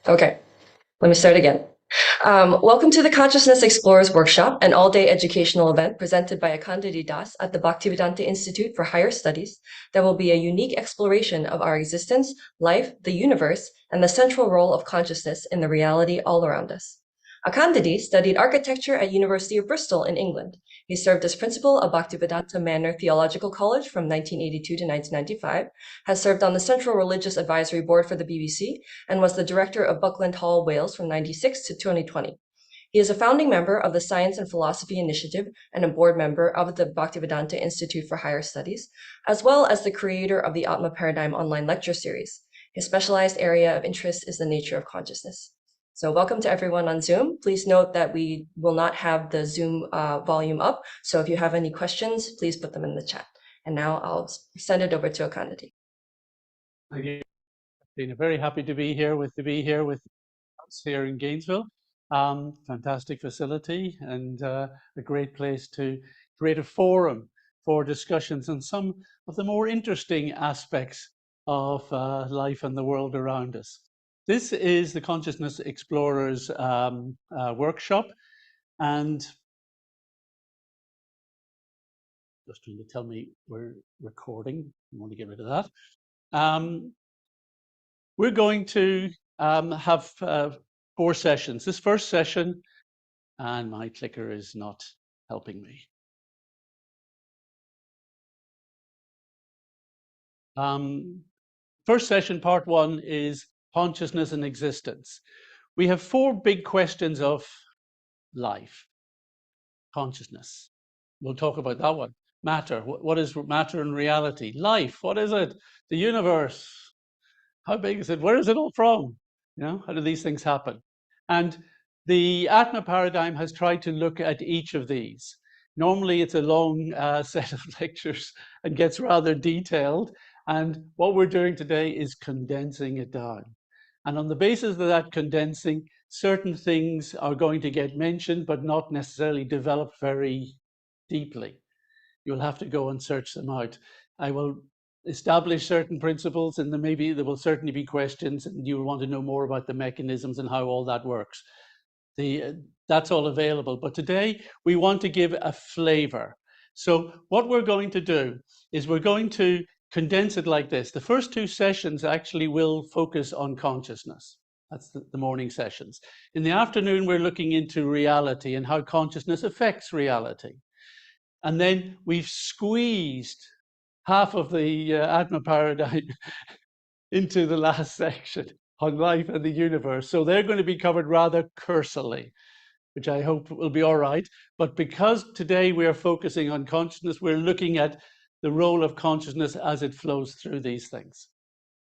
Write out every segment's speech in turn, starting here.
Okay, let me start again. Welcome to the Consciousness Explorers Workshop, an all-day educational event presented by Akandadi Das at the Bhaktivedanta Institute for Higher Studies that will be a unique exploration of our existence, life, the universe, and the central role of consciousness in the reality all around us. Akandadi studied architecture at University of Bristol in England. He served as principal of Bhaktivedanta Manor Theological College from 1982 to 1995, has served on the Central Religious Advisory Board for the BBC, and was the director of Buckland Hall, Wales from 96 to 2020. He is a founding member of the Science and Philosophy Initiative and a board member of the Bhaktivedanta Institute for Higher Studies, as well as the creator of the Atma Paradigm online lecture series. His specialized area of interest is the nature of consciousness. So welcome to everyone on Zoom. Please note that we will not have the Zoom volume up. So if you have any questions, please put them in the chat. And now I'll send it over to Akandadi. Thank you. Been very happy to be here with us here in Gainesville. Fantastic facility and a great place to create a forum for discussions on some of the more interesting aspects of life and the world around us. This is the Consciousness Explorers workshop, and just trying to tell me we're recording. I want to get rid of that. We're going to have 4 sessions. This first session, and my clicker is not helping me. First session, part 1, is consciousness and existence. We have 4 big questions of life. Consciousness. We'll talk about that one. Matter. What is matter in reality? Life. What is it? The universe. How big is it? Where is it all from? You know, how do these things happen? And the Atma paradigm has tried to look at each of these. Normally it's a long set of lectures and gets rather detailed. And what we're doing today is condensing it down. And on the basis of that condensing, certain things are going to get mentioned, but not necessarily developed very deeply. You'll have to go and search them out. I will establish certain principles, and then there will certainly be questions, and you'll want to know more about the mechanisms and how all that works. That's all available. But today we want to give a flavor. So what we're going to do is we're going to condense it like this. The first 2 sessions actually will focus on consciousness. That's the morning sessions. In the afternoon, we're looking into reality and how consciousness affects reality. And then we've squeezed half of the Atma paradigm into the last section on life and the universe. So they're going to be covered rather cursorily, which I hope will be all right. But because today we are focusing on consciousness, we're looking at the role of consciousness as it flows through these things.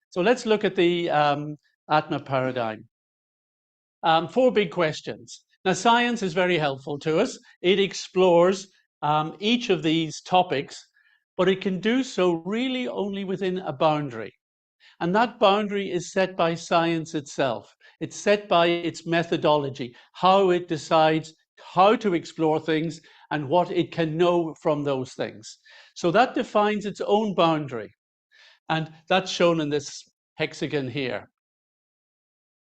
So let's look at the Atma paradigm. 4 big questions. Now, science is very helpful to us. It explores each of these topics, but it can do so really only within a boundary. And that boundary is set by science itself. It's set by its methodology, how it decides how to explore things and what it can know from those things. So that defines its own boundary. And that's shown in this hexagon here.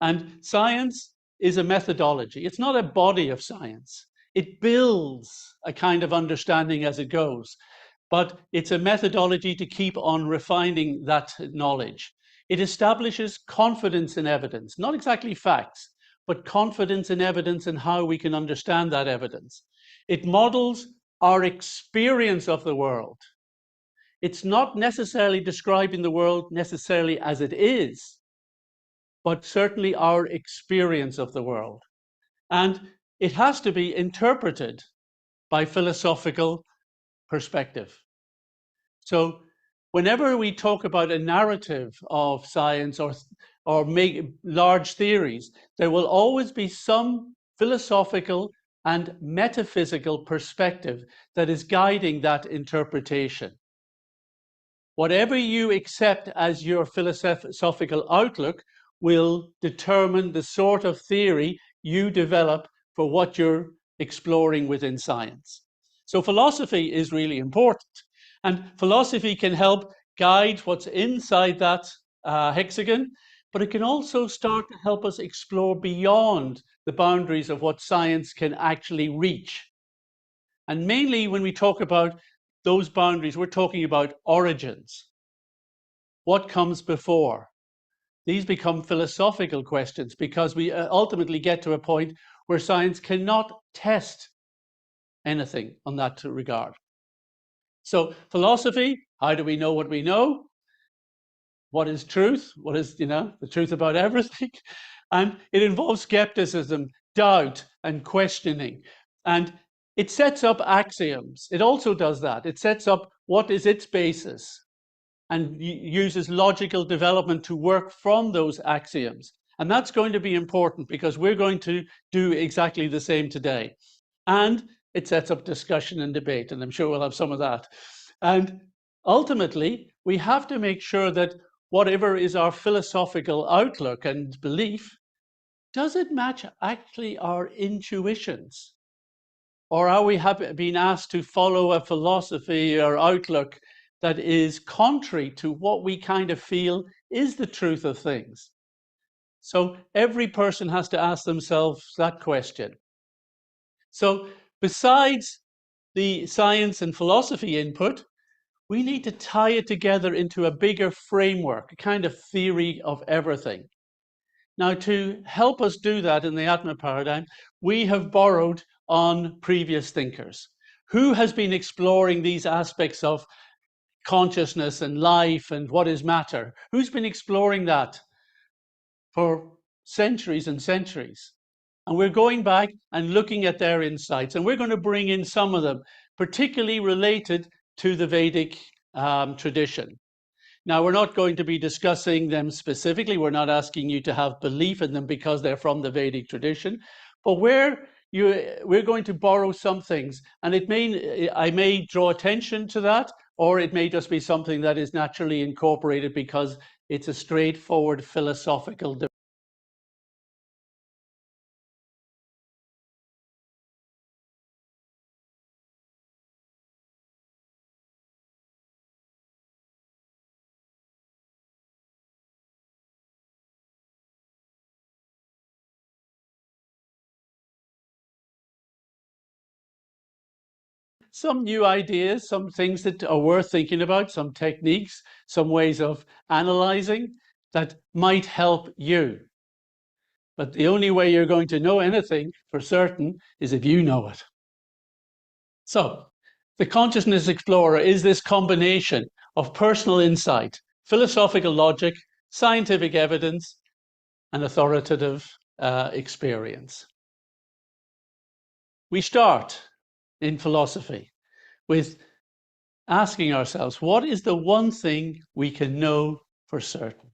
And science is a methodology. It's not a body of science. It builds a kind of understanding as it goes, but it's a methodology to keep on refining that knowledge. It establishes confidence in evidence, not exactly facts, but confidence in evidence and how we can understand that evidence. It models our experience of the world. It's not necessarily describing the world necessarily as it is, but certainly our experience of the world. And it has to be interpreted by philosophical perspective. So whenever we talk about a narrative of science or make large theories, there will always be some philosophical and metaphysical perspective that is guiding that interpretation. Whatever you accept as your philosophical outlook will determine the sort of theory you develop for what you're exploring within science. So philosophy is really important, and philosophy can help guide what's inside that hexagon, but it can also start to help us explore beyond the boundaries of what science can actually reach. And mainly when we talk about those boundaries, we're talking about origins. What comes before? These become philosophical questions because we ultimately get to a point where science cannot test anything on that regard. So philosophy, how do we know what we know? What is truth? What is, the truth about everything? And it involves skepticism, doubt, and questioning. And it sets up axioms. It also does that. It sets up what is its basis and uses logical development to work from those axioms. And that's going to be important because we're going to do exactly the same today. And it sets up discussion and debate, and I'm sure we'll have some of that. And ultimately, we have to make sure that whatever is our philosophical outlook and belief, does it match actually our intuitions? Or are we being asked to follow a philosophy or outlook that is contrary to what we kind of feel is the truth of things? So every person has to ask themselves that question. So besides the science and philosophy input, we need to tie it together into a bigger framework, a kind of theory of everything. Now, to help us do that in the Atma paradigm, we have borrowed on previous thinkers. Who has been exploring these aspects of consciousness and life and what is matter? Who's been exploring that for centuries and centuries? And we're going back and looking at their insights, and we're going to bring in some of them, particularly related to the Vedic tradition. Now, we're not going to be discussing them specifically. We're not asking you to have belief in them because they're from the Vedic tradition, but we're going to borrow some things, and I may draw attention to that, or it may just be something that is naturally incorporated because it's a straightforward philosophical debate. Some new ideas, some things that are worth thinking about, some techniques, some ways of analyzing that might help you. But the only way you're going to know anything for certain is if you know it. So, the Consciousness Explorer is this combination of personal insight, philosophical logic, scientific evidence, and authoritative experience. We start in philosophy with asking ourselves, what is the one thing we can know for certain?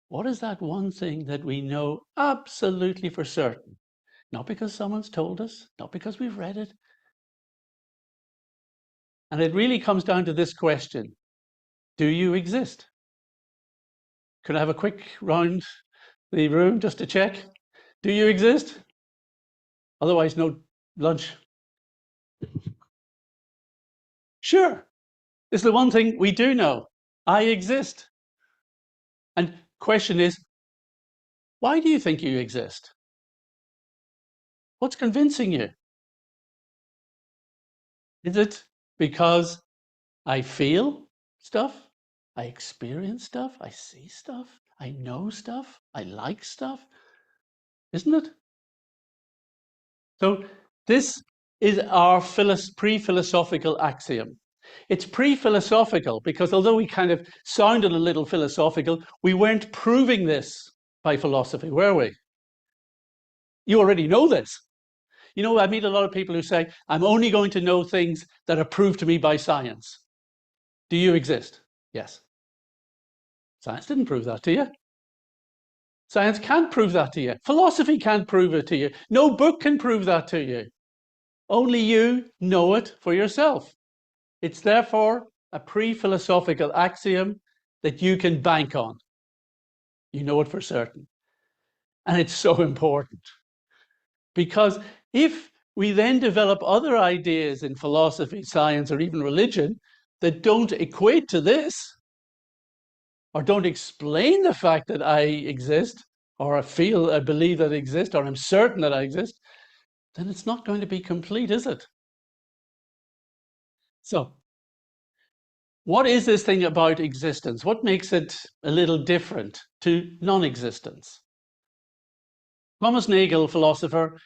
What is that one thing that we know absolutely for certain? Not because someone's told us, not because we've read it. And it really comes down to this question: do you exist? Could I have a quick round the room just to check? Do you exist? Otherwise, no lunch. Sure. It's the one thing we do know. I exist. And question is, why do you think you exist? What's convincing you? Is it because I feel stuff? I experience stuff? I see stuff? I know stuff? I like stuff? Isn't it? So this is our pre-philosophical axiom. It's pre-philosophical because although we kind of sounded a little philosophical, we weren't proving this by philosophy, were we? You already know this. You know, I meet a lot of people who say, I'm only going to know things that are proved to me by science. Do you exist? Yes. Science didn't prove that to you. Science can't prove that to you. Philosophy can't prove it to you. No book can prove that to you. Only you know it for yourself. It's therefore a pre-philosophical axiom that you can bank on. You know it for certain. And it's so important. Because if we then develop other ideas in philosophy, science, or even religion that don't equate to this, or don't explain the fact that I exist, or I believe that I exist, or I'm certain that I exist, then it's not going to be complete, is it? So, what is this thing about existence? What makes it a little different to non-existence? Thomas Nagel, philosopher,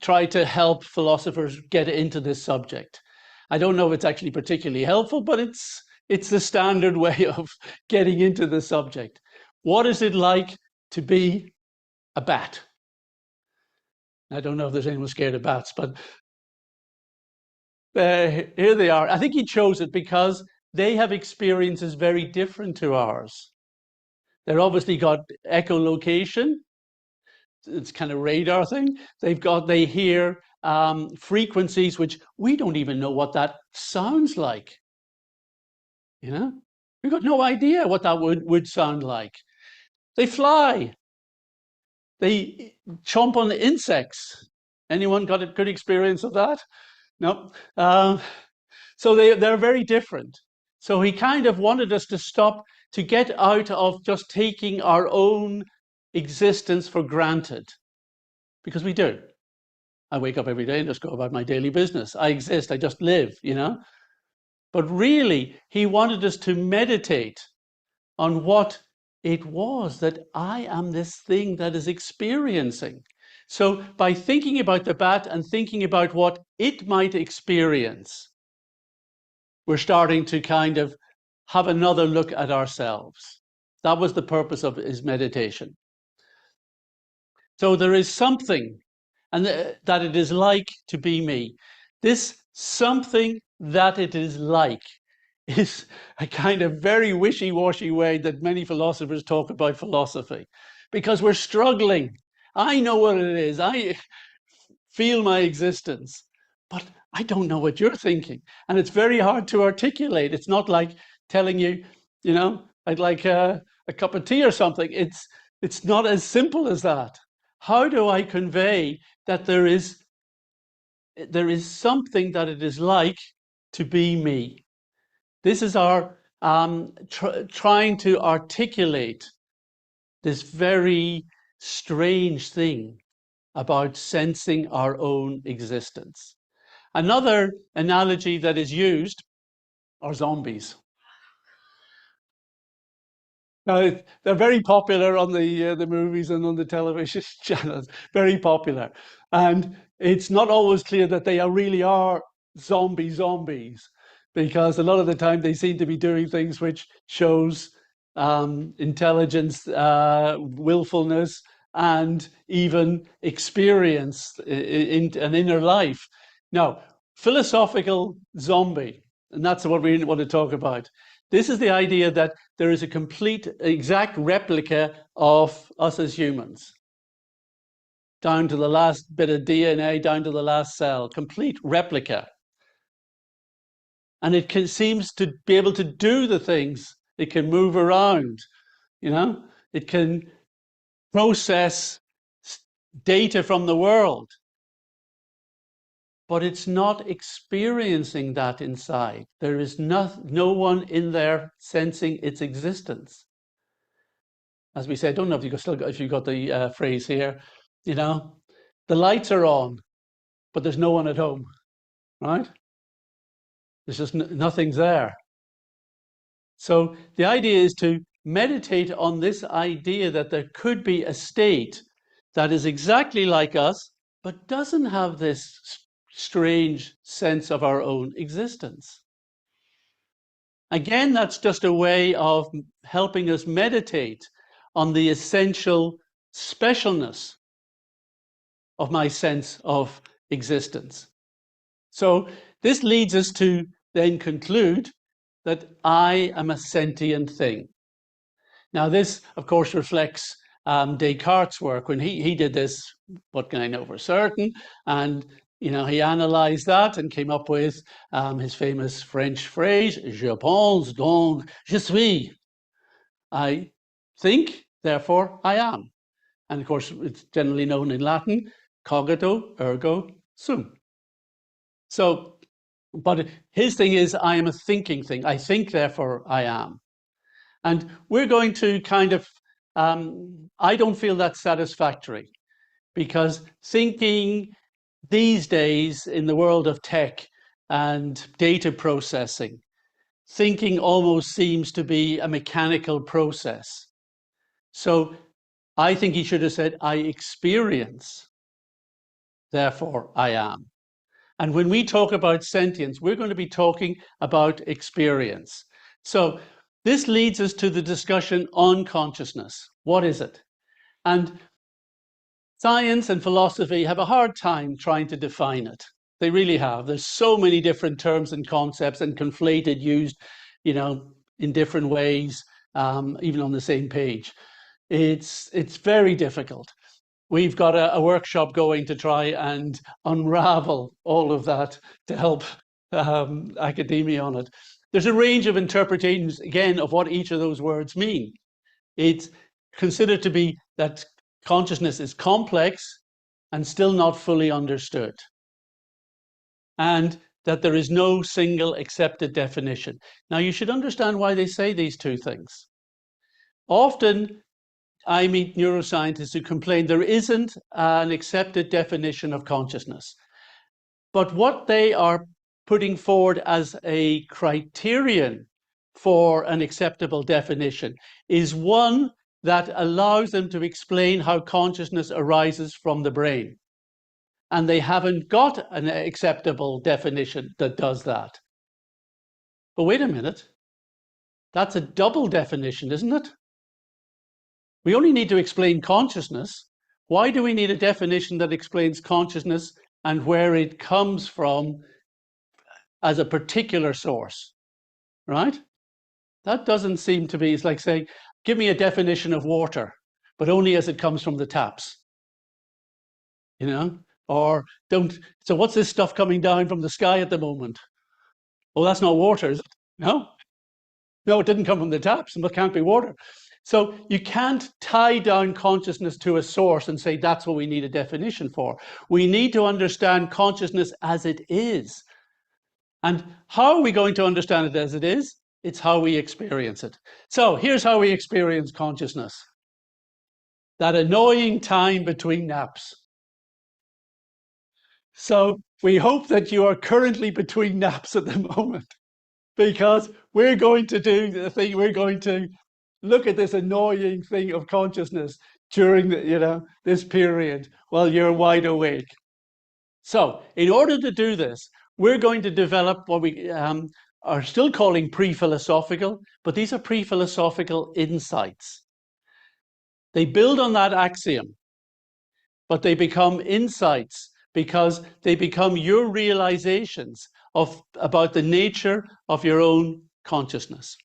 tried to help philosophers get into this subject. I don't know if it's actually particularly helpful, but it's the standard way of getting into the subject. What is it like to be a bat? I don't know if there's anyone scared of bats, but here they are. I think he chose it because they have experiences very different to ours. They're obviously got echolocation. It's kind of radar thing. They hear frequencies which we don't even know what that sounds like. You know, we've got no idea what that would sound like. They fly. They chomp on the insects. Anyone got a good experience of that? No. So they're very different. So he kind of wanted us to stop, to get out of just taking our own existence for granted, because we do. I wake up every day and just go about my daily business. I exist, I just live, you know. But really, he wanted us to meditate on what it was that I am this thing that is experiencing. So by thinking about the bat and thinking about what it might experience, we're starting to kind of have another look at ourselves. That was the purpose of his meditation. So there is something, and that it is like to be me. This something that it is like is a kind of very wishy-washy way that many philosophers talk about philosophy, because we're struggling. I know what it is. I feel my existence, but I don't know what you're thinking. And it's very hard to articulate. It's not like telling you, you know, I'd like a cup of tea or something. It's not as simple as that. How do I convey that there is something that it is like to be me? This is our trying to articulate this very strange thing about sensing our own existence. Another analogy that is used are zombies. Now, they're very popular on the movies and on the television channels, very popular. And it's not always clear that they really are zombies, because a lot of the time they seem to be doing things which shows intelligence, willfulness, and even experience in an inner life. Now, philosophical zombie, and that's what we want to talk about. This is the idea that there is a complete, exact replica of us as humans, down to the last bit of DNA, down to the last cell, complete replica. And it seems to be able to do the things. It can move around, you know, it can process data from the world, but it's not experiencing that inside. There is no one in there sensing its existence. As we say, I don't know if you got the phrase here, you know, the lights are on, but there's no one at home, right? There's just nothing's there. So the idea is to meditate on this idea that there could be a state that is exactly like us, but doesn't have this strange sense of our own existence. Again, that's just a way of helping us meditate on the essential specialness of my sense of existence. So this leads us to then conclude that I am a sentient thing. Now, this, of course, reflects Descartes' work. When he did this, what can I know for certain? And, you know, he analyzed that and came up with his famous French phrase, je pense, donc je suis. I think, therefore I am. And of course, it's generally known in Latin, cogito ergo sum. So, but his thing is, I am a thinking thing. I think, therefore I am. And we're going to kind of, I don't feel that's satisfactory, because thinking these days in the world of tech and data processing, thinking almost seems to be a mechanical process. So I think he should have said, I experience, therefore I am. And when we talk about sentience, we're going to be talking about experience. So this leads us to the discussion on consciousness. What is it? And science and philosophy have a hard time trying to define it. They really have. There's so many different terms and concepts, and conflated, used, in different ways, even on the same page. It's very difficult. We've got a workshop going to try and unravel all of that to help academia on it. There's a range of interpretations, again, of what each of those words mean. It's considered to be that consciousness is complex and still not fully understood, and that there is no single accepted definition. Now, you should understand why they say these two things. Often, I meet neuroscientists who complain there isn't an accepted definition of consciousness. But what they are putting forward as a criterion for an acceptable definition is one that allows them to explain how consciousness arises from the brain. And they haven't got an acceptable definition that does that. But wait a minute, that's a double definition, isn't it? We only need to explain consciousness. Why do we need a definition that explains consciousness and where it comes from as a particular source, right? That doesn't seem to be, it's like saying, give me a definition of water, but only as it comes from the taps, or don't, so what's this stuff coming down from the sky at the moment? Oh, that's not water, is it? No, it didn't come from the taps, and it can't be water. So you can't tie down consciousness to a source and say that's what we need a definition for. We need to understand consciousness as it is. And how are we going to understand it as it is? It's how we experience it. So here's how we experience consciousness. That annoying time between naps. So we hope that you are currently between naps at the moment, because we're going to do the thing, we're going to look at this annoying thing of consciousness during this period while you're wide awake. So in order to do this, we're going to develop what we are still calling pre-philosophical, but these are pre-philosophical insights. They build on that axiom, but they become insights because they become your realizations about the nature of your own consciousness.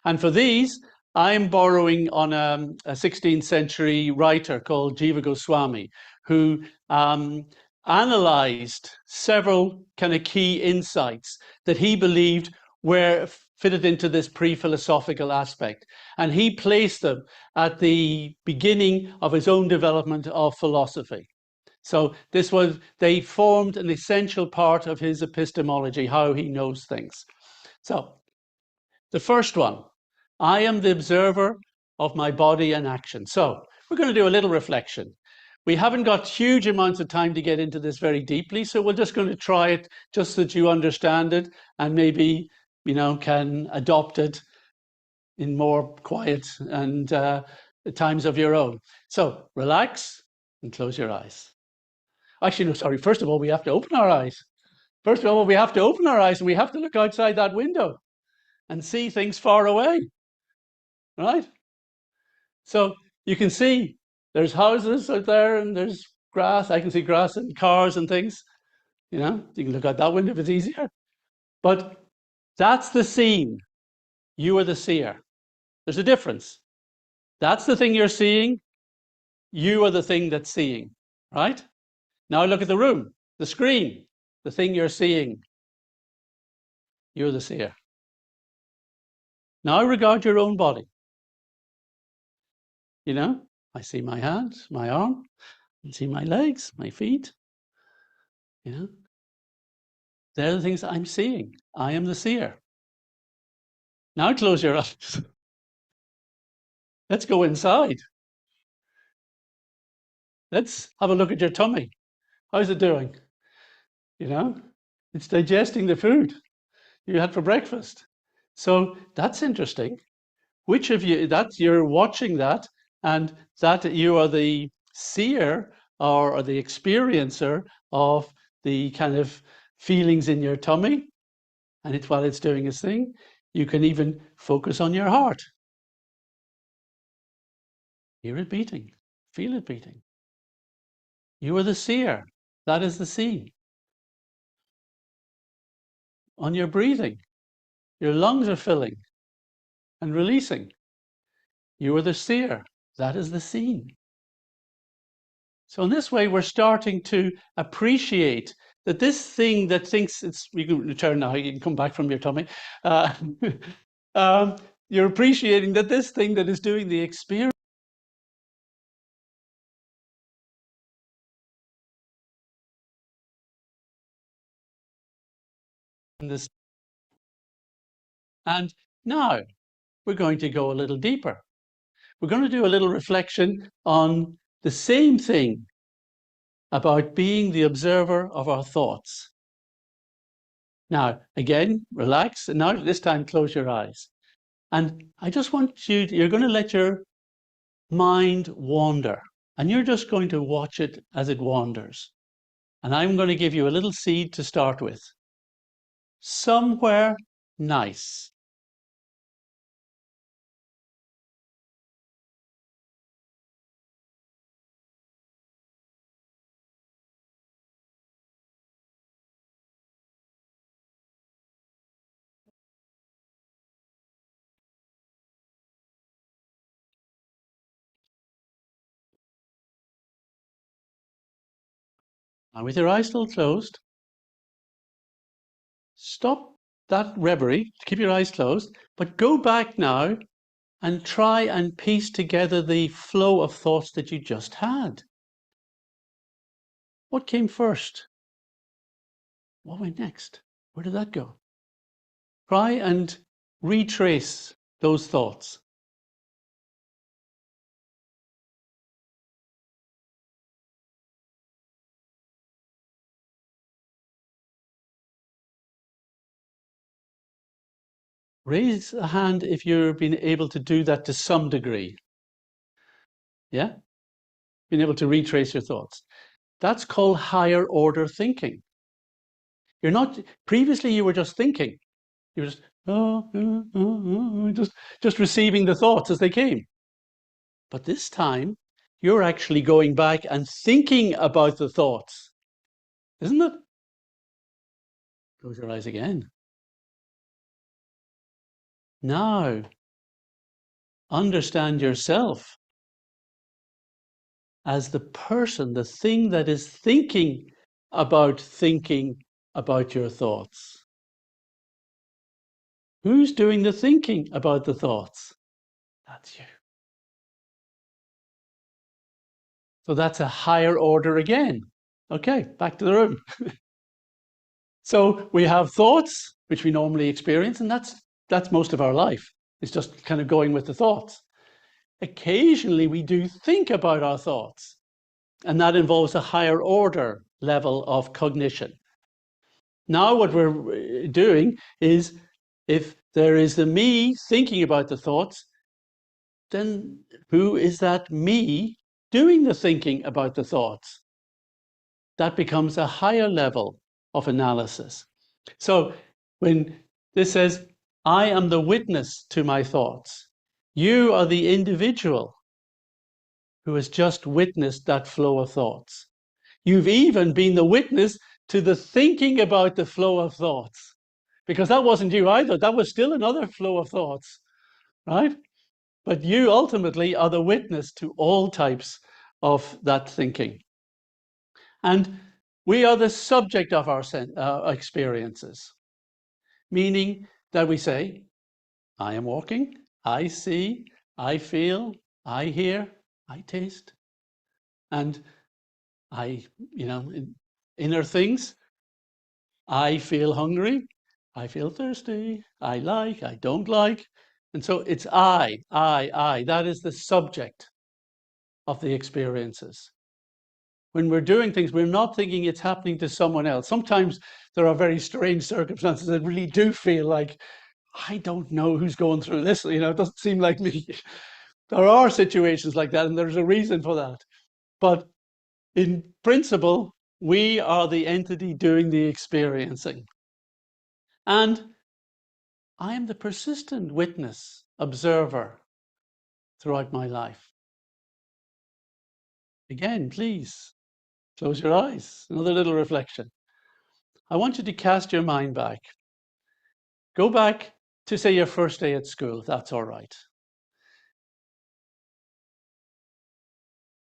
And for these, I'm borrowing on a 16th century writer called Jiva Goswami, who analyzed several kind of key insights that he believed were fitted into this pre-philosophical aspect. And he placed them at the beginning of his own development of philosophy. So they formed an essential part of his epistemology, how he knows things. So the first one, I am the observer of my body and action. So we're going to do a little reflection. We haven't got huge amounts of time to get into this very deeply, so we're just going to try it just so that you understand it and maybe, can adopt it in more quiet and times of your own. So relax and close your eyes. Actually, no, sorry. First of all, we have to open our eyes. First of all, we have to open our eyes and we have to look outside that window and see things far away, right? So you can see there's houses out there and there's grass. I can see grass and cars and things. You can look out that window if it's easier. But that's the scene. You are the seer. There's a difference. That's the thing you're seeing. You are the thing that's seeing, right? Now look at the room, the screen, the thing you're seeing. You're the seer. Now regard your own body. I see my hand, my arm, I see my legs, my feet. They're the things I'm seeing. I am the seer. Now close your eyes. Let's go inside. Let's have a look at your tummy. How's it doing? You know, it's digesting the food you had for breakfast. So that's interesting. Which of you, that you're watching that, and that you are the seer or the experiencer of the kind of feelings in your tummy, and it's while it's doing its thing, you can even focus on your heart. Hear it beating, feel it beating. You are the seer. That is the scene. On your breathing, your lungs are filling and releasing. You are the seer. That is the scene. So in this way, we're starting to appreciate that this thing that thinks it's, you can return now, you can come back from your tummy. Uh, you're appreciating that this thing that is doing the experience in this. And now we're going to go a little deeper. We're going to do a little reflection on the same thing about being the observer of our thoughts. Now, again, relax. And now this time, close your eyes. And I just want you, you're going to let your mind wander. And you're just going to watch it as it wanders. And I'm going to give you a little seed to start with. Somewhere nice. And with your eyes still closed, stop that reverie, keep your eyes closed, but go back now and try and piece together the flow of thoughts that you just had. What came first? What went next? Where did that go? Try and retrace those thoughts. Raise a hand if you've been able to do that to some degree. Yeah? Being able to retrace your thoughts. That's called higher order thinking. You're not, previously you were just thinking. You were just receiving the thoughts as they came. But this time, you're actually going back and thinking about the thoughts. Isn't it? Close your eyes again. Now, understand yourself as the person, the thing that is thinking about your thoughts. Who's doing the thinking about the thoughts? That's you. So that's a higher order again. Okay, back to the room. So we have thoughts, which we normally experience, and that's most of our life. It's just kind of going with the thoughts. Occasionally, we do think about our thoughts, and that involves a higher order level of cognition. Now, what we're doing is, if there is the me thinking about the thoughts, then who is that me doing the thinking about the thoughts? That becomes a higher level of analysis. So when this says, I am the witness to my thoughts, you are the individual who has just witnessed that flow of thoughts. You've even been the witness to the thinking about the flow of thoughts, because that wasn't you either. That was still another flow of thoughts, right? But you ultimately are the witness to all types of that thinking. And we are the subject of our experiences, meaning that we say, I am walking, I see, I feel, I hear, I taste, and I, inner things. I feel hungry, I feel thirsty, I like, I don't like. And so it's I. That is the subject of the experiences. When we're doing things, we're not thinking it's happening to someone else. Sometimes there are very strange circumstances that really do feel like, I don't know who's going through this. You know, it doesn't seem like me. There are situations like that, and there's a reason for that. But in principle, we are the entity doing the experiencing. And I am the persistent witness, observer throughout my life. Again, please close your eyes. Another little reflection. I want you to cast your mind back. Go back to, say, your first day at school, if that's all right.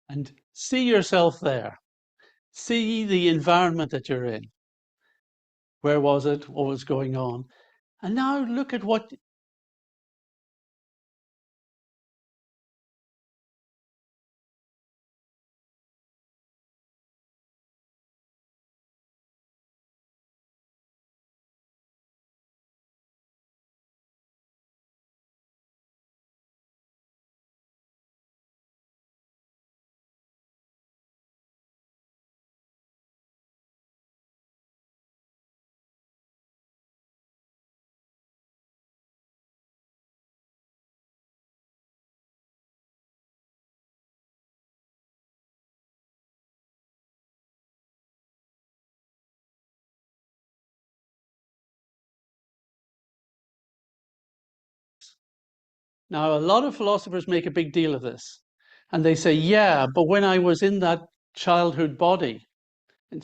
And see yourself there. See the environment that you're in. Where was it? What was going on? And now look at what Now, a lot of philosophers make a big deal of this. And they say, yeah, but when I was in that childhood body, in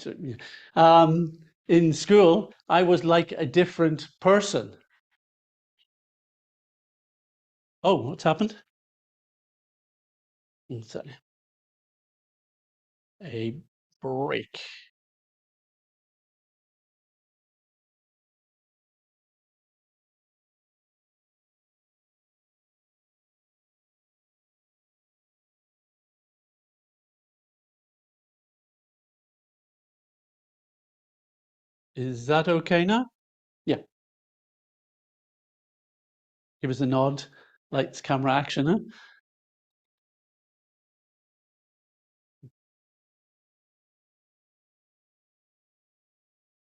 school, I was like a different person. Oh, what's happened? A break. Is that okay now? Yeah. Give us a nod. Lights, camera, action. Huh?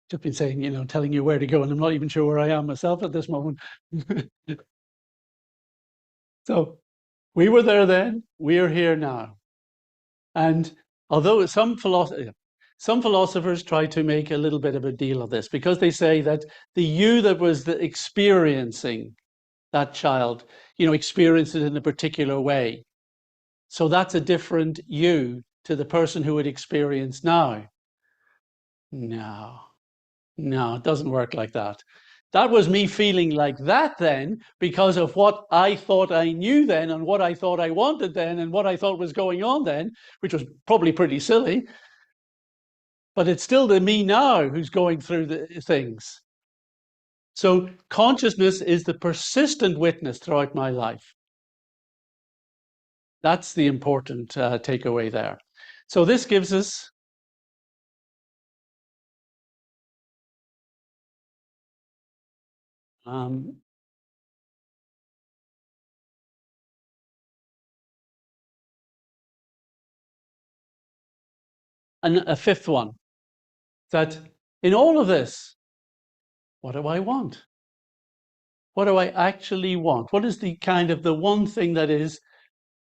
Just been saying, you know, telling you where to go, and I'm not even sure where I am myself at this moment. So we were there then, we are here now. And although some philosophers try to make a little bit of a deal of this, because they say that the you that was experiencing that child, you know, experienced it in a particular way. So that's a different you to the person who would experience now. No, it doesn't work like that. That was me feeling like that then because of what I thought I knew then and what I thought I wanted then and what I thought was going on then, which was probably pretty silly. But it's still the me now who's going through the things. So consciousness is the persistent witness throughout my life. That's the important takeaway there. So this gives us a fifth one, that in all of this, what do I want? What do I actually want? What is the kind of the one thing that is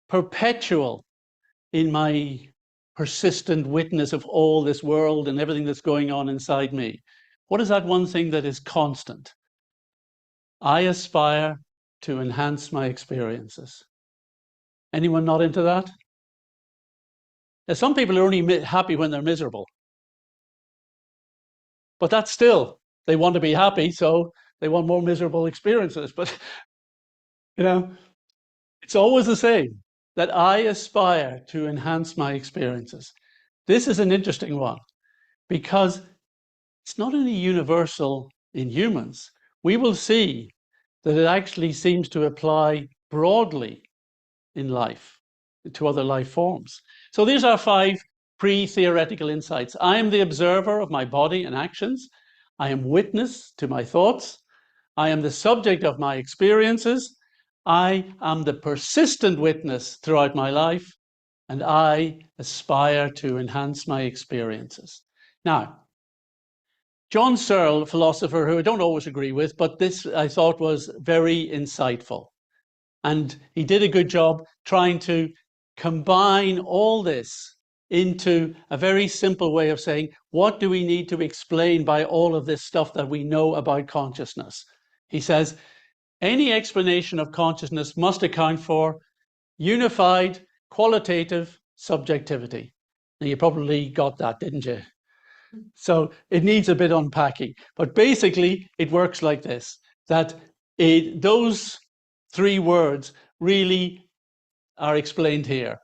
perpetual in my persistent witness of all this world and everything that's going on inside me? What is that one thing that is constant? I aspire to enhance my experiences. Anyone not into that? Now, some people are only happy when they're miserable. But that's still, they want to be happy, so they want more miserable experiences. But, you know, it's always the same, that I aspire to enhance my experiences. This is an interesting one because it's not only universal in humans. We will see that it actually seems to apply broadly in life to other life forms. So these are 5 pre-theoretical insights. I am the observer of my body and actions. I am witness to my thoughts. I am the subject of my experiences. I am the persistent witness throughout my life, and I aspire to enhance my experiences. Now, John Searle, a philosopher who I don't always agree with, but this I thought was very insightful. And he did a good job trying to combine all this into a very simple way of saying, what do we need to explain by all of this stuff that we know about consciousness? He says, any explanation of consciousness must account for unified, qualitative subjectivity. Now, you probably got that, didn't you? So it needs a bit unpacking. But basically, it works like this, that those three words really are explained here.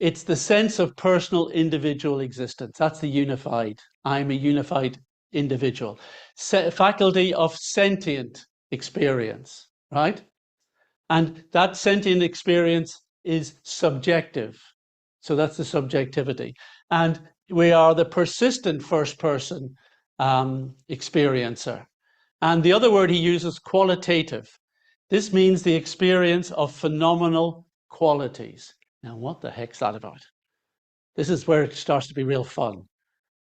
It's the sense of personal individual existence. That's the unified. I'm a unified individual. Faculty of sentient experience, right? And that sentient experience is subjective. So that's the subjectivity. And we are the persistent first person experiencer. And the other word he uses, qualitative. This means the experience of phenomenal qualities. Now, what the heck's that about? This is where it starts to be real fun.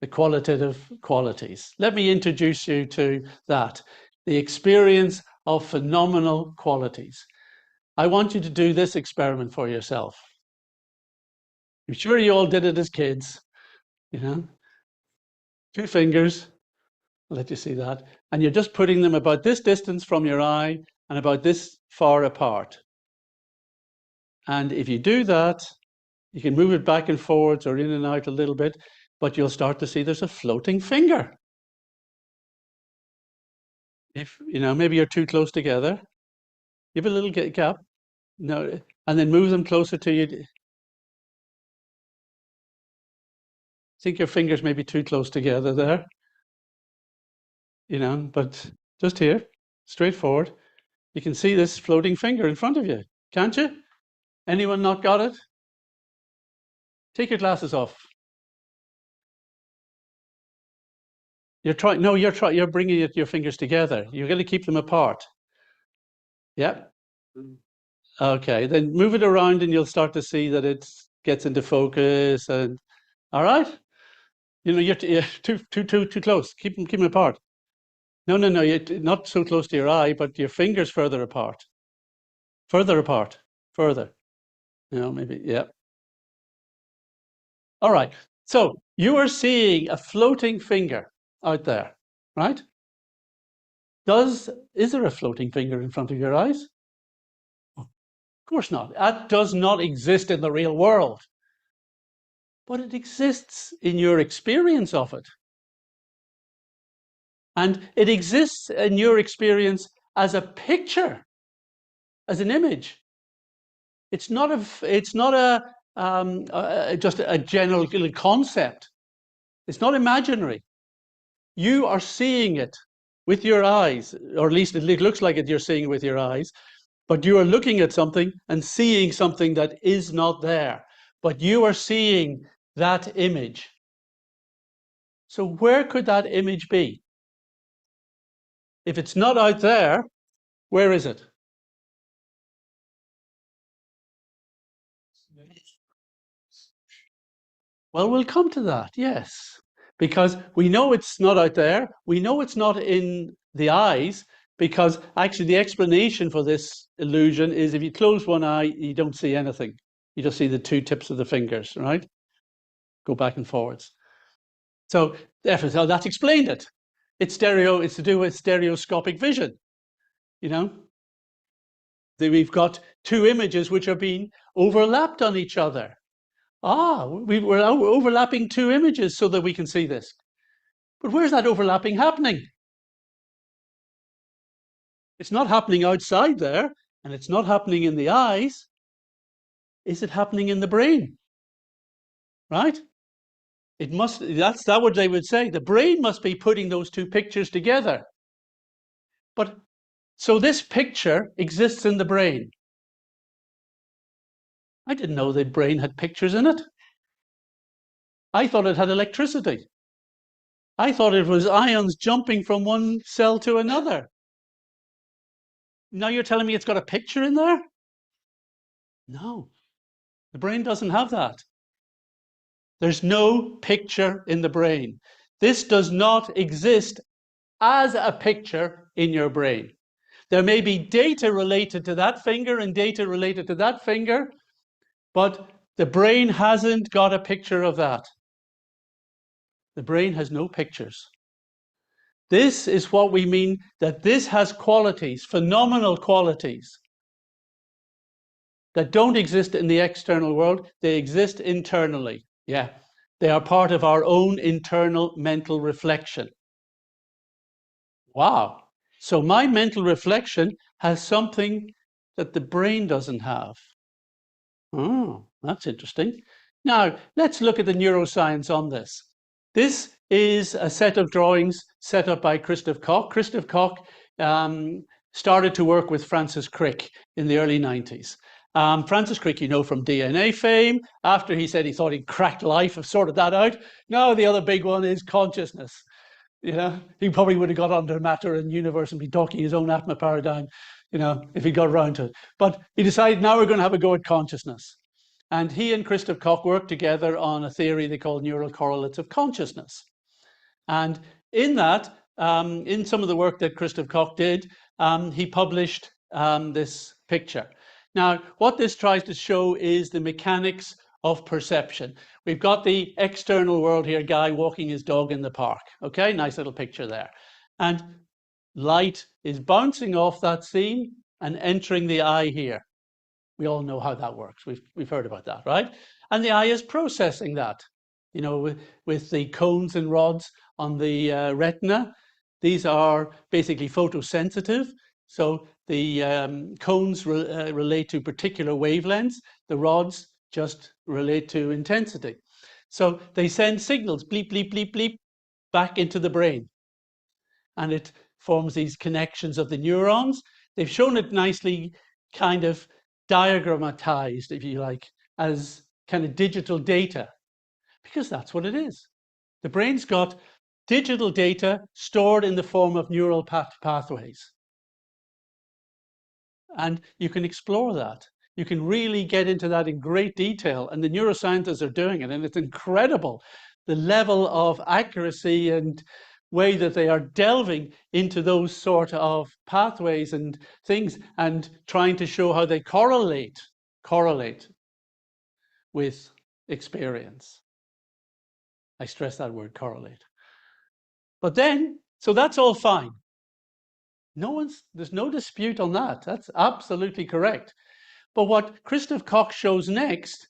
The qualitative qualities. Let me introduce you to that. The experience of phenomenal qualities. I want you to do this experiment for yourself. I'm sure you all did it as kids, you know. 2 fingers, I'll let you see that. And you're just putting them about this distance from your eye and about this far apart. And if you do that, you can move it back and forwards or in and out a little bit, but you'll start to see there's a floating finger. If, you know, maybe you're too close together, give a little gap, no, and then move them closer to you. Think your fingers may be too close together there, you know, but just here, straightforward. You can see this floating finger in front of you, can't you? Anyone not got it? Take your glasses off. You're bringing your fingers together. You're going to keep them apart. Yep. Okay, then move it around and you'll start to see that it gets into focus. And all right, you know, you're too close. Keep them apart. No, you're not so close to your eye, but your fingers further apart. Further apart. Further. You know, maybe, yeah. All right. So you are seeing a floating finger out there, right? Is there a floating finger in front of your eyes? Of course not. That does not exist in the real world. But it exists in your experience of it. And it exists in your experience as a picture, as an image. It's not just a general concept. It's not imaginary. You are seeing it with your eyes, or at least it looks like you're seeing it with your eyes, but you are looking at something and seeing something that is not there. But you are seeing that image. So where could that image be? If it's not out there, where is it? Well, we'll come to that, yes. Because we know it's not out there. We know it's not in the eyes, because actually the explanation for this illusion is if you close one eye, you don't see anything. You just see the 2 tips of the fingers, right? Go back and forwards. So therefore, that's explained it. It's to do with stereoscopic vision, you know? We've got 2 images which are being overlapped on each other. We're overlapping 2 images so that we can see this. But where's that overlapping happening? It's not happening outside there, and it's not happening in the eyes. Is it happening in the brain? Right? That's what they would say. The brain must be putting those 2 pictures together. But so this picture exists in the brain. I didn't know the brain had pictures in it. I thought it had electricity. I thought it was ions jumping from one cell to another. Now you're telling me it's got a picture in there? No, the brain doesn't have that. There's no picture in the brain. This does not exist as a picture in your brain. There may be data related to that finger and data related to that finger, but the brain hasn't got a picture of that. The brain has no pictures. This is what we mean that this has qualities, phenomenal qualities, that don't exist in the external world. They exist internally. Yeah, they are part of our own internal mental reflection. Wow. So my mental reflection has something that the brain doesn't have. Oh, that's interesting. Now, let's look at the neuroscience on this. This is a set of drawings set up by Christoph Koch. Christoph Koch started to work with Francis Crick in the early 90s. Francis Crick, you know, from DNA fame. After he said he thought he'd cracked life, have sorted that out. Now the other big one is consciousness. You know, he probably would have got under matter and universe and be talking his own Atma paradigm, you know, if he got around to it. But he decided now we're going to have a go at consciousness. And he and Christoph Koch worked together on a theory they call neural correlates of consciousness. And in that, in some of the work that Christoph Koch did, he published this picture. Now, what this tries to show is the mechanics of perception. We've got the external world here, guy walking his dog in the park. Okay, nice little picture there. And light is bouncing off that scene and entering the eye here. We all know how that works. We've heard about that, right? And the eye is processing that, you know, with the cones and rods on the retina. These are basically photosensitive. So the cones relate to particular wavelengths. The rods just relate to intensity. So they send signals, bleep, bleep, bleep, bleep, back into the brain. And it forms these connections of the neurons. They've shown it nicely kind of diagrammatized, if you like, as kind of digital data, because that's what it is. The brain's got digital data stored in the form of neural pathways. And you can explore that. You can really get into that in great detail. And the neuroscientists are doing it. And it's incredible, the level of accuracy and way that they are delving into those sort of pathways and things and trying to show how they correlate with experience. I stress that word, correlate. But then, so that's all fine. There's no dispute on that. That's absolutely correct. But what Christoph Koch shows next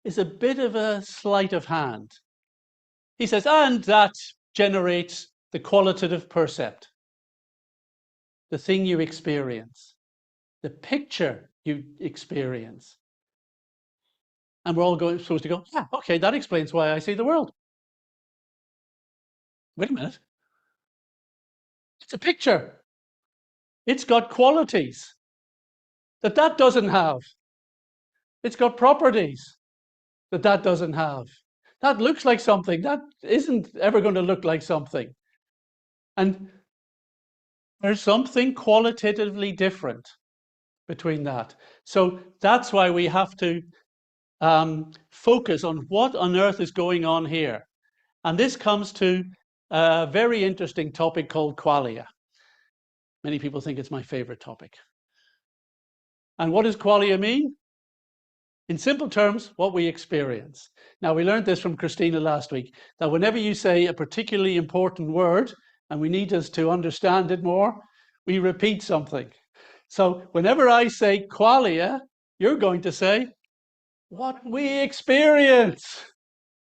is a bit of a sleight of hand. He says, and that generates the qualitative percept, the thing you experience, the picture you experience. And we're all supposed to go, yeah, okay, that explains why I see the world. Wait a minute. It's a picture. It's got qualities that doesn't have. It's got properties that doesn't have. That looks like something. That isn't ever going to look like something. And there's something qualitatively different between that. So that's why we have to focus on what on earth is going on here. And this comes to a very interesting topic called qualia. Many people think it's my favorite topic. And what does qualia mean? In simple terms, what we experience. Now, we learned this from Christina last week, that whenever you say a particularly important word, and we need us to understand it more, we repeat something. So whenever I say qualia, you're going to say, what we experience.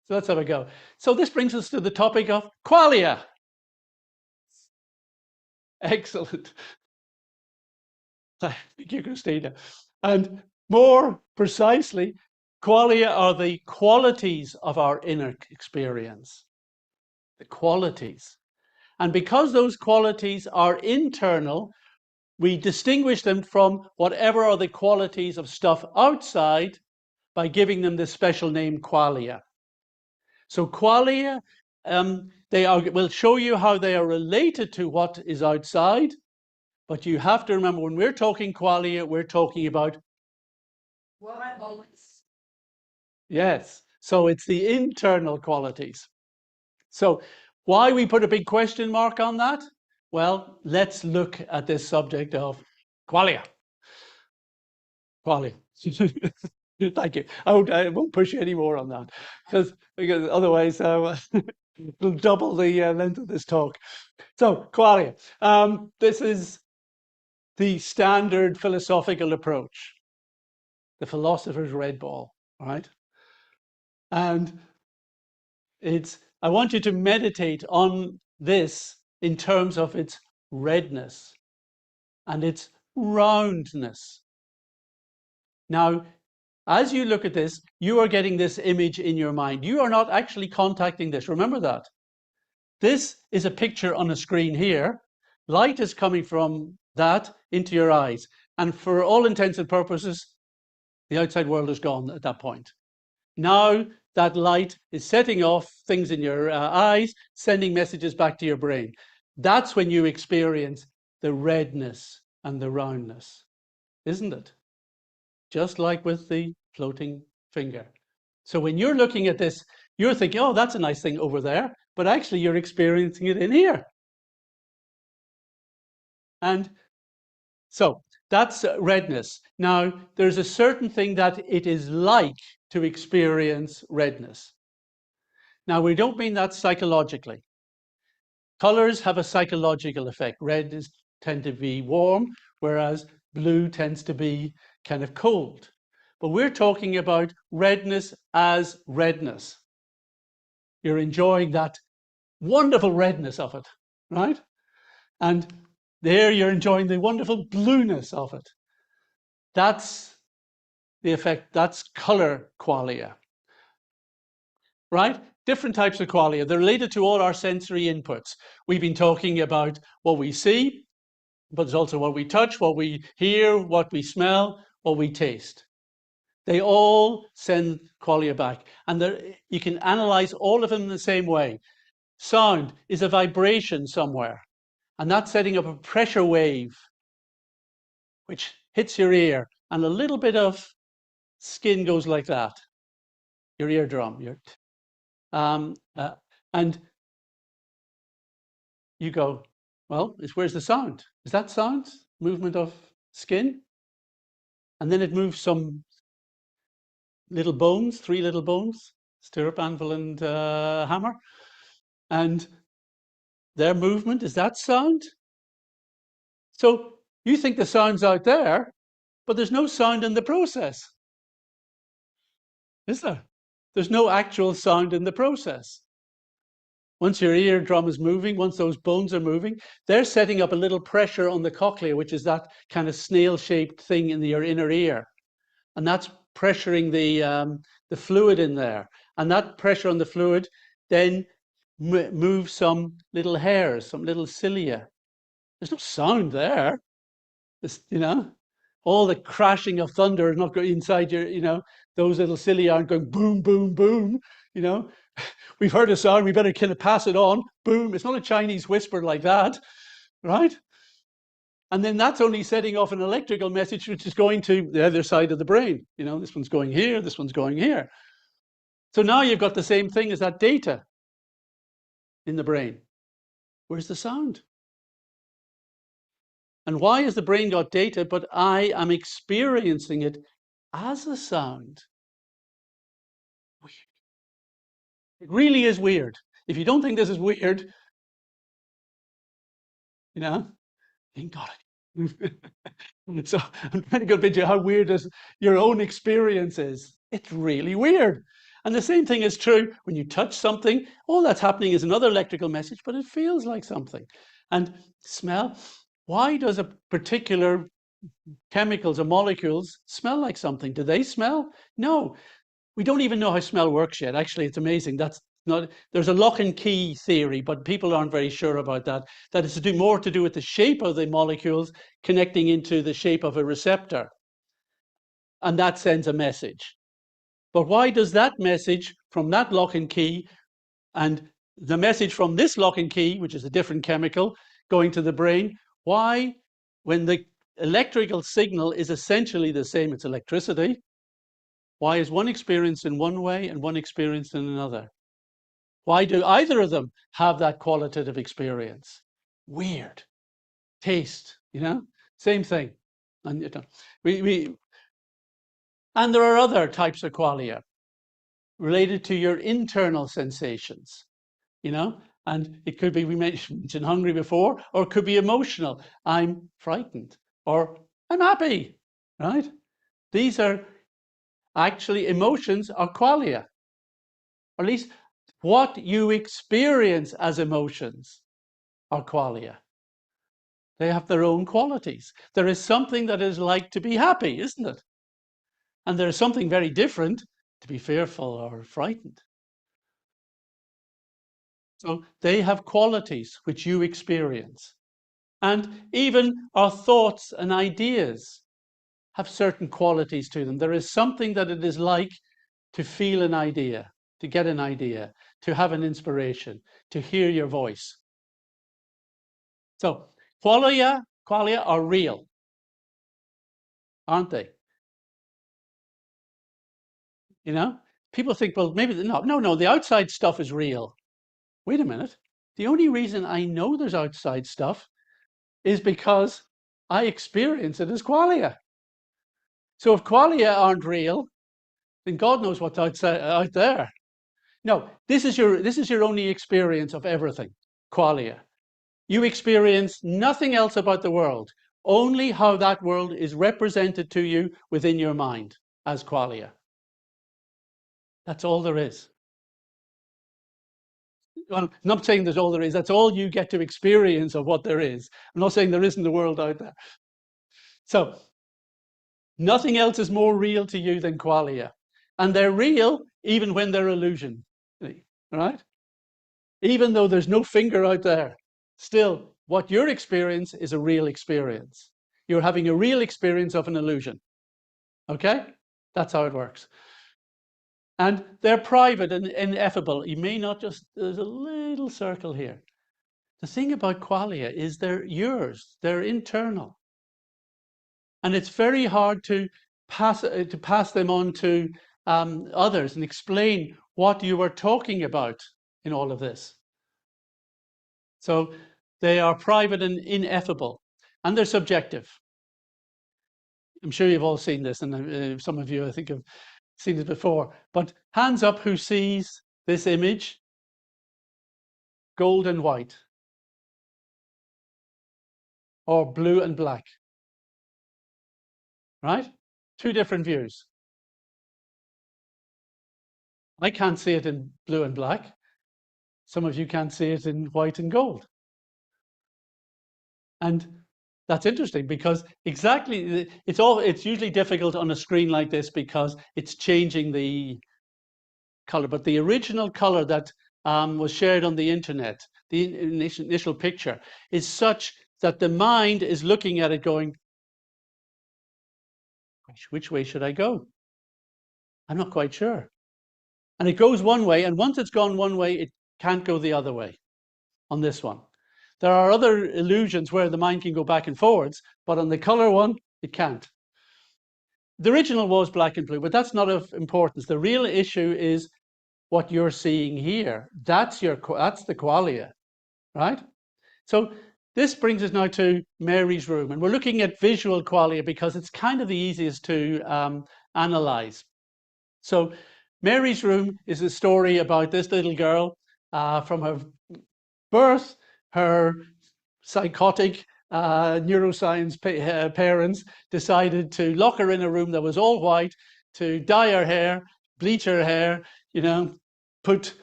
So that's how we go. So this brings us to the topic of qualia. Excellent. Thank you, Christina. And more precisely, qualia are the qualities of our inner experience. The qualities. And because those qualities are internal, we distinguish them from whatever are the qualities of stuff outside by giving them this special name qualia. So qualia, we'll show you how they are related to what is outside, But you have to remember, when we're talking qualia, we're talking about yes. So it's the internal qualities. So why we put a big question mark on that? Well, let's look at this subject of qualia. Qualia. Thank you. I won't push you any more on that because otherwise it'll double the length of this talk. So qualia. This is the standard philosophical approach. The philosopher's red ball, right? And I want you to meditate on this in terms of its redness and its roundness. Now, as you look at this, you are getting this image in your mind. You are not actually contacting this. Remember that. This is a picture on a screen here. Light is coming from that into your eyes. And for all intents and purposes, the outside world is gone at that point. Now that light is setting off things in your eyes, sending messages back to your brain. That's when you experience the redness and the roundness, isn't it? Just like with the floating finger. So when you're looking at this, you're thinking, oh, that's a nice thing over there, but actually you're experiencing it in here. And so that's redness. Now, there's a certain thing that it is like to experience redness. Now, we don't mean that psychologically. Colors have a psychological effect. Red tend to be warm, whereas blue tends to be kind of cold. But we're talking about redness as redness. You're enjoying that wonderful redness of it, right? And there you're enjoying the wonderful blueness of it. That's the effect, that's color qualia, right? Different types of qualia. They're related to all our sensory inputs. We've been talking about what we see, but there's also what we touch, what we hear, what we smell, what we taste. They all send qualia back. And you can analyze all of them in the same way. Sound is a vibration somewhere, and that's setting up a pressure wave which hits your ear, and a little bit of skin goes like that, your eardrum, and you go, well, where's the sound? Is that sound? Movement of skin? And then it moves some little bones, 3 little bones, stirrup, anvil, and hammer. And their movement, is that sound? So you think the sound's out there, but there's no sound in the process. Is there? There's no actual sound in the process. Once your eardrum is moving, once those bones are moving, they're setting up a little pressure on the cochlea, which is that kind of snail-shaped thing in your inner ear. And that's pressuring the fluid in there. And that pressure on the fluid then moves some little hairs, some little cilia. There's no sound there. It's, all the crashing of thunder is not going inside your, those little cilia aren't going boom, boom, boom. We've heard a sound, we better kind of pass it on. Boom. It's not a Chinese whisper like that, right? And then that's only setting off an electrical message which is going to the other side of the brain. This one's going here, this one's going here. So now you've got the same thing as that data in the brain. Where's the sound? And why has the brain got data, but I am experiencing it as a sound? Weird. It really is weird. If you don't think this is weird, thank God. So I'm trying to get a picture of how weird your own experience is. It's really weird. And the same thing is true when you touch something. All that's happening is another electrical message, but it feels like something. And smell, why does a particular chemicals or molecules smell like something? Do they smell? No. We don't even know how smell works yet. Actually, it's amazing. There's a lock and key theory, but people aren't very sure about that. That is more to do with the shape of the molecules connecting into the shape of a receptor. And that sends a message. But why does that message from that lock and key and the message from this lock and key, which is a different chemical, going to the brain, why when the electrical signal is essentially the same, it's electricity, why is one experienced in one way and one experienced in another? Why do either of them have that qualitative experience? Weird. Taste, same thing. And and there are other types of qualia related to your internal sensations, and it could be, we mentioned hungry before, or it could be emotional. I'm frightened, or I'm happy, right? These are actually emotions are qualia, or at least what you experience as emotions are qualia. They have their own qualities. There is something that is like to be happy, isn't it? And there is something very different to be fearful or frightened. So they have qualities which you experience. And even our thoughts and ideas have certain qualities to them. There is something that it is like to feel an idea, to get an idea, to have an inspiration, to hear your voice. So qualia are real, aren't they? People think, well, maybe no, the outside stuff is real. Wait a minute. The only reason I know there's outside stuff is because I experience it as qualia. So if qualia aren't real, then God knows what's outside out there. No, this is your only experience of everything, qualia. You experience nothing else about the world, only how that world is represented to you within your mind as qualia. That's all there is. Well, I'm not saying there's all there is. That's all you get to experience of what there is. I'm not saying there isn't a world out there. So nothing else is more real to you than qualia. And they're real even when they're illusion, right? Even though there's no finger out there, still what your experience is a real experience. You're having a real experience of an illusion. Okay? That's how it works. And they're private and ineffable. You may not just, there's a little circle here. The thing about qualia is they're yours, they're internal. And it's very hard to pass them on to others and explain what you are talking about in all of this. So they are private and ineffable, and they're subjective. I'm sure you've all seen this, and some of you, I think, have seen it before. But hands up who sees this image, gold and white, or blue and black, right? Two different views. I can't see it in blue and black. Some of you can't see it in white and gold. And that's interesting because exactly, it's usually difficult on a screen like this because it's changing the color. But the original color that was shared on the internet, the initial picture, is such that the mind is looking at it going, which way should I go? I'm not quite sure. And it goes one way, and once it's gone one way, it can't go the other way on this one. There are other illusions where the mind can go back and forwards, but on the color one, it can't. The original was black and blue, but that's not of importance. The real issue is what you're seeing here. That's the qualia, right? So this brings us now to Mary's room, and we're looking at visual qualia because it's kind of the easiest to analyze. So Mary's room is a story about this little girl from her birth. Her psychotic neuroscience parents decided to lock her in a room that was all white, to dye her hair, bleach her hair, put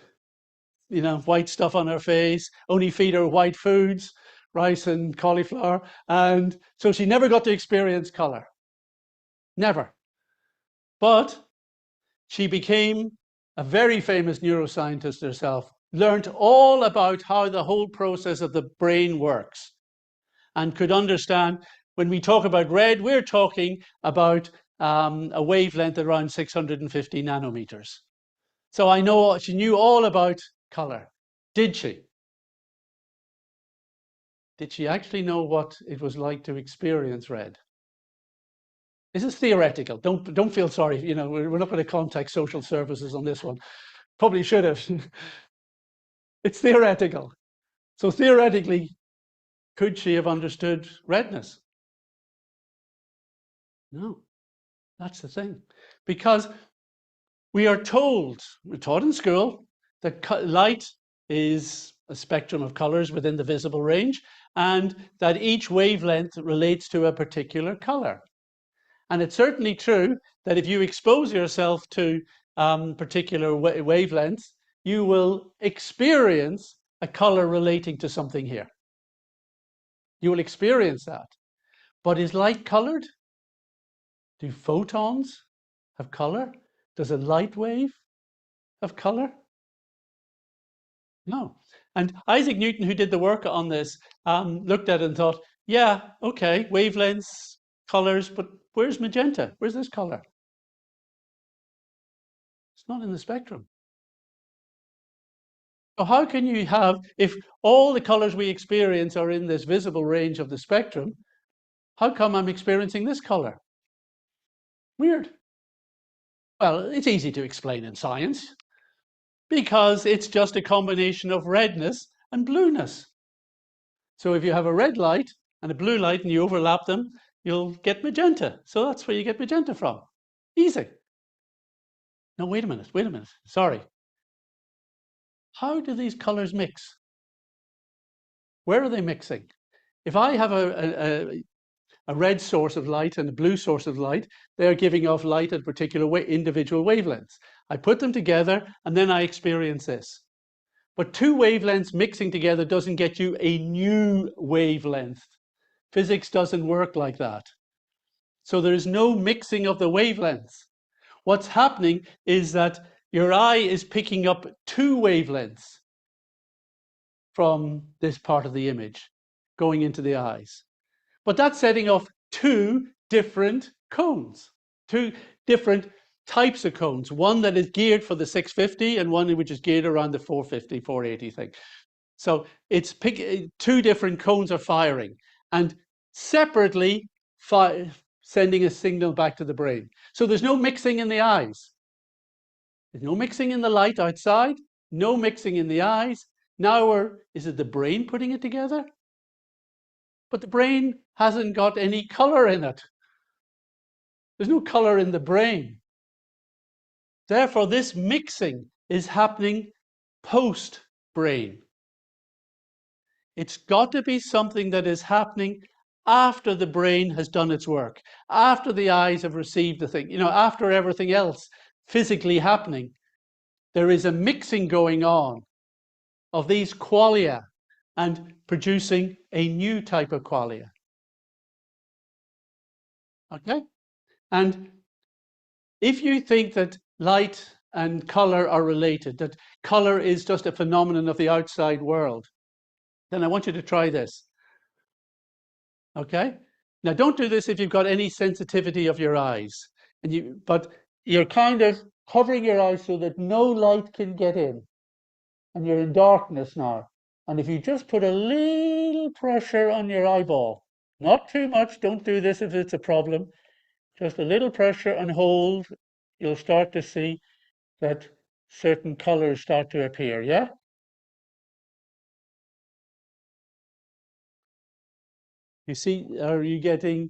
white stuff on her face, only feed her white foods, rice and cauliflower, and so she never got to experience color. Never. But she became a very famous neuroscientist herself, learned all about how the whole process of the brain works, and could understand when we talk about red, we're talking about a wavelength around 650 nanometers. So I know she knew all about color. Did she? did she actually know what it was like to experience red? This is theoretical. Don't feel sorry. You know, we're not going to contact social services on this one. Probably should have. It's theoretical. So theoretically, could she have understood redness? No, that's the thing. Because we're taught in school, that light is a spectrum of colors within the visible range, and that each wavelength relates to a particular color. And it's certainly true that if you expose yourself to particular wavelengths, you will experience a color relating to something here. You will experience that. But is light colored? Do photons have color? Does a light wave have color? No. And Isaac Newton, who did the work on this, looked at it and thought, yeah, okay, wavelengths, colors, but where's magenta? Where's this color? It's not in the spectrum. So how can you have, if all the colors we experience are in this visible range of the spectrum, how come I'm experiencing this color? Weird. Well, it's easy to explain in science because it's just a combination of redness and blueness. So if you have a red light and a blue light and you overlap them, you'll get magenta. So that's where you get magenta from. Easy. No, wait a minute. Sorry. How do these colors mix? Where are they mixing? If I have a red source of light and a blue source of light, they're giving off light at particular individual wavelengths. I put them together and then I experience this. But two wavelengths mixing together doesn't get you a new wavelength. Physics doesn't work like that. So there is no mixing of the wavelengths. What's happening is that your eye is picking up two wavelengths from this part of the image going into the eyes. But that's setting off two different cones, two different types of cones. One that is geared for the 650 and one which is geared around the 450, 480 thing. So it's two different cones are firing and separately sending a signal back to the brain. So there's no mixing in the eyes. There's no mixing in the light outside, no mixing in the eyes. Now is it the brain putting it together? But the brain hasn't got any color in it. There's no color in the brain. Therefore, this mixing is happening post-brain. It's got to be something that is happening after the brain has done its work, after the eyes have received the thing, after everything else physically happening. There is a mixing going on of these qualia and producing a new type of qualia. Okay? And if you think that light and color are related, that color is just a phenomenon of the outside world, then I want you to try this. Okay? Now, don't do this if you've got any sensitivity of your eyes, but you're kind of covering your eyes so that no light can get in, and you're in darkness now. And if you just put a little pressure on your eyeball, not too much, don't do this if it's a problem, just a little pressure and hold, you'll start to see that certain colors start to appear, yeah? You see, are you getting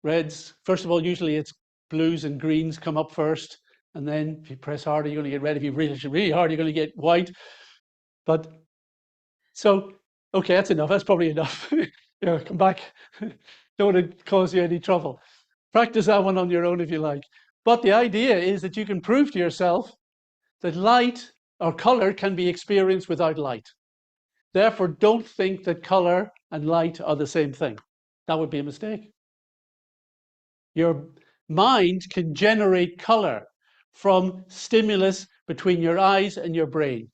reds? First of all, usually it's blues and greens come up first, and then if you press harder, you're going to get red. If you really, really hard, you're going to get white. But so, okay, that's enough. That's probably enough. Yeah, come back. Don't want to cause you any trouble. Practice that one on your own if you like. But the idea is that you can prove to yourself that light or color can be experienced without light. Therefore, don't think that color and light are the same thing. That would be a mistake. Your mind can generate color from stimulus between your eyes and your brain.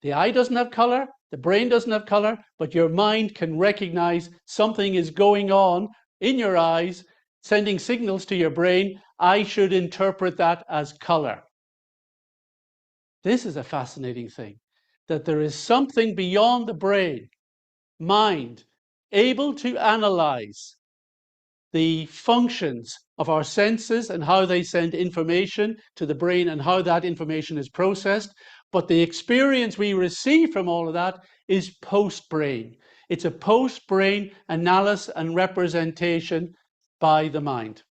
The eye doesn't have color, the brain doesn't have color, but your mind can recognize something is going on in your eyes, sending signals to your brain. I should interpret that as color. This is a fascinating thing, that there is something beyond the brain, mind, able to analyze the functions of our senses and how they send information to the brain and how that information is processed. But the experience we receive from all of that is post-brain. It's a post-brain analysis and representation by the mind.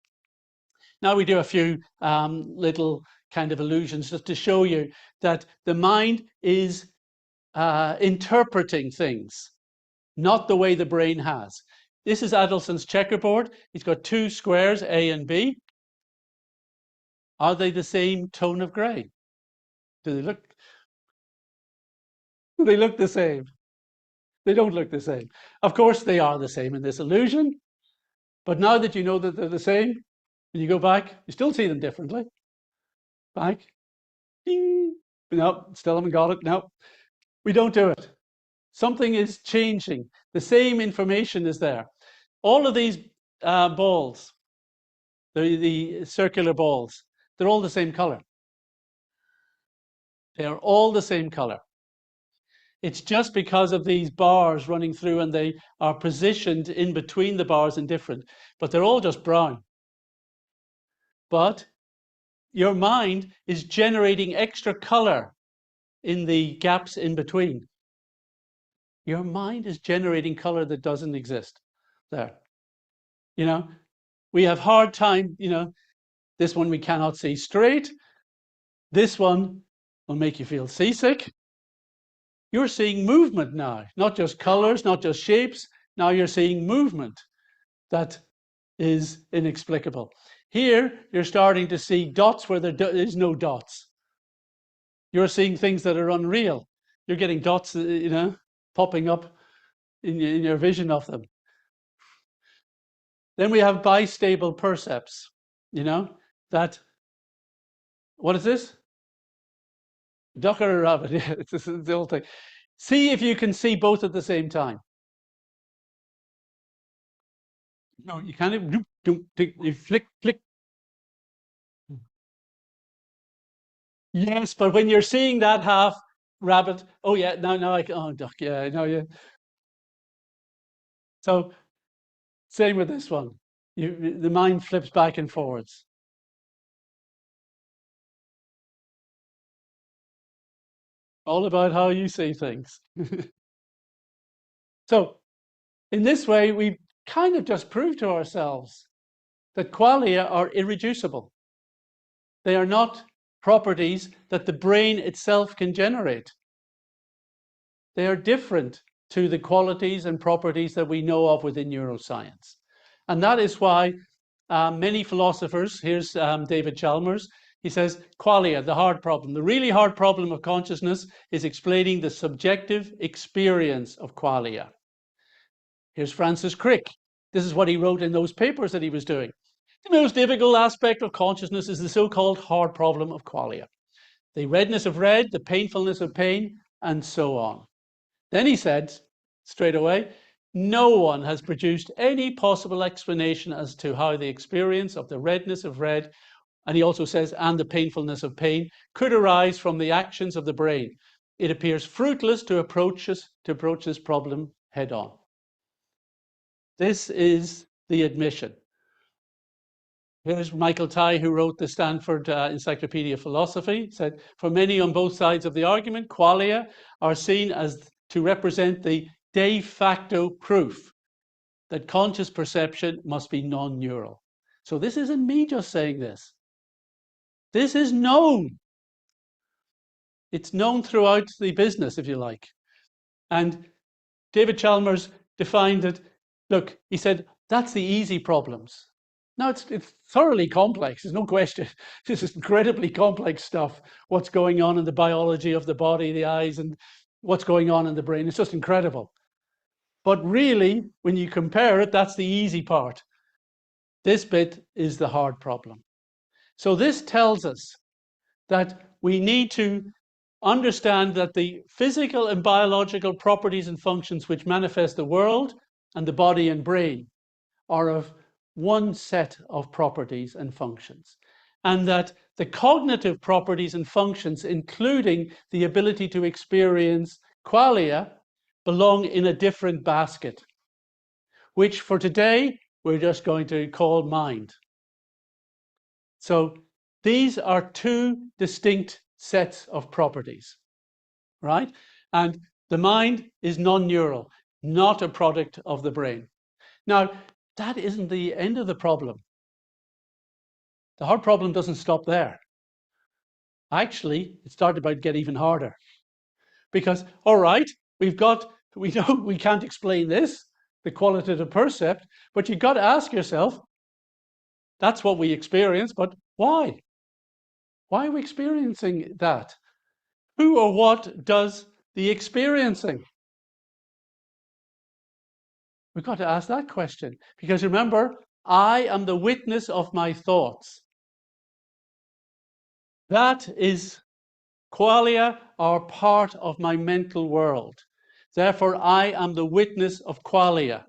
Now we do a few little kind of illusions just to show you that the mind is interpreting things, not the way the brain has. This is Adelson's checkerboard. He's got two squares, A and B. Are they the same tone of grey? Do they look the same? They don't look the same. Of course they are the same in this illusion, but now that you know that they're the same, when you go back, you still see them differently. Back. Ding. No, still haven't got it. No, we don't do it. Something is changing. The same information is there. All of these balls, the circular balls, they're all the same color. They are all the same color. It's just because of these bars running through and they are positioned in between the bars and different, but they're all just brown. But your mind is generating extra color in the gaps in between. Your mind is generating color that doesn't exist there. You know, we have hard time, you know, this one we cannot see straight. This one will make you feel seasick. You're seeing movement now, not just colors, not just shapes. Now you're seeing movement that is inexplicable. Here, you're starting to see dots where there is no dots. You're seeing things that are unreal. You're getting dots, you know, popping up in your vision of them. Then we have bistable percepts, you know, that, what is this? Duck or a rabbit? Yeah, it's the old thing. See if you can see both at the same time. No, you can't. You flick. Yes, but when you're seeing that half rabbit, oh yeah, now I can. Oh, duck. Yeah, no, yeah. So same with this one. The mind flips back and forwards. All about how you see things. So in this way, we kind of just proved to ourselves that qualia are irreducible. They are not properties that the brain itself can generate. They are different to the qualities and properties that we know of within neuroscience. And that is why many philosophers, here's David Chalmers, he says, qualia, the hard problem. The really hard problem of consciousness is explaining the subjective experience of qualia. Here's Francis Crick. This is what he wrote in those papers that he was doing. The most difficult aspect of consciousness is the so-called hard problem of qualia. The redness of red, the painfulness of pain, and so on. Then he said, straight away, no one has produced any possible explanation as to how the experience of the redness of red, and he also says, and the painfulness of pain, could arise from the actions of the brain. It appears fruitless to approach this problem head on. This is the admission. Here's Michael Tai, who wrote the Stanford Encyclopedia of Philosophy. He said, for many on both sides of the argument, qualia are seen as to represent the de facto proof that conscious perception must be non-neural. So this isn't me just saying this. This is known. It's known throughout the business, if you like. And David Chalmers defined it. Look, he said, that's the easy problems. Now, it's thoroughly complex. There's no question. This is incredibly complex stuff. What's going on in the biology of the body, the eyes, and what's going on in the brain. It's just incredible. But really, when you compare it, that's the easy part. This bit is the hard problem. So this tells us that we need to understand that the physical and biological properties and functions which manifest the world and the body and brain are of one set of properties and functions, and that the cognitive properties and functions, including the ability to experience qualia, belong in a different basket. which for today, we're just going to call mind. So these are two distinct sets of properties, right? And the mind is non-neural, not a product of the brain. Now, that isn't the end of the problem. The hard problem doesn't stop there. Actually, it started to get even harder. Because, all right, we know we can't explain this, the qualitative percept, but you've got to ask yourself, that's what we experience, but why? Why are we experiencing that? Who or what does the experiencing? We've got to ask that question. Because remember, I am the witness of my thoughts. That is, qualia are part of my mental world. Therefore, I am the witness of qualia.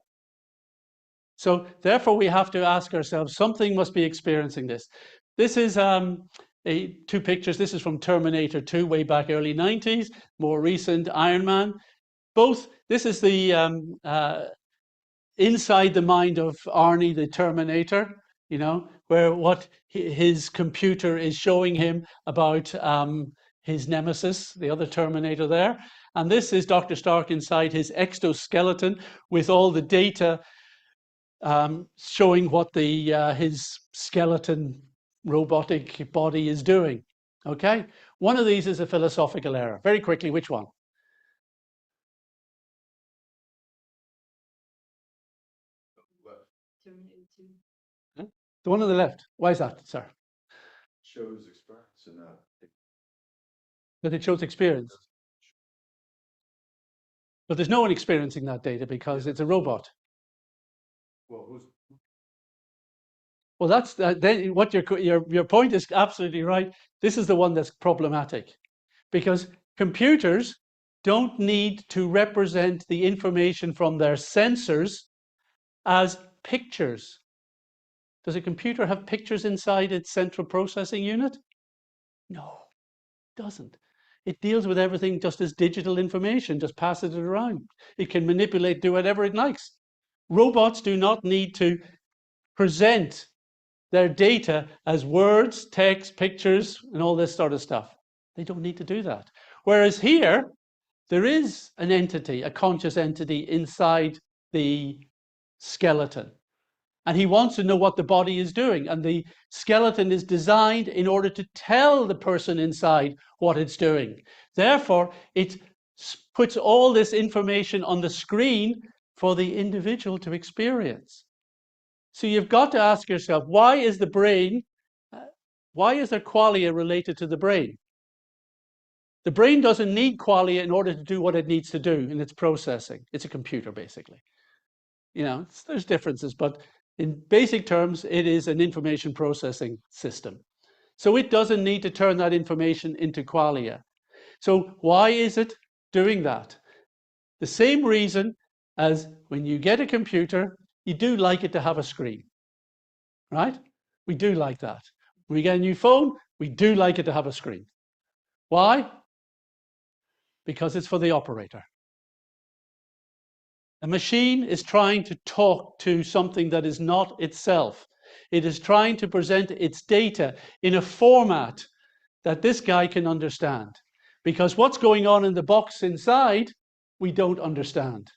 So therefore, we have to ask ourselves, something must be experiencing this. This is two pictures. This is from Terminator 2, way back early 90s, more recent Iron Man. Both, this is the inside the mind of Arnie, the Terminator, you know, where what his computer is showing him about his nemesis, the other Terminator there. And this is Dr. Stark inside his exoskeleton with all the data showing what his skeleton robotic body is doing. Okay, one of these is a philosophical error. Very quickly, which one? Huh? The one on the left. Why is that, sir? Shows experience in that. That it shows experience. But there's no one experiencing that data because it's a robot. Well, who's? Well, that's then what your point is absolutely right. This is the one that's problematic, because computers don't need to represent the information from their sensors as pictures. Does a computer have pictures inside its central processing unit? No, it doesn't. It deals with everything just as digital information, just passes it around. It can manipulate, do whatever it likes. Robots do not need to present their data as words, text, pictures, and all this sort of stuff. They don't need to do that. Whereas here, there is an entity, a conscious entity inside the skeleton. And he wants to know what the body is doing. And the skeleton is designed in order to tell the person inside what it's doing. Therefore, it puts all this information on the screen for the individual to experience. So you've got to ask yourself, why is the brain, why is there qualia related to the brain? The brain doesn't need qualia in order to do what it needs to do in its processing. It's a computer, basically. You know, there's differences, but in basic terms, it is an information processing system. So it doesn't need to turn that information into qualia. So why is it doing that? The same reason as when you get a computer, you do like it to have a screen, right? We do like that. When we get a new phone, we do like it to have a screen. Why? Because it's for the operator. A machine is trying to talk to something that is not itself. It is trying to present its data in a format that this guy can understand. Because what's going on in the box inside, we don't understand.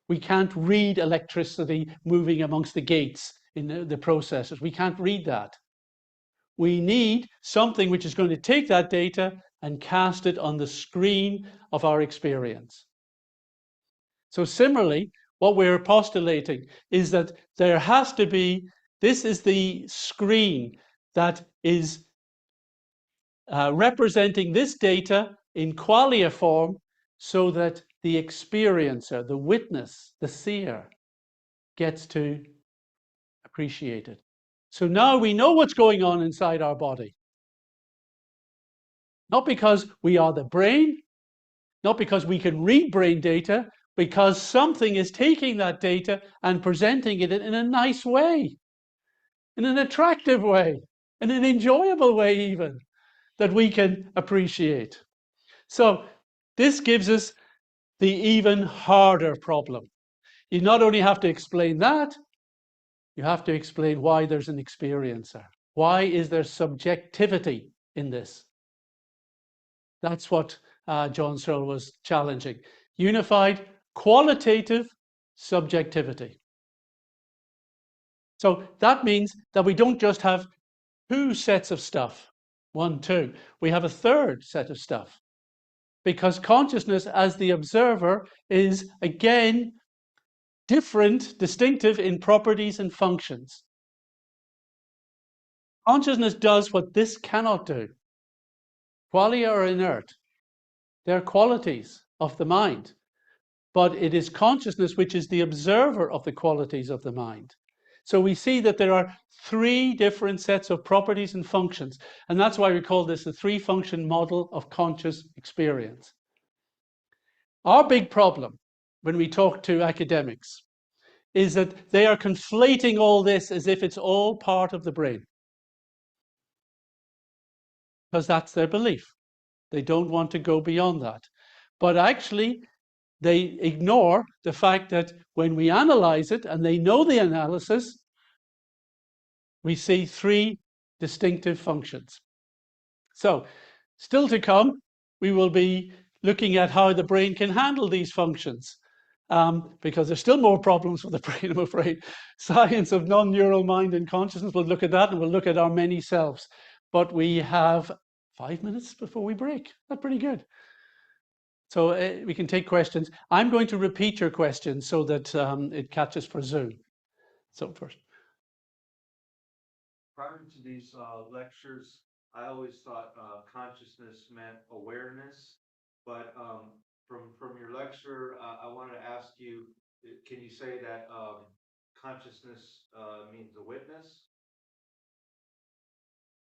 We can't read electricity moving amongst the gates in the processors. We can't read that. We need something which is going to take that data and cast it on the screen of our experience. So similarly, what we're postulating is that there has to be, this is the screen that is representing this data in qualia form so that the experiencer, the witness, the seer, gets to appreciate it. So now we know what's going on inside our body. Not because we are the brain, not because we can read brain data, because something is taking that data and presenting it in a nice way, in an attractive way, in an enjoyable way even, that we can appreciate. So this gives us the even harder problem. You not only have to explain that, you have to explain why there's an experiencer. Why is there subjectivity in this? That's what John Searle was challenging. Unified qualitative subjectivity. So that means that we don't just have two sets of stuff, 1, 2. We have a third set of stuff. Because consciousness as the observer is, again, different, distinctive in properties and functions. Consciousness does what this cannot do. Qualia are inert. They're qualities of the mind. But it is consciousness which is the observer of the qualities of the mind. So we see that there are 3 different sets of properties and functions. And that's why we call this the 3-function model of conscious experience. Our big problem when we talk to academics is that they are conflating all this as if it's all part of the brain. Because that's their belief. They don't want to go beyond that. But actually, they ignore the fact that when we analyze it, and they know the analysis, we see 3 distinctive functions. So, still to come, we will be looking at how the brain can handle these functions. Because there's still more problems with the brain, I'm afraid. Science of non-neural mind and consciousness, we'll look at that, and we'll look at our many selves. But we have 5 minutes before we break. That's pretty good. So we can take questions. I'm going to repeat your questions so that it catches for Zoom. So first. Prior to these lectures, I always thought consciousness meant awareness, but from your lecture, I wanted to ask you, can you say that consciousness means a witness?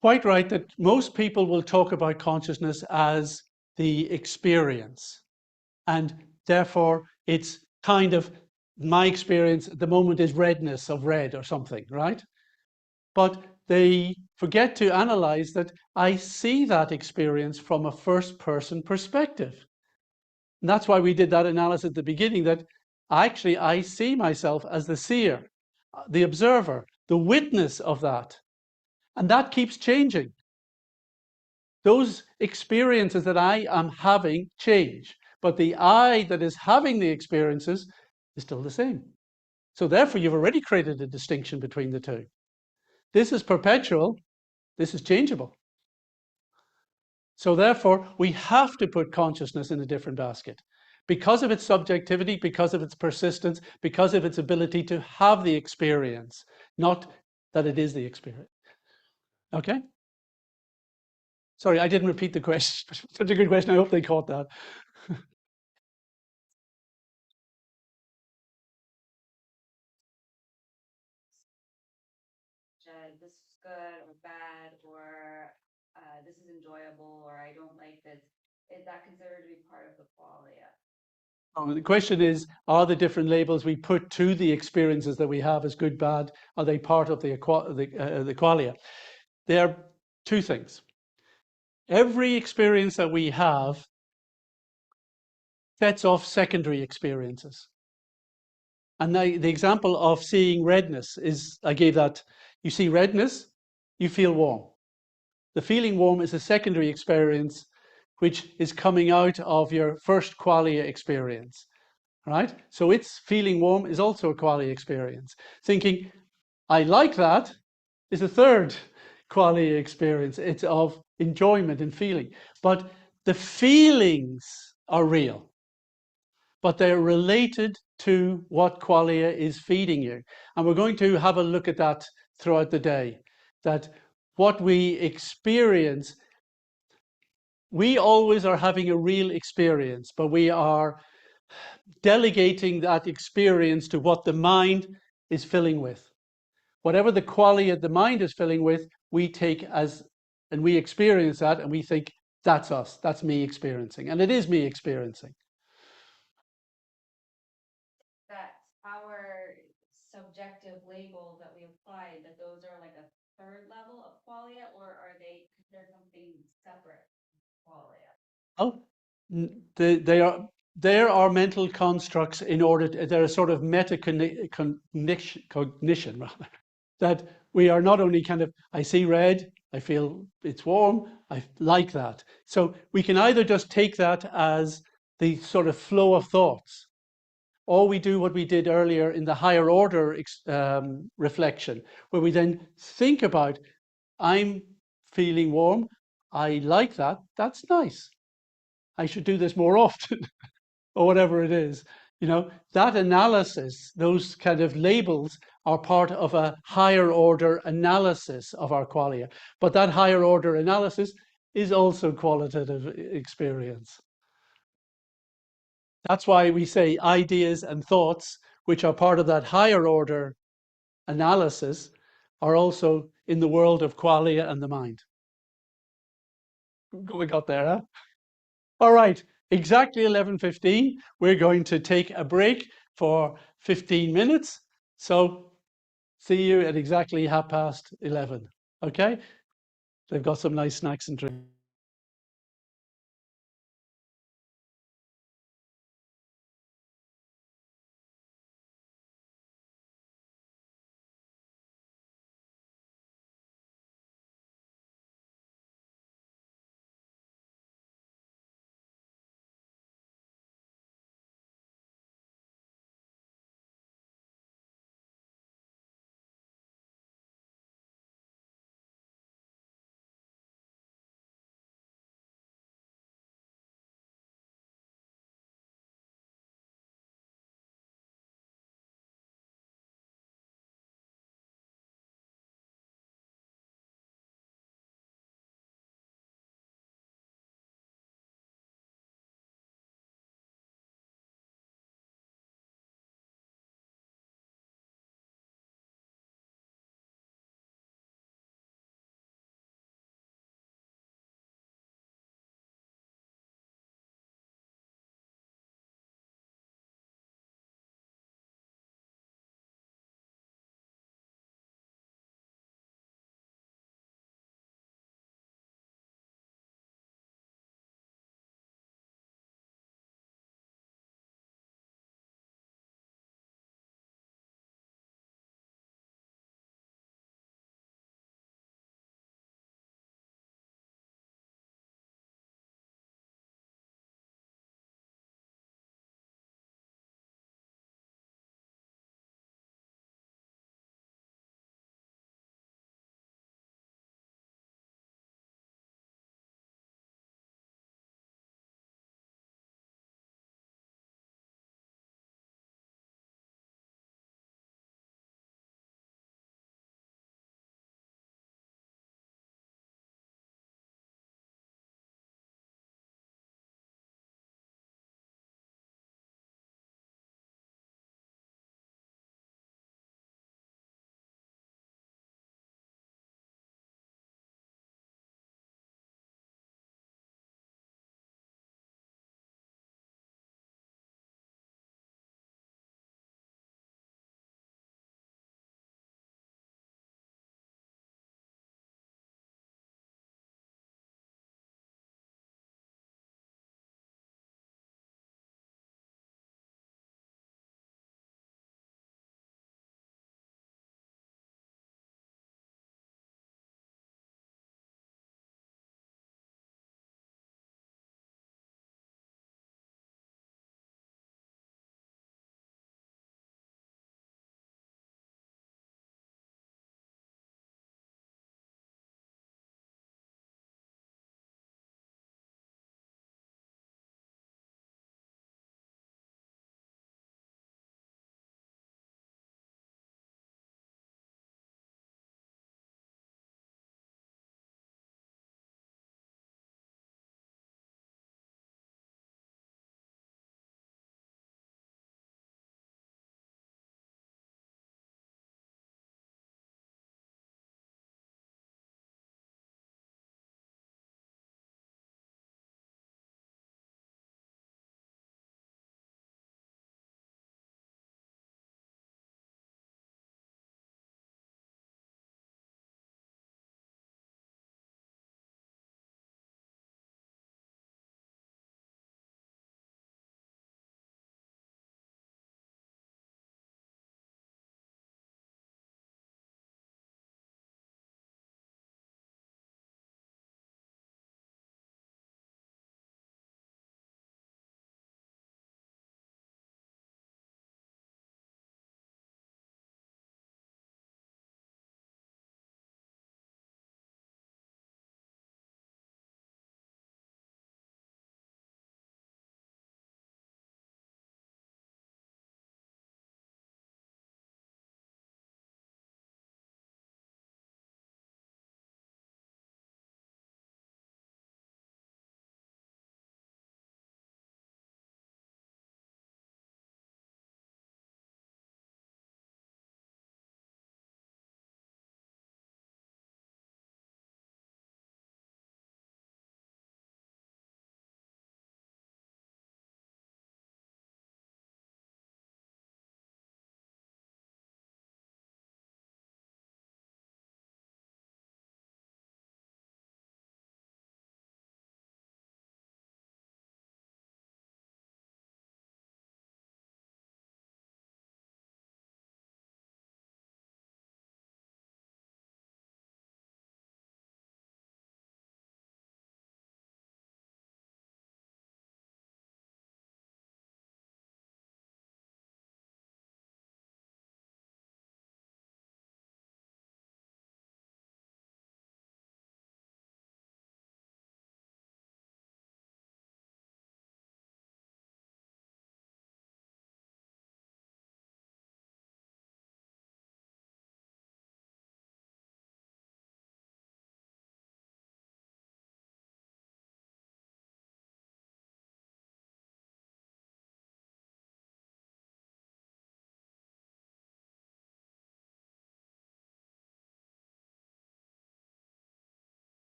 Quite right that most people will talk about consciousness as the experience. And therefore, it's kind of, my experience at the moment is redness of red or something, right? But they forget to analyze that I see that experience from a first-person perspective. And that's why we did that analysis at the beginning, that actually I see myself as the seer, the observer, the witness of that. And that keeps changing. Those experiences that I am having change, but the I that is having the experiences is still the same. So therefore, you've already created a distinction between the two. This is perpetual, this is changeable. So therefore, we have to put consciousness in a different basket. Because of its subjectivity, because of its persistence, because of its ability to have the experience, not that it is the experience. Okay? Sorry, I didn't repeat the question. Such a good question. I hope they caught that. This is good or bad, or this is enjoyable, or I don't like this. Is that considered to be part of the qualia? Oh, the question is, are the different labels we put to the experiences that we have as good, bad, are they part of the qualia? They are 2 things. Every experience that we have sets off secondary experiences. And the example of seeing redness is, I gave that, you see redness, you feel warm. The feeling warm is a secondary experience which is coming out of your first qualia experience, right? So it's feeling warm is also a qualia experience. Thinking, I like that is a third qualia experience. It's of enjoyment and feeling. But the feelings are real, but they're related to what qualia is feeding you. And we're going to have a look at that throughout the day, that what we experience, we always are having a real experience, but we are delegating that experience to what the mind is filling with. Whatever the qualia the mind is filling with, we take as, and we experience that, and we think, that's us, that's me experiencing. And it is me experiencing. That our subjective labels that we apply, that those are like a third level of qualia, or are they considered something separate qualia? Oh, they are there are mental constructs in order to, there are sort of cognition rather, that we are not only kind of, I see red, I feel it's warm, I like that. So we can either just take that as the sort of flow of thoughts, or we do what we did earlier in the higher order reflection, where we then think about, I'm feeling warm, I like that, that's nice. I should do this more often, or whatever it is. You know, that analysis, those kind of labels are part of a higher order analysis of our qualia. But that higher order analysis is also qualitative experience. That's why we say ideas and thoughts, which are part of that higher order analysis, are also in the world of qualia and the mind. We got there, huh? All right, exactly 11:15. We're going to take a break for 15 minutes. So see you at exactly 11:30. Okay? They've got some nice snacks and drinks.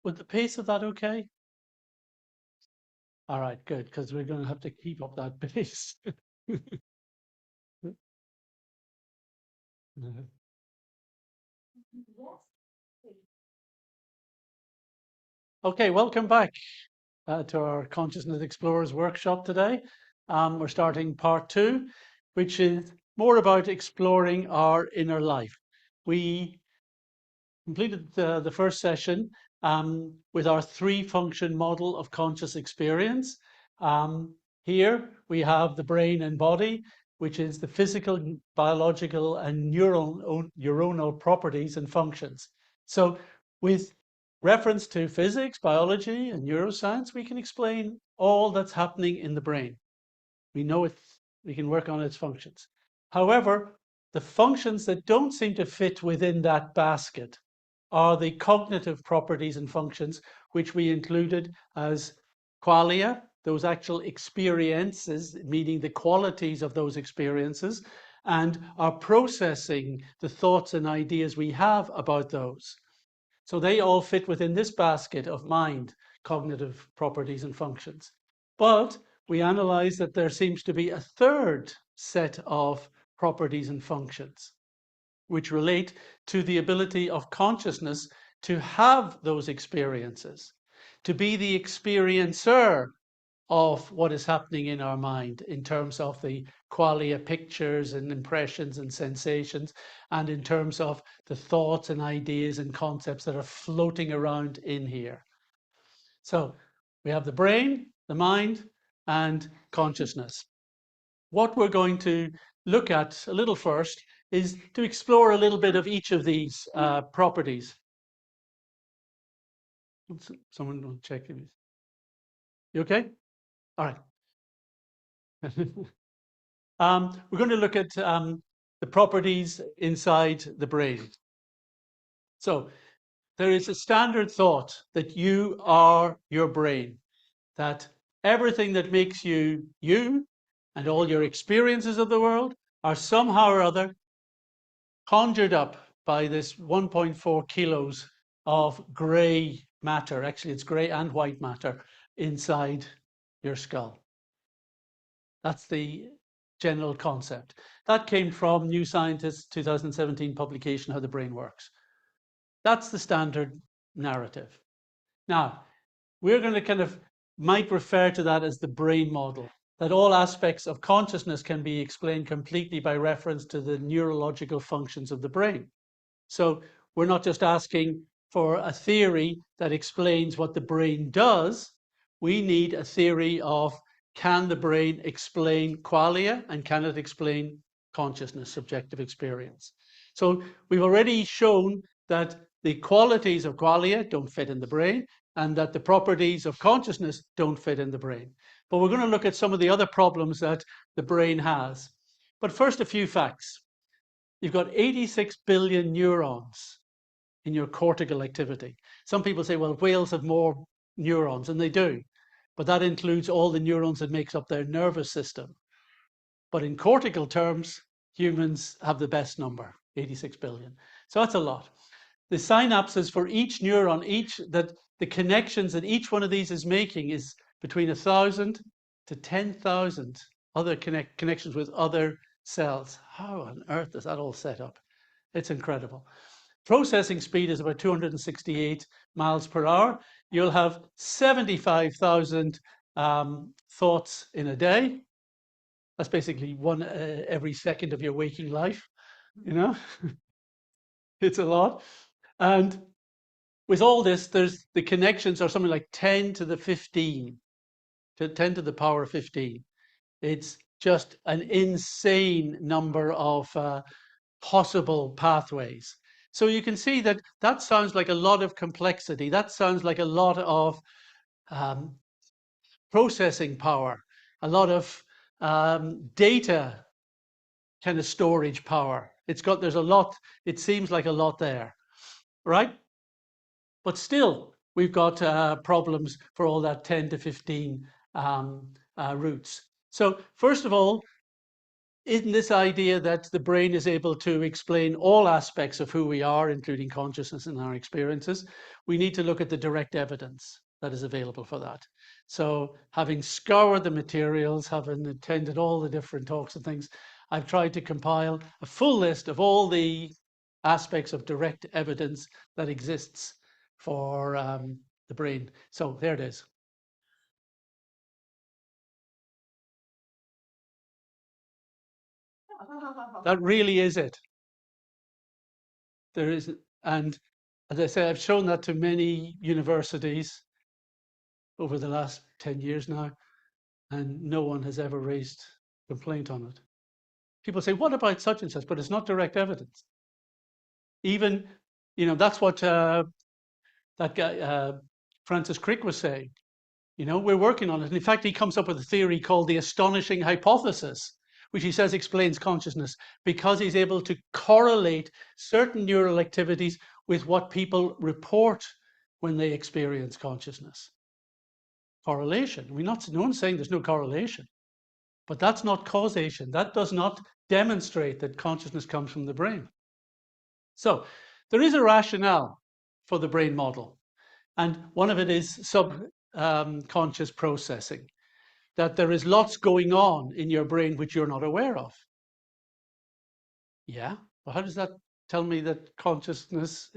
Would the pace of that okay? All right, good, because we're going to have to keep up that pace. Okay, welcome back to our Consciousness Explorers workshop today. We're starting part 2, which is more about exploring our inner life. We completed the first session with our 3-function model of conscious experience. Here we have the brain and body, which is the physical, biological, and neuronal properties and functions. So with reference to physics, biology, and neuroscience, we can explain all that's happening in the brain. We know we can work on its functions. However, the functions that don't seem to fit within that basket are the cognitive properties and functions, which we included as qualia, those actual experiences, meaning the qualities of those experiences, and are processing the thoughts and ideas we have about those. So they all fit within this basket of mind, cognitive properties and functions. But we analyze that there seems to be a third set of properties and functions, which relate to the ability of consciousness to have those experiences, to be the experiencer of what is happening in our mind in terms of the qualia pictures and impressions and sensations, and in terms of the thoughts and ideas and concepts that are floating around in here. So we have the brain, the mind, and consciousness. What we're going to look at a little first is to explore a little bit of each of these properties. Someone will check it. You okay? All right. We're going to look at the properties inside the brain. So there is a standard thought that you are your brain, that everything that makes you you and all your experiences of the world are somehow or other conjured up by this 1.4 kilos of gray matter. Actually, it's gray and white matter inside your skull. That's the general concept. That came from New Scientist 2017 publication, How the Brain Works. That's the standard narrative. Now, we're going to might refer to that as the brain model, that all aspects of consciousness can be explained completely by reference to the neurological functions of the brain. So we're not just asking for a theory that explains what the brain does. We need a theory of, can the brain explain qualia, and can it explain consciousness, subjective experience? So we've already shown that the qualities of qualia don't fit in the brain, and that the properties of consciousness don't fit in the brain. But we're going to look at some of the other problems that the brain has. But first, a few facts. You've got 86 billion neurons in your cortical activity. Some people say, well, whales have more neurons, and they do. But that includes all the neurons that makes up their nervous system. But in cortical terms, humans have the best number, 86 billion. So that's a lot. The synapses for each neuron, the connections that each one of these is making is between 1,000 to 10,000 other connections with other cells. How on earth is that all set up? It's incredible. Processing speed is about 268 miles per hour. You'll have 75,000 thoughts in a day. That's basically one every second of your waking life, you know? It's a lot. And with all this, the connections are something like 10 to the 15, to 10 to the power of 15. It's just an insane number of possible pathways. So you can see that that sounds like a lot of complexity. That sounds like a lot of processing power, a lot of data kind of storage power. There's a lot, it seems like a lot there, right? But still, we've got problems for all that 10 to 15 routes. So first of all, in this idea that the brain is able to explain all aspects of who we are, including consciousness and our experiences, we need to look at the direct evidence that is available for that. So having scoured the materials, having attended all the different talks and things, I've tried to compile a full list of all the aspects of direct evidence that exists for the brain. So there it is. That really is it. There is, and as I say, I've shown that to many universities over the last 10 years now, and no one has ever raised complaint on it. People say, what about such and such? But it's not direct evidence. Even, that's what that guy, Francis Crick was saying. We're working on it. And in fact, he comes up with a theory called the astonishing hypothesis, which he says explains consciousness, because he's able to correlate certain neural activities with what people report when they experience consciousness. Correlation. No one's saying there's no correlation, but that's not causation. That does not demonstrate that consciousness comes from the brain. So there is a rationale for the brain model, and one of it is subconscious processing, that there is lots going on in your brain which you're not aware of. Yeah, well, how does that tell me that consciousness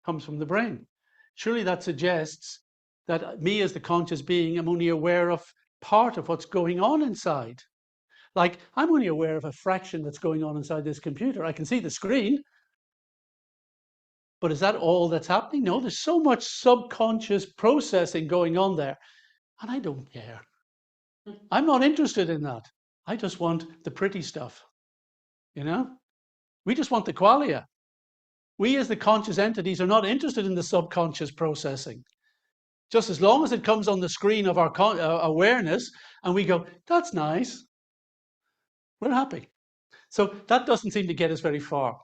comes from the brain? Surely that suggests that me as the conscious being am only aware of part of what's going on inside. Like, I'm only aware of a fraction that's going on inside this computer. I can see the screen, but is that all that's happening? No, there's so much subconscious processing going on there, and I don't care. I'm not interested in that. I just want the pretty stuff, We just want the qualia. We as the conscious entities are not interested in the subconscious processing. Just as long as it comes on the screen of our awareness and we go, that's nice, we're happy. So that doesn't seem to get us very far.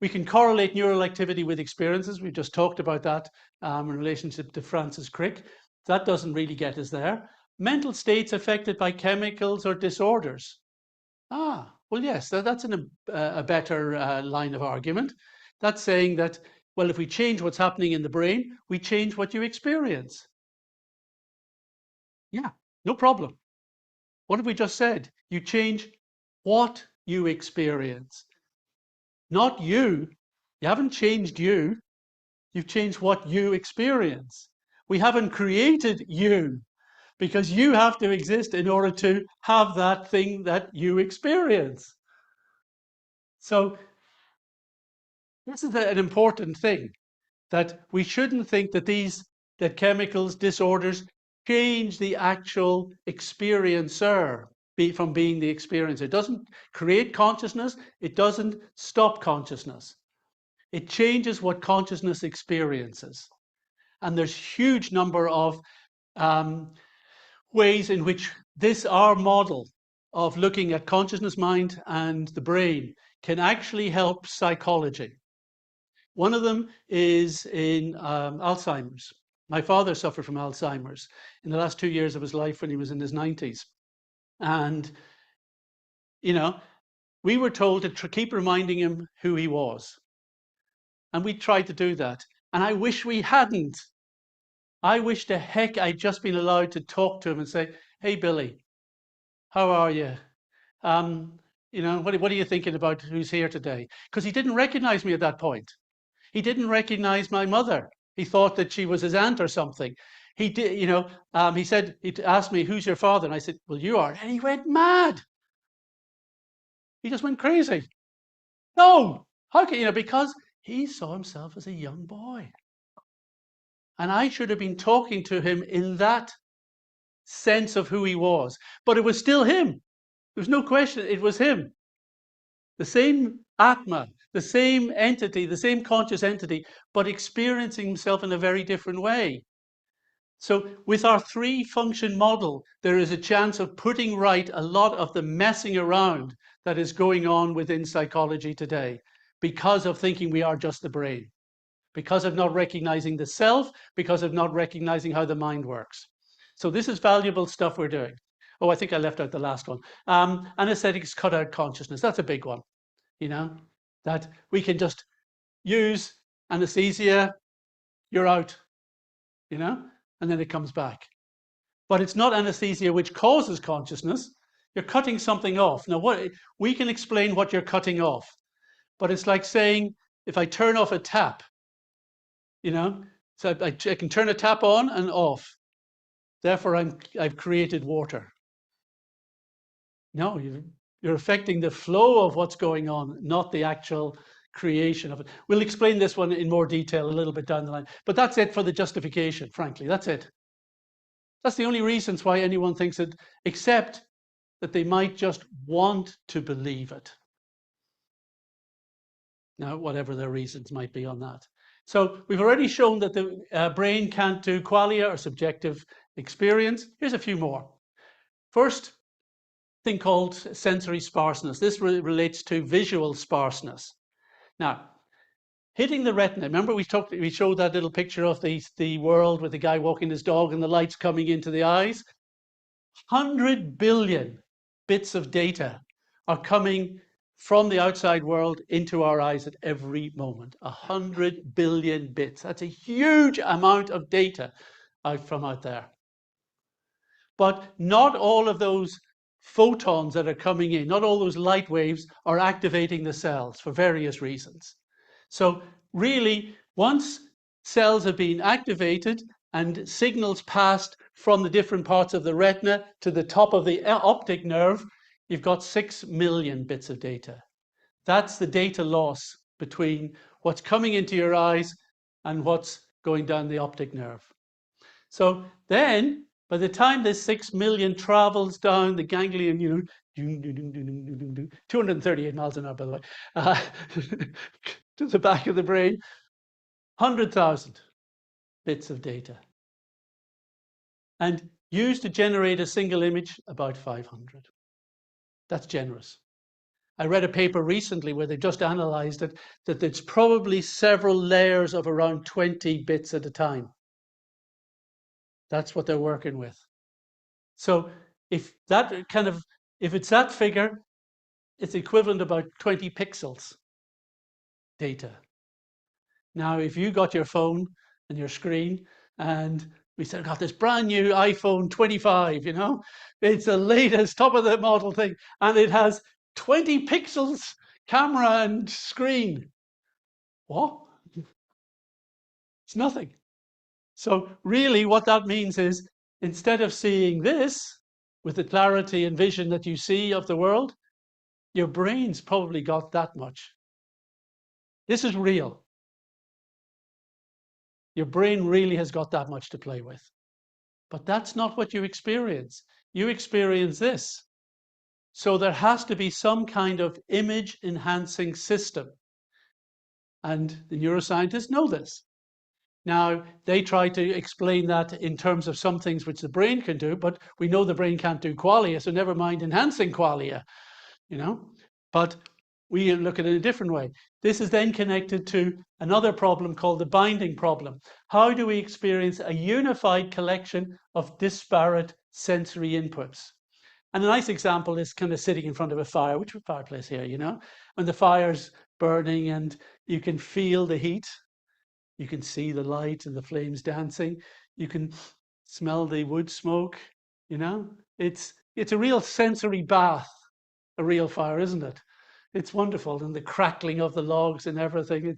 We can correlate neural activity with experiences. We've just talked about that in relationship to Francis Crick. That doesn't really get us there. Mental states affected by chemicals or disorders. Well, yes, that's a better line of argument. That's saying that, well, if we change what's happening in the brain, we change what you experience. Yeah, no problem. What have we just said? You change what you experience. Not you. You haven't changed you. You've changed what you experience. We haven't created you, because you have to exist in order to have that thing that you experience. So this is an important thing, that we shouldn't think that chemicals, disorders, change the actual experiencer from being the experiencer. It doesn't create consciousness. It doesn't stop consciousness. It changes what consciousness experiences. And there's huge number of ways in which our model of looking at consciousness, mind, and the brain can actually help psychology. One of them is in Alzheimer's. My father suffered from Alzheimer's in the last 2 years of his life when he was in his 90s. And, we were told to keep reminding him who he was. And we tried to do that. And I wish we hadn't. I wish to heck I'd just been allowed to talk to him and say, hey, Billy, how are you? What are you thinking about who's here today? Because he didn't recognize me at that point. He didn't recognize my mother. He thought that she was his aunt or something. He did, he said, he asked me, who's your father? And I said, well, you are. And he went mad. He just went crazy. No, how can, because he saw himself as a young boy. And I should have been talking to him in that sense of who he was. But it was still him. There's no question, it was him. The same Atma, the same entity, the same conscious entity, but experiencing himself in a very different way. So with our 3-function model, there is a chance of putting right a lot of the messing around that is going on within psychology today, because of thinking we are just the brain, because of not recognizing the self, because of not recognizing how the mind works. So this is valuable stuff we're doing. Oh, I think I left out the last one. Anesthetics cut out consciousness. That's a big one, you know, that we can just use anesthesia, you're out, you know, and then it comes back. But it's not anesthesia which causes consciousness. You're cutting something off. Now, we can explain what you're cutting off, but it's like saying if I turn off a tap, you know, so I can turn a tap on and off. Therefore, I've created water. No, you're affecting the flow of what's going on, not the actual creation of it. We'll explain this one in more detail a little bit down the line. But that's it for the justification, frankly. That's it. That's the only reasons why anyone thinks it, except that they might just want to believe it. Now, whatever their reasons might be on that. So we've already shown that the brain can't do qualia or subjective experience. Here's a few more. First thing called sensory sparseness. This relates to visual sparseness. Now, hitting the retina. Remember we showed that little picture of the world with the guy walking his dog and the lights coming into the eyes. 100 billion bits of data are coming from the outside world into our eyes at every moment. 100 billion bits. That's a huge amount of data from out there. But not all of those photons that are coming in, not all those light waves are activating the cells for various reasons. So really, once cells have been activated and signals passed from the different parts of the retina to the top of the optic nerve, you've got 6 million bits of data. That's the data loss between what's coming into your eyes and what's going down the optic nerve. So then, by the time this 6 million travels down the ganglion, 238 miles an hour, by the way, to the back of the brain, 100,000 bits of data. And used to generate a single image, about 500. That's generous. I read a paper recently where they just analyzed it, that it's probably several layers of around 20 bits at a time. That's what they're working with. So if it's that figure, it's equivalent to about 20 pixels data. Now, if you got your phone and your screen and we said, got this brand new iPhone 25, you know, it's the latest top of the model thing, and it has 20 pixels camera and screen. What? It's nothing. So really what that means is, instead of seeing this with the clarity and vision that you see of the world, your brain's probably got that much. This is real. Your brain really has got that much to play with. But that's not what you experience. You experience this. So there has to be some kind of image enhancing system. And the neuroscientists know this. Now, they try to explain that in terms of some things which the brain can do, but we know the brain can't do qualia, so never mind enhancing qualia, you know. But we look at it in a different way. This is then connected to another problem called the binding problem. How do we experience a unified collection of disparate sensory inputs? And a nice example is kind of sitting in front of a fire, which is a fireplace here, you know, and the fire's burning and you can feel the heat. You can see the light and the flames dancing. You can smell the wood smoke, you know. It's a real sensory bath, a real fire, isn't it? It's wonderful, and the crackling of the logs and everything.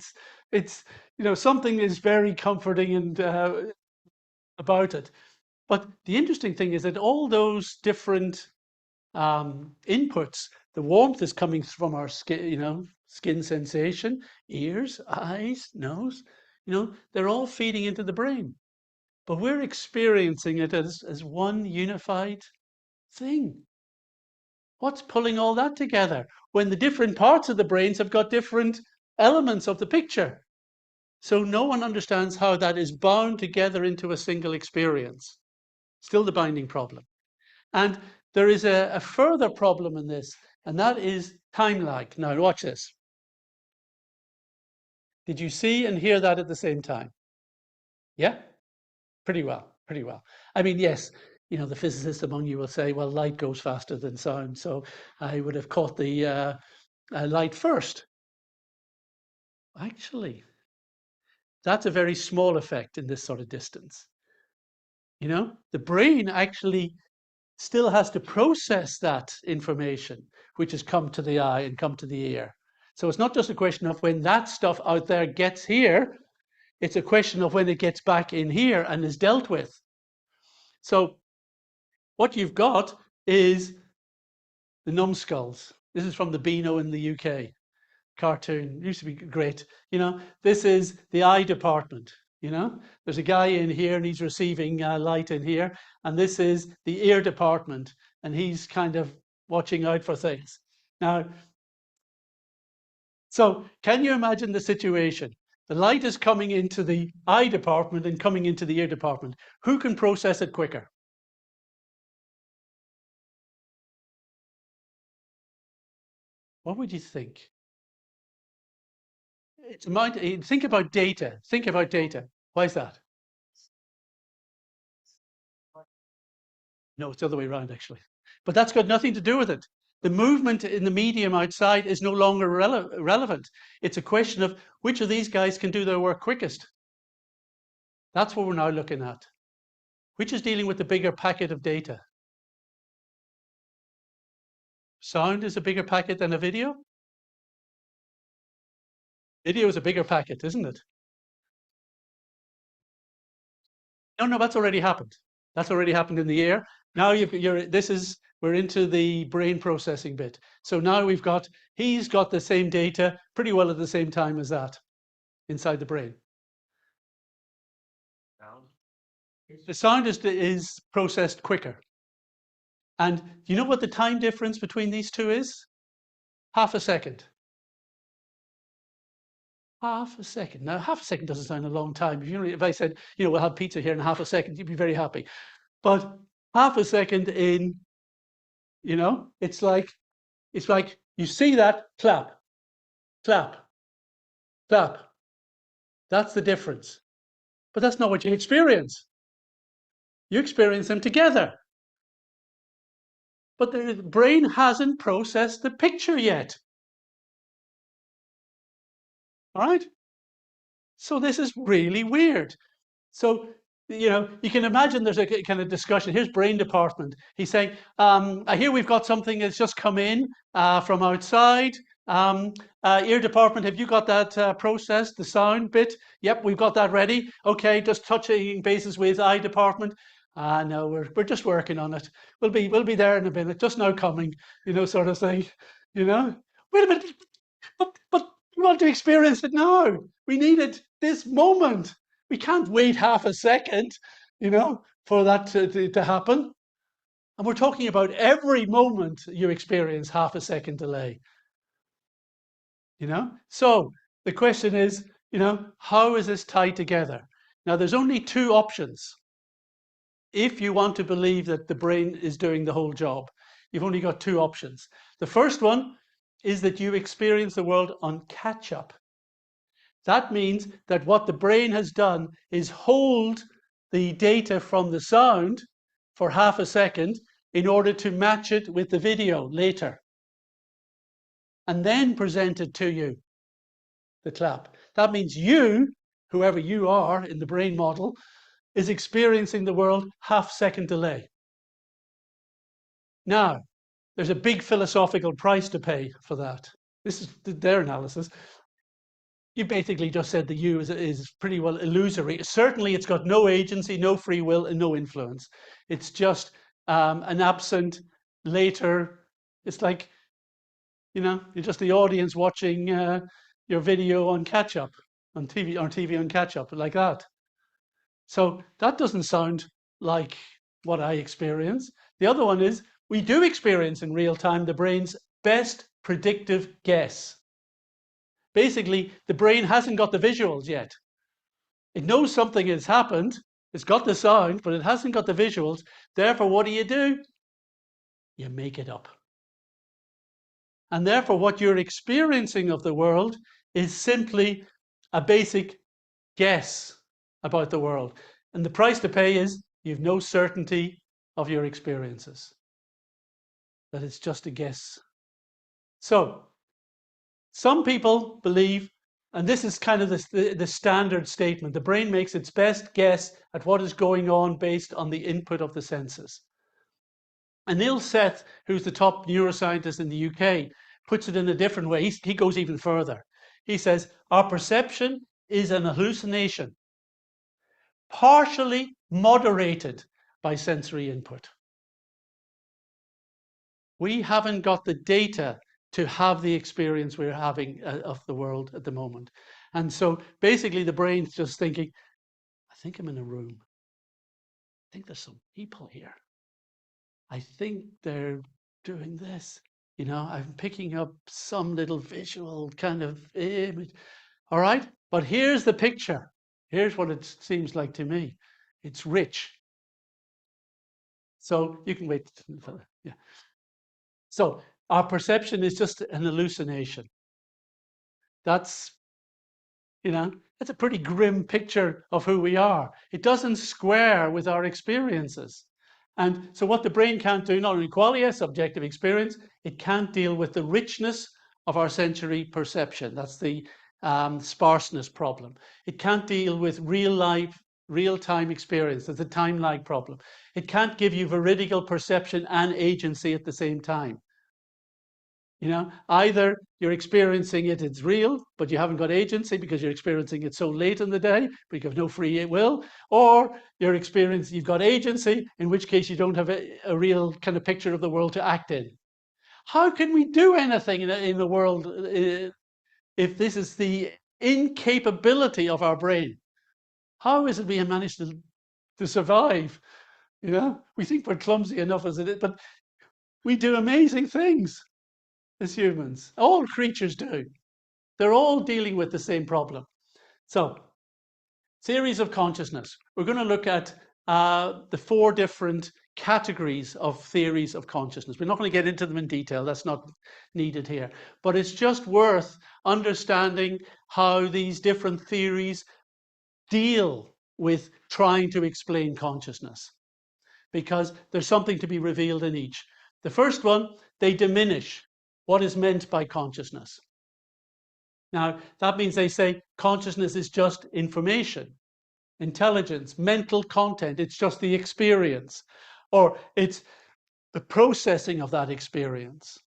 It's you know, something is very comforting and about it. But the interesting thing is that all those different inputs, the warmth is coming from our skin, you know, skin sensation, ears, eyes, nose, you know, they're all feeding into the brain. But we're experiencing it as one unified thing. What's pulling all that together when the different parts of the brains have got different elements of the picture? So no one understands how that is bound together into a single experience. Still the binding problem. And there is a further problem in this, and that is time lag. Now watch this. Did you see and hear that at the same time? Yeah? Pretty well, pretty well. I mean, yes, you know, the physicists among you will say, well, light goes faster than sound, so I would have caught the light first. Actually, that's a very small effect in this sort of distance. You know, the brain actually still has to process that information, which has come to the eye and come to the ear. So it's not just a question of when that stuff out there gets here, it's a question of when it gets back in here and is dealt with. So what you've got is the numbskulls. This is from the Beano in the UK. Cartoon, used to be great. You know, this is the eye department. You know, there's a guy in here and he's receiving light in here. And this is the ear department. And he's kind of watching out for things. Now, so can you imagine the situation? The light is coming into the eye department and coming into the ear department. Who can process it quicker? What would you think? It's think about data. Think about data. Why is that? No, it's the other way around, actually. But that's got nothing to do with it. The movement in the medium outside is no longer relevant. It's a question of which of these guys can do their work quickest. That's what we're now looking at. Which is dealing with the bigger packet of data? Sound is a bigger packet than a video? Video is a bigger packet, isn't it? No, that's already happened. That's already happened in the ear. Now we're into the brain processing bit. So now he's got the same data pretty well at the same time as that inside the brain. The sound is processed quicker. And do you know what the time difference between these two is? Half a second. Half a second. Now, half a second doesn't sound a long time. If I said, you know, we'll have pizza here in half a second, you'd be very happy. But half a second in, you know, it's like you see that, clap, clap, clap. That's the difference. But that's not what you experience. You experience them together. But the brain hasn't processed the picture yet. All right? So this is really weird. So, you know, you can imagine there's a kind of discussion. Here's brain department. He's saying, I hear we've got something that's just come in from outside. Ear department, have you got that processed, the sound bit? Yep, we've got that ready. Okay, just touching bases with eye department. No, we're just working on it. We'll be there in a minute, just now coming, you know, sort of thing. You know? Wait a minute, but we want to experience it now. We need it this moment. We can't wait half a second, you know, for that to happen. And we're talking about every moment you experience half a second delay. You know? So the question is, you know, how is this tied together? Now, there's only two options. If you want to believe that the brain is doing the whole job, you've only got two options. The first one is that you experience the world on catch-up. That means that what the brain has done is hold the data from the sound for half a second in order to match it with the video later. And then present it to you, the clap. That means you, whoever you are in the brain model, is experiencing the world half-second delay. Now, there's a big philosophical price to pay for that. This is their analysis. You basically just said the you is pretty well illusory. Certainly, it's got no agency, no free will, and no influence. It's just an absent later. It's like, you know, you're just the audience watching your video on catch-up, on TV on catch-up, like that. So that doesn't sound like what I experience. The other one is we do experience in real time the brain's best predictive guess. Basically, the brain hasn't got the visuals yet. It knows something has happened. It's got the sound, but it hasn't got the visuals. Therefore, what do? You make it up. And therefore, what you're experiencing of the world is simply a basic guess about the world. And the price to pay is you've no certainty of your experiences, that it's just a guess. So some people believe, and this is kind of the standard statement, the brain makes its best guess at what is going on based on the input of the senses. And Neil Seth, who's the top neuroscientist in the UK, puts it in a different way. He goes even further. He says, our perception is an hallucination, partially moderated by sensory input. We haven't got the data to have the experience we're having of the world at the moment. And so basically the brain's just thinking, I think I'm in a room. I think there's some people here. I think they're doing this. You know, I'm picking up some little visual kind of image. All right, but here's the picture. Here's what it seems like to me. It's rich. So you can wait for that. Yeah. So our perception is just an hallucination. That's, you know, that's a pretty grim picture of who we are. It doesn't square with our experiences. And so what the brain can't do, not only qualia, subjective experience, it can't deal with the richness of our sensory perception. That's the sparseness problem. It can't deal with real life, real-time experience. There's a time lag problem. It can't give you veridical perception and agency at the same time. You know, either you're experiencing it, it's real, but you haven't got agency because you're experiencing it so late in the day, but you have no free will, or you're experiencing, you've got agency, in which case you don't have a real kind of picture of the world to act in. How can we do anything in the world if this is the incapability of our brain? How is it we have managed to survive? You know, we think we're clumsy enough as it is, but we do amazing things. As humans, all creatures do. They're all dealing with the same problem. So, theories of consciousness. We're going to look at the 4 different categories of theories of consciousness. We're not going to get into them in detail. That's not needed here. But it's just worth understanding how these different theories deal with trying to explain consciousness, because there's something to be revealed in each. The first one, they diminish what is meant by consciousness. Now, that means they say consciousness is just information, intelligence, mental content. It's just the experience, or it's the processing of that experience.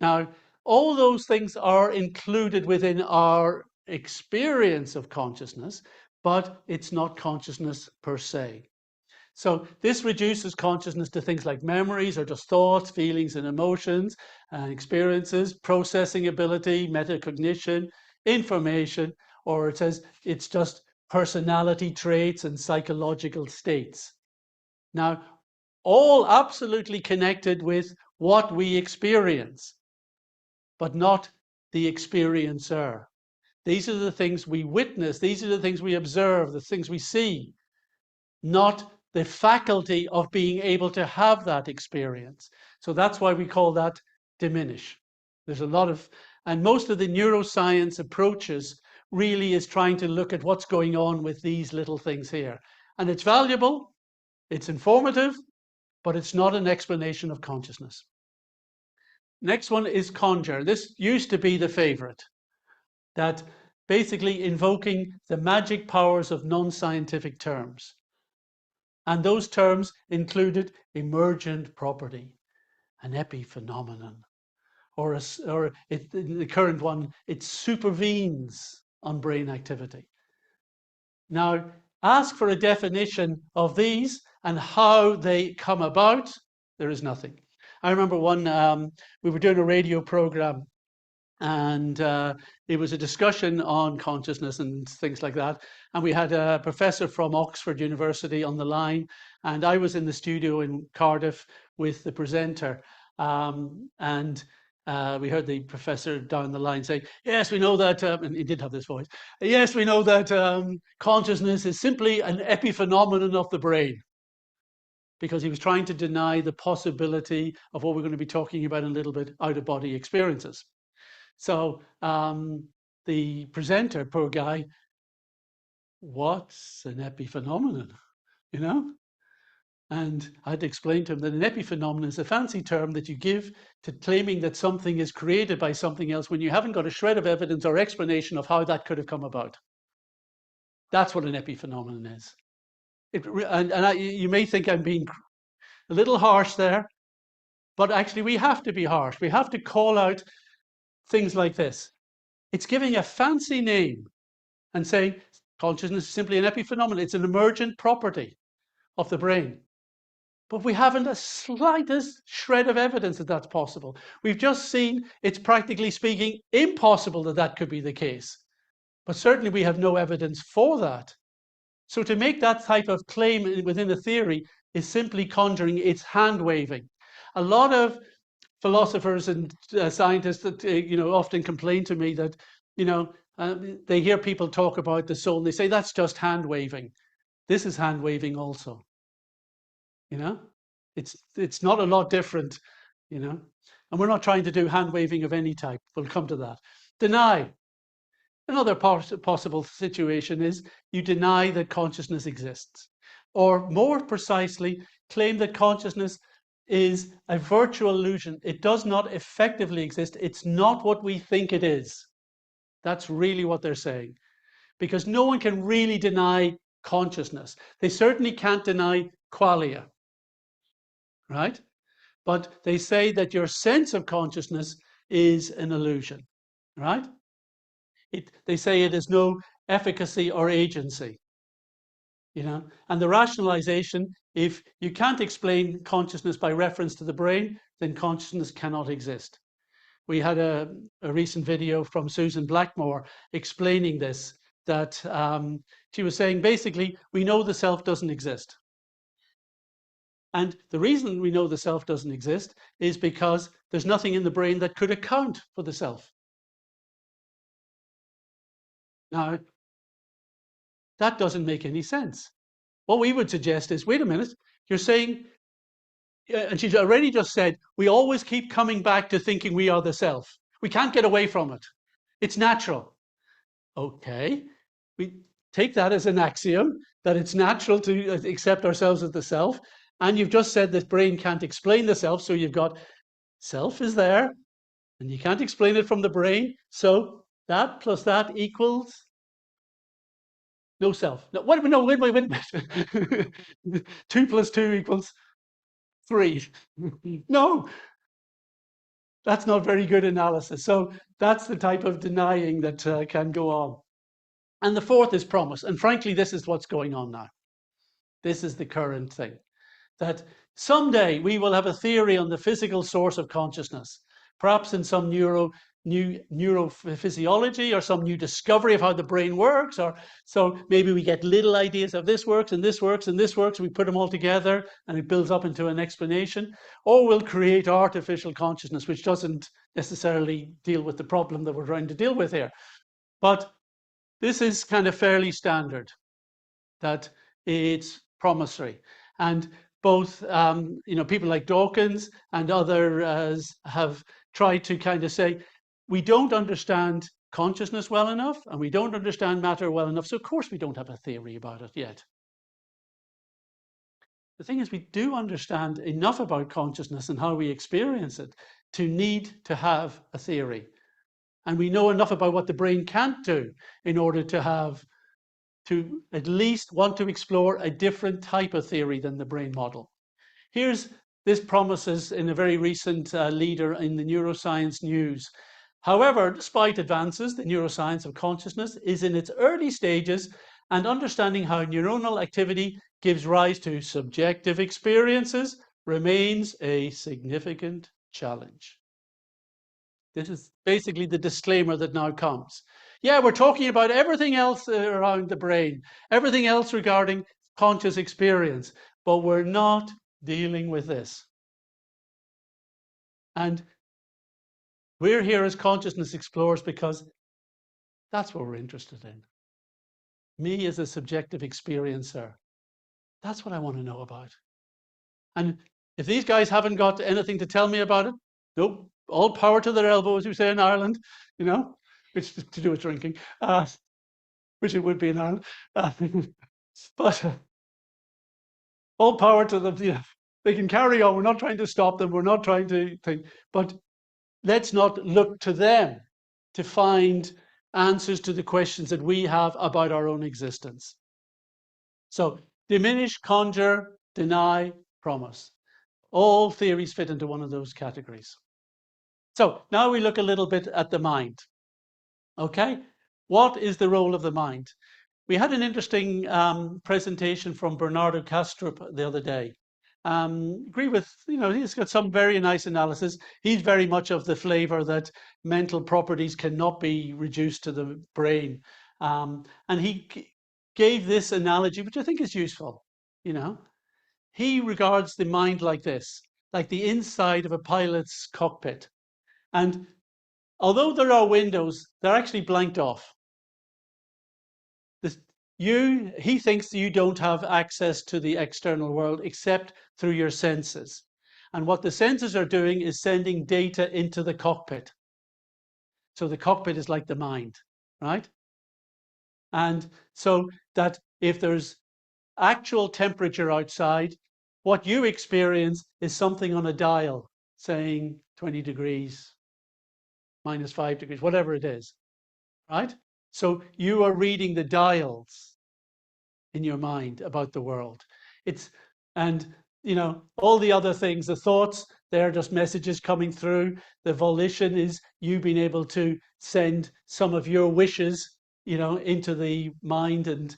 Now, all those things are included within our experience of consciousness, but it's not consciousness per se. So this reduces consciousness to things like memories or just thoughts, feelings and emotions and experiences, processing ability, metacognition, information, or it says it's just personality traits and psychological states. Now, all absolutely connected with what we experience, but not the experiencer. These are the things we witness, these are the things we observe, the things we see, not the faculty of being able to have that experience. So that's why we call that diminish. There's a lot of, and most of the neuroscience approaches really is trying to look at what's going on with these little things here. And it's valuable, it's informative, but it's not an explanation of consciousness. Next one is conjure. This used to be the favorite, that basically invoking the magic powers of non-scientific terms. And those terms included emergent property, an epiphenomenon, or the current one, it supervenes on brain activity. Now, ask for a definition of these and how they come about. There is nothing. I remember we were doing a radio program, and it was a discussion on consciousness and things like that. And we had a professor from Oxford University on the line, and I was in the studio in Cardiff with the presenter. And we heard the professor down the line say, yes, we know that, and he did have this voice, yes, we know that consciousness is simply an epiphenomenon of the brain, because he was trying to deny the possibility of what we're going to be talking about in a little bit, out-of-body experiences. So the presenter, poor guy, what's an epiphenomenon? You know? And I had to explain to him that an epiphenomenon is a fancy term that you give to claiming that something is created by something else when you haven't got a shred of evidence or explanation of how that could have come about. That's what an epiphenomenon is. You may think I'm being a little harsh there, but actually we have to be harsh. We have to call out things like this. It's giving a fancy name and saying consciousness is simply an epiphenomenon. It's an emergent property of the brain. But we haven't a slightest shred of evidence that that's possible. We've just seen it's practically speaking impossible that that could be the case. But certainly we have no evidence for that. So to make that type of claim within a theory is simply conjuring, it's hand waving. A lot of philosophers and scientists that often complain to me that they hear people talk about the soul and they say that's just hand waving. This is hand waving also. It's not a lot different, and we're not trying to do hand waving of any type. We'll come to that. Deny. Another possible situation is you deny that consciousness exists, or more precisely, claim that consciousness is a virtual illusion. It does not effectively exist. It's not what we think it is. That's really what they're saying, because no one can really deny consciousness. They certainly can't deny qualia, right? But they say that your sense of consciousness is an illusion, right? They say it has no efficacy or agency, and the rationalization, if you can't explain consciousness by reference to the brain, then consciousness cannot exist. We had a recent video from Susan Blackmore explaining this, that she was saying basically we know the self doesn't exist. And the reason we know the self doesn't exist is because there's nothing in the brain that could account for the self. Now, that doesn't make any sense. What we would suggest is, wait a minute, you're saying, and she's already just said, we always keep coming back to thinking we are the self. We can't get away from it. It's natural. Okay, we take that as an axiom, that it's natural to accept ourselves as the self. And you've just said that brain can't explain the self. So you've got self is there, and you can't explain it from the brain. So that plus that equals no self. No, wait a minute. 2 plus 2 equals 3. No, that's not very good analysis. So that's the type of denying that can go on. And the fourth is promise. And frankly, this is what's going on now. This is the current thing. That someday we will have a theory on the physical source of consciousness, perhaps in some new neurophysiology or some new discovery of how the brain works, or so maybe we get little ideas of this works and this works and this works, we put them all together and it builds up into an explanation, or we'll create artificial consciousness, which doesn't necessarily deal with the problem that we're trying to deal with here. But this is kind of fairly standard, that it's promissory. And both people like Dawkins and others have tried to kind of say, we don't understand consciousness well enough and we don't understand matter well enough, so of course we don't have a theory about it yet. The thing is, we do understand enough about consciousness and how we experience it to need to have a theory. And we know enough about what the brain can't do in order to at least want to explore a different type of theory than the brain model. This promises in a very recent leader in the Neuroscience news. However, despite advances, the neuroscience of consciousness is in its early stages, and understanding how neuronal activity gives rise to subjective experiences remains a significant challenge. This is basically the disclaimer that now comes. Yeah, we're talking about everything else around the brain, everything else regarding conscious experience, but we're not dealing with this. And we're here as consciousness explorers because that's what we're interested in. Me as a subjective experiencer. That's what I want to know about. And if these guys haven't got anything to tell me about it, nope, all power to their elbow, as we say in Ireland, which is to do with drinking, which it would be in Ireland. But All power to them. You know, they can carry on. We're not trying to stop them. We're not trying to think. But let's not look to them to find answers to the questions that we have about our own existence. So diminish, conjure, deny, promise. All theories fit into one of those categories. So now we look a little bit at the mind. Okay, what is the role of the mind? We had an interesting presentation from Bernardo Kastrup the other day. Agree with, he's got some very nice analysis. He's very much of the flavor that mental properties cannot be reduced to the brain. And he gave this analogy, which I think is useful. He regards the mind like this, like the inside of a pilot's cockpit. And although there are windows, they're actually blanked off. He thinks you don't have access to the external world except through your senses. And what the senses are doing is sending data into the cockpit. So the cockpit is like the mind, right? And so that if there's actual temperature outside, what you experience is something on a dial saying 20 degrees, -5 degrees, whatever it is, right? So you are reading the dials in your mind about the world. All the other things, the thoughts, they're just messages coming through. The volition is you being able to send some of your wishes, into the mind and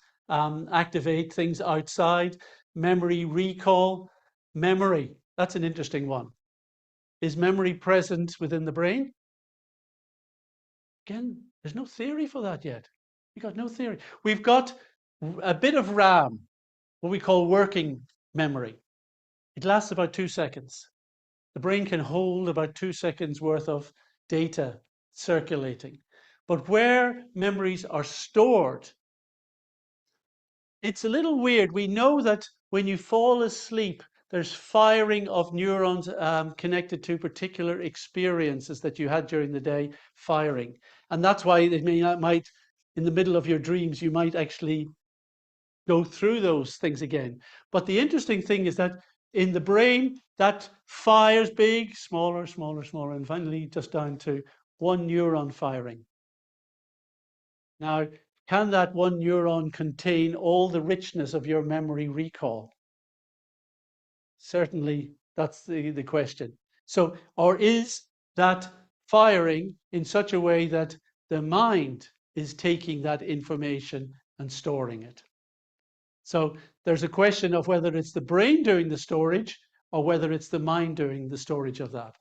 activate things outside. Memory, recall, memory. That's an interesting one. Is memory present within the brain? Again, there's no theory for that yet. We've got no theory. We've got a bit of RAM, what we call working memory. It lasts about 2 seconds. The brain can hold about 2 seconds worth of data circulating. But where memories are stored, it's a little weird. We know that when you fall asleep, there's firing of neurons connected to particular experiences that you had during the day, firing. And that's why it might, in the middle of your dreams, you might actually go through those things again. But the interesting thing is that in the brain, that fires big, smaller, smaller, smaller, and finally just down to one neuron firing. Now, can that one neuron contain all the richness of your memory recall? Certainly, that's the question. So, or is that firing in such a way that the mind is taking that information and storing it? So there's a question of whether it's the brain doing the storage or whether it's the mind doing the storage of that.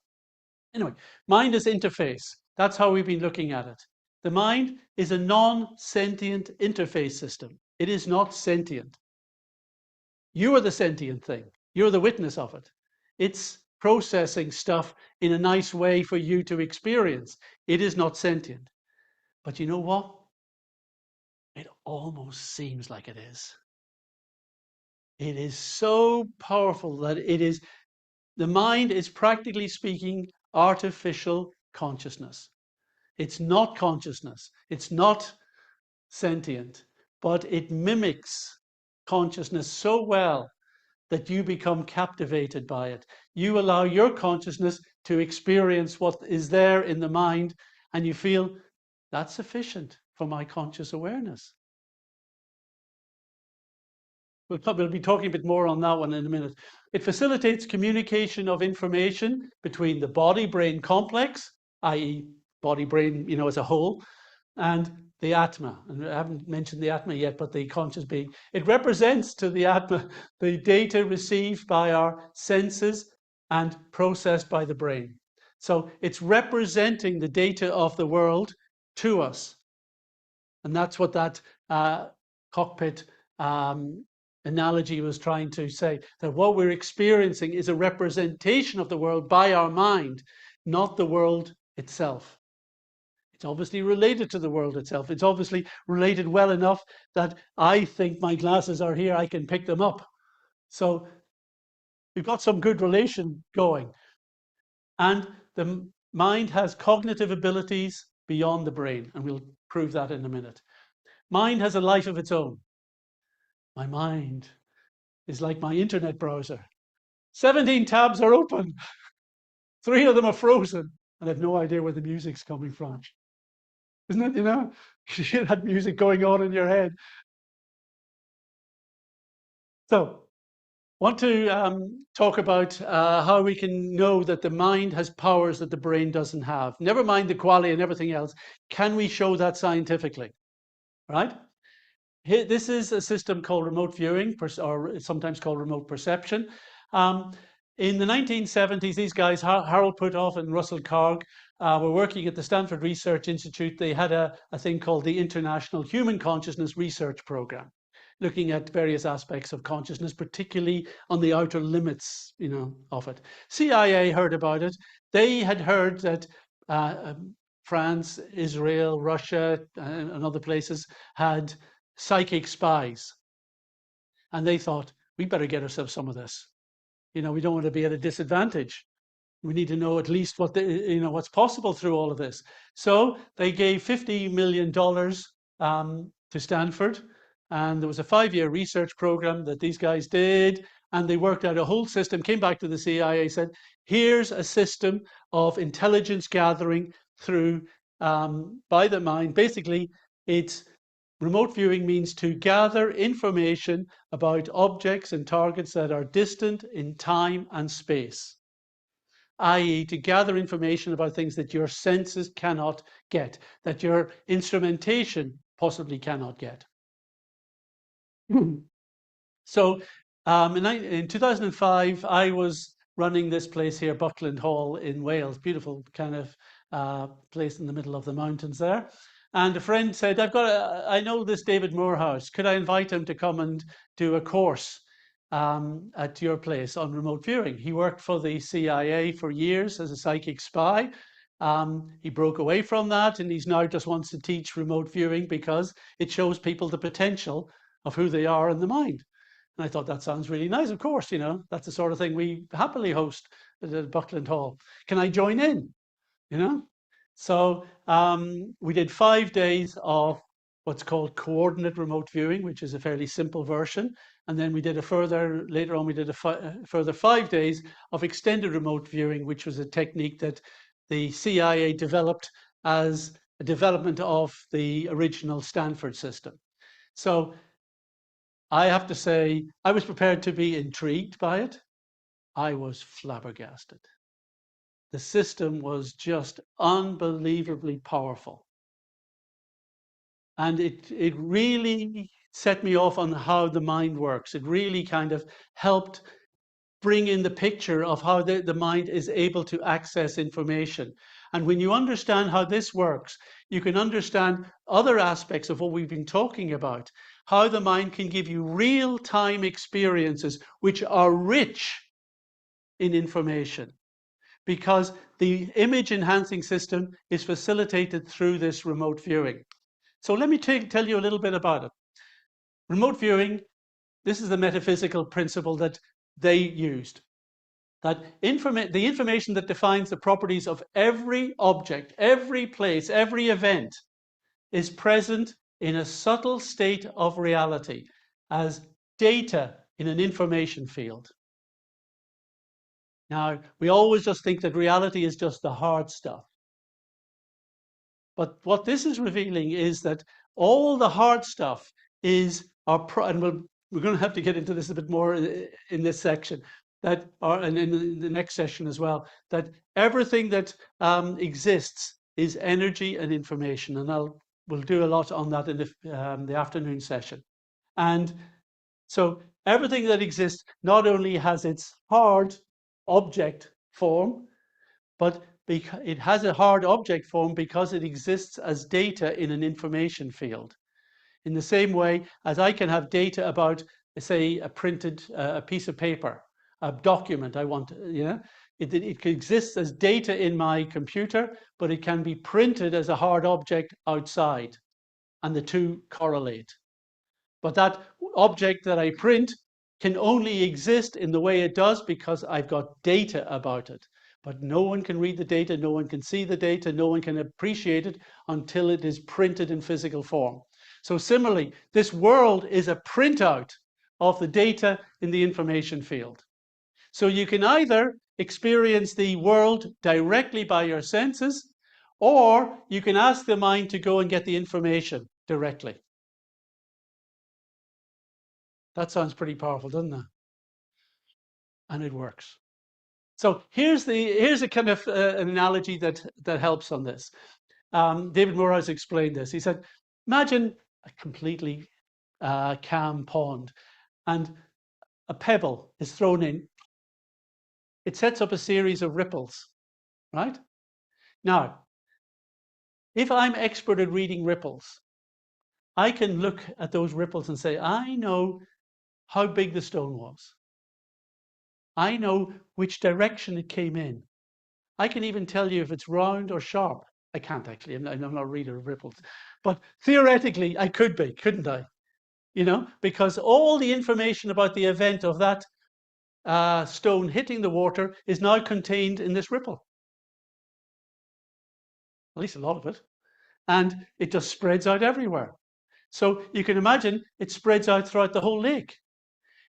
Anyway, mind as interface. That's how we've been looking at it. The mind is a non-sentient interface system. It is not sentient. You are the sentient thing. You're the witness of it. It's processing stuff in a nice way for you to experience. It is not sentient. But you know what? It almost seems like it is. It is so powerful that the mind is practically speaking artificial consciousness. It's not consciousness. It's not sentient, but it mimics consciousness so well that you become captivated by it. You allow your consciousness to experience what is there in the mind, and you feel that's sufficient for my conscious awareness. We'll be talking a bit more on that one in a minute. It facilitates communication of information between the body-brain complex, i.e. body-brain, as a whole, and the Atma. And I haven't mentioned the Atma yet, but the conscious being. It represents to the Atma the data received by our senses and processed by the brain. So it's representing the data of the world to us. And that's what that cockpit analogy was trying to say, that what we're experiencing is a representation of the world by our mind, not the world itself. It's obviously related to the world itself. It's obviously related well enough that I think my glasses are here, I can pick them up. So we've got some good relation going. And the mind has cognitive abilities beyond the brain, and we'll prove that in a minute. Mind has a life of its own. My mind is like my internet browser. 17 tabs are open. 3 of them are frozen, and I have no idea where the music's coming from. Isn't it, you know? You hear that music going on in your head. So, want to talk about how we can know that the mind has powers that the brain doesn't have. Never mind the qualia and everything else. Can we show that scientifically? Right? Here, this is a system called remote viewing, or sometimes called remote perception. In the 1970s, these guys, Harold Puthoff and Russell Karg, were working at the Stanford Research Institute. They had a thing called the International Human Consciousness Research Program, looking at various aspects of consciousness, particularly on the outer limits, you know, of it. CIA heard about it. They had heard that France, Israel, Russia, and other places had psychic spies. And they thought, we better get ourselves some of this. You know, we don't want to be at a disadvantage. We need to know at least what what's possible through all of this. So they gave $50 million to Stanford, and there was a 5-year research program that these guys did, and they worked out a whole system, came back to the CIA, said, here's a system of intelligence gathering through by the mind. Basically, it's remote viewing means to gather information about objects and targets that are distant in time and space, i.e. to gather information about things that your senses cannot get, that your instrumentation possibly cannot get. So in 2005, I was running this place here, Buckland Hall in Wales, beautiful kind of place in the middle of the mountains there. And a friend said, I know this David Moorhouse. Could I invite him to come and do a course at your place on remote viewing? He worked for the CIA for years as a psychic spy. He broke away from that, and he's now just wants to teach remote viewing because it shows people the potential of who they are in the mind. And I thought, that sounds really nice. Of course, you know, that's the sort of thing we happily host at Buckland Hall. Can I join in? You know? So we did 5 days of what's called coordinate remote viewing, which is a fairly simple version. And then we did later on, we did a further 5 days of extended remote viewing, which was a technique that the CIA developed as a development of the original Stanford system. So I have to say, I was prepared to be intrigued by it. I was flabbergasted. The system was just unbelievably powerful. And it really set me off on how the mind works. It really kind of helped bring in the picture of how the mind is able to access information. And when you understand how this works, you can understand other aspects of what we've been talking about, how the mind can give you real-time experiences which are rich in information, because the image enhancing system is facilitated through this remote viewing. So let me tell you a little bit about it. Remote viewing, this is the metaphysical principle that they used. That the information that defines the properties of every object, every place, every event is present in a subtle state of reality as data in an information field. Now, we always just think that reality is just the hard stuff. But what this is revealing is that all the hard stuff is and we're going to have to get into this a bit more in this section, and in the next session as well, that everything that exists is energy and information, and we'll do a lot on that in the afternoon session. And so everything that exists not only has its hard object form, but it has a hard object form because it exists as data in an information field. In the same way as I can have data about, say, a piece of paper, a document I want, it exists as data in my computer, but it can be printed as a hard object outside, and the two correlate. But that object that I print can only exist in the way it does because I've got data about it. But no one can read the data, no one can see the data, no one can appreciate it until it is printed in physical form. So similarly, this world is a printout of the data in the information field. So you can either experience the world directly by your senses, or you can ask the mind to go and get the information directly. That sounds pretty powerful, doesn't it? And it works. So here's a kind of an analogy that helps on this. David Moore has explained this. He said, imagine a completely calm pond, and a pebble is thrown in. It sets up a series of ripples, right? Now, if I'm expert at reading ripples, I can look at those ripples and say, I know how big the stone was. I know which direction it came in. I can even tell you if it's round or sharp. I can't actually, I'm not a reader of ripples. But theoretically, I could be, couldn't I? You know, because all the information about the event of that stone hitting the water is now contained in this ripple. At least a lot of it. And it just spreads out everywhere. So you can imagine it spreads out throughout the whole lake.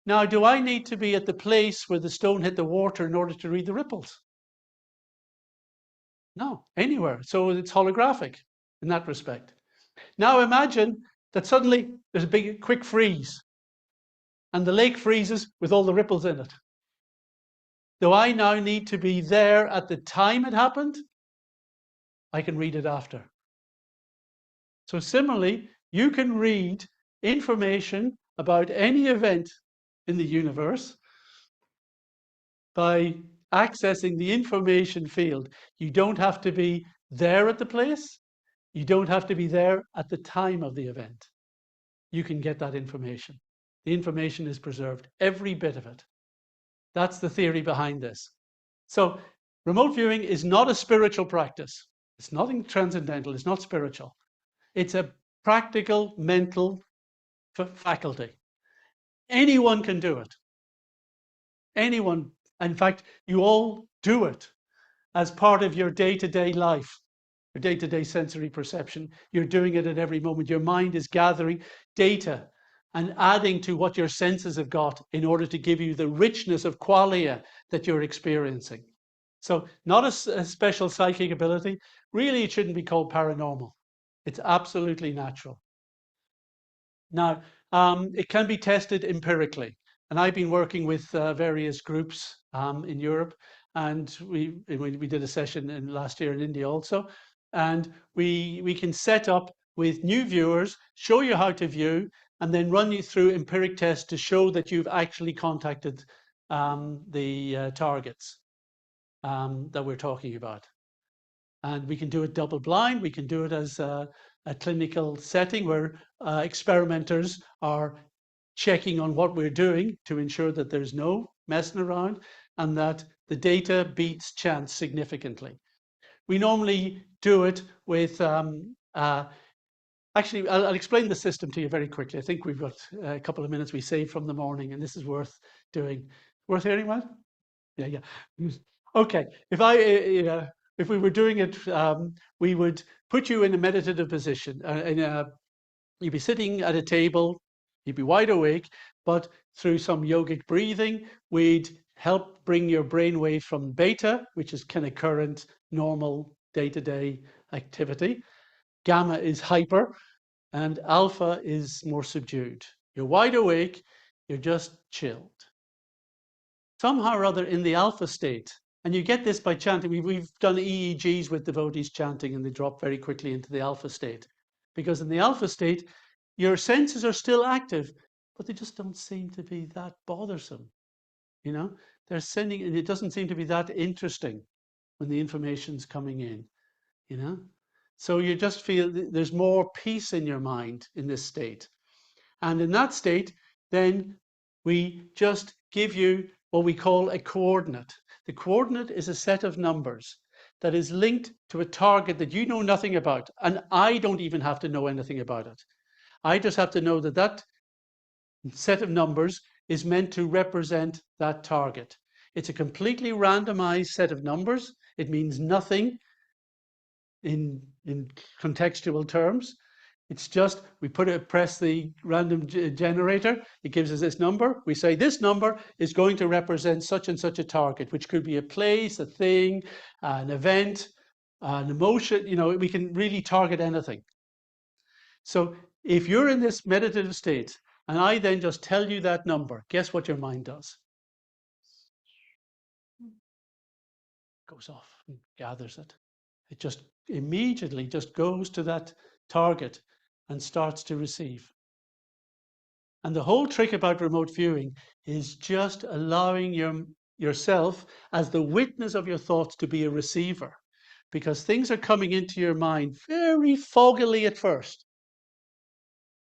Now, do I need to be at the place where the stone hit the water in order to read the ripples? No, anywhere. So it's holographic in that respect. Now imagine that suddenly there's a big quick freeze and the lake freezes with all the ripples in it. Do I now need to be there at the time it happened? I can read it after. So similarly, you can read information about any event in the universe by accessing the information field. You don't have to be there at the place. You don't have to be there at the time of the event. You can get that information. The information is preserved, every bit of it. That's the theory behind this. So remote viewing is not a spiritual practice. It's nothing transcendental. It's not spiritual. It's a practical mental faculty. Anyone can do it. Anyone. In fact, you all do it as part of your day-to-day life, your day-to-day sensory perception. You're doing it at every moment. Your mind is gathering data and adding to what your senses have got in order to give you the richness of qualia that you're experiencing. So not a special psychic ability. Really, it shouldn't be called paranormal. It's absolutely natural. Now, it can be tested empirically. And I've been working with various groups in Europe. And we did a session last year in India also. And we can set up with new viewers, show you how to view, and then run you through empiric tests to show that you've actually contacted the targets that we're talking about. And we can do it double blind. We can do it as a clinical setting where experimenters are checking on what we're doing to ensure that there's no messing around and that the data beats chance significantly. We normally do it with, actually, I'll explain the system to you very quickly. I think we've got a couple of minutes we saved from the morning, and this is worth doing. Worth hearing about? Yeah. Okay, if we were doing it, we would put you in a meditative position. You'd be sitting at a table, you'd be wide awake, but through some yogic breathing, we'd help bring your brain waves from beta, which is kind of current, normal, day-to-day activity. Gamma is hyper, and alpha is more subdued. You're wide awake, you're just chilled. Somehow or other in the alpha state, and you get this by chanting. We've done EEGs with devotees chanting, and they drop very quickly into the alpha state. Because in the alpha state, your senses are still active, but they just don't seem to be that bothersome. You know, they're sending, and it doesn't seem to be that interesting when the information's coming in, you know. So you just feel there's more peace in your mind in this state. And in that state, then we just give you what we call a coordinate. The coordinate is a set of numbers that is linked to a target that you know nothing about. And I don't even have to know anything about it. I just have to know that that set of numbers is meant to represent that target. It's a completely randomized set of numbers. It means nothing in contextual terms. It's just, we press the random generator, it gives us this number. We say this number is going to represent such and such a target, which could be a place, a thing, an event, an emotion. You know, we can really target anything. So if you're in this meditative state, and I then just tell you that number, guess what your mind does? Goes off and gathers it. It just immediately just goes to that target and starts to receive. And the whole trick about remote viewing is just allowing yourself as the witness of your thoughts to be a receiver, because things are coming into your mind very foggily at first.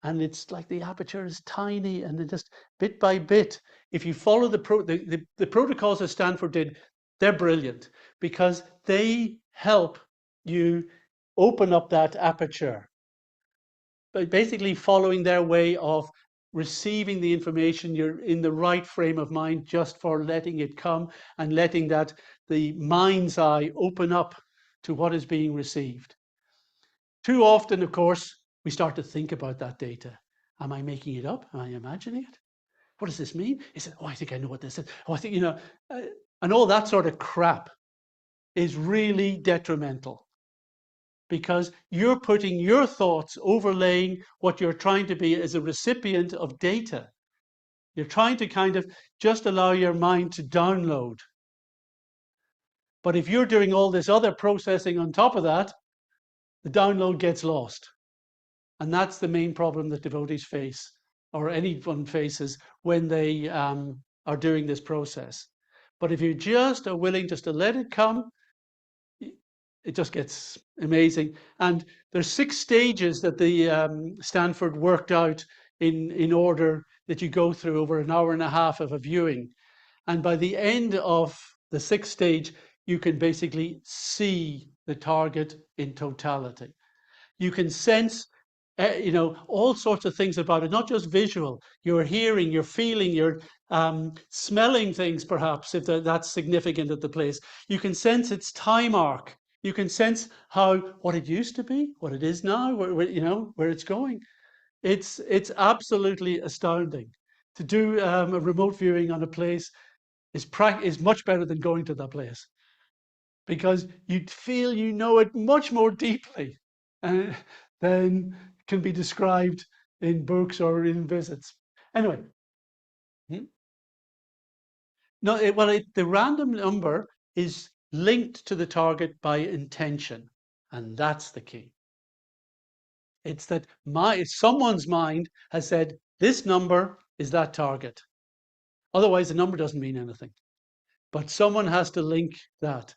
And it's like the aperture is tiny, and then just bit by bit, if you follow the protocols that Stanford did, they're brilliant because they help you open up that aperture. But basically following their way of receiving the information, you're in the right frame of mind just for letting it come and letting that the mind's eye open up to what is being received. Too often, of course, we start to think about that data. Am I making it up? Am I imagining it? What does this mean? Is it, oh, I think I know what this is. Oh, I think, you know, and all that sort of crap is really detrimental, because you're putting your thoughts, overlaying what you're trying to be as a recipient of data. You're trying to kind of just allow your mind to download. But if you're doing all this other processing on top of that, the download gets lost. And that's the main problem that devotees face, or anyone faces, when they are doing this process. But if you just are willing just to let it come, it just gets amazing. And there's 6 stages that the Stanford worked out in order that you go through over an hour and a half of a viewing. And by the end of the 6th stage, you can basically see the target in totality. You can sense, you know, all sorts of things about it, not just visual. You're hearing, you're feeling, you're smelling things, perhaps, if that's significant at the place. You can sense its time arc. You can sense what it used to be, what it is now, you know, where it's going. It's absolutely astounding. To do a remote viewing on a place is much better than going to that place, because you feel you know it much more deeply than can be described in books or in visits. Anyway, no, the random number is linked to the target by intention, and that's the key. It's that someone's mind has said this number is that target. Otherwise, the number doesn't mean anything. But someone has to link that.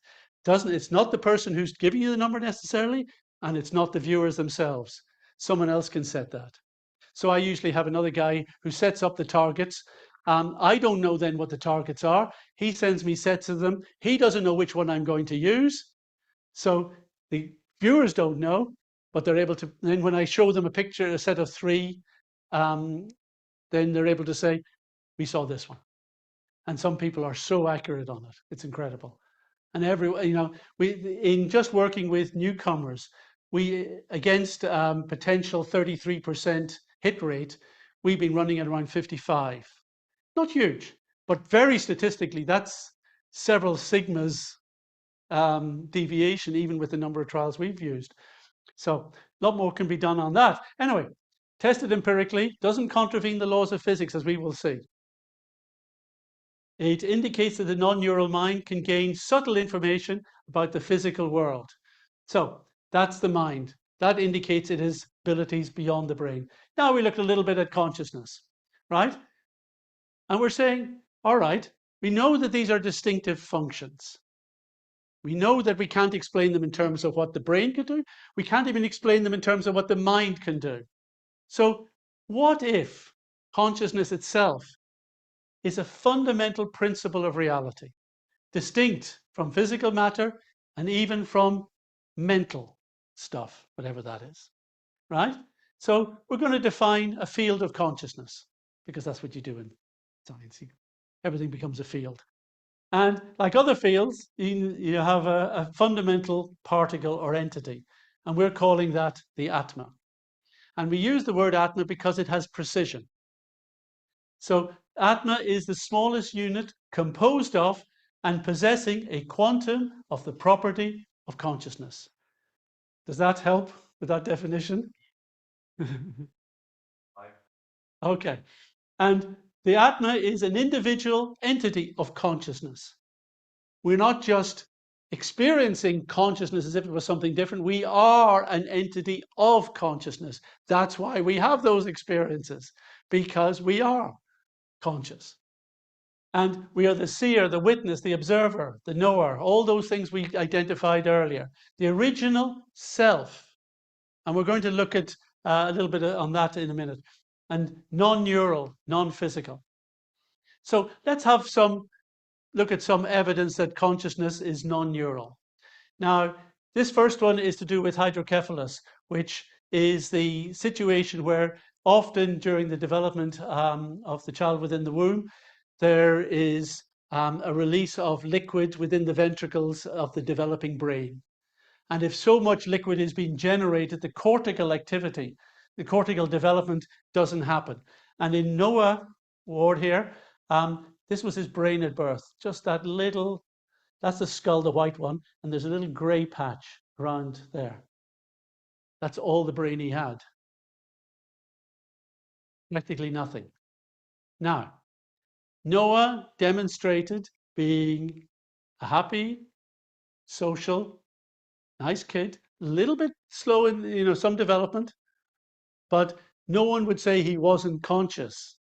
It's not the person who's giving you the number necessarily, and it's not the viewers themselves. Someone else can set that. So I usually have another guy who sets up the targets. I don't know then what the targets are. He sends me sets of them. He doesn't know which one I'm going to use. So the viewers don't know, but they're able to, then when I show them a set of 3, then they're able to say, we saw this one. And some people are so accurate on it. It's incredible. And you know, in just working with newcomers, against potential 33% hit rate, we've been running at around 55. Not huge, but very statistically, that's several sigmas deviation, even with the number of trials we've used. So a lot more can be done on that. Anyway, tested empirically, doesn't contravene the laws of physics, as we will see. It indicates that the non-neural mind can gain subtle information about the physical world. So that's the mind. That indicates it has abilities beyond the brain. Now we looked a little bit at consciousness, right? And we're saying, all right, we know that these are distinctive functions. We know that we can't explain them in terms of what the brain can do. We can't even explain them in terms of what the mind can do. So what if consciousness itself is a fundamental principle of reality, distinct from physical matter and even from mental stuff, whatever that is, right? So we're going to define a field of consciousness, because that's what you do in science. Everything becomes a field. And like other fields, you have a fundamental particle or entity, and we're calling that the Atma. And we use the word Atma because it has precision. So Atma is the smallest unit composed of and possessing a quantum of the property of consciousness. Does that help with that definition? Okay. And the Atma is an individual entity of consciousness. We're not just experiencing consciousness as if it was something different. We are an entity of consciousness. That's why we have those experiences, because we are conscious. And we are the seer, the witness, the observer, the knower, all those things we identified earlier. The original self. And we're going to look at a little bit on that in a minute. And non-neural, non-physical. So let's have look at some evidence that consciousness is non-neural. Now, this first one is to do with hydrocephalus, which is the situation where often during the development of the child within the womb, there is a release of liquid within the ventricles of the developing brain. And if so much liquid is being generated, the cortical activity, the cortical development doesn't happen. And in Noah Ward here, this was his brain at birth, just that little, that's the skull, the white one, and there's a little gray patch around there. That's all the brain he had. Practically nothing. Now, Noah demonstrated being a happy, social, nice kid, a little bit slow in some development, but no one would say he wasn't conscious.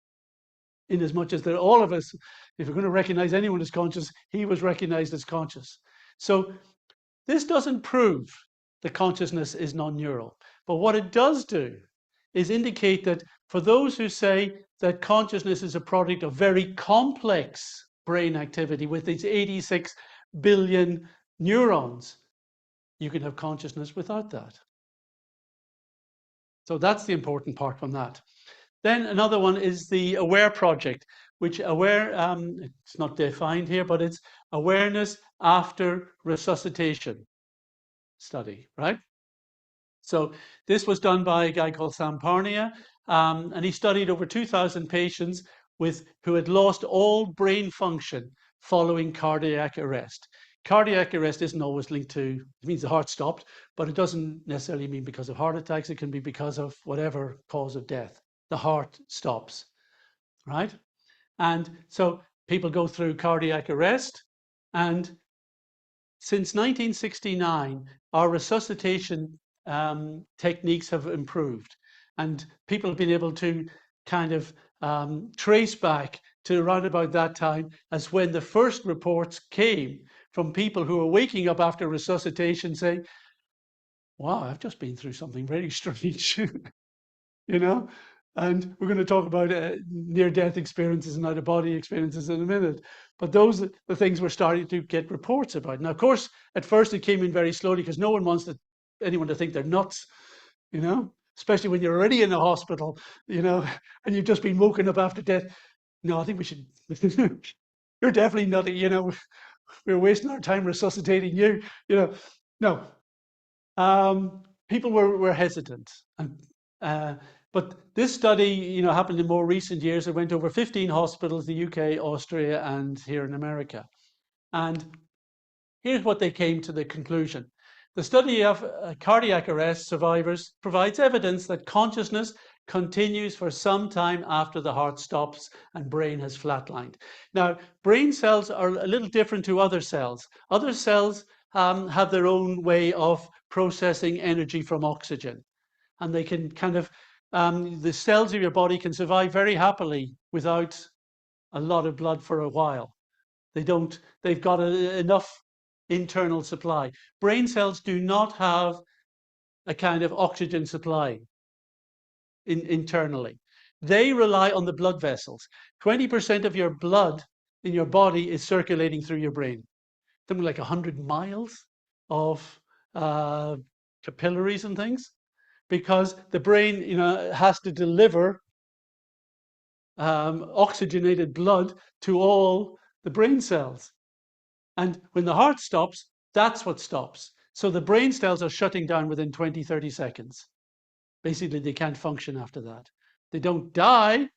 In as much as that all of us, if we're going to recognize anyone as conscious, he was recognized as conscious. So this doesn't prove that consciousness is non-neural, but what it does do is indicate that for those who say that consciousness is a product of very complex brain activity with these 86 billion neurons, you can have consciousness without that. So that's the important part from that. Then another one is the AWARE project, which it's not defined here, but it's awareness after resuscitation study, right? So this was done by a guy called Sam Parnia, and he studied over 2,000 patients who had lost all brain function following cardiac arrest. Cardiac arrest isn't always linked to, it means the heart stopped, but it doesn't necessarily mean because of heart attacks. It can be because of whatever cause of death. The heart stops, right? And so people go through cardiac arrest, and since 1969, our resuscitation techniques have improved, and people have been able to kind of trace back to around about that time as when the first reports came from people who were waking up after resuscitation saying, wow, I've just been through something very strange, and we're going to talk about near-death experiences and out-of-body experiences in a minute. But those are the things we're starting to get reports about. Now, of course, at first it came in very slowly because no one wants anyone to think they're nuts, especially when you're already in a hospital, and you've just been woken up after death. No, I think we should, you're definitely nutty, we're wasting our time resuscitating you, No. People were hesitant. But this study, happened in more recent years. It went over 15 hospitals, the UK, Austria, and here in America. And here's what they came to the conclusion. The study of cardiac arrest survivors provides evidence that consciousness continues for some time after the heart stops and brain has flatlined. Now, brain cells are a little different to other cells. Other cells have their own way of processing energy from oxygen. And they can kind of, the cells of your body can survive very happily without a lot of blood for a while. They've got enough internal supply. Brain cells do not have a kind of oxygen supply internally. They rely on the blood vessels. 20% of your blood in your body is circulating through your brain. Something like 100 miles of capillaries and things, because the brain, has to deliver oxygenated blood to all the brain cells. And when the heart stops, that's what stops. So the brain cells are shutting down within 20, 30 seconds, Basically, they can't function after that. They don't die,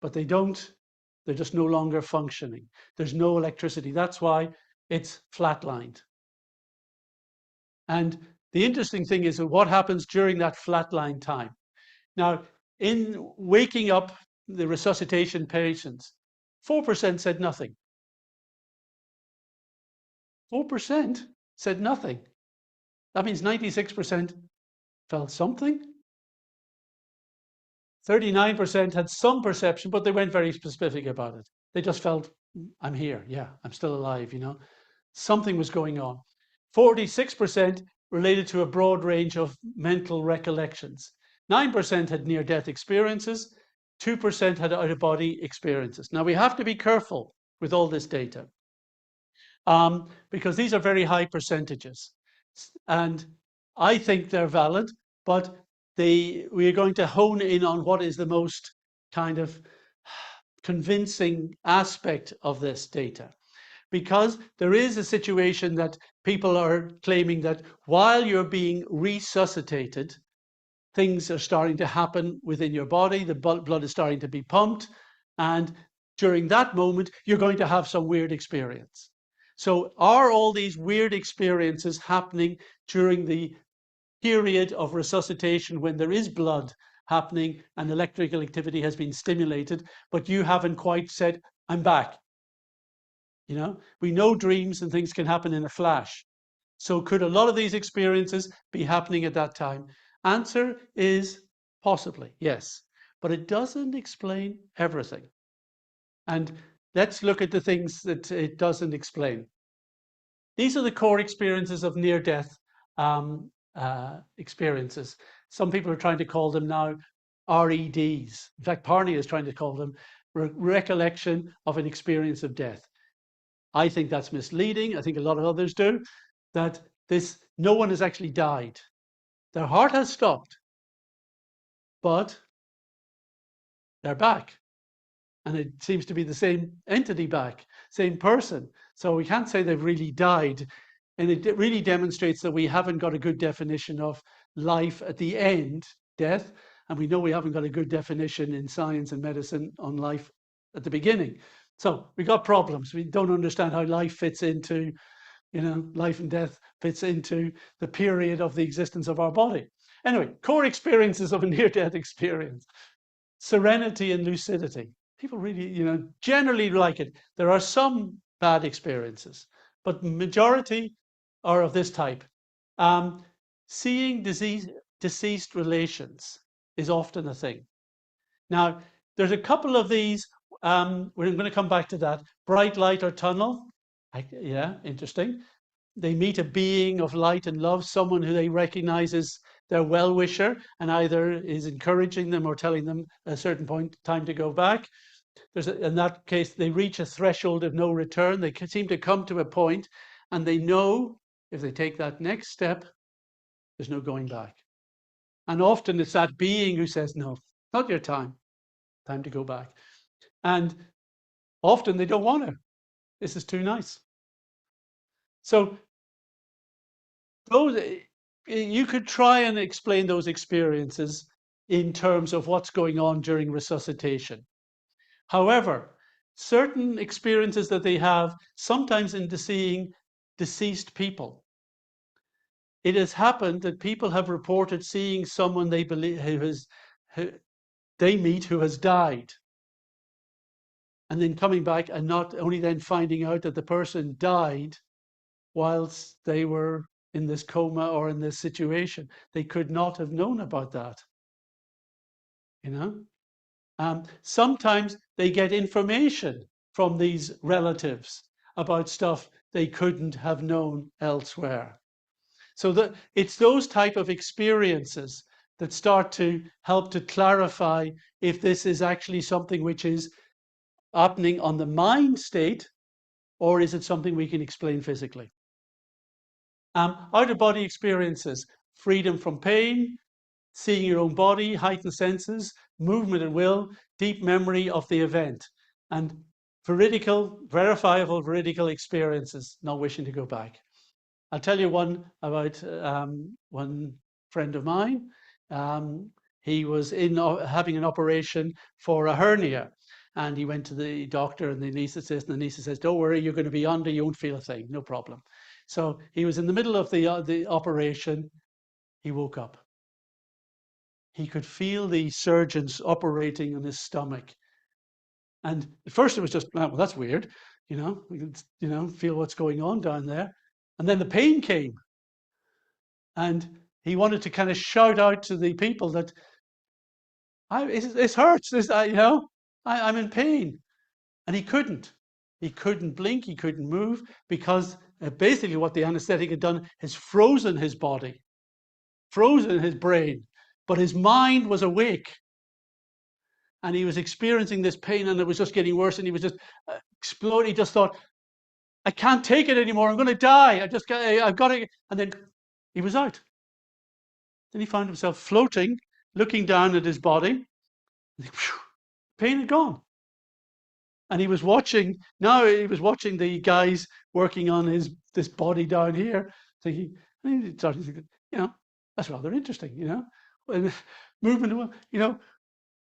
but they're just no longer functioning. There's no electricity. That's why it's flatlined. And the interesting thing is what happens during that flatline time. Now, in waking up the resuscitation patients, 4% said nothing. 4% said nothing. That means 96% felt something. 39% had some perception, but they weren't very specific about it. They just felt, I'm here. Yeah, I'm still alive, you know. Something was going on. 46% related to a broad range of mental recollections. 9% had near-death experiences. 2% had out-of-body experiences. Now, we have to be careful with all this data because these are very high percentages. And I think they're valid, but we are going to hone in on what is the most kind of convincing aspect of this data. Because there is a situation that people are claiming that while you're being resuscitated, things are starting to happen within your body, the blood is starting to be pumped, and during that moment, you're going to have some weird experience. So are all these weird experiences happening during the period of resuscitation when there is blood happening and electrical activity has been stimulated, but you haven't quite said, I'm back? You know, we know dreams and things can happen in a flash. So could a lot of these experiences be happening at that time? Answer is possibly, yes. But it doesn't explain everything. And let's look at the things that it doesn't explain. These are the core experiences of near-death experiences. Some people are trying to call them now REDs. In fact, Parney is trying to call them recollection of an experience of death. I think that's misleading. I think a lot of others do. That no one has actually died. Their heart has stopped, but they're back. And it seems to be the same entity back, same person. So we can't say they've really died. And it really demonstrates that we haven't got a good definition of life at the end, death. And we know we haven't got a good definition in science and medicine on life at the beginning. So we got problems. We don't understand how life fits into, you know, life and death fits into the period of the existence of our body. Anyway, core experiences of a near-death experience. Serenity and lucidity. People really, you know, generally like it. There are some bad experiences, but majority are of this type. Seeing deceased relations is often a thing. Now, there's a couple of these. We're going to come back to that. Bright light or tunnel. Yeah, interesting. They meet a being of light and love, someone who they recognize as their well-wisher, and either is encouraging them or telling them at a certain point time to go back. In that case, they reach a threshold of no return. They seem to come to a point, and they know if they take that next step, there's no going back. And often it's that being who says, no, not your time. Time to go back. And often they don't want to. This is too nice. So those, you could try and explain those experiences in terms of what's going on during resuscitation. However, certain experiences that they have, sometimes in seeing deceased people, it has happened that people have reported seeing someone they believe who they meet who has died, and then coming back and not only then finding out that the person died whilst they were in this coma or in this situation. They could not have known about that. You know, sometimes they get information from these relatives about stuff they couldn't have known elsewhere. So that it's those type of experiences that start to help to clarify if this is actually something which is happening on the mind state, or is it something we can explain physically. Out-of-body experiences, freedom from pain, seeing your own body, heightened senses, movement at will, deep memory of the event, and verifiable veridical experiences, not wishing to go back. I'll tell you one about one friend of mine. He was having an operation for a hernia, and he went to the doctor and the anaesthetist, and the anaesthetist says, "Don't worry, you're going to be under. You won't feel a thing, no problem." So he was in the middle of the operation. He woke up. He could feel the surgeons operating on his stomach, and at first it was just, well, that's weird, we could, feel what's going on down there, and then the pain came, and he wanted to kind of shout out to the people that it hurts. I'm in pain, and he couldn't. He couldn't blink. He couldn't move because basically what the anesthetic had done is frozen his body, frozen his brain, but his mind was awake, and he was experiencing this pain, and it was just getting worse, and he was just exploding. He just thought, I can't take it anymore. I'm going to die. I've got to. And then he was out. Then he found himself floating, looking down at his body. Pain had gone. And he was watching the guys working on this body down here, thinking, that's rather interesting, movement,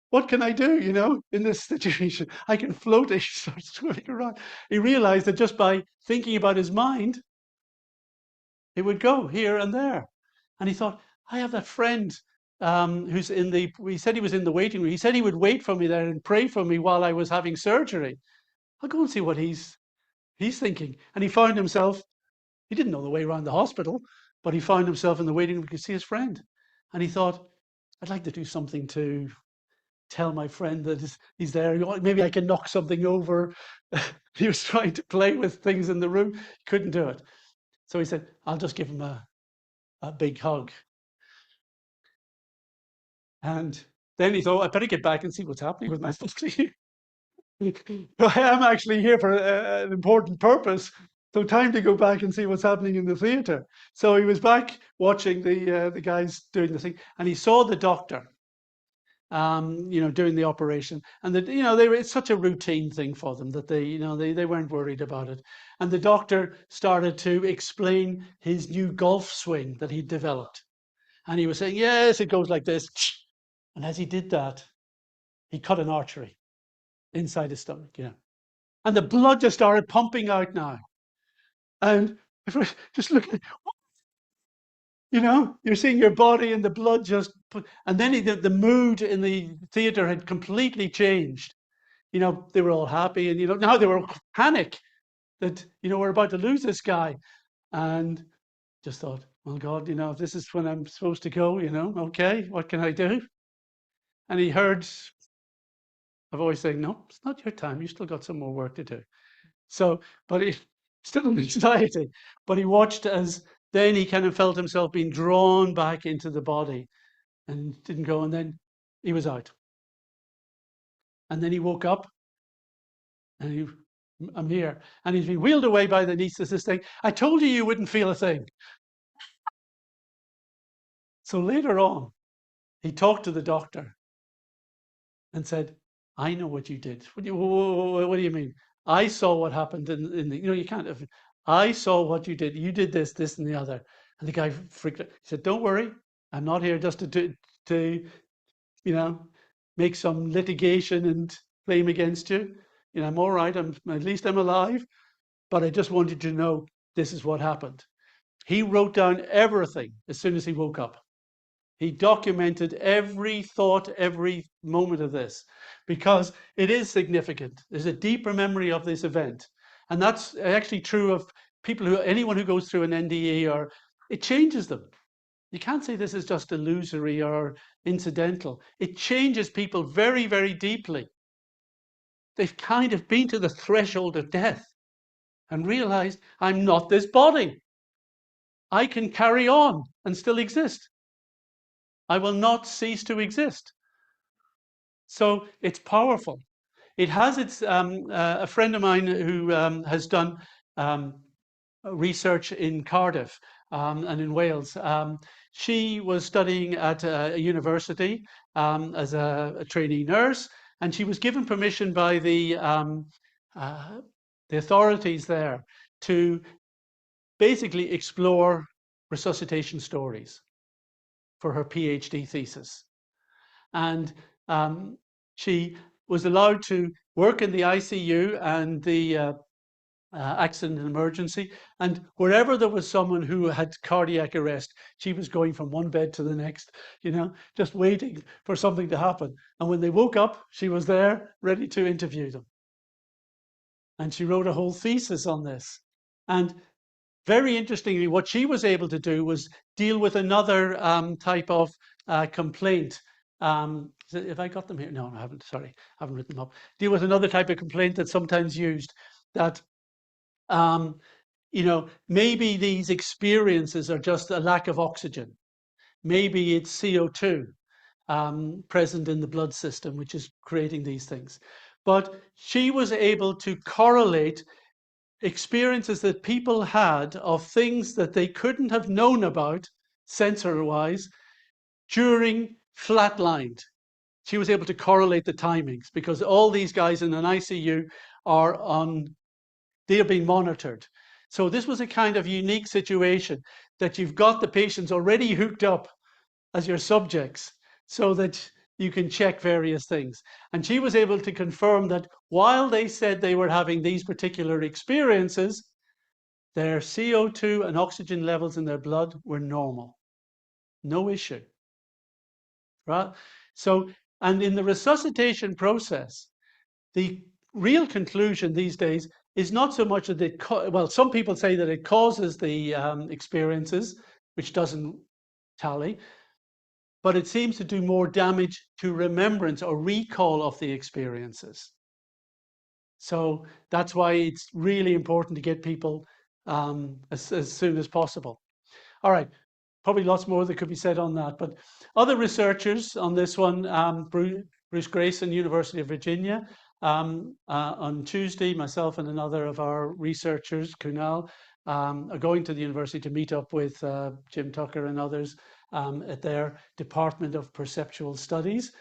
what can I do, in this situation? I can float. He starts swimming around. He realized that just by thinking about his mind, it would go here and there. And he thought, I have that friend who's he said he was in the waiting room. He said he would wait for me there and pray for me while I was having surgery. I'll go and see what he's thinking. And he found himself, he didn't know the way around the hospital, but he found himself in the waiting room to see his friend. And he thought, I'd like to do something to tell my friend that he's there. Maybe I can knock something over. He was trying to play with things in the room. He couldn't do it. So he said, I'll just give him a big hug. And then he thought, I better get back and see what's happening with my body. I am actually here for an important purpose. So time to go back and see what's happening in the theater. So he was back watching the guys doing the thing, and he saw the doctor, doing the operation, and that it's such a routine thing for them that they weren't worried about it. And the doctor started to explain his new golf swing that he'd developed, and he was saying, yes, it goes like this. And as he did that, he cut an artery inside his stomach, and the blood just started pumping out now. And just look at, you're seeing your body and the blood and then the mood in the theater had completely changed. They were all happy, and now they were panic that we're about to lose this guy, and just thought, well, God, if this is when I'm supposed to go, okay, what can I do? And he heard a voice saying, no, it's not your time. You still got some more work to do. So, but he still in anxiety. But he watched as then he kind of felt himself being drawn back into the body, and didn't go. And then he was out. And then he woke up, and I'm here. And he's been wheeled away by the anaesthetist saying, I told you you wouldn't feel a thing. So later on, he talked to the doctor and said, I know what you did. What do you mean? I saw what happened in the, you can't have, I saw what you did. You did this, this, and the other. And the guy freaked out. He said, don't worry. I'm not here just to make some litigation and claim against you. I'm all right. At least I'm alive. But I just wanted to know this is what happened. He wrote down everything as soon as he woke up. He documented every thought, every moment of this, because it is significant. There's a deeper memory of this event. And that's actually true of anyone who goes through an NDE, or it changes them. You can't say this is just illusory or incidental. It changes people very, very deeply. They've kind of been to the threshold of death and realized, I'm not this body. I can carry on and still exist. I will not cease to exist. So it's powerful. It has its, a friend of mine who has done research in Cardiff and in Wales. She was studying at a university as a trainee nurse, and she was given permission by the authorities there to basically explore resuscitation stories for her PhD thesis. And she was allowed to work in the ICU and the accident and emergency. And wherever there was someone who had cardiac arrest, she was going from one bed to the next, just waiting for something to happen. And when they woke up, she was there ready to interview them. And she wrote a whole thesis on this. And very interestingly, what she was able to do was deal with another type of complaint. Have I got them here? No, I haven't. Sorry, I haven't written them up. Deal with another type of complaint that's sometimes used, that maybe these experiences are just a lack of oxygen. Maybe it's CO2 present in the blood system, which is creating these things. But she was able to correlate experiences that people had of things that they couldn't have known about sensory-wise during flatlined. She was able to correlate the timings, because all these guys in an ICU they're being monitored. So this was a kind of unique situation, that you've got the patients already hooked up as your subjects so that you can check various things. And she was able to confirm that while they said they were having these particular experiences, their CO2 and oxygen levels in their blood were normal. No issue. Right? So, and in the resuscitation process, the real conclusion these days is not so much that some people say that it causes the experiences, which doesn't tally, but it seems to do more damage to remembrance or recall of the experiences. So that's why it's really important to get people as soon as possible. All right, probably lots more that could be said on that, but other researchers on this one, Bruce Grayson, University of Virginia. On Tuesday, myself and another of our researchers, Kunal, are going to the university to meet up with Jim Tucker and others at their Department of Perceptual Studies.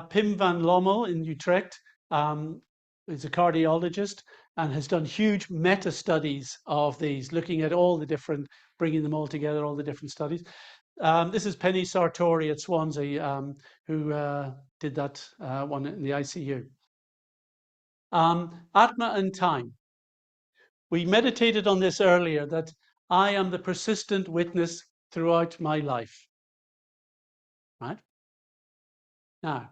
Pim van Lommel in Utrecht is a cardiologist and has done huge meta studies of these, looking at all the different, bringing them all together, all the different studies. This is Penny Sartori at Swansea, who did that one in the ICU. Atma and time. We meditated on this earlier, that I am the persistent witness throughout my life. Right? Now,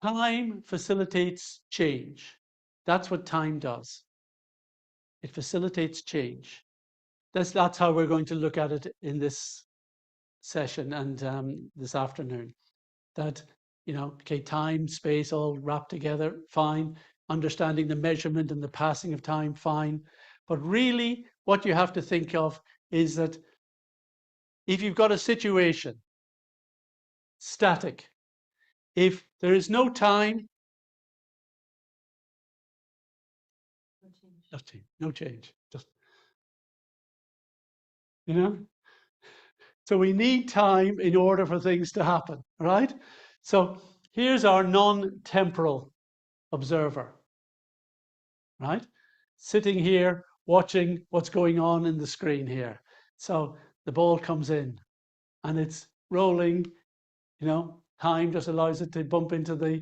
time facilitates change. That's what time does. It facilitates change. That's how we're going to look at it in this session and this afternoon. That, okay, time, space, all wrapped together, fine. Understanding the measurement and the passing of time, fine. But really, what you have to think of is that if you've got a situation, static, if there is no time, no change. Just, So we need time in order for things to happen, right? So here's our non-temporal observer, right? Sitting here watching what's going on in the screen here. So the ball comes in and it's rolling, time just allows it to bump into the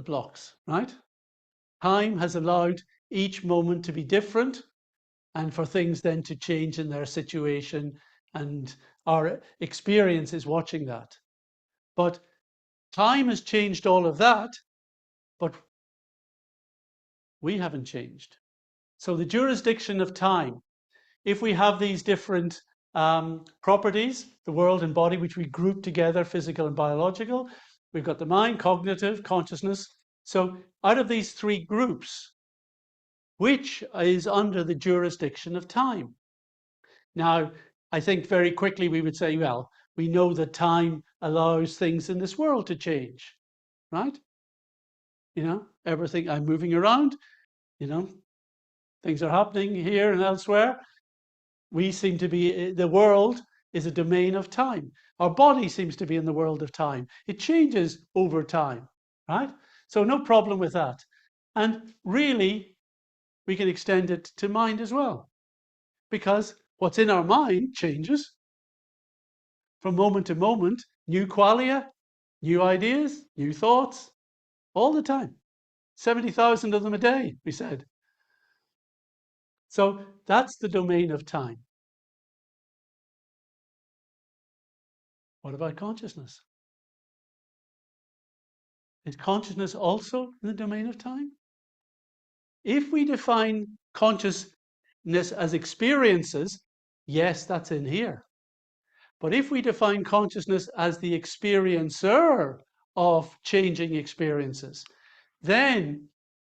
blocks, right? Time has allowed each moment to be different and for things then to change in their situation, and our experience is watching that. But time has changed all of that, but we haven't changed. So the jurisdiction of time, if we have these different properties, the world and body, which we group together, physical and biological, we've got the mind, cognitive, consciousness. So out of these three groups, which is under the jurisdiction of time? Now, I think very quickly we would say, well, we know that time allows things in this world to change, right? Everything, I'm moving around, things are happening here and elsewhere. We seem to be, the world is a domain of time. Our body seems to be in the world of time. It changes over time, right? So no problem with that. And really, we can extend it to mind as well, because what's in our mind changes from moment to moment. New qualia, new ideas, new thoughts, all the time. 70,000 of them a day, we said. So that's the domain of time. What about consciousness? Is consciousness also in the domain of time? If we define consciousness as experiences, yes, that's in here. But if we define consciousness as the experiencer of changing experiences, then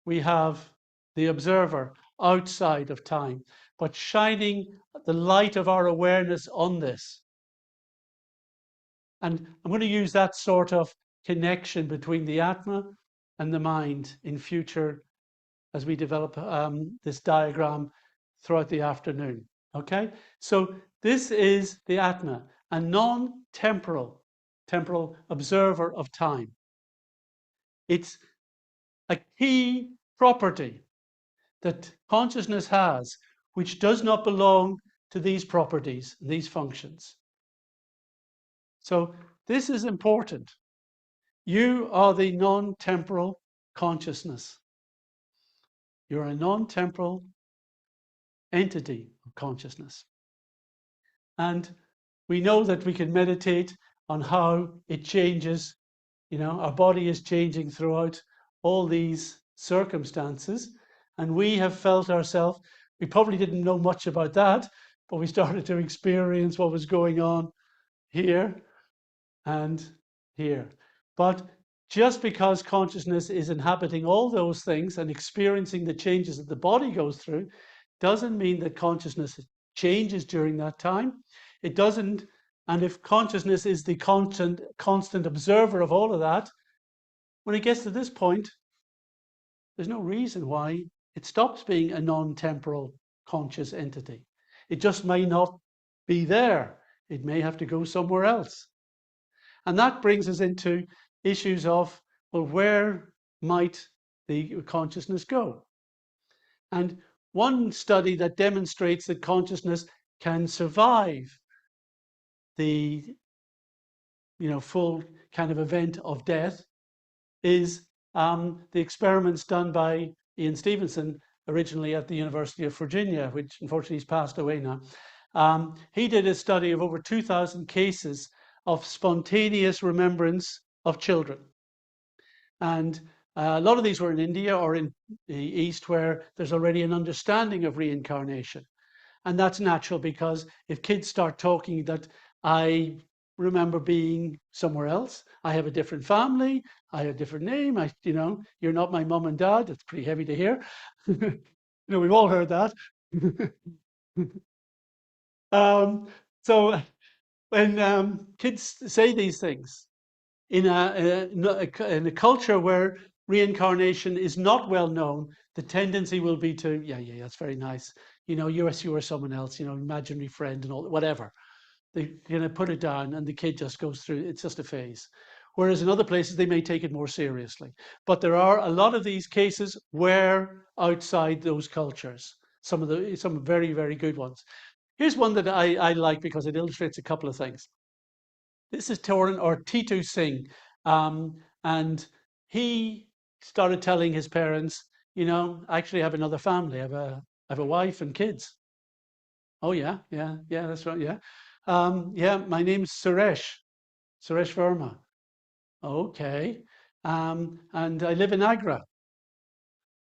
we have the observer outside of time, but shining the light of our awareness on this. And I'm going to use that sort of connection between the Atma and the mind in future as we develop this diagram throughout the afternoon. Okay, so this is the Atma, a non-temporal observer of time. It's a key property that consciousness has, which does not belong to these properties, these functions. So this is important. You are the non-temporal consciousness. You're a non-temporal entity of consciousness. And we know that we can meditate on how it changes. You know, our body is changing throughout all these circumstances. And we have felt ourselves, we probably didn't know much about that, but we started to experience what was going on here and here. But just because consciousness is inhabiting all those things and experiencing the changes that the body goes through, doesn't mean that consciousness changes during that time. It doesn't, and if consciousness is the constant observer of all of that, when it gets to this point, there's no reason why it stops being a non-temporal conscious entity. It just may not be there. It may have to go somewhere else. And that brings us into issues of, well, where might the consciousness go? And one study that demonstrates that consciousness can survive the full kind of event of death is the experiments done by Ian Stevenson, originally at the University of Virginia, which unfortunately has passed away now. He did a study of over 2,000 cases of spontaneous remembrance of children. And a lot of these were in India or in the East, where there's already an understanding of reincarnation. And that's natural, because if kids start talking that I remember being somewhere else, I have a different family, I have a different name, you're not my mom and dad, it's pretty heavy to hear. We've all heard that. So when kids say these things in a culture where reincarnation is not well known, the tendency will be to, yeah, that's very nice. You are someone else, imaginary friend and all, whatever. They're going to put it down and the kid just goes through, it's just a phase. Whereas in other places, they may take it more seriously. But there are a lot of these cases where outside those cultures, some very, very good ones. Here's one that I like because it illustrates a couple of things. This is Toran or Titu Singh. And he started telling his parents, I actually have another family. I have a wife and kids. Oh, yeah, that's right, yeah. Yeah, my name's Suresh Verma. Okay. And I live in Agra.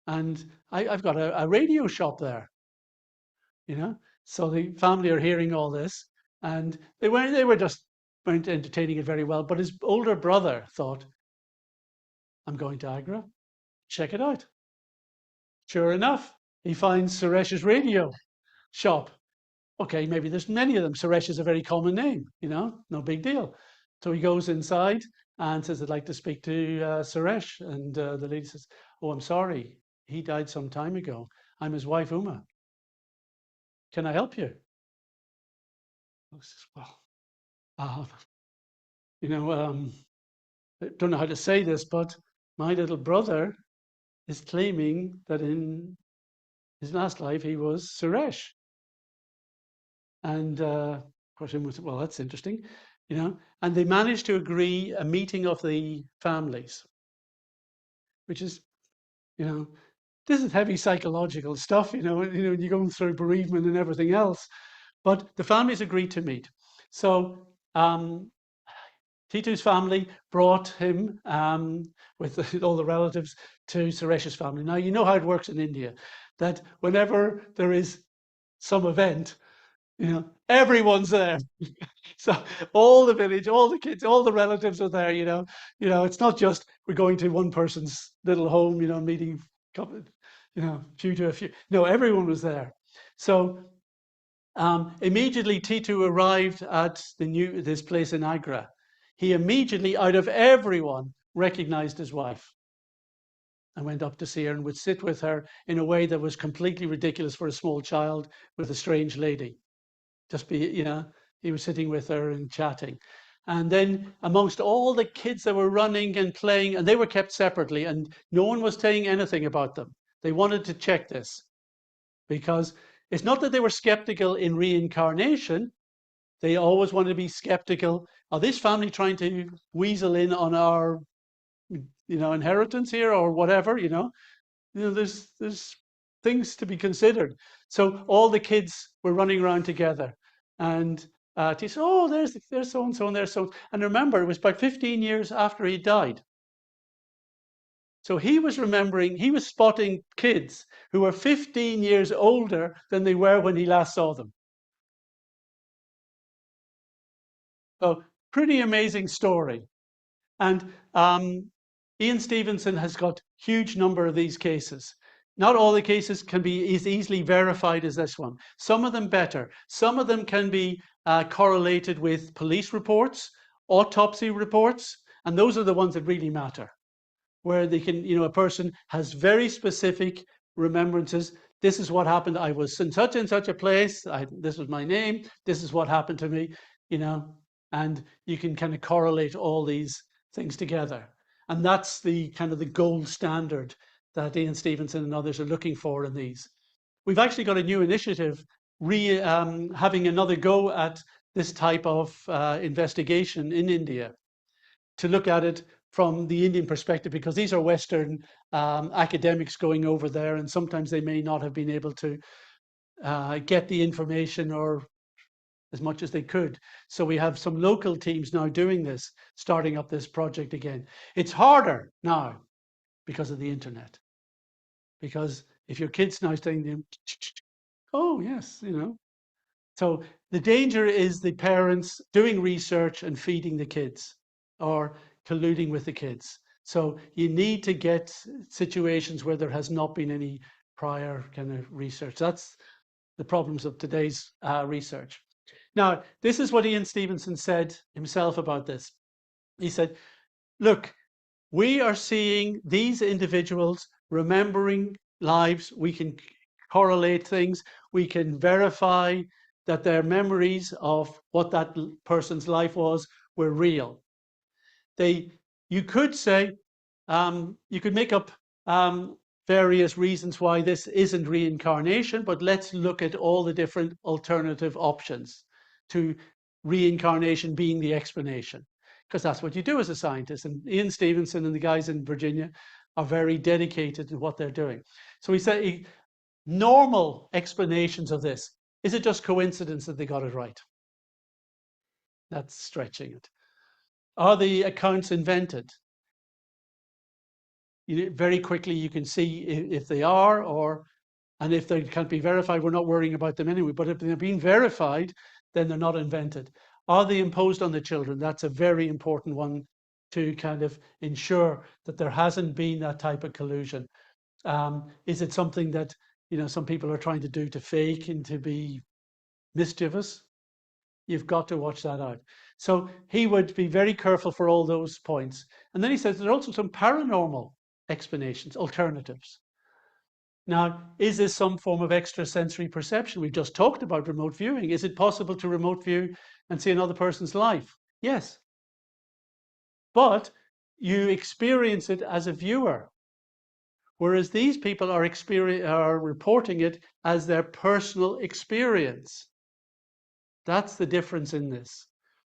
And I've got a radio shop there, So the family are hearing all this, and they weren't entertaining it very well. But his older brother thought, I'm going to Agra, check it out. Sure enough, he finds Suresh's radio shop. Okay, maybe there's many of them. Suresh is a very common name, no big deal. So he goes inside and says, I'd like to speak to Suresh. And the lady says, oh, I'm sorry. He died some time ago. I'm his wife, Uma. Can I help you? I says, well, I don't know how to say this, but my little brother is claiming that in his last life he was Suresh. And question was, well, that's interesting, you know. And they managed to agree a meeting of the families, which is, you know, this is heavy psychological stuff, you know, you're going through bereavement and everything else. But the families agreed to meet. So Titu's family brought him with all the relatives to Suresh's family. Now, you know how it works in India, that whenever there is some event, you know, everyone's there. So all the village, all the kids, all the relatives are there, you know. You know, it's not just we're going to one person's little home, you know, meeting, you know, few to a few. No, everyone was there. So immediately Titu arrived at this place in Agra. He immediately, out of everyone, recognized his wife and went up to see her and would sit with her in a way that was completely ridiculous for a small child with a strange lady. Just be, you know, he was sitting with her and chatting. And then amongst all the kids that were running and playing, and they were kept separately, and no one was saying anything about them. They wanted to check this because it's not that they were skeptical in reincarnation. They always wanted to be skeptical. Are this family trying to weasel in on our, you know, inheritance here or whatever, you know? You know, there's things to be considered. So all the kids were running around together, and he said, "Oh, there's so and so and there's so." And remember, it was about 15 years after he died. So he was remembering, he was spotting kids who were 15 years older than they were when he last saw them. So pretty amazing story. And Ian Stevenson has got huge number of these cases. Not all the cases can be as easily verified as this one. Some of them better. Some of them can be correlated with police reports, autopsy reports, and those are the ones that really matter. Where they can, you know, a person has very specific remembrances. This is what happened. I was in such and such a place. This was my name. This is what happened to me, you know, and you can kind of correlate all these things together. And that's the kind of the gold standard that Ian Stevenson and others are looking for in these. We've actually got a new initiative having another go at this type of investigation in India to look at it from the Indian perspective, because these are Western academics going over there, and sometimes they may not have been able to get the information or as much as they could. So we have some local teams now doing this, starting up this project again. It's harder now because of the internet. Because if your kids now saying to them, oh yes, you know. So the danger is the parents doing research and feeding the kids or colluding with the kids. So you need to get situations where there has not been any prior kind of research. That's the problems of today's research. Now, this is what Ian Stevenson said himself about this. He said, look, we are seeing these individuals remembering lives. We can correlate things. We can verify that their memories of what that person's life was were real. You could say, you could make up various reasons why this isn't reincarnation, but let's look at all the different alternative options to reincarnation being the explanation, because that's what you do as a scientist. And Ian Stevenson and the guys in Virginia are very dedicated to what they're doing. So he said, normal explanations of this, is it just coincidence that they got it right? That's stretching it. Are the accounts invented? Very quickly you can see if they are, and if they can't be verified, we're not worrying about them anyway. But if they're being verified, then they're not invented. Are they imposed on the children? That's a very important one to kind of ensure that there hasn't been that type of collusion. Is it something that, you know, some people are trying to do to fake and to be mischievous? You've got to watch that out. So he would be very careful for all those points. And then he says there are also some paranormal explanations, alternatives. Now, is this some form of extrasensory perception? We've just talked about remote viewing. Is it possible to remote view and see another person's life? Yes. But you experience it as a viewer. Whereas these people are reporting it as their personal experience. That's the difference in this.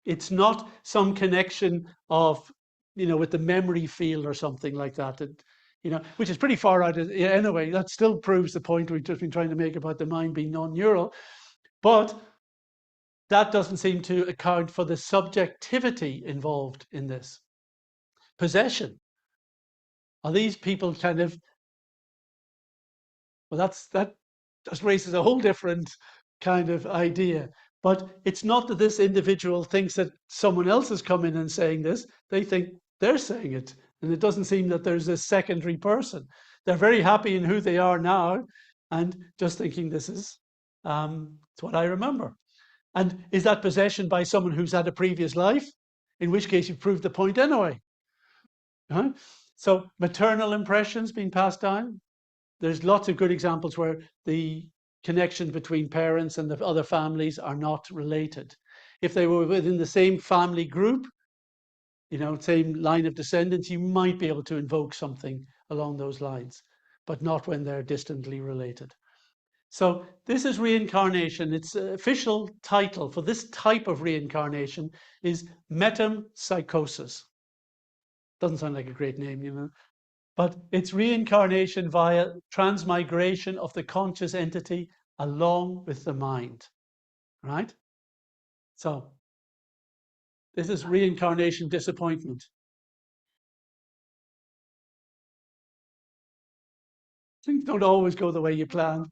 It's not some connection of, with the memory field or something like that, which is pretty far out. Anyway, that still proves the point we've just been trying to make about the mind being non-neural. But that doesn't seem to account for the subjectivity involved in this. Possession. Are these people kind of, well, that just raises a whole different kind of idea. But it's not that this individual thinks that someone else is coming and saying this. They think they're saying it. And it doesn't seem that there's a secondary person. They're very happy in who they are now and just thinking this is it's what I remember. And is that possession by someone who's had a previous life? In which case you've proved the point anyway. Right? So maternal impressions being passed down. There's lots of good examples where the connections between parents and the other families are not related. If they were within the same family group, same line of descendants, you might be able to invoke something along those lines, but not when they're distantly related. So this is reincarnation. Its official title for this type of reincarnation is metempsychosis. Doesn't sound like a great name, but it's reincarnation via transmigration of the conscious entity along with the mind, right? So this is reincarnation disappointment. Things don't always go the way you planned.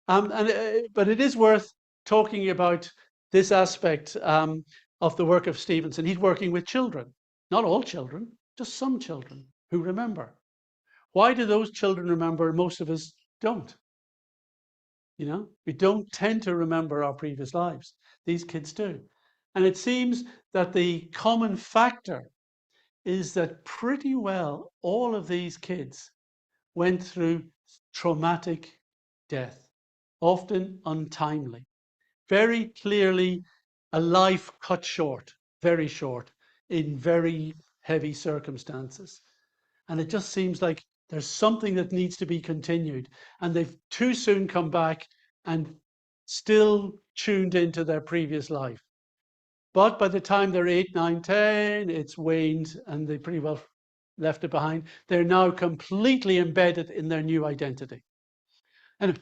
But it is worth talking about this aspect of the work of Stevenson. He's working with children, not all children, just some children who remember. Why do those children remember? Most of us don't. We don't tend to remember our previous lives. These kids do. And it seems that the common factor is that pretty well all of these kids went through traumatic death, often untimely. Very clearly a life cut short, very short, in very heavy circumstances. And it just seems like there's something that needs to be continued. And they've too soon come back and still tuned into their previous life. But by the time they're 8, 9, 10, it's waned and they pretty well left it behind. They're now completely embedded in their new identity. And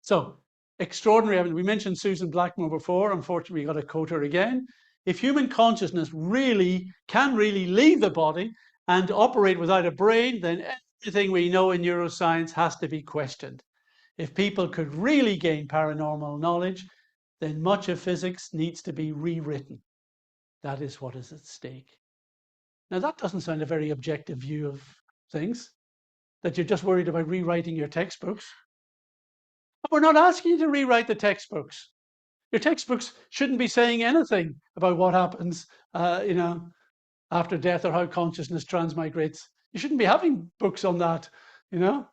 so extraordinary evidence. We mentioned Susan Blackmore before. Unfortunately, we got to quote her again. If human consciousness can really leave the body and operate without a brain, then everything we know in neuroscience has to be questioned. If people could really gain paranormal knowledge, then much of physics needs to be rewritten. That is what is at stake. Now, that doesn't sound a very objective view of things, that you're just worried about rewriting your textbooks. But we're not asking you to rewrite the textbooks. Your textbooks shouldn't be saying anything about what happens, after death or how consciousness transmigrates. You shouldn't be having books on that, You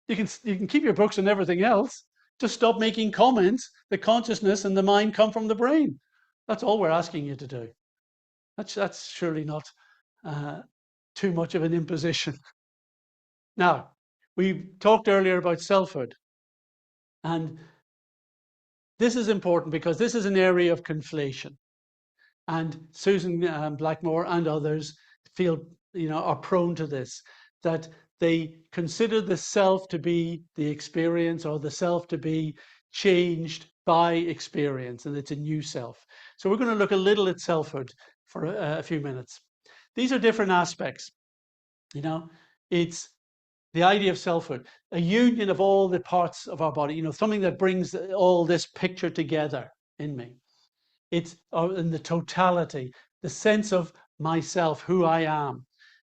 can keep your books on everything else. Just stop making comments that consciousness and the mind come from the brain. That's all we're asking you to do. That's surely not too much of an imposition. Now, we talked earlier about selfhood. And this is important because this is an area of conflation. And Susan Blackmore and others feel, are prone to this, that they consider the self to be the experience or the self to be changed by experience, and it's a new self. So we're going to look a little at selfhood for a few minutes. These are different aspects. It's the idea of selfhood, a union of all the parts of our body, something that brings all this picture together in me. It's in the totality, the sense of myself, who I am,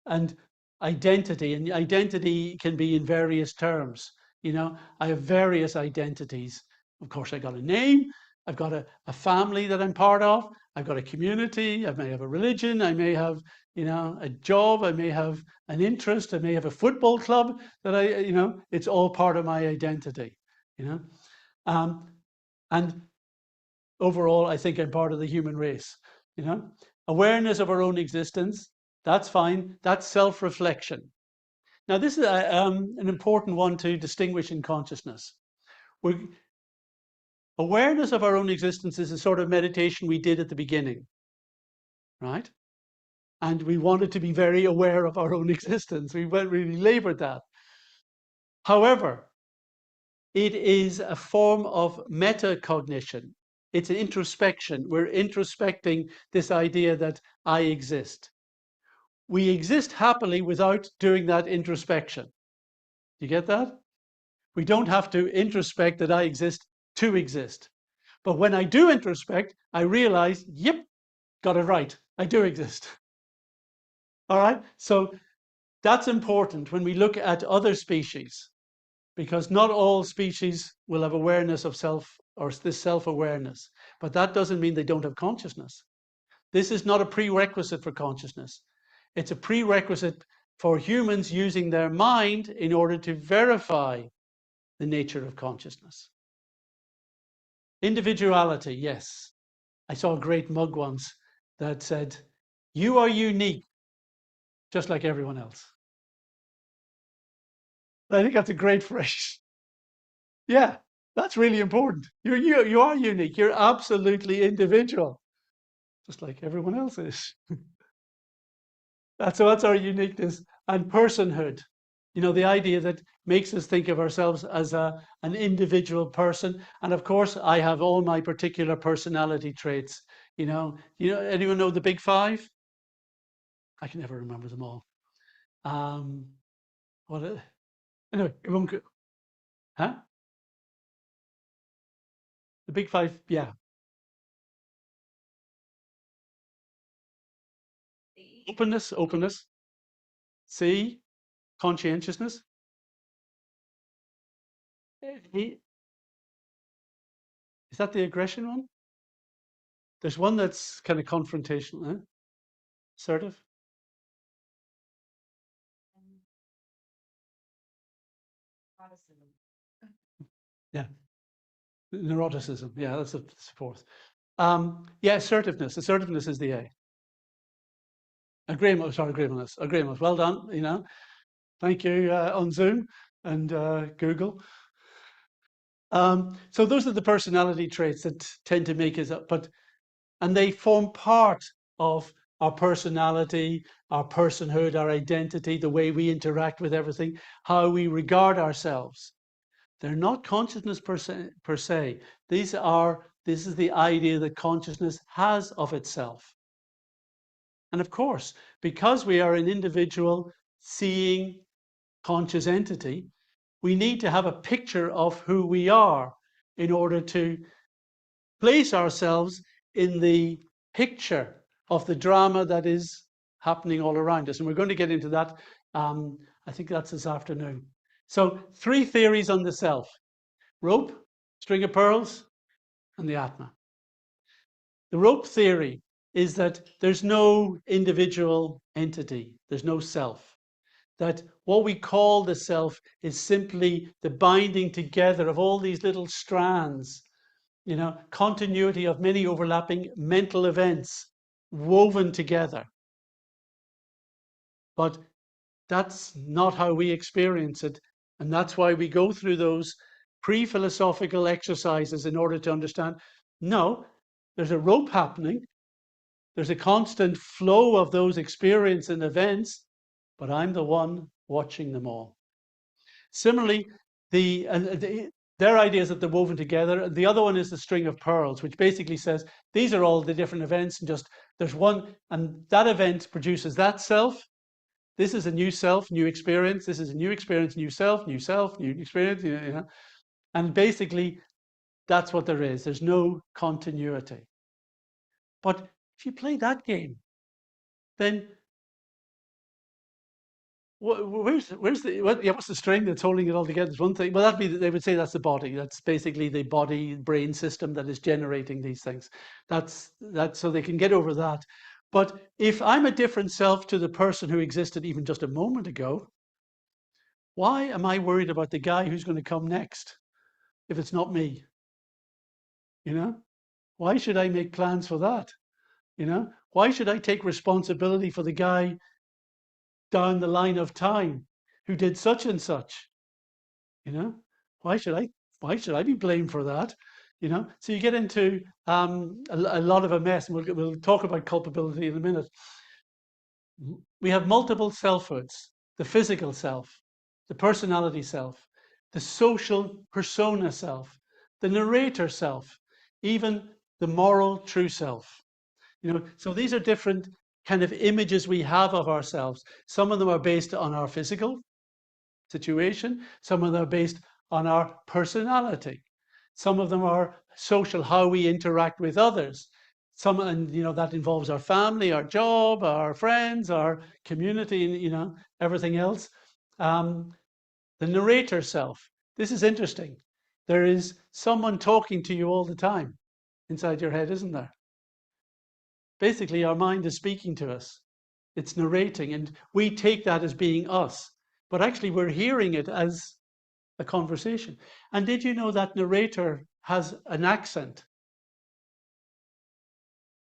and identity. And identity can be in various terms. I have various identities. Of course, I got a name. I've got a family that I'm part of. I've got a community. I may have a religion. I may have, a job. I may have an interest. I may have a football club that it's all part of my identity, and overall, I think I'm part of the human race, Awareness of our own existence, that's fine. That's self-reflection. Now, this is an important one to distinguish in consciousness. Awareness of our own existence is a sort of meditation we did at the beginning, right? And we wanted to be very aware of our own existence. We really labored that. However, it is a form of metacognition. It's an introspection. We're introspecting this idea that I exist. We exist happily without doing that introspection. You get that? We don't have to introspect that I exist to exist. But when I do introspect, I realize, yep, got it right. I do exist. All right. So that's important when we look at other species, because not all species will have awareness of self or this self-awareness. But that doesn't mean they don't have consciousness. This is not a prerequisite for consciousness. It's a prerequisite for humans using their mind in order to verify the nature of consciousness. Individuality, yes. I saw a great mug once that said, "You are unique, just like everyone else." I think that's a great phrase. Yeah, that's really important. You are unique. You're absolutely individual, just like everyone else is. That's our uniqueness and personhood. You know, the idea that makes us think of ourselves as an individual person. And of course, I have all my particular personality traits. Anyone know the big five? I can never remember them all. Anyway, it won't go. Huh? The big five, yeah. Openness. C, conscientiousness. E, is that the aggression one? There's one that's kind of confrontational, eh? Assertive. Yeah. Neuroticism. Yeah, that's the fourth. Yeah, assertiveness. Assertiveness is the A. Agreeableness. Agreeableness. Well done. Thank you on Zoom and Google. So those are the personality traits that tend to make us up, and they form part of our personality, our personhood, our identity, the way we interact with everything, how we regard ourselves. They're not consciousness per se. This is the idea that consciousness has of itself. And of course, because we are an individual seeing conscious entity, we need to have a picture of who we are in order to place ourselves in the picture of the drama that is happening all around us. And we're going to get into that. I think that's this afternoon. So 3 theories on the self: rope, string of pearls, and the Atma. The rope theory is that there's no individual entity, there's no self. That what we call the self is simply the binding together of all these little strands, continuity of many overlapping mental events woven together. But that's not how we experience it. And that's why we go through those pre-philosophical exercises in order to understand, no, there's a rope happening. There's a constant flow of those experiences and events, but I'm the one watching them all. Similarly, their idea is that they're woven together. The other one is the string of pearls, which basically says these are all the different events, and just there's one, and that event produces that self. This is a new self, new experience. This is a new experience, new self, new experience. And basically, that's what there is. There's no continuity. But if you play that game, then what's the string that's holding it all together? It's one thing. Well, they would say that's the body. That's basically the body brain system that is generating these things. That's so they can get over that. But if I'm a different self to the person who existed even just a moment ago, why am I worried about the guy who's going to come next if it's not me? Why should I make plans for that? Why should I take responsibility for the guy down the line of time who did such and such? Why should I be blamed for that? you know. So you get into a lot of a mess, and we'll talk about culpability in a minute. We have multiple selfhoods: the physical self, the personality self, the social persona self, the narrator self, even the moral true self. You know, so these are different kind of images we have of ourselves. Some of them are based on our physical situation. Some of them are based on our personality. Some of them are social, how we interact with others. Some, and you know, that involves our family, our job, our friends, our community, you know, everything else. The narrator self. This is interesting. There is someone talking to you all the time inside your head, isn't there? Basically, our mind is speaking to us. It's narrating, and we take that as being us. But actually, we're hearing it as a conversation. And did you know that narrator has an accent?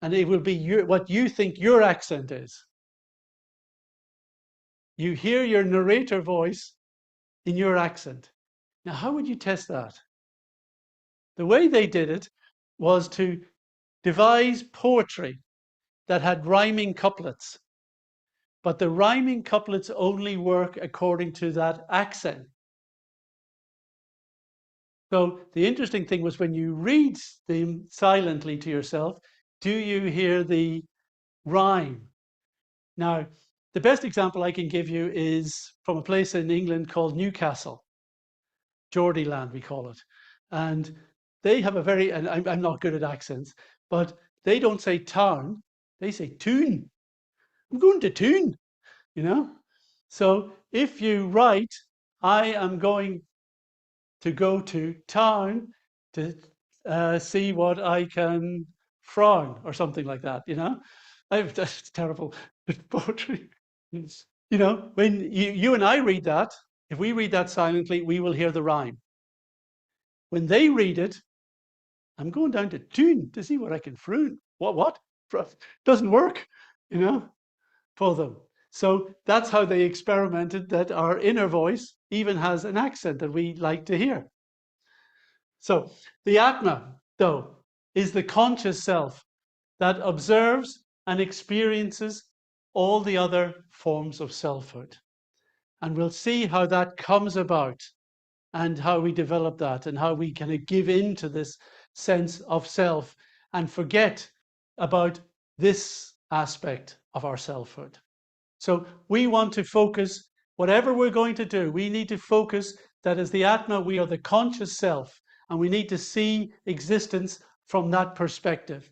And it will be what you think your accent is. You hear your narrator voice in your accent. Now, how would you test that? The way they did it was to devise poetry that had rhyming couplets. But the rhyming couplets only work according to that accent. So the interesting thing was when you read them silently to yourself, do you hear the rhyme? Now, the best example I can give you is from a place in England called Newcastle, Geordieland we call it. And they have a very, and I'm not good at accents, but they don't say town, they say tune. I'm going to tune, you know? So if you write, I am going to go to town to see what I can frown or something like that, you know? That's terrible poetry. You know, when you and I read that, if we read that silently, we will hear the rhyme. When they read it, I'm going down to tune to see what I can frown. What? Doesn't work, you know, for them. So that's how they experimented, that our inner voice even has an accent that we like to hear. So the Atma, though, is the conscious self that observes and experiences all the other forms of selfhood. And we'll see how that comes about and how we develop that and how we kind of give in to this sense of self and forget about this aspect of our selfhood. So we want to focus, whatever we're going to do, we need to focus that as the Atma, we are the conscious self, and we need to see existence from that perspective.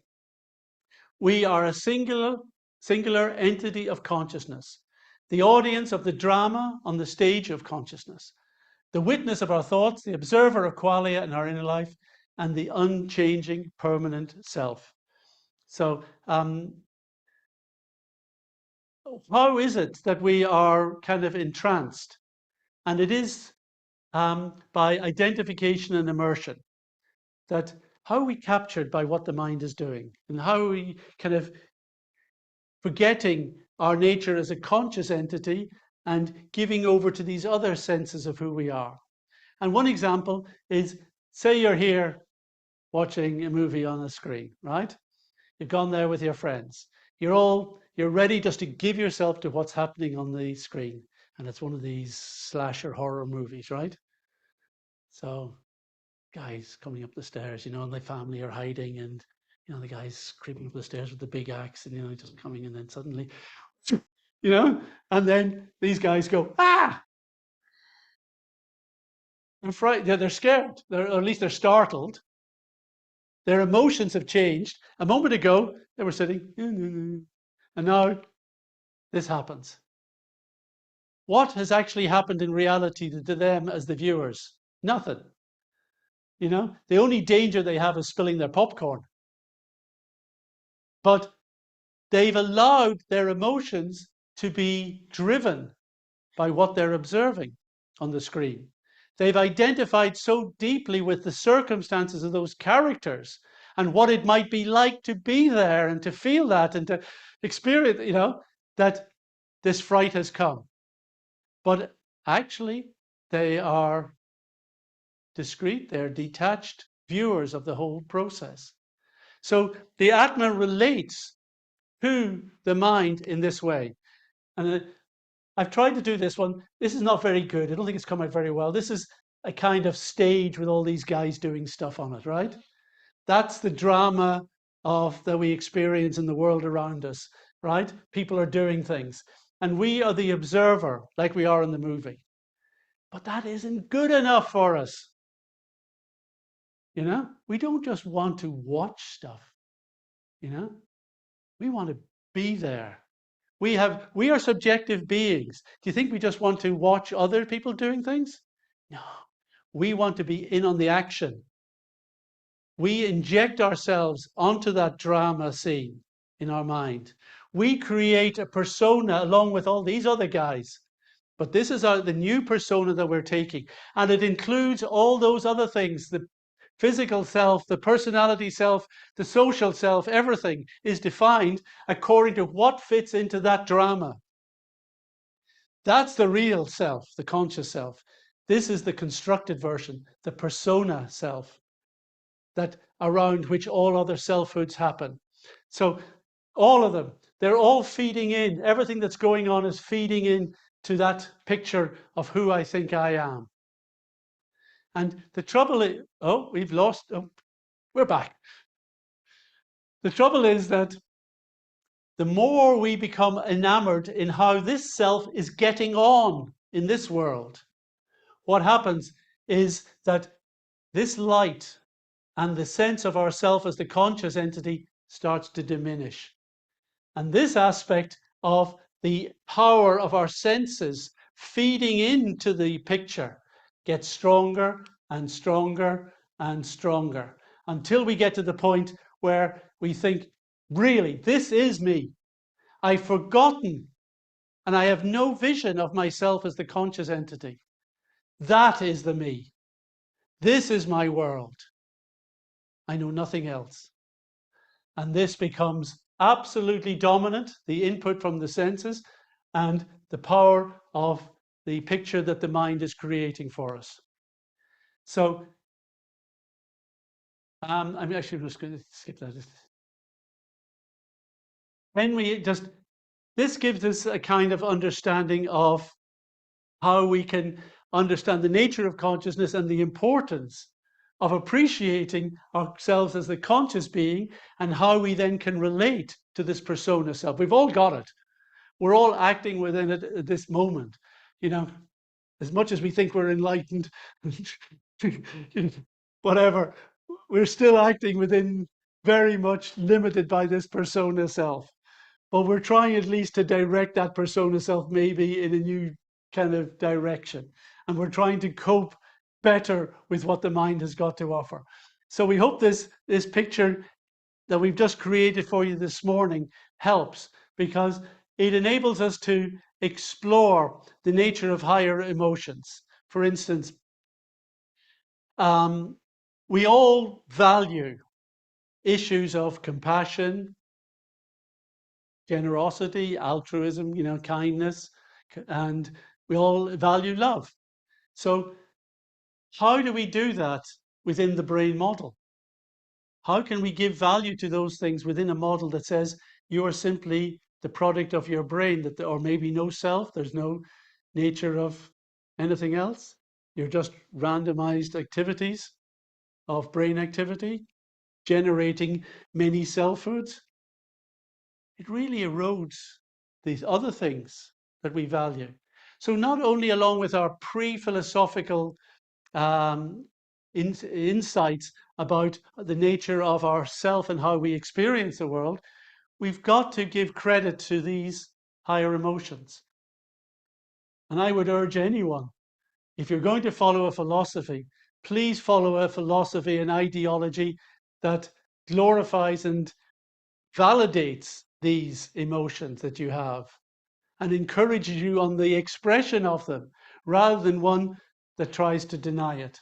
We are a singular entity of consciousness, the audience of the drama on the stage of consciousness, the witness of our thoughts, the observer of qualia in our inner life, and the unchanging permanent self. So how is it that we are kind of entranced? And it is by identification and immersion. That how are we captured by what the mind is doing? And how are we kind of forgetting our nature as a conscious entity and giving over to these other senses of who we are? And one example is, say you're here watching a movie on a screen, right? You've gone there with your friends. You're ready just to give yourself to what's happening on the screen. And it's one of these slasher horror movies, right? So guys coming up the stairs, you know, and the family are hiding, and you know, the guy's creeping up the stairs with the big axe, and you know, just coming, and then suddenly, you know, and then these guys go, ah! They're frightened, they're scared, or at least they're startled. Their emotions have changed. A moment ago, they were sitting, and now this happens. What has actually happened in reality to them as the viewers? Nothing. You know, the only danger they have is spilling their popcorn. But they've allowed their emotions to be driven by what they're observing on the screen. They've identified so deeply with the circumstances of those characters and what it might be like to be there and to feel that and to experience, you know, that this fright has come. But actually, they are discrete, they're detached, viewers of the whole process. So the Atma relates to the mind in this way. And I've tried to do this one. This is not very good. I don't think it's come out very well. This is a kind of stage with all these guys doing stuff on it, right? That's the drama that we experience in the world around us, right? People are doing things. And we are the observer, like we are in the movie. But that isn't good enough for us. You know, we don't just want to watch stuff, you know, we want to be there. We are subjective beings. Do you think we just want to watch other people doing things? No, we want to be in on the action. We inject ourselves onto that drama scene in our mind. We create a persona along with all these other guys. But this is the new persona that we're taking. And it includes all those other things, the physical self, the personality self, the social self, everything is defined according to what fits into that drama. That's the real self, the conscious self. This is the constructed version, the persona self, that around which all other selfhoods happen. So all of them, they're all feeding in. Everything that's going on is feeding in to that picture of who I think I am. And the trouble is, we've lost, we're back. The trouble is that the more we become enamored in how this self is getting on in this world, what happens is that this light and the sense of ourself as the conscious entity starts to diminish. And this aspect of the power of our senses feeding into the picture gets stronger and stronger and stronger until we get to the point where we think, really, this is me. I've forgotten and I have no vision of myself as the conscious entity. That is the me. This is my world. I know nothing else. And this becomes absolutely dominant, the input from the senses and the power of the picture that the mind is creating for us. So I'm actually just going to skip that. When we just, this gives us a kind of understanding of how we can understand the nature of consciousness and the importance of appreciating ourselves as the conscious being and how we then can relate to this persona self. We've all got it. We're all acting within it at this moment. You know, as much as we think we're enlightened, whatever, we're still acting within very much limited by this persona self. But we're trying at least to direct that persona self maybe in a new kind of direction. And we're trying to cope better with what the mind has got to offer. So we hope this picture that we've just created for you this morning helps, because it enables us to explore the nature of higher emotions. For instance, we all value issues of compassion, generosity, altruism, kindness, and we all value love. So how do we do that within the brain model? How can we give value to those things within a model that says you are simply the product of your brain, or maybe no self, there's no nature of anything else, you're just randomized activities of brain activity generating many selfhoods? It really erodes these other things that we value. So not only along with our pre-philosophical insights about the nature of ourself and how we experience the world, we've got to give credit to these higher emotions. And I would urge anyone, if you're going to follow a philosophy, please follow a philosophy and ideology that glorifies and validates these emotions that you have and encourages you on the expression of them, rather than one that tries to deny it.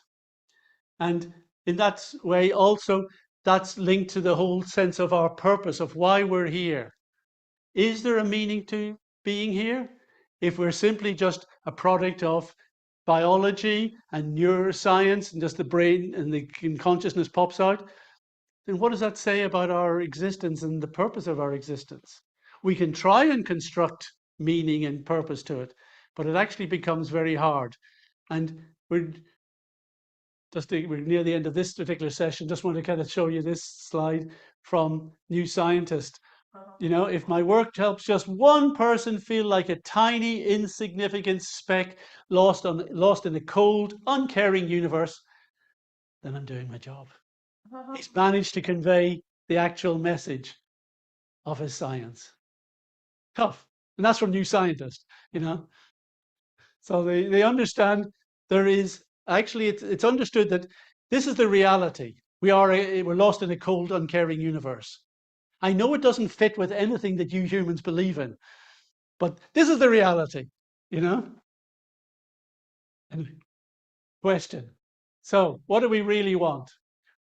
And in that way also, that's linked to the whole sense of our purpose, of why we're here. Is there a meaning to being here? If we're simply just a product of biology and neuroscience and just the brain and the consciousness pops out, then what does that say about our existence and the purpose of our existence? We can try and construct meaning and purpose to it, but it actually becomes very hard. And we're near the end of this particular session. Just want to kind of show you this slide from New Scientist. You know, if my work helps just one person feel like a tiny, insignificant speck lost in a cold, uncaring universe, then I'm doing my job. He's managed to convey the actual message of his science. Tough. And that's from New Scientist, you know. So they understand there is actually it's understood that this is the reality. We're lost in a cold, uncaring universe. I know it doesn't fit with anything that you humans believe in, but this is the reality, you know? And question. So what do we really want?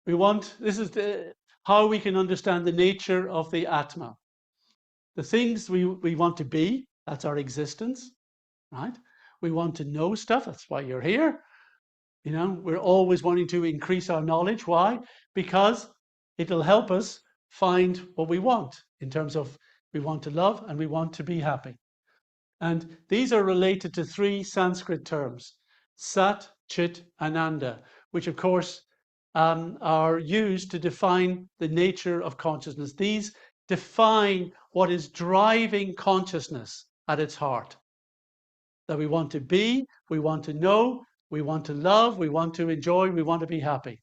This is how we can understand the nature of the Atma. The things we want to be, that's our existence, right? We want to know stuff, that's why you're here. You know, we're always wanting to increase our knowledge. Why? Because it'll help us find what we want in terms of we want to love and we want to be happy. And these are related to three Sanskrit terms, Sat, Chit, Ananda, which of course are used to define the nature of consciousness. These define what is driving consciousness at its heart. That we want to be, we want to know, we want to love, we want to enjoy, we want to be happy,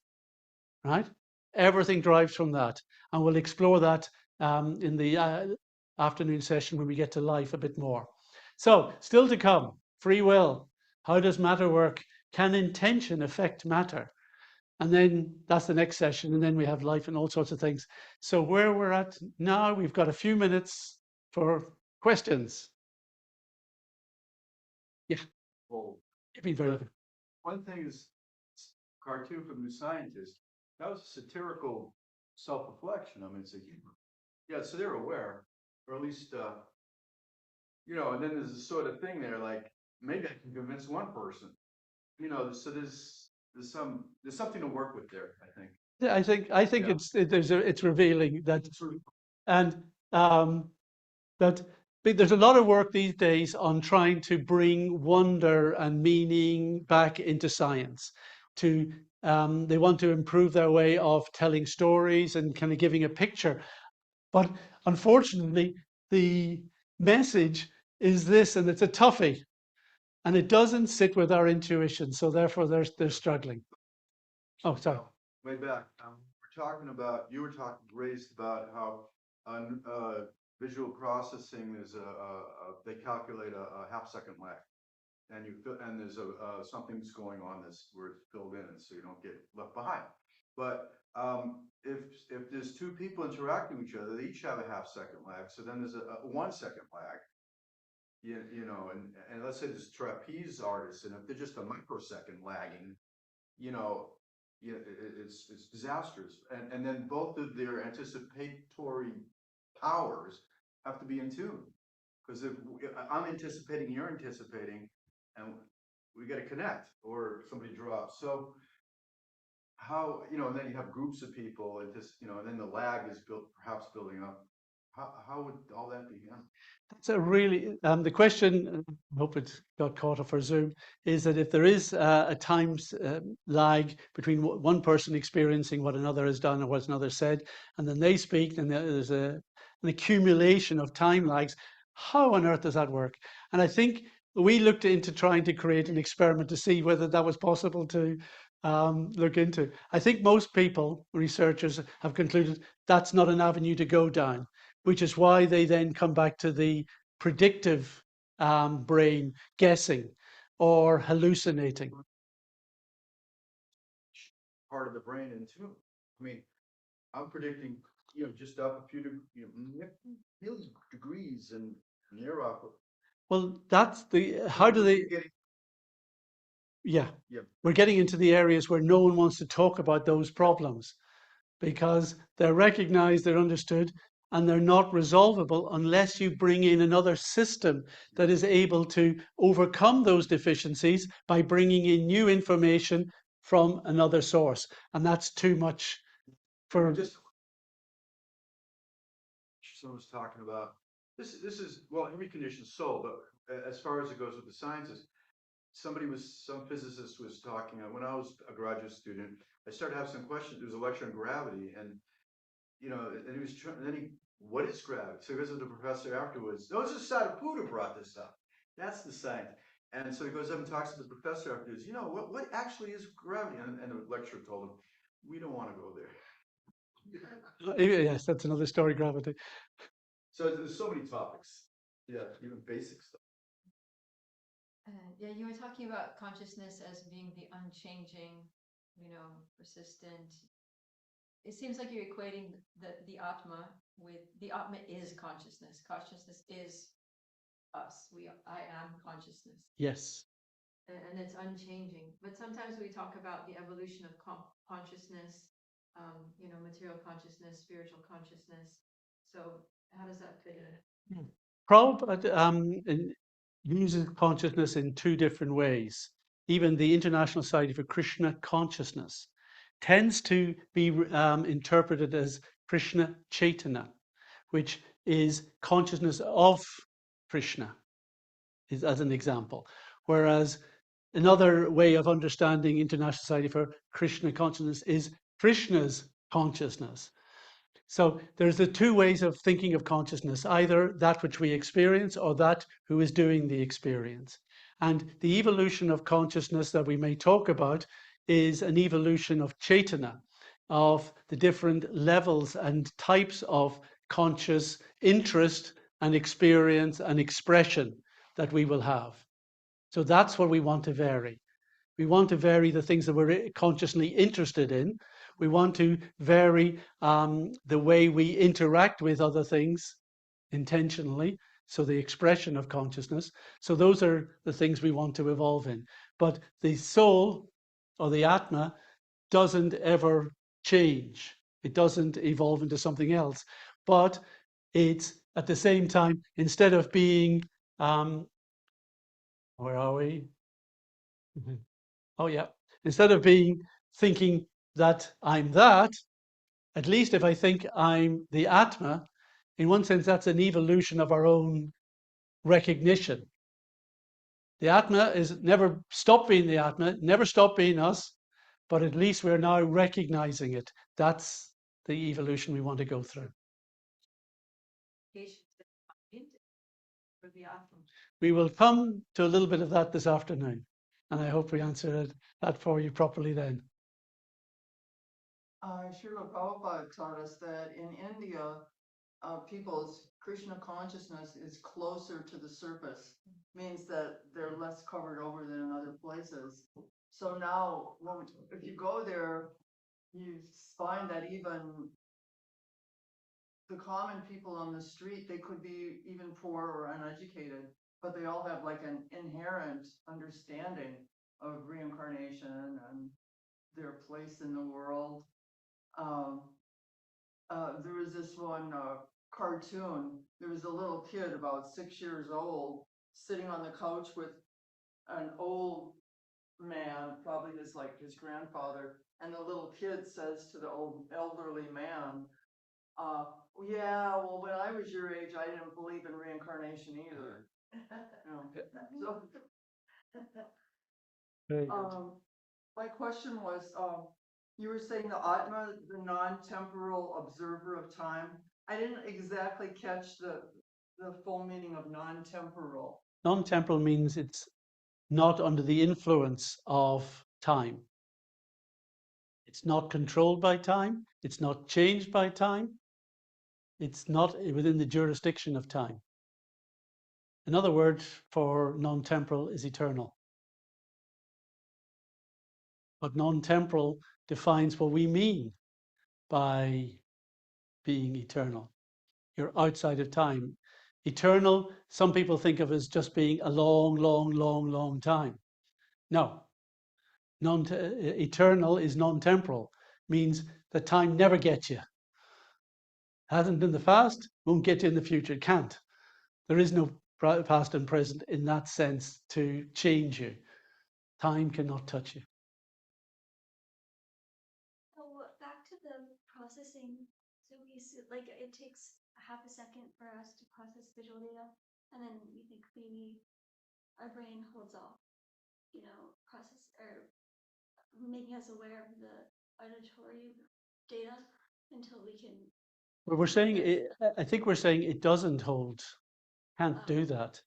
right? Everything drives from that. And we'll explore that in the afternoon session when we get to life a bit more. So, still to come, free will. How does matter work? Can intention affect matter? And then that's the next session. And then we have life and all sorts of things. So where we're at now, we've got a few minutes for questions. Yeah. Well, You've been very good. one thing is cartoon from New Scientist. That was a satirical self-reflection. I mean, it's a humor. Yeah, so they're aware, or at least, you know. And then there's a sort of thing there, like maybe I can convince one person. You know, so there's something to work with there. I think. Yeah, I think Yeah. it's revealing that, and that there's a lot of work these days on trying to bring wonder and meaning back into science. They want to improve their way of telling stories and kind of giving a picture, but unfortunately, the message is this, and it's a toughie, and it doesn't sit with our intuition. So therefore, they're struggling. Oh, sorry. Way back, you were raised about how visual processing is they calculate a half-second lag, and there's something's going on where it's filled in, so you don't get left behind. But if there's two people interacting with each other, they each have a half-second lag. So then there's a 1 second lag. You know, and let's say there's trapeze artists, and if they're just a microsecond lagging, you know, it's disastrous. And then both of their anticipatory powers have to be in tune. Because if I'm anticipating, you're anticipating, and we got to connect, or somebody drops. So how, you know, and then you have groups of people, and just, you know, and then the lag is perhaps building up. How would all that be done? That's a really, the question, I hope it got caught up for Zoom, is that if there is a time lag between one person experiencing what another has done or what another said, and then they speak, and there's an accumulation of time lags, how on earth does that work? And I think we looked into trying to create an experiment to see whether that was possible to look into. I think most people, researchers, have concluded that's not an avenue to go down, which is why they then come back to the predictive brain guessing or hallucinating. Part of the brain in tune. I mean, I'm predicting, you know, just up a few degrees and neurological. Well, that's how do they? Yeah, we're getting into the areas where no one wants to talk about those problems because they're recognized, they're understood, and they're not resolvable unless you bring in another system that is able to overcome those deficiencies by bringing in new information from another source. And that's too much for... Just someone was talking about this is, well, every condition is so, but as far as it goes with the sciences, some physicist was talking, when I was a graduate student, I started to have some questions. There was a lecture on gravity, and and he was trying, and then what is gravity? So he goes to the professor afterwards. No, it's just Selfhood who brought this up. That's the science. And so he goes up and talks to the professor afterwards. What actually is gravity? And the lecturer told him, we don't want to go there. Yes, that's another story, gravity. So there's so many topics. Yeah, even basic stuff. Yeah, you were talking about consciousness as being the unchanging, persistent. It seems like you're equating the Atma with the Atma is consciousness. Consciousness is us. I am consciousness. Yes. And it's unchanging. But sometimes we talk about the evolution of consciousness, material consciousness, spiritual consciousness. So how does that fit in? Prabhupada uses consciousness in two different ways. Even the International Society for Krishna Consciousness tends to be interpreted as Krishna Chaitanya, which is consciousness of Krishna, is as an example. Whereas another way of understanding International Society for Krishna Consciousness is Krishna's consciousness. So there's the two ways of thinking of consciousness, either that which we experience or that who is doing the experience. And the evolution of consciousness that we may talk about is an evolution of Chaitanya, of the different levels and types of conscious interest and experience and expression that we will have. So that's what we want to vary. We want to vary the things that we're consciously interested in. We want to vary the way we interact with other things intentionally, so the expression of consciousness. So those are the things we want to evolve in. But the soul or the Atma doesn't ever change. It doesn't evolve into something else. But it's at the same time, instead of being, where are we? Oh yeah. Instead of thinking that I'm that, at least if I think I'm the Atma, in one sense, that's an evolution of our own recognition. The Atma is never stopped being the Atma, never stopped being us, but at least we're now recognizing it. That's the evolution we want to go through. We will come to a little bit of that this afternoon, and I hope we answered that for you properly then. Srila Prabhupada taught us that in India, people's Krishna consciousness is closer to the surface, means that they're less covered over than in other places. So now, if you go there, you find that even the common people on the street, they could be even poor or uneducated, but they all have like an inherent understanding of reincarnation and their place in the world. There was this one cartoon. There was a little kid about 6 years old sitting on the couch with an old man, probably his grandfather, and the little kid says to the old elderly man, yeah, well, when I was your age, I didn't believe in reincarnation either. My question was, you were saying the Atma, the non-temporal observer of time. I didn't exactly catch the full meaning of non-temporal. Non-temporal means it's not under the influence of time. It's not controlled by time. It's not changed by time. It's not within the jurisdiction of time. Another word for non-temporal is eternal. But non-temporal defines what we mean by being eternal. You're outside of time. Eternal, some people think of as just being a long, long, long, long time. No. Eternal is non-temporal, means that time never gets you. Hasn't in the past, won't get you in the future. It can't. There is no past and present in that sense to change you. Time cannot touch you. So back to the processing. So like it takes half a second for us to process visual data, and then we think maybe our brain holds off, process or making us aware of the auditory data until we can. But we're saying it, I think we're saying it doesn't hold. Can't do that.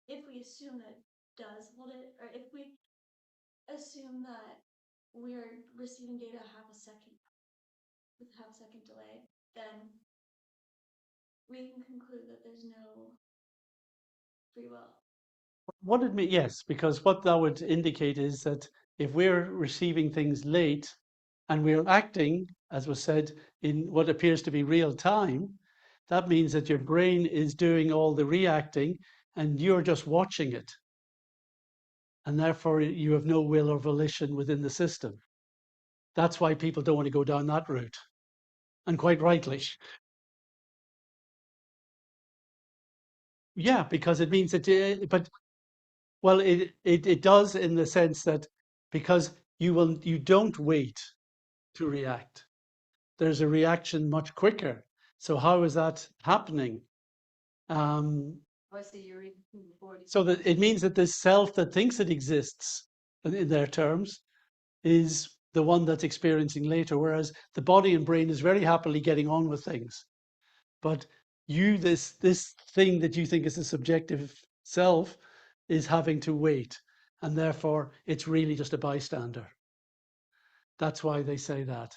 If we assume that it does hold it, or if we assume that we're receiving data with half a second delay, then we can conclude that there's no free will. What it means, yes, because what that would indicate is that if we're receiving things late and we're acting, as was said, in what appears to be real time, that means that your brain is doing all the reacting and you're just watching it. And therefore you have no will or volition within the system. That's why people don't want to go down that route. And quite rightly. Yeah, because it means that, it does in the sense that because you don't wait to react. There's a reaction much quicker. So how is that happening? So that it means that this self that thinks it exists, in their terms, is the one that's experiencing later, whereas the body and brain is very happily getting on with things. But this thing that you think is a subjective self is having to wait, and therefore it's really just a bystander. That's why they say that.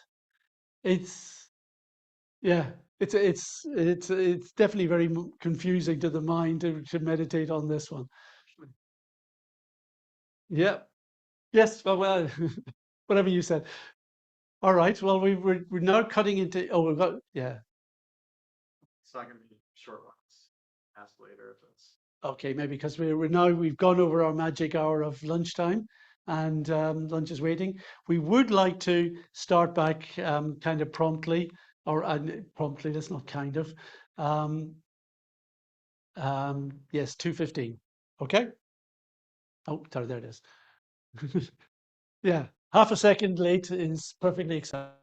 It's definitely very confusing to the mind to meditate on this one. Yeah. Yes. Well, whatever you said. All right. Well, we're now cutting into. Oh, we've got It's not going to be short ones. Ask later if it's. Okay, maybe because we've gone over our magic hour of lunchtime, and lunch is waiting. We would like to start back kind of promptly, or promptly. That's not kind of. Yes, 2:15. Okay. Oh, sorry, there it is. Yeah, half a second late is perfectly acceptable.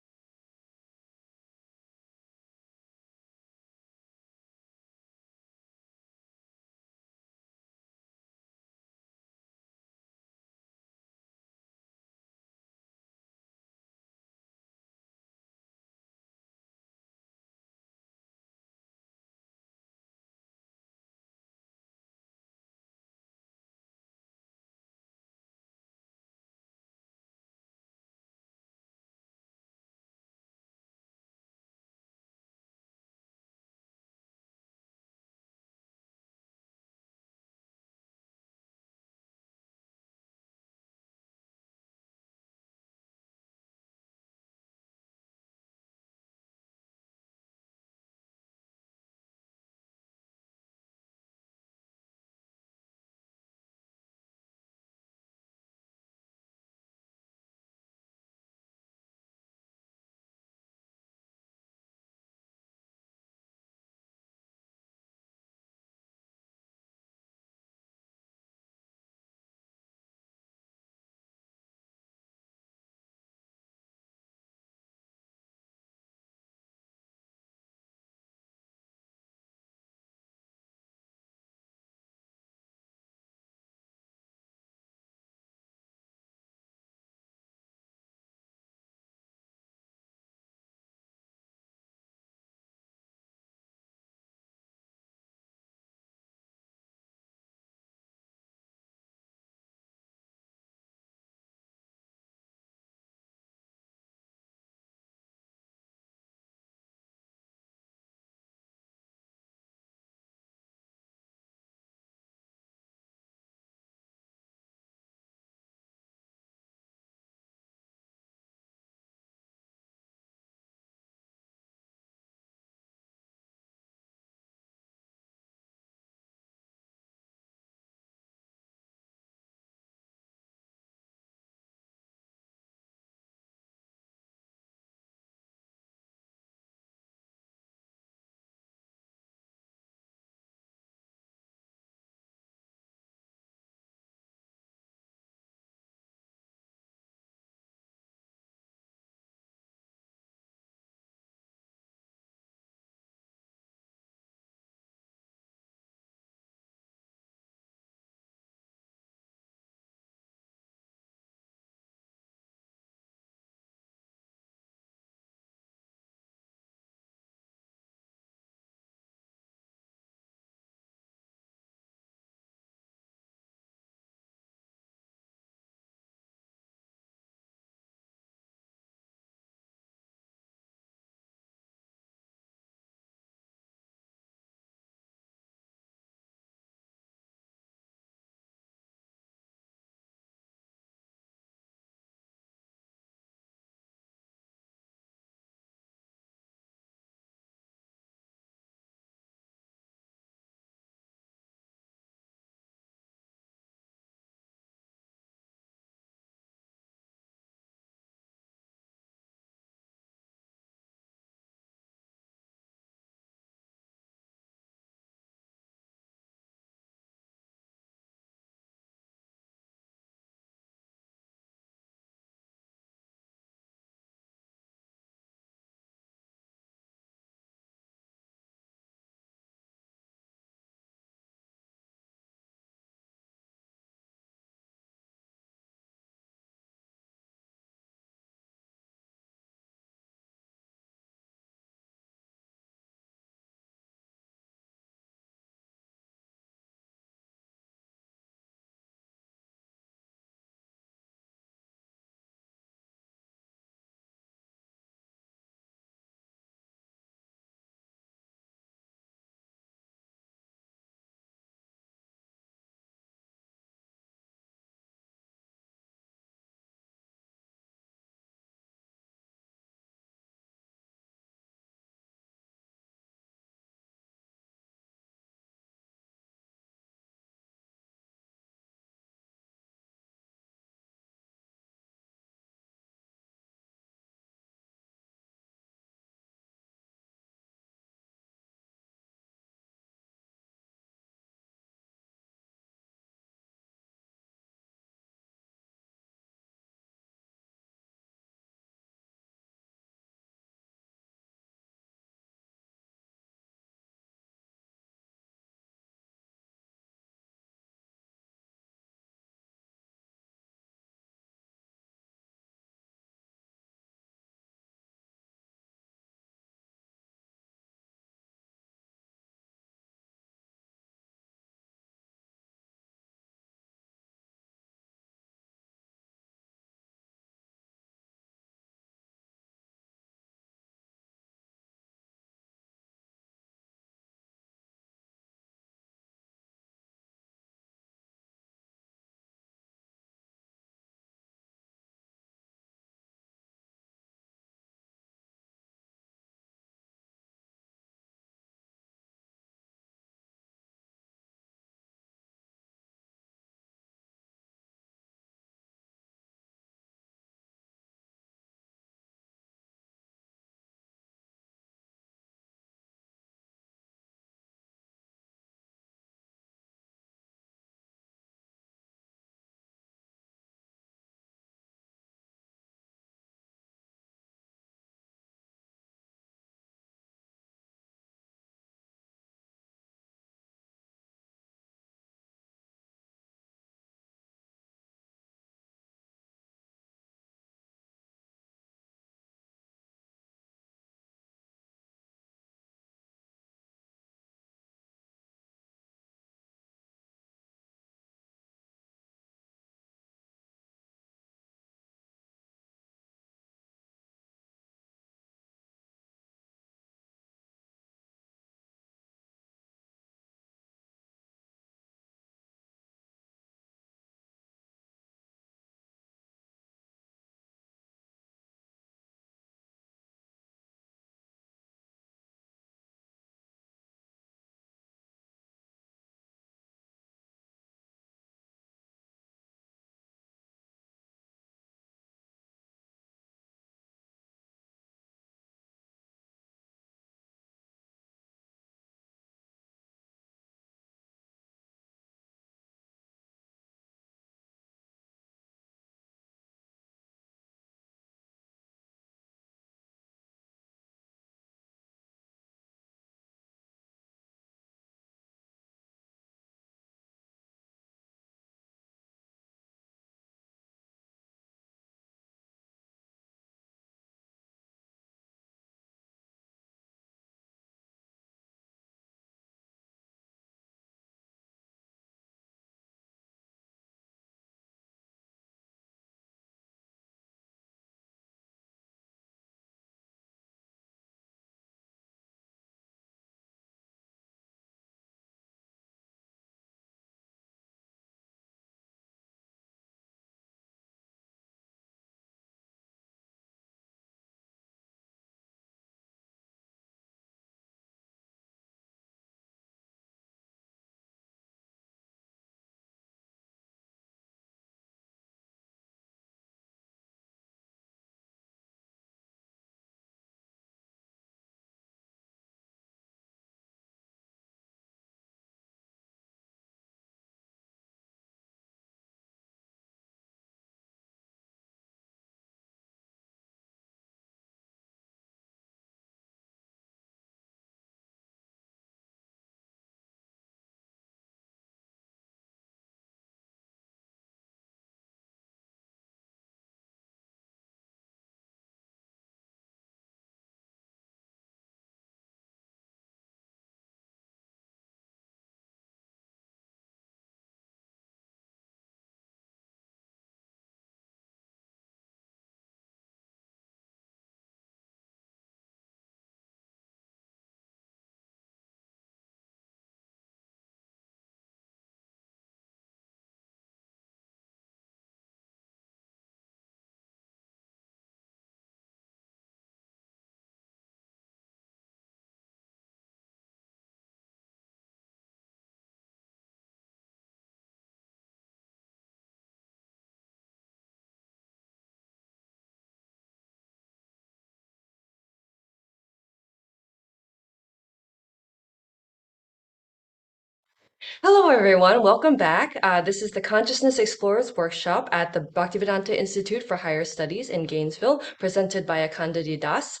Hello, everyone. Welcome back. This is the Consciousness Explorers workshop at the Bhaktivedanta Institute for Higher Studies in Gainesville, presented by Akandadi Das.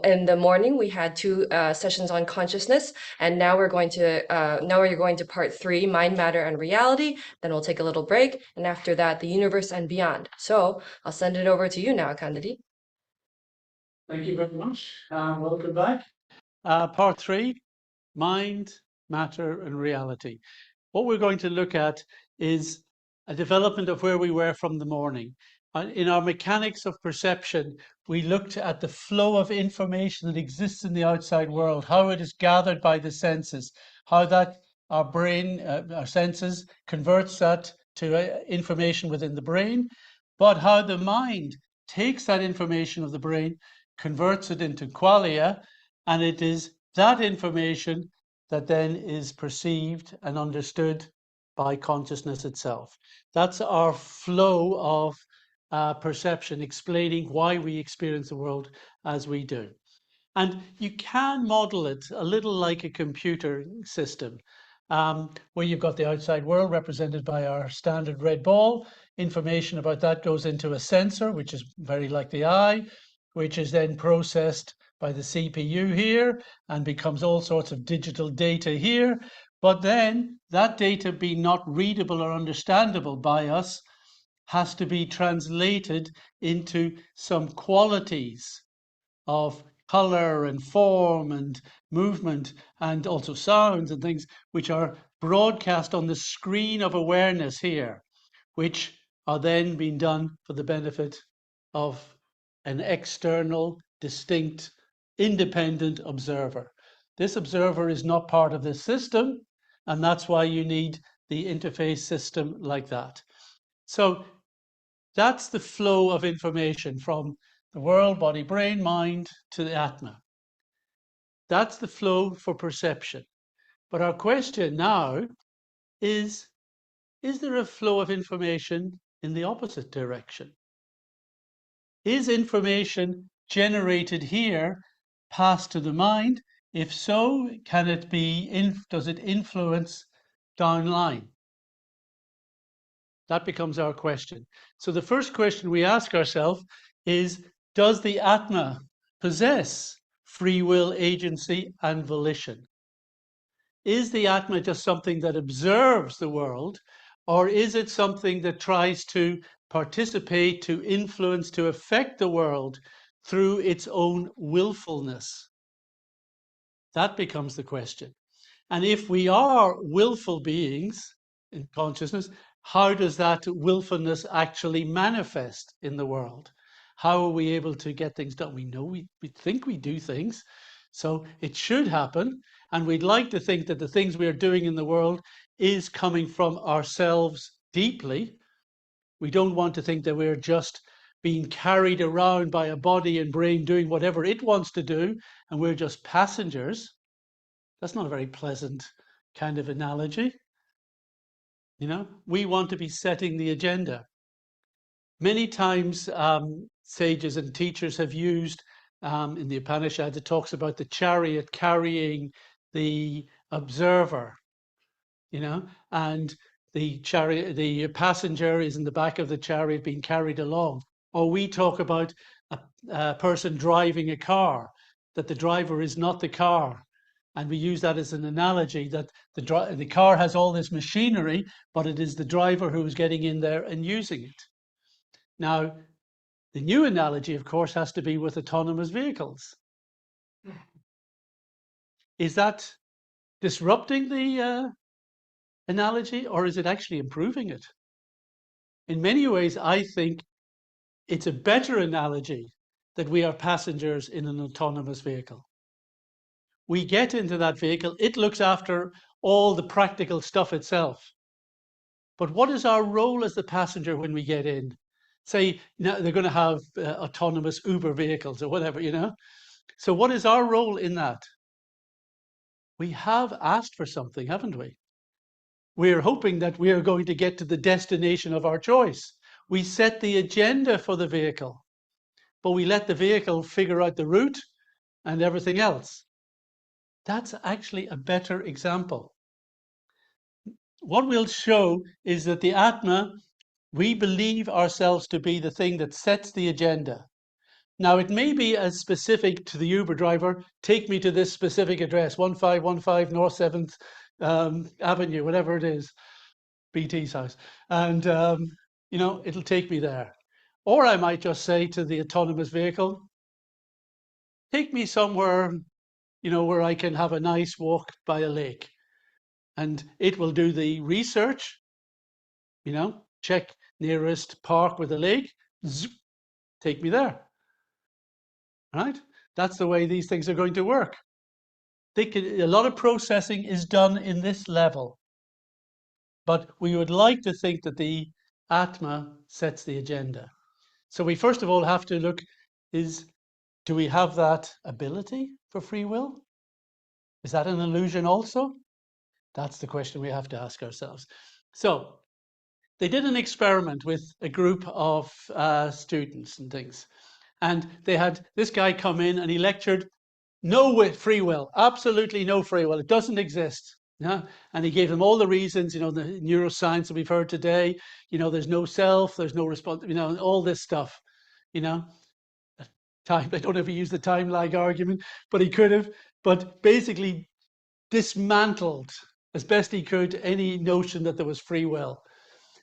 In the morning, we had two sessions on consciousness, and now we're going to part 3, mind, matter, and reality. Then we'll take a little break, and after that, the universe and beyond. So I'll send it over to you now, Akandadi. Thank you very much. Welcome back. Part 3, mind, matter, and reality. What we're going to look at is a development of where we were from the morning. In our mechanics of perception, we looked at the flow of information that exists in the outside world, how it is gathered by the senses, how that our brain, our senses, converts that to information within the brain, but how the mind takes that information of the brain, converts it into qualia, and it is that information that then is perceived and understood by consciousness itself. That's our flow of perception, explaining why we experience the world as we do. And you can model it a little like a computer system, where you've got the outside world represented by our standard red ball. Information about that goes into a sensor, which is very like the eye, which is then processed by the CPU here and becomes all sorts of digital data here. But then that data being not readable or understandable by us has to be translated into some qualities of color and form and movement and also sounds and things which are broadcast on the screen of awareness here, which are then being done for the benefit of an external, distinct, independent observer. This observer is not part of this system, and that's why you need the interface system like that. So that's the flow of information from the world, body, brain, mind to the Atma. That's the flow for perception. But our question now is there a flow of information in the opposite direction? Is information generated here passed to the mind? If so, can it does it influence downline? That becomes our question. So the first question we ask ourselves is, does the Atma possess free will, agency, and volition? Is the Atma just something that observes the world, or is it something that tries to participate, to influence, to affect the world through its own willfulness? That becomes the question. And if we are willful beings in consciousness, how does that willfulness actually manifest in the world? How are we able to get things done? We know we think we do things, so it should happen. And we'd like to think that the things we are doing in the world is coming from ourselves deeply. We don't want to think that we're just being carried around by a body and brain doing whatever it wants to do, and we're just passengers. That's not a very pleasant kind of analogy. You know, we want to be setting the agenda. Many times, sages and teachers have used in the Upanishads, it talks about the chariot carrying the observer, you know, and the passenger is in the back of the chariot being carried along. Or we talk about a person driving a car, that the driver is not the car. And we use that as an analogy that the car has all this machinery, but it is the driver who is getting in there and using it. Now, the new analogy, of course, has to be with autonomous vehicles. Is that disrupting the analogy, or is it actually improving it? In many ways, I think it's a better analogy that we are passengers in an autonomous vehicle. We get into that vehicle, it looks after all the practical stuff itself. But what is our role as the passenger when we get in? Say, now they're going to have autonomous Uber vehicles or whatever, you know? So what is our role in that? We have asked for something, haven't we? We're hoping that we are going to get to the destination of our choice. We set the agenda for the vehicle, but we let the vehicle figure out the route and everything else. That's actually a better example. what we'll show is that the Atma, we believe ourselves to be the thing that sets the agenda. Now, it may be as specific to the Uber driver, take me to this specific address, 1515 North 7th Avenue, whatever it is, BT's house. And, you know, it'll take me there. Or I might just say to the autonomous vehicle, take me somewhere, you know, where I can have a nice walk by a lake. And it will do the research, you know, check nearest park with a lake, zoop, take me there. Right? That's the way these things are going to work. A lot of processing is done in this level. But we would like to think that the Atma sets the agenda. So we first of all have to look, do we have that ability for free will? Is that an illusion also? That's the question we have to ask ourselves. So they did an experiment with a group of students and things. And they had this guy come in and he lectured, no free will, absolutely no free will. It doesn't exist. Yeah? And he gave them all the reasons, you know, the neuroscience that we've heard today, you know, there's no self, there's no response, you know, all this stuff, you know. I don't ever use the time lag argument, but he could have. But basically dismantled as best he could any notion that there was free will.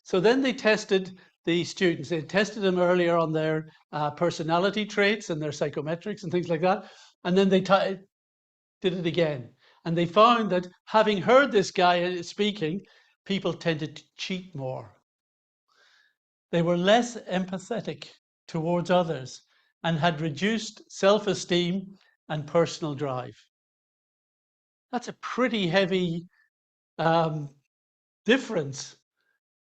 So then they tested the students. They tested them earlier on their personality traits and their psychometrics and things like that. And then they did it again. And they found that having heard this guy speaking, people tended to cheat more. They were less empathetic towards others and had reduced self-esteem and personal drive. That's a pretty heavy difference.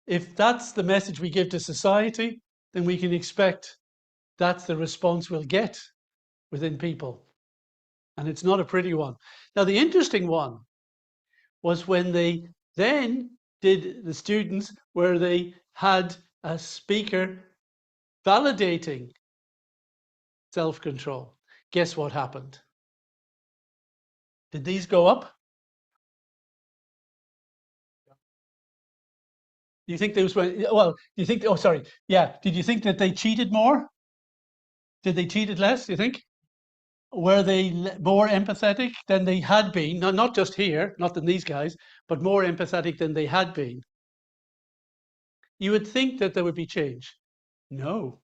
If that's the message we give to society, then we can expect that's the response we'll get within people. And it's not a pretty one. Now, the interesting one was when they then did the students where they had a speaker validating self-control. Guess what happened? Did these go up? Do you think those went, well, do you think, oh, sorry. Yeah. Did you think that they cheated more? Did they cheated less, do you think? Were they more empathetic than they had been? Not just here, not than these guys, but more empathetic than they had been. You would think that there would be change. No.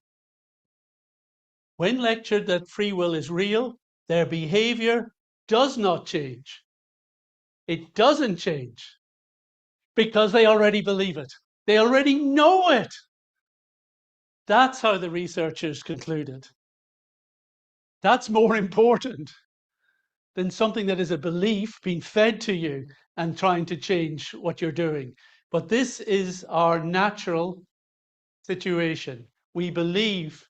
When lectured that free will is real, their behavior does not change. It doesn't change because they already believe it. They already know it. That's how the researchers concluded. That's more important than something that is a belief being fed to you and trying to change what you're doing. But this is our natural situation. We believe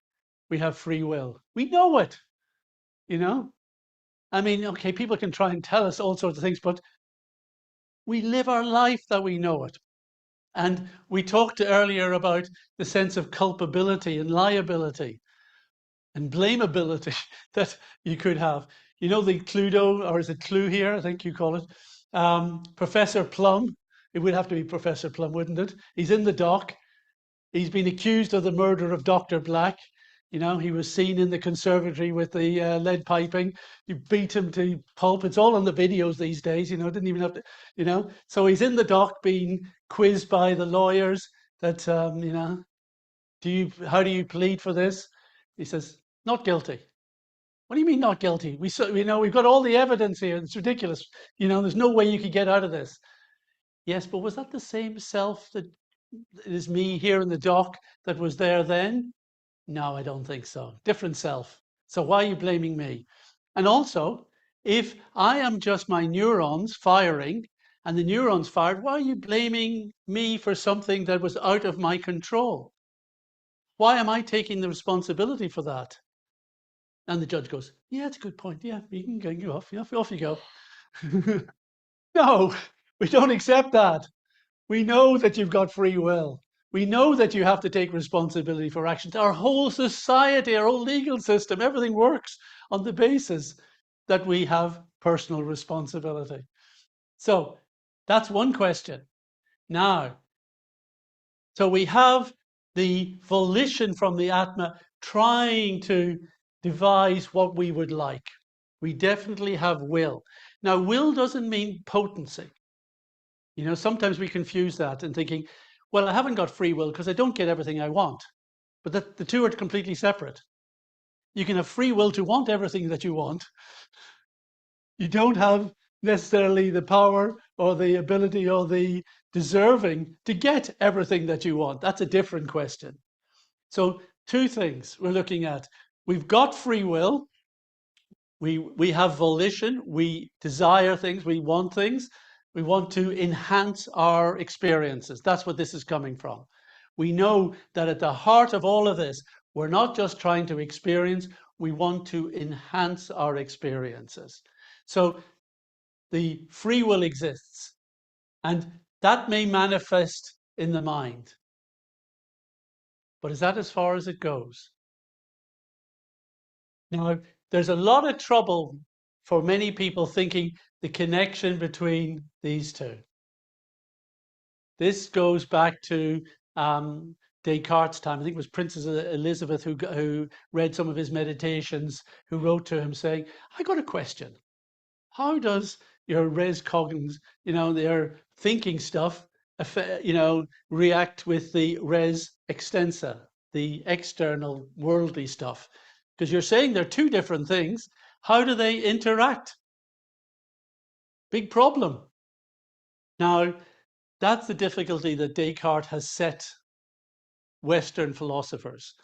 we have free will. We know it, you know? I mean, okay, people can try and tell us all sorts of things, but we live our life that we know it. And we talked earlier about the sense of culpability and liability and blamability that you could have. You know, the Cluedo, or is it Clue here? I think you call it. Professor Plum. It would have to be Professor Plum, wouldn't it? He's in the dock. He's been accused of the murder of Dr. Black. You know, he was seen in the conservatory with the lead piping. You beat him to pulp. It's all on the videos these days, you know, didn't even have to, you know. So he's in the dock being quizzed by the lawyers that, you know, how do you plead for this? He says, not guilty. What do you mean not guilty? You know, we've got all the evidence here. It's ridiculous. You know, there's no way you could get out of this. Yes, but was that the same self that is me here in the dock that was there then? No, I don't think so. Different self. So why are you blaming me? And also, if I am just my neurons firing and the neurons fired, why are you blaming me for something that was out of my control? Why am I taking the responsibility for that? And the judge goes, yeah, it's a good point. Yeah, you can go off. Yeah, off you go. No, we don't accept that. We know that you've got free will. We know that you have to take responsibility for actions. Our whole society, our whole legal system, everything works on the basis that we have personal responsibility. So that's one question. Now, so we have the volition from the Atma trying to devise what we would like. We definitely have will. Now, will doesn't mean potency. You know, sometimes we confuse that and thinking, well, I haven't got free will because I don't get everything I want. But the two are completely separate. You can have free will to want everything that you want. You don't have necessarily the power or the ability or the deserving to get everything that you want. That's a different question. So two things we're looking at. We've got free will. We have volition. We desire things. We want things. We want to enhance our experiences. That's what this is coming from. We know that at the heart of all of this, we're not just trying to experience, we want to enhance our experiences. So the free will exists, and that may manifest in the mind. But is that as far as it goes? Now, there's a lot of trouble for many people thinking the connection between these two. This goes back to Descartes' time. I think it was Princess Elizabeth who read some of his meditations, who wrote to him saying, I got a question. How does your res cognitions, you know, their thinking stuff, you know, react with the res extensa, the external worldly stuff? Because you're saying they're two different things. How do they interact? Big problem. Now, that's the difficulty that Descartes has set Western philosophers.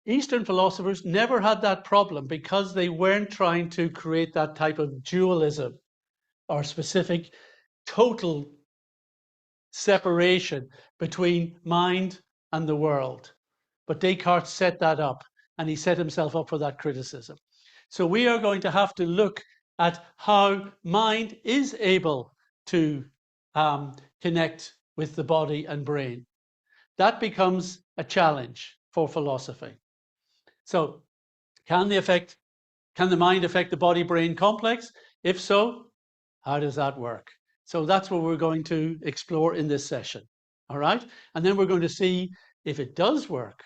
Eastern philosophers never had that problem because they weren't trying to create that type of dualism or specific total separation between mind and the world. But Descartes set that up, and he set himself up for that criticism. So we are going to have to look at how mind is able to connect with the body and brain. That becomes a challenge for philosophy. So can the mind affect the body-brain complex? If so, how does that work? So that's what we're going to explore in this session. All right? And then we're going to see if it does work,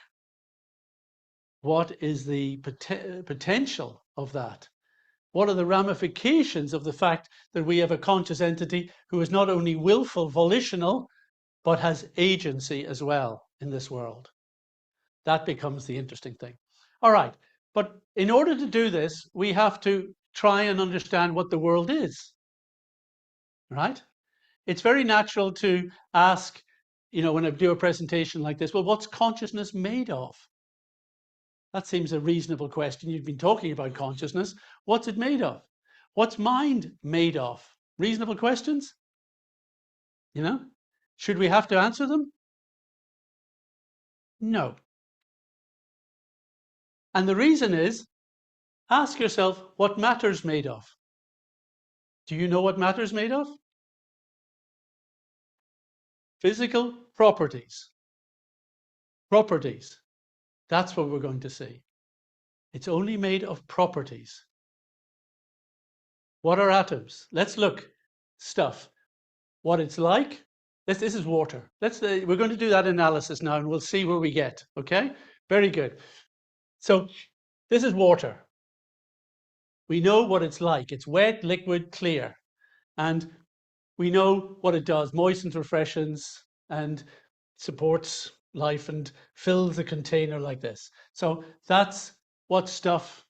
what is the potential of that? What are the ramifications of the fact that we have a conscious entity who is not only willful, volitional, but has agency as well in this world? That becomes the interesting thing. All right. But in order to do this, we have to try and understand what the world is. Right? It's very natural to ask, you know, when I do a presentation like this, well, what's consciousness made of? That seems a reasonable question. You've been talking about consciousness. What's it made of? What's mind made of? Reasonable questions? You know? Should we have to answer them? No. And the reason is, ask yourself what matter's made of. Do you know what matter's made of? Physical properties. Properties. That's what we're going to see. It's only made of properties. What are atoms? Let's look. Stuff. What it's like. This is water. We're going to do that analysis now, and we'll see where we get. Okay? Very good. So this is water. We know what it's like. It's wet, liquid, clear. And we know what it does. Moistens, refreshes, and supports life and fills the container like this. So that's what stuff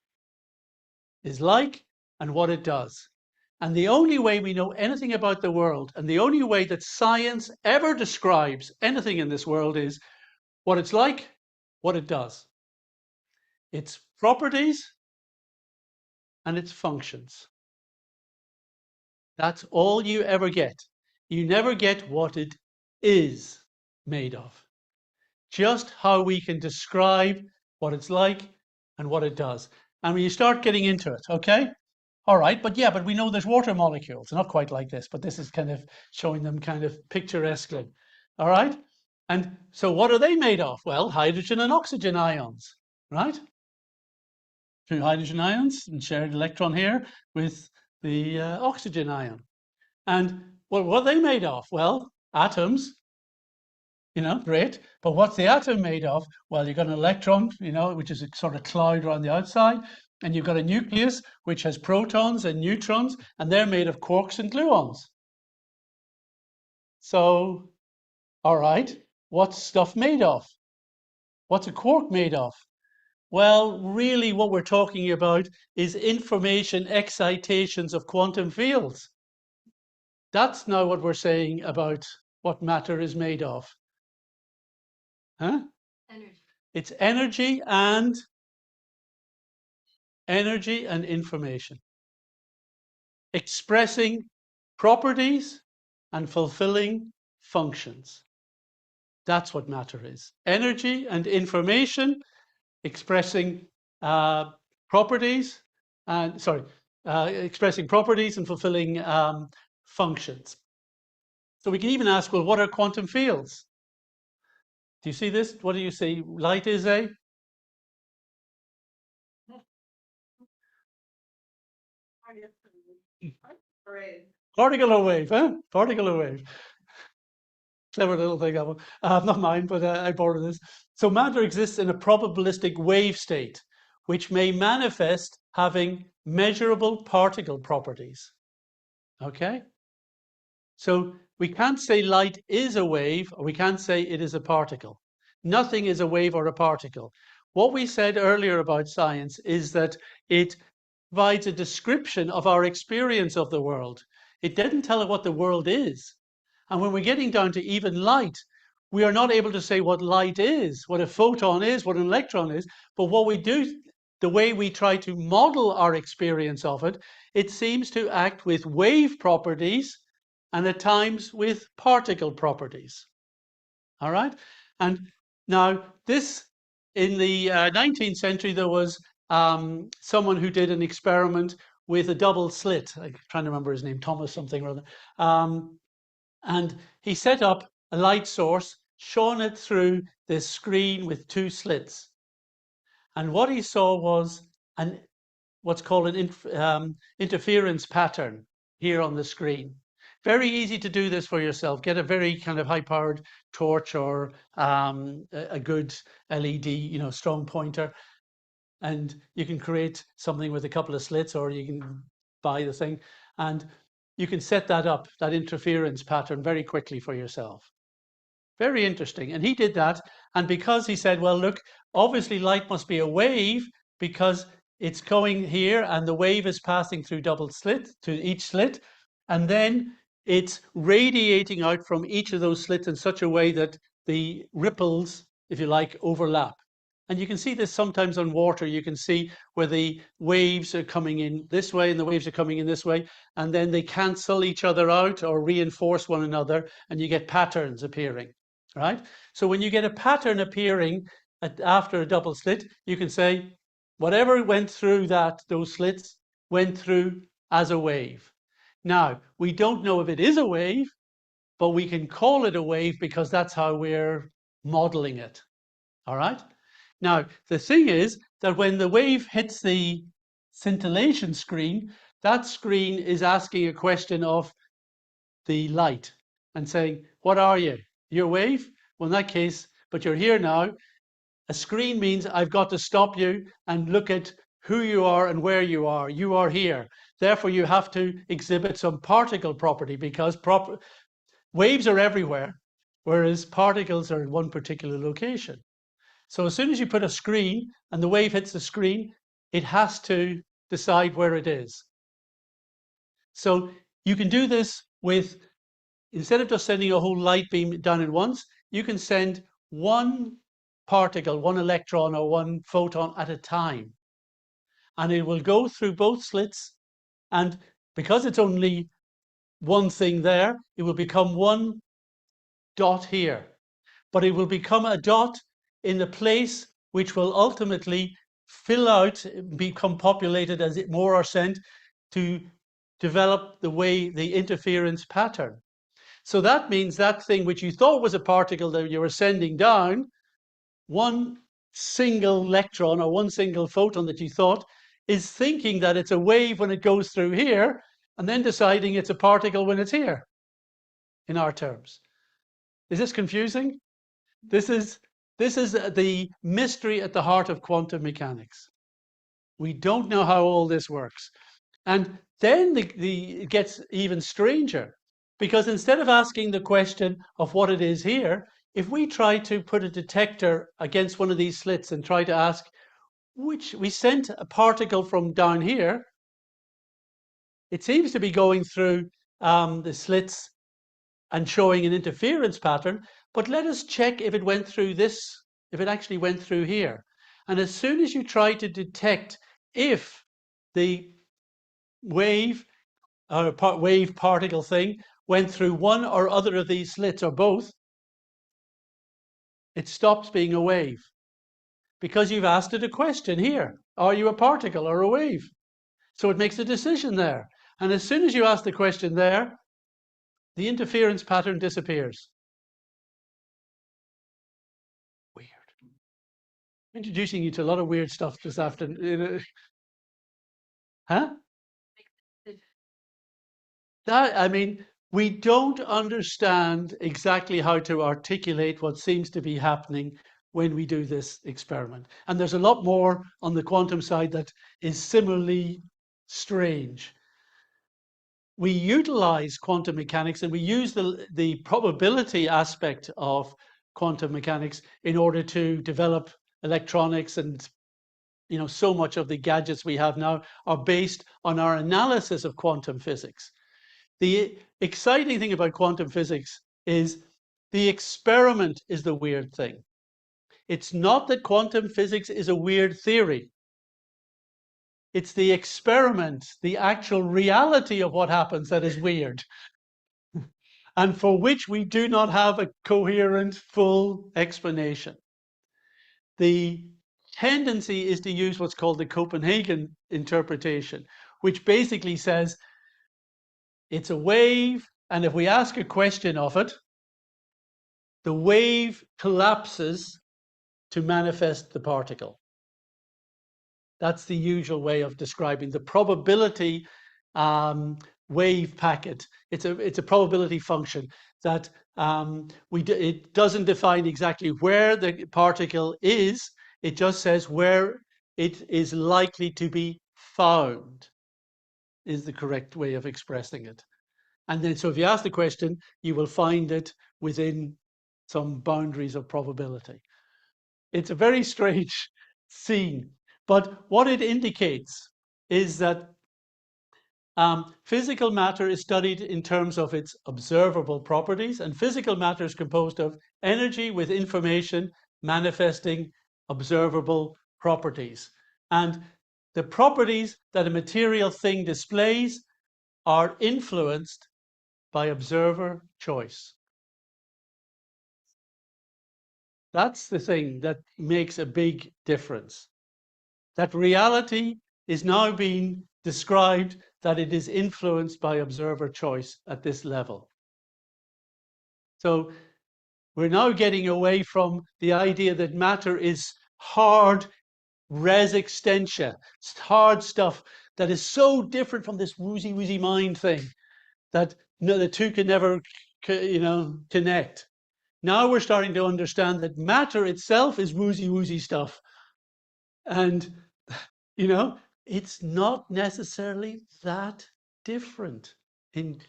is like and what it does. And the only way we know anything about the world, and the only way that science ever describes anything in this world, is what it's like, what it does. Its properties and its functions. That's all you ever get. You never get what it is made of. Just how we can describe what it's like and what it does. And when you start getting into it, okay? All right, but we know there's water molecules. Not quite like this, but this is kind of showing them kind of picturesquely. All right? And so what are they made of? Well, hydrogen and oxygen ions, right? Two hydrogen ions and shared electron here with the oxygen ion. And well, what are they made of? Well, atoms, great. But what's the atom made of? Well, you've got an electron, which is a sort of cloud around the outside. And you've got a nucleus, which has protons and neutrons, and they're made of quarks and gluons. So, all right, what's stuff made of? What's a quark made of? Well, really what we're talking about is information excitations of quantum fields. That's now what we're saying about what matter is made of. Huh? Energy. It's energy and information. Expressing properties and fulfilling functions. That's what matter is. Energy and information expressing properties and expressing properties and fulfilling functions. So we can even ask, well, what are quantum fields? Do you see this? What do you see? Light is a particle or wave, huh? Particle or wave. Clever little thing, that one. Not mine, but I borrowed this. So matter exists in a probabilistic wave state, which may manifest having measurable particle properties. Okay? So we can't say light is a wave, or we can't say it is a particle. Nothing is a wave or a particle. What we said earlier about science is that it provides a description of our experience of the world. It didn't tell us what the world is. And when we're getting down to even light, we are not able to say what light is, what a photon is, what an electron is. But what we do, the way we try to model our experience of it, it seems to act with wave properties and at times with particle properties. All right? And now this, in the 19th century, there was someone who did an experiment with a double slit. I'm trying to remember his name, Thomas something or other. And he set up a light source, shone it through this screen with two slits. And what he saw was what's called an interference pattern here on the screen. Very easy to do this for yourself. Get a very kind of high-powered torch or a good LED, strong pointer, and you can create something with a couple of slits, or you can buy the thing, and you can set that up, that interference pattern, very quickly for yourself. Very interesting. And he did that, and because he said, well, look, obviously light must be a wave because it's going here and the wave is passing through double slit to each slit, and then it's radiating out from each of those slits in such a way that the ripples, if you like, overlap. And you can see this sometimes on water. You can see where the waves are coming in this way and the waves are coming in this way, and then they cancel each other out or reinforce one another, and you get patterns appearing, right? So when you get a pattern appearing after a double slit, you can say whatever went through those slits went through as a wave. Now, we don't know if it is a wave, but we can call it a wave because that's how we're modeling it, all right? Now, the thing is that when the wave hits the scintillation screen, that screen is asking a question of the light and saying, what are you? You're a wave? Well, in that case, but you're here now. A screen means I've got to stop you and look at who you are and where you are. You are here. Therefore, you have to exhibit some particle property because waves are everywhere, whereas particles are in one particular location. So as soon as you put a screen and the wave hits the screen, it has to decide where it is. So you can do this with, instead of just sending a whole light beam down at once, you can send one particle, one electron or one photon at a time. And it will go through both slits. And because it's only one thing there, it will become one dot here. But it will become a dot in the place which will ultimately fill out, become populated as more are sent to develop the interference pattern. So that means that thing which you thought was a particle that you were sending down, one single electron or one single photon that you thought, is thinking that it's a wave when it goes through here, and then deciding it's a particle when it's here. in our terms. Is this confusing? This is the mystery at the heart of quantum mechanics. We don't know how all this works. And then it gets even stranger, because instead of asking the question of what it is here, if we try to put a detector against one of these slits and try to ask we sent a particle from down here, it seems to be going through the slits and showing an interference pattern, but let us check if it went through this, if it actually went through here. And as soon as you try to detect if the wave or wave particle thing went through one or other of these slits or both, it stops being a wave, because you've asked it a question here. Are you a particle or a wave? So it makes a decision there. And as soon as you ask the question there, the interference pattern disappears. Weird. Introducing you to a lot of weird stuff this afternoon. Huh? That, I mean, we don't understand exactly how to articulate what seems to be happening when we do this experiment. And there's a lot more on the quantum side that is similarly strange. We utilize quantum mechanics and we use the probability aspect of quantum mechanics in order to develop electronics, and so much of the gadgets we have now are based on our analysis of quantum physics. The exciting thing about quantum physics is the experiment is the weird thing. It's not that quantum physics is a weird theory. It's the experiment, the actual reality of what happens, that is weird, and for which we do not have a coherent, full explanation. The tendency is to use what's called the Copenhagen interpretation, which basically says it's a wave, and if we ask a question of it, the wave collapses to manifest the particle. That's the usual way of describing the probability wave packet. It's a probability function that it doesn't define exactly where the particle is. It just says where it is likely to be found is the correct way of expressing it. And then, so if you ask the question, you will find it within some boundaries of probability. It's a very strange scene, but what it indicates is that physical matter is studied in terms of its observable properties, and physical matter is composed of energy with information manifesting observable properties. And the properties that a material thing displays are influenced by observer choice. That's the thing that makes a big difference. That reality is now being described that it is influenced by observer choice at this level. So we're now getting away from the idea that matter is hard res extensia, hard stuff that is so different from this woozy mind thing that the two can never connect. Now we're starting to understand that matter itself is woozy stuff. And, it's not necessarily that different in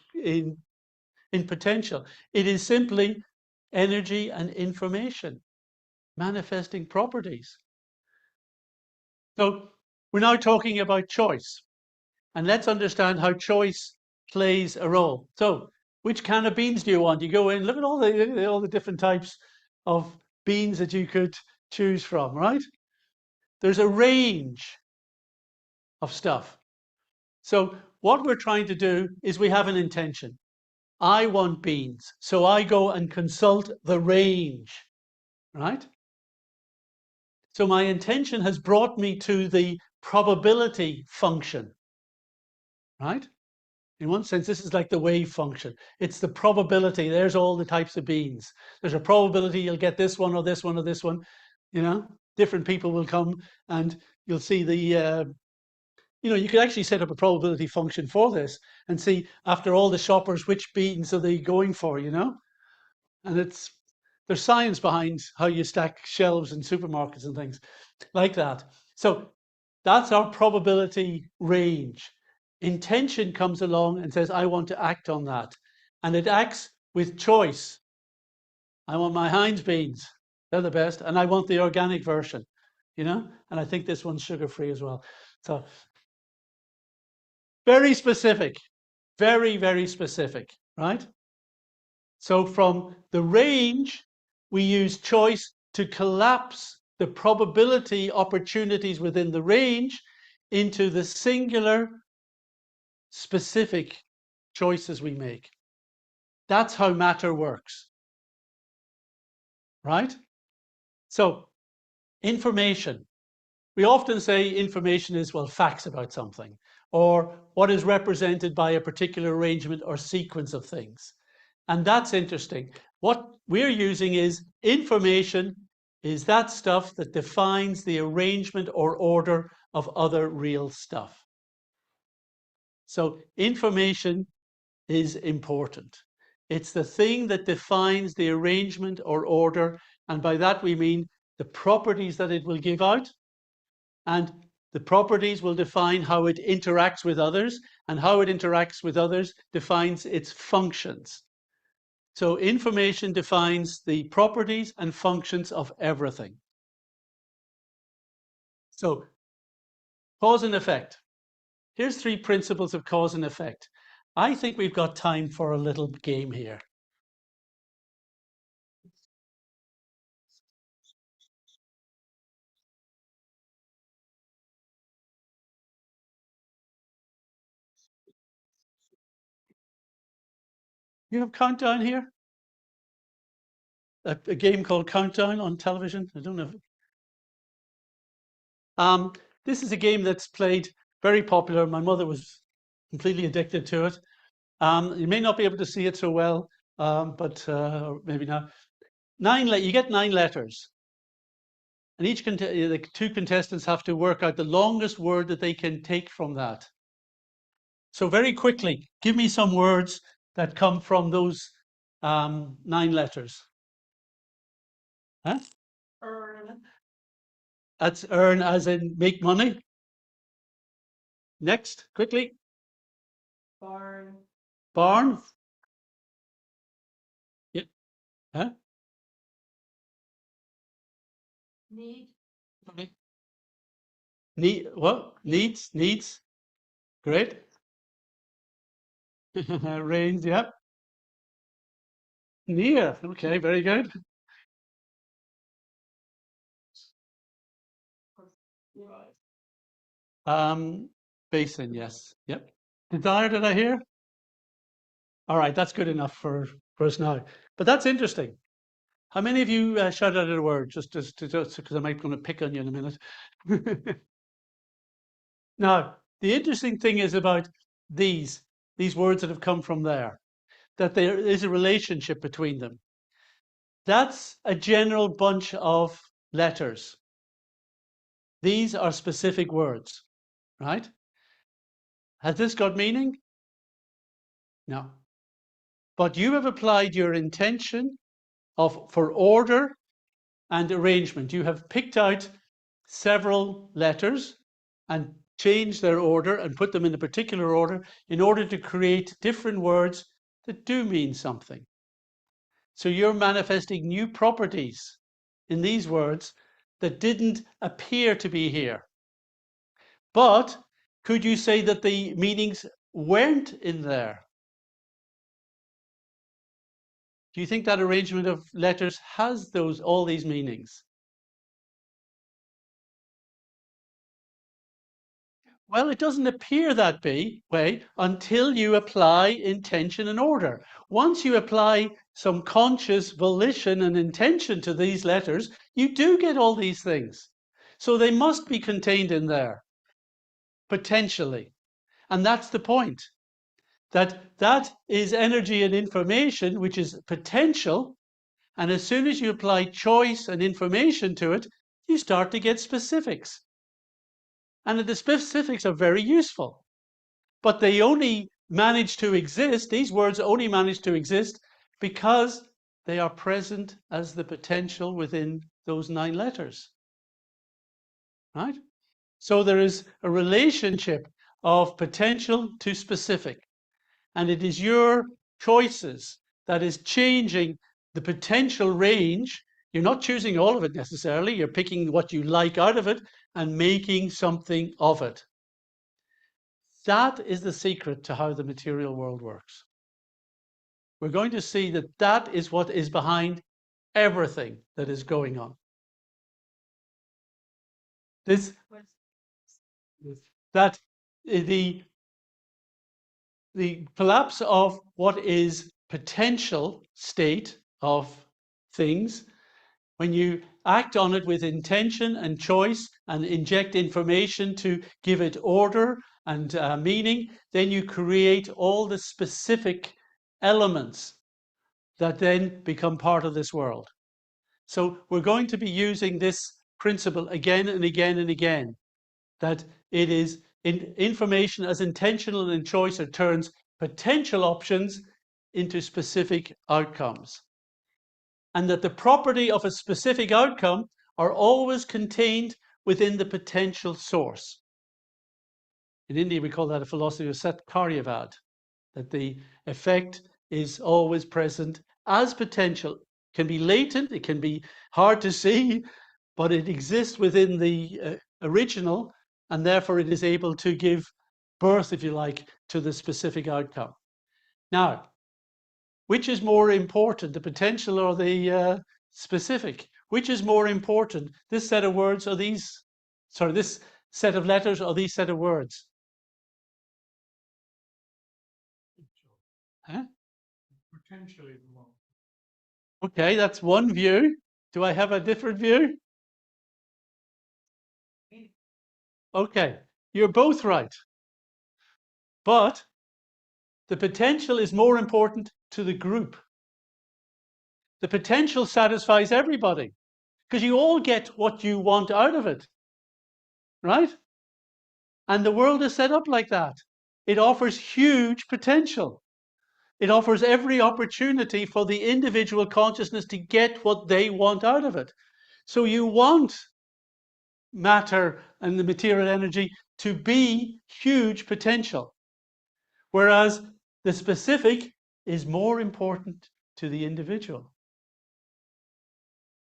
potential. It is simply energy and information manifesting properties. So we're now talking about choice. And let's understand how choice plays a role. So which can of beans do you want? You go in, look at all the different types of beans that you could choose from, right? There's a range of stuff. So what we're trying to do is we have an intention. I want beans, so I go and consult the range, right? So my intention has brought me to the probability function, right? In one sense, this is like the wave function. It's the probability. There's all the types of beans. There's a probability you'll get this one or this one or this one. Different people will come and you'll see the you know, you could actually set up a probability function for this and see after all the shoppers, which beans are they going for, you know? And there's science behind how you stack shelves in supermarkets and things like that. So that's our probability range. Intention comes along and says, I want to act on that. And it acts with choice. I want my Heinz beans. They're the best. And I want the organic version, you know? And I think this one's sugar-free as well. So very specific, very, very specific, right? So from the range, we use choice to collapse the probability opportunities within the range into the singular specific choices we make. That's how matter works, right? So information. We often say information is, well, facts about something, or what is represented by a particular arrangement or sequence of things. And that's interesting. What we're using is information is that stuff that defines the arrangement or order of other real stuff. So information is important. It's the thing that defines the arrangement or order, and by that we mean the properties that it will give out, and the properties will define how it interacts with others, and how it interacts with others defines its functions. So information defines the properties and functions of everything. So cause and effect. Here's 3 principles of cause and effect. I think we've got time for a little game here. You have Countdown here? A game called Countdown on television? I don't know. This is a game that's played, very popular. My mother was completely addicted to it. You may not be able to see it so well, but maybe not. You get 9 letters. And the 2 contestants have to work out the longest word that they can take from that. So very quickly, give me some words that come from those 9 letters. Huh? Earn. That's earn as in make money. Next, quickly. Barn. Barn. Yeah. Huh? Need. Okay. Need what? Needs. Great. Rains, yep. Near. Okay, very good. Basin, yes. Yep. Desire, did I hear? All right, that's good enough for us now. But that's interesting. How many of you shout out a word just because I might going to pick on you in a minute? Now, the interesting thing is about these words that have come from there, that there is a relationship between them. That's a general bunch of letters. These are specific words, right? Has this got meaning? No. But you have applied your intention for order and arrangement. You have picked out several letters and changed their order and put them in a particular order in order to create different words that do mean something. So you're manifesting new properties in these words that didn't appear to be here. But could you say that the meanings weren't in there? Do you think that arrangement of letters has all these meanings? Well, it doesn't appear that way until you apply intention and order. Once you apply some conscious volition and intention to these letters, you do get all these things. So they must be contained in there, potentially. And that's the point. That is energy and information, which is potential. And as soon as you apply choice and information to it, you start to get specifics. And the specifics are very useful. But they only manage to exist, these words only manage to exist because they are present as the potential within those 9 letters. Right? So there is a relationship of potential to specific. And it is your choices that is changing the potential range. You're not choosing all of it necessarily. You're picking what you like out of it and making something of it. That is the secret to how the material world works. We're going to see that that is what is behind everything that is going on. That the collapse of what is potential state of things, when you act on it with intention and choice and inject information to give it order and meaning, then you create all the specific elements that then become part of this world. So we're going to be using this principle again and again and again, that it is information as intentional and choice, it turns potential options into specific outcomes. And that the property of a specific outcome are always contained within the potential source. In India, we call that a philosophy of Sat Karyavad, that the effect is always present as potential. It can be latent, it can be hard to see, but it exists within the original, and therefore it is able to give birth, if you like, to the specific outcome. Now, which is more important, the potential or the specific? Which is more important, this set of words or these, sorry, this set of letters or these set of words? Huh? Potentially the one. Okay, that's one view. Do I have a different view? Okay, you're both right. But the potential is more important to the group. The potential satisfies everybody because you all get what you want out of it, right? And the world is set up like that. It offers huge potential. It offers every opportunity for the individual consciousness to get what they want out of it. So you want matter and the material energy to be huge potential, whereas the specific is more important to the individual.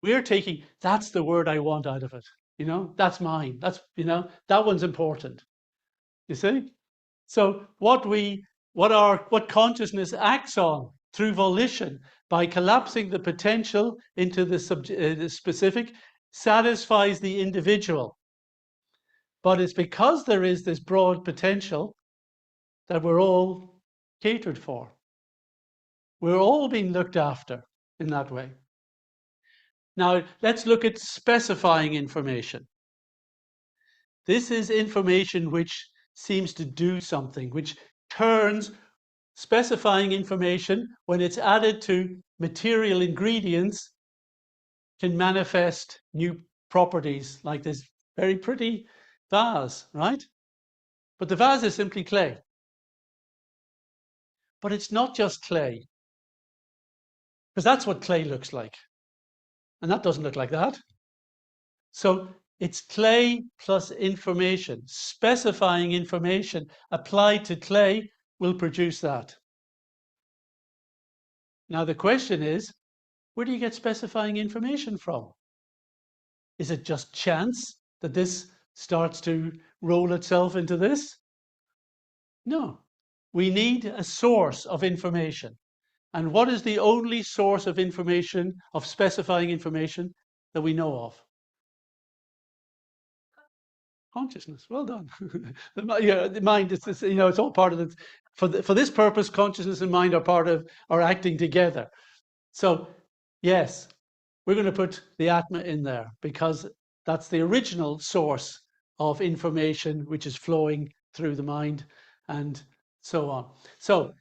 We're taking, that's the word I want out of it. You know, that's mine. That's, you know, that one's important. You see? So what consciousness acts on through volition by collapsing the potential into the specific satisfies the individual. But it's because there is this broad potential that we're all catered for. We're all being looked after in that way. Now, let's look at specifying information. This is information which seems to do something, which turns specifying information, when it's added to material ingredients, can manifest new properties, like this very pretty vase, right? But the vase is simply clay. But it's not just clay, because that's what clay looks like. And that doesn't look like that. So it's clay plus information. Specifying information applied to clay will produce that. Now the question is, where do you get specifying information from? Is it just chance that this starts to roll itself into this? No. We need a source of information. And what is the only source of information, of specifying information, that we know of? Consciousness. Well done. The mind is, you know, it's all part of it. For this purpose, consciousness and mind are acting together. So, yes, we're going to put the Atma in there because that's the original source of information which is flowing through the mind and so on. So,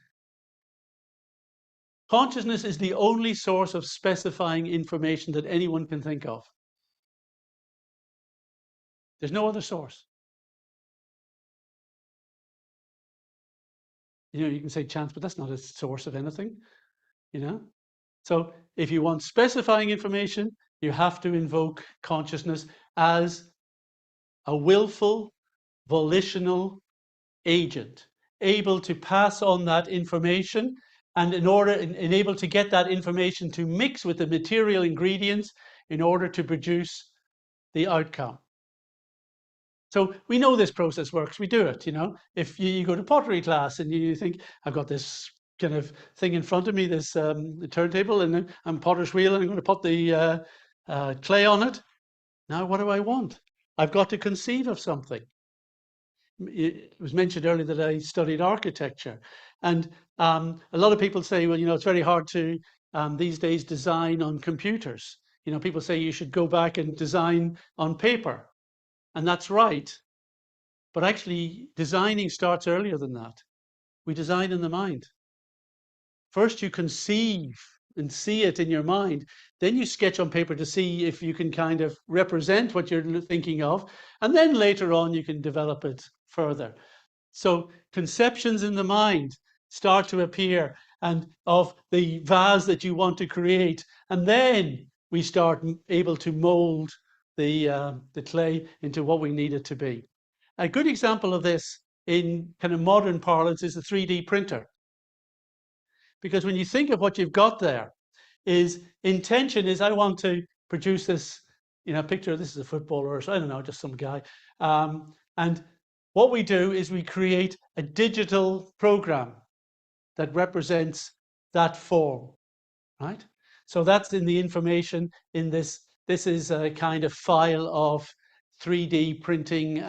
consciousness is the only source of specifying information that anyone can think of. There's no other source. You can say chance, but that's not a source of anything, So if you want specifying information, you have to invoke consciousness as a willful, volitional agent, able to pass on that information, and able to get that information to mix with the material ingredients in order to produce the outcome. So we know this process works. We do it, If you go to pottery class and you think, I've got this kind of thing in front of me, this turntable, and I'm potter's wheel, and I'm going to put the clay on it. Now, what do I want? I've got to conceive of something. It was mentioned earlier that I studied architecture, and a lot of people say, well, it's very hard to these days design on computers. People say you should go back and design on paper, and that's right. But actually, designing starts earlier than that. We design in the mind. First, you conceive and see it in your mind. Then you sketch on paper to see if you can kind of represent what you're thinking of. And then later on, you can develop it further. So conceptions in the mind start to appear, and of the vase that you want to create. And then we start able to mold the clay into what we need it to be. A good example of this in kind of modern parlance is the 3D printer. Because when you think of what you've got there, intention is I want to produce this, picture. This is a footballer, or I don't know, just some guy. And what we do is we create a digital program that represents that form, right? So that's in the information in this. This is a kind of file of 3D printing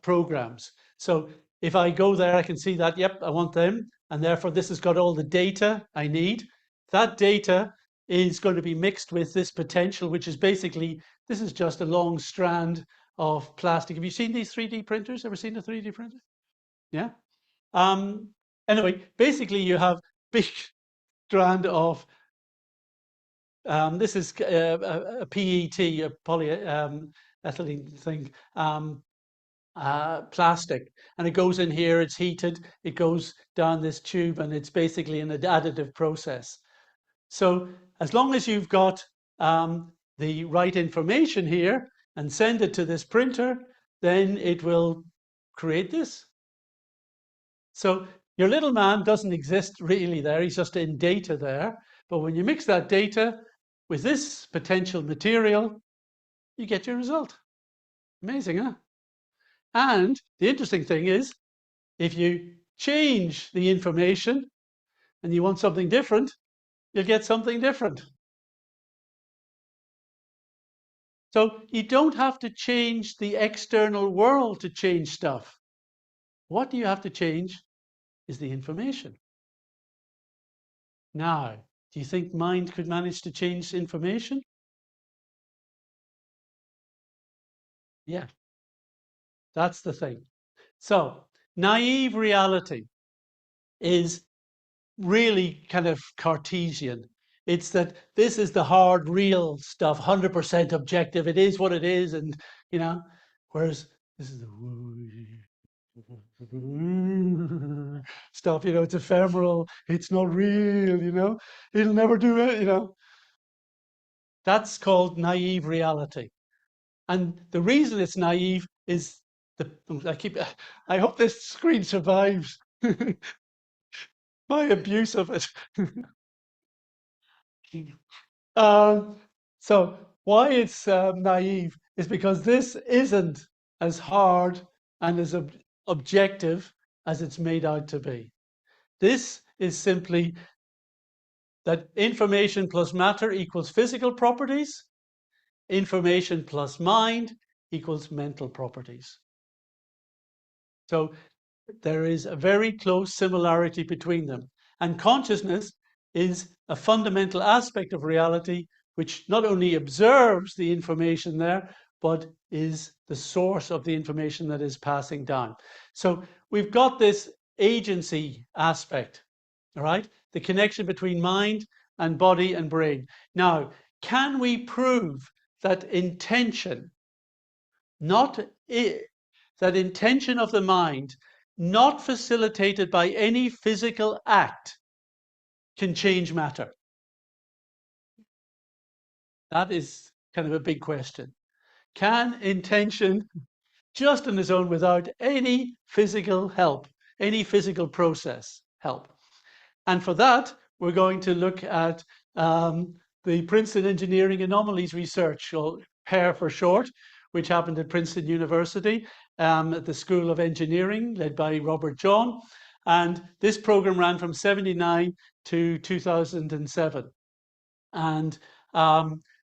programs. So if I go there, I can see that, yep, I want them. And therefore, this has got all the data I need. That data is going to be mixed with this potential, which is basically, this is just a long strand of plastic. Have you seen these 3D printers? Ever seen a 3D printer? Yeah. Anyway, basically, you have big strand of, this is a PET, a polyethylene thing, plastic, and it goes in here, it's heated, it goes down this tube, and it's basically an additive process. So as long as you've got the right information here and send it to this printer, then it will create this. So your little man doesn't exist really there, he's just in data there. But when you mix that data with this potential material, you get your result. Amazing, huh? And the interesting thing is, if you change the information and you want something different, you'll get something different. So you don't have to change the external world to change stuff. What you have to change is the information. Now, do you think mind could manage to change information? Yeah, that's the thing. So naive reality is really kind of Cartesian. It's that this is the hard, real stuff, 100% objective. It is what it is, and whereas this is the stuff. It's ephemeral. It's not real. It'll never do it. That's called naive reality, and the reason it's naive is I hope this screen survives my abuse of it. So why it's naive is because this isn't as hard and as objective as it's made out to be. This is simply that information plus matter equals physical properties, information plus mind equals mental properties. So there is a very close similarity between them. And consciousness is a fundamental aspect of reality, which not only observes the information there, but is the source of the information that is passing down. So we've got this agency aspect, all right? The connection between mind and body and brain. Now, can we prove that intention, that intention of the mind, not facilitated by any physical act can change matter? That is kind of a big question. Can intention, just on its own, without any physical help, any physical process help? And for that, we're going to look at the Princeton Engineering Anomalies Research, or PEAR for short, which happened at Princeton University at the School of Engineering, led by Robert John. And this program ran from 79 to 2007. And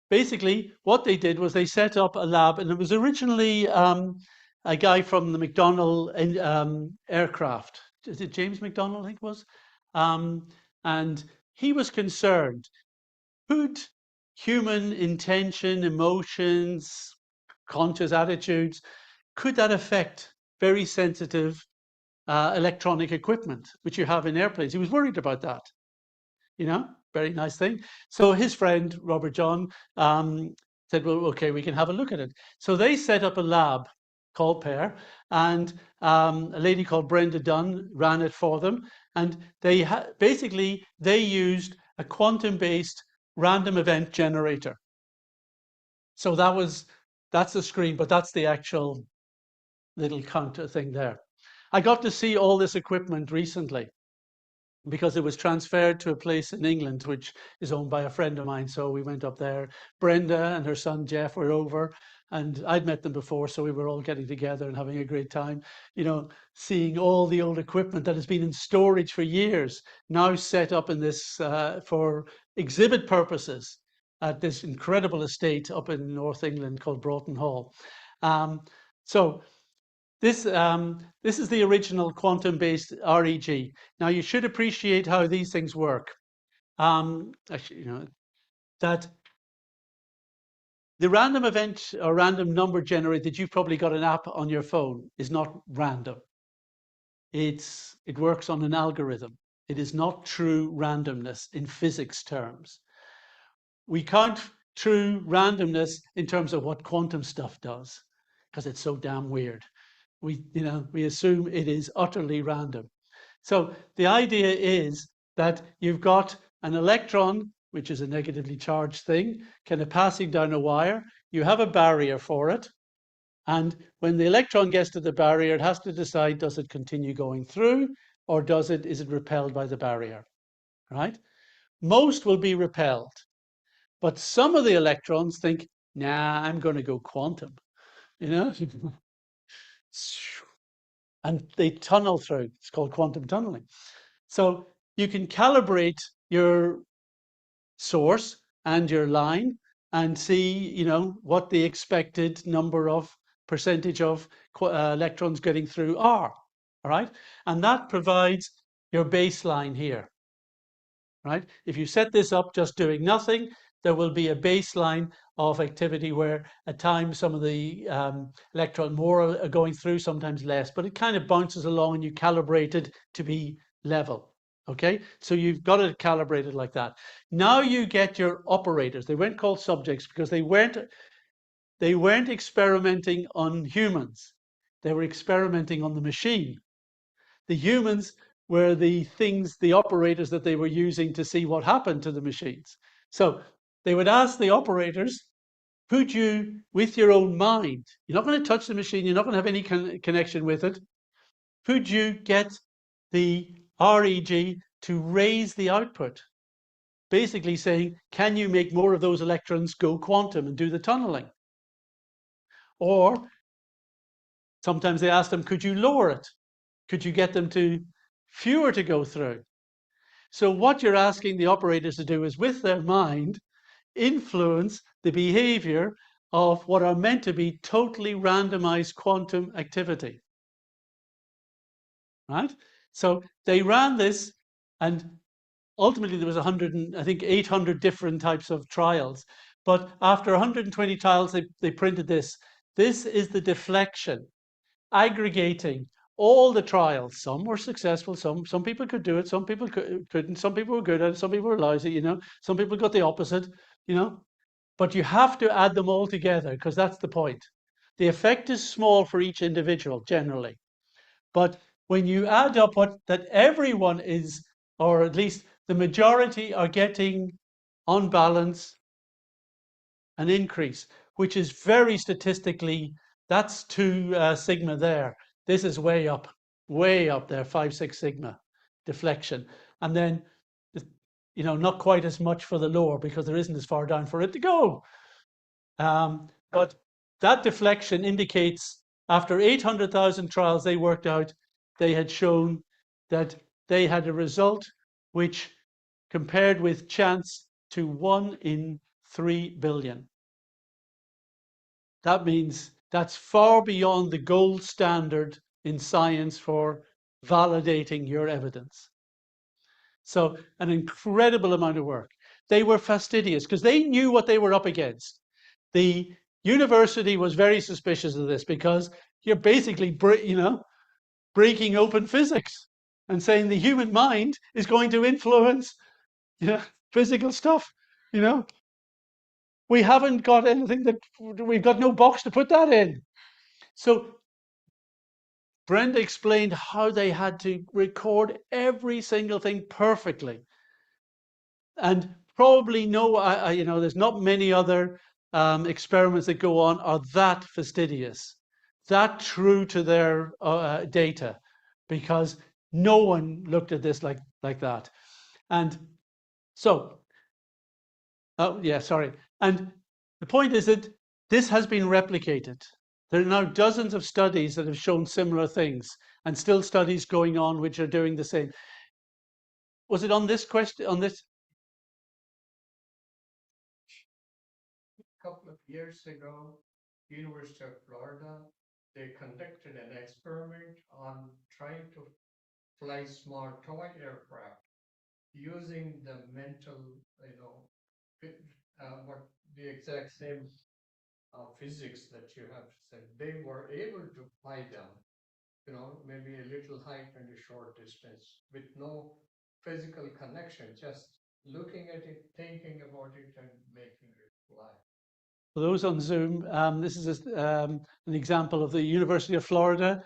basically, what they did was they set up a lab, and it was originally a guy from the McDonnell aircraft. Is it James McDonnell, I think it was? And he was concerned, could human intention, emotions, conscious attitudes, could that affect very sensitive electronic equipment, which you have in airplanes? He was worried about that. You know, very nice thing. So his friend, Robert John, said, well, okay, we can have a look at it. So they set up a lab called PEAR, and a lady called Brenda Dunn ran it for them. And they basically, they used a quantum-based random event generator. So that's the screen, but that's the actual little counter thing there. I got to see all this equipment recently, because it was transferred to a place in England, which is owned by a friend of mine. So we went up there. Brenda and her son Jeff were over, and I'd met them before, so we were all getting together and having a great time, you know, seeing all the old equipment that has been in storage for years, now set up in this for exhibit purposes at this incredible estate up in North England called Broughton Hall. So this is the original quantum-based REG. Now you should appreciate how these things work. Actually, you know, that the random event or random number generator that you've probably got an app on your phone is not random. It works on an algorithm. It is not true randomness in physics terms. We count true randomness in terms of what quantum stuff does, because it's so damn weird. We assume it is utterly random. So the idea is that you've got an electron, which is a negatively charged thing, kind of passing down a wire. You have a barrier for it. And when the electron gets to the barrier, it has to decide, does it continue going through, or is it repelled by the barrier, right? Most will be repelled. But some of the electrons think, nah, I'm going to go quantum, you know? And they tunnel through. It's called quantum tunneling. So you can calibrate your source and your line and see, you know, what the expected number of percentage of electrons getting through are. All right. And that provides your baseline here. Right. If you set this up just doing nothing, there will be a baseline of activity where at times some of the electron more are going through, sometimes less, but it kind of bounces along and you calibrate it to be level. Okay, so you've got it calibrated like that. Now you get your operators. They weren't called subjects because they weren't experimenting on humans. They were experimenting on the machine. The humans were the things, the operators that they were using to see what happened to the machines. So they would ask the operators, could you, with your own mind, you're not going to touch the machine, you're not going to have any connection with it, could you get the REG to raise the output? Basically saying, can you make more of those electrons go quantum and do the tunneling? Or sometimes they ask them, could you lower it? Could you get them to fewer to go through? So what you're asking the operators to do is, with their mind, influence the behavior of what are meant to be totally randomized quantum activity. Right? So they ran this, and ultimately there was 800 different types of trials. But after 120 trials, they printed this. This is the deflection, aggregating all the trials. Some were successful, some people could do it, some people couldn't, some people were good at it, some people were lousy, you know, some people got the opposite, you know. But you have to add them all together, because that's the point. The effect is small for each individual generally, but when you add up what that everyone is, or at least the majority are getting on balance an increase, which is very statistically, that's 2 sigma there. This is way up there, 5, 6 sigma deflection. And then, not quite as much for the lower because there isn't as far down for it to go. But that deflection indicates after 800,000 trials they worked out, they had shown that they had a result which compared with chance to 1 in 3 billion. That means that's far beyond the gold standard in science for validating your evidence. So an incredible amount of work. They were fastidious because they knew what they were up against. The university was very suspicious of this because you're basically, breaking open physics and saying the human mind is going to influence, physical stuff. We haven't got anything we've got no box to put that in. So Brenda explained how they had to record every single thing perfectly. And probably there's not many other experiments that go on are that fastidious, that true to their data, because no one looked at this like that. And so, and the point is that this has been replicated. There are now dozens of studies that have shown similar things, and still studies going on which are doing the same. Was it on this question? On this? A couple of years ago, University of Florida, they conducted an experiment on trying to fly small toy aircraft using the mental, what the exact same physics that you have said. They were able to fly them, maybe a little height and a short distance with no physical connection, just looking at it, thinking about it, and making it fly. For those on Zoom, this is an example of the University of Florida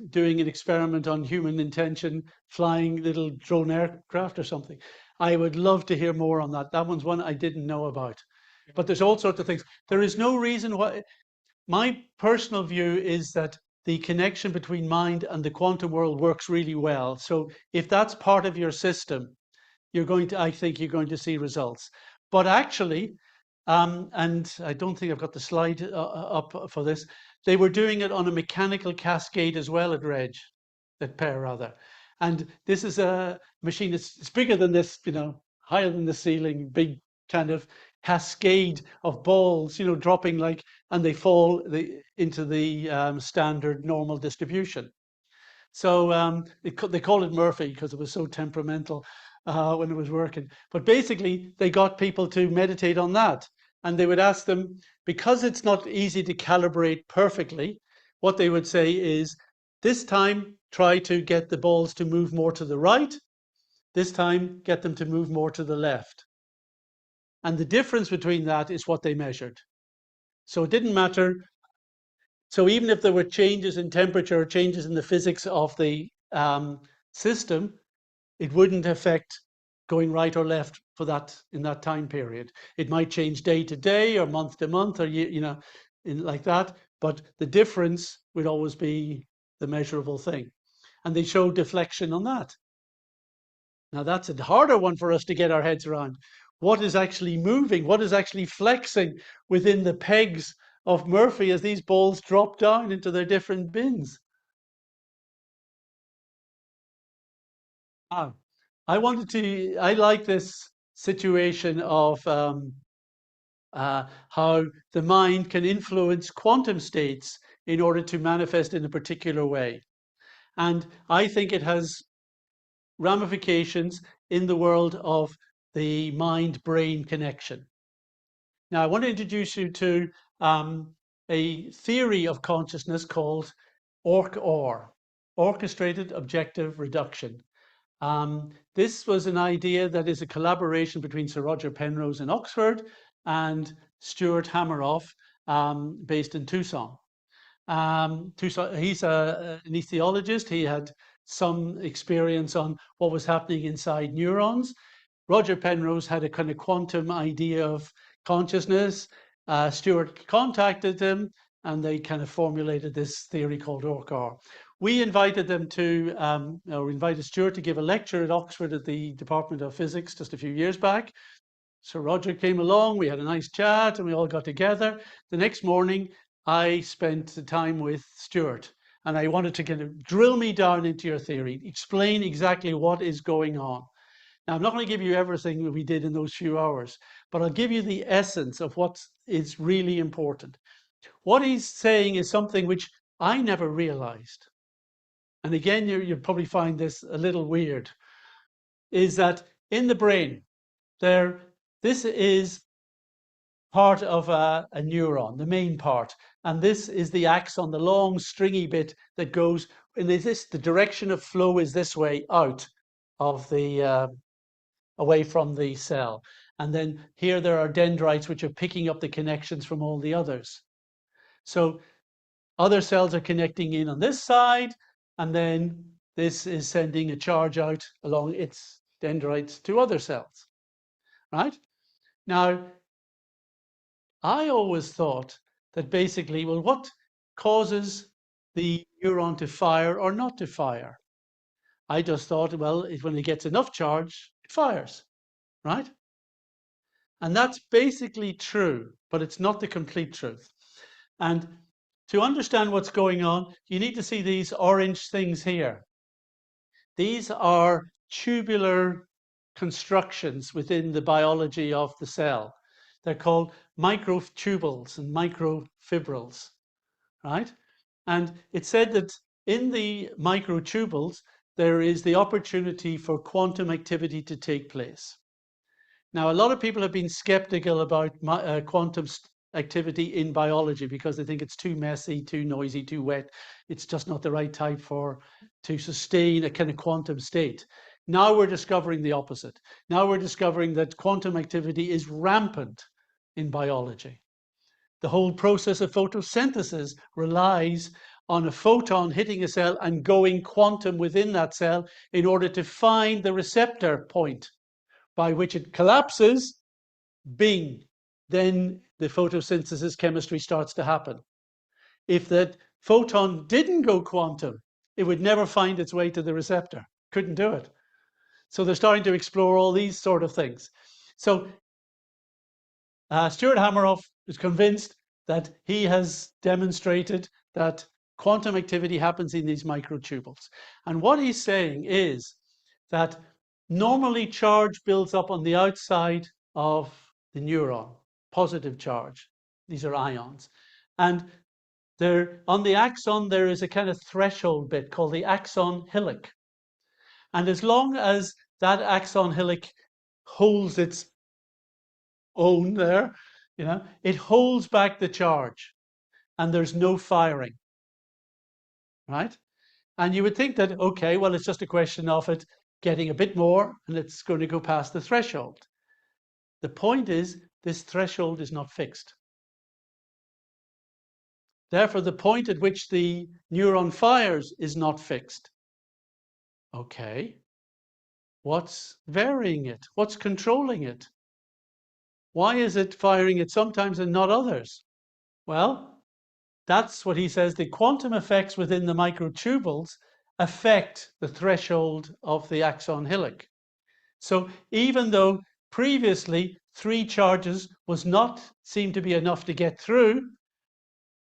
doing an experiment on human intention, flying little drone aircraft or something. I would love to hear more on that. That one's one I didn't know about. But there's all sorts of things. There is no reason why. My personal view is that the connection between mind and the quantum world works really well. So if that's part of your system, I think you're going to see results. But actually, and I don't think I've got the slide up for this, they were doing it on a mechanical cascade as well at PEAR rather. And this is a machine it's bigger than this, higher than the ceiling, big kind of cascade of balls, dropping and they fall into the standard normal distribution. So they call it Murphy because it was so temperamental when it was working. But basically, they got people to meditate on that. And they would ask them, because it's not easy to calibrate perfectly, what they would say is, this time, try to get the balls to move more to the right. This time, get them to move more to the left. And the difference between that is what they measured. So it didn't matter. So even if there were changes in temperature, changes in the physics of the system, it wouldn't affect going right or left for that in that time period. It might change day to day or month to month or like that, but the difference would always be the measurable thing. And they showed deflection on that. Now that's a harder one for us to get our heads around. What is actually moving? What is actually flexing within the pegs of Murphy as these balls drop down into their different bins? I like this situation of how the mind can influence quantum states in order to manifest in a particular way. And I think it has ramifications in the world of the mind-brain connection. Now, I want to introduce you to a theory of consciousness called Orch OR, Orchestrated Objective Reduction. This was an idea that is a collaboration between Sir Roger Penrose in Oxford and Stuart Hameroff, based in Tucson. He's an anesthesiologist. He had some experience on what was happening inside neurons. Roger Penrose had a kind of quantum idea of consciousness. Stewart contacted him, and they kind of formulated this theory called Orch OR. We invited them to, or invited Stewart to give a lecture at Oxford at the Department of Physics just a few years back. So Roger came along, we had a nice chat, and we all got together. The next morning, I spent the time with Stewart, and I wanted to kind of drill me down into your theory, explain exactly what is going on. Now, I'm not going to give you everything that we did in those few hours, but I'll give you the essence of what is really important. What he's saying is something which I never realized. And again, you'll probably find this a little weird, is that in the brain, this is part of a neuron, the main part. And this is the axon, the long stringy bit that goes, and the direction of flow is this way out of the, away from the cell. And then here there are dendrites which are picking up the connections from all the others. So other cells are connecting in on this side, and then this is sending a charge out along its dendrites to other cells, right? Now, I always thought that basically, well, what causes the neuron to fire or not to fire? I just thought, well, when it gets enough charge, it fires, right? And that's basically true, but it's not the complete truth. And to understand what's going on, you need to see these orange things here. These are tubular constructions within the biology of the cell. They're called microtubules and microfibrils, right? And it's said that in the microtubules, there is the opportunity for quantum activity to take place. Now, a lot of people have been skeptical about quantum activity in biology because they think it's too messy, too noisy, too wet. It's just not the right type to sustain a kind of quantum state. Now we're discovering the opposite. Now we're discovering that quantum activity is rampant in biology. The whole process of photosynthesis relies on a photon hitting a cell and going quantum within that cell in order to find the receptor point by which it collapses, bing, then the photosynthesis chemistry starts to happen. If that photon didn't go quantum, it would never find its way to the receptor. Couldn't do it. So they're starting to explore all these sort of things. So Stuart Hameroff is convinced that he has demonstrated that quantum activity happens in these microtubules. And what he's saying is that normally charge builds up on the outside of the neuron, positive charge. These are ions. And there, on the axon, there is a kind of threshold bit called the axon hillock. And as long as that axon hillock holds its own there, it holds back the charge and there's no firing, right? And you would think that, okay, well, it's just a question of it getting a bit more and it's going to go past the threshold. The point is, this threshold is not fixed. Therefore, the point at which the neuron fires is not fixed. Okay, what's varying it? What's controlling it? Why is it firing it sometimes and not others? Well, that's what he says. The quantum effects within the microtubules affect the threshold of the axon hillock. So even though previously 3 charges was not seemed to be enough to get through,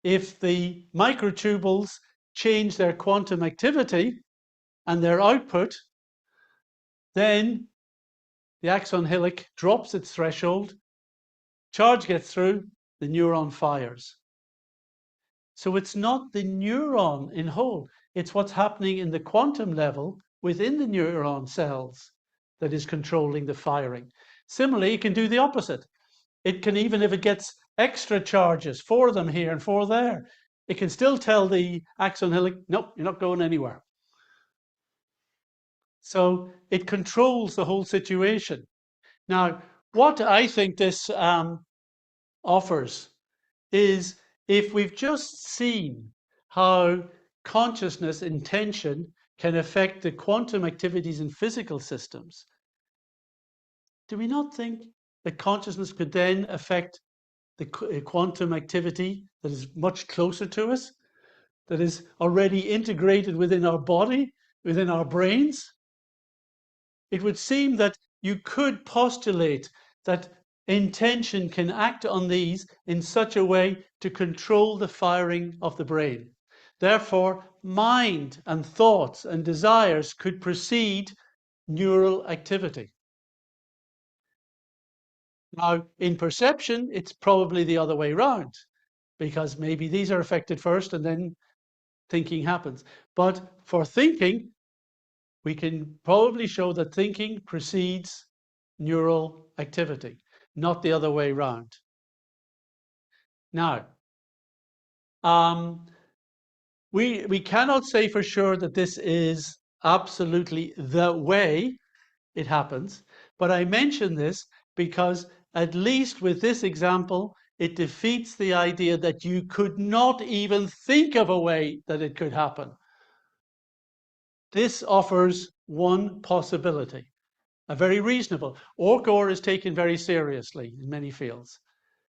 if the microtubules change their quantum activity and their output, then the axon hillock drops its threshold, charge gets through, the neuron fires. So it's not the neuron in whole, it's what's happening in the quantum level within the neuron cells that is controlling the firing. Similarly, it can do the opposite. It can, even if it gets extra charges, 4 of them here and 4 there, it can still tell the axon hillock, nope, you're not going anywhere. So it controls the whole situation. Now, what I think this offers is, if we've just seen how consciousness, intention, can affect the quantum activities in physical systems, do we not think that consciousness could then affect the quantum activity that is much closer to us, that is already integrated within our body, within our brains? It would seem that you could postulate that intention can act on these in such a way to control the firing of the brain. Therefore, mind and thoughts and desires could precede neural activity. Now, in perception, it's probably the other way around, because maybe these are affected first and then thinking happens. But for thinking, we can probably show that thinking precedes neural activity, not the other way around. Now, we cannot say for sure that this is absolutely the way it happens, but I mention this because at least with this example, it defeats the idea that you could not even think of a way that it could happen. This offers one possibility, a very reasonable. Orch OR is taken very seriously in many fields.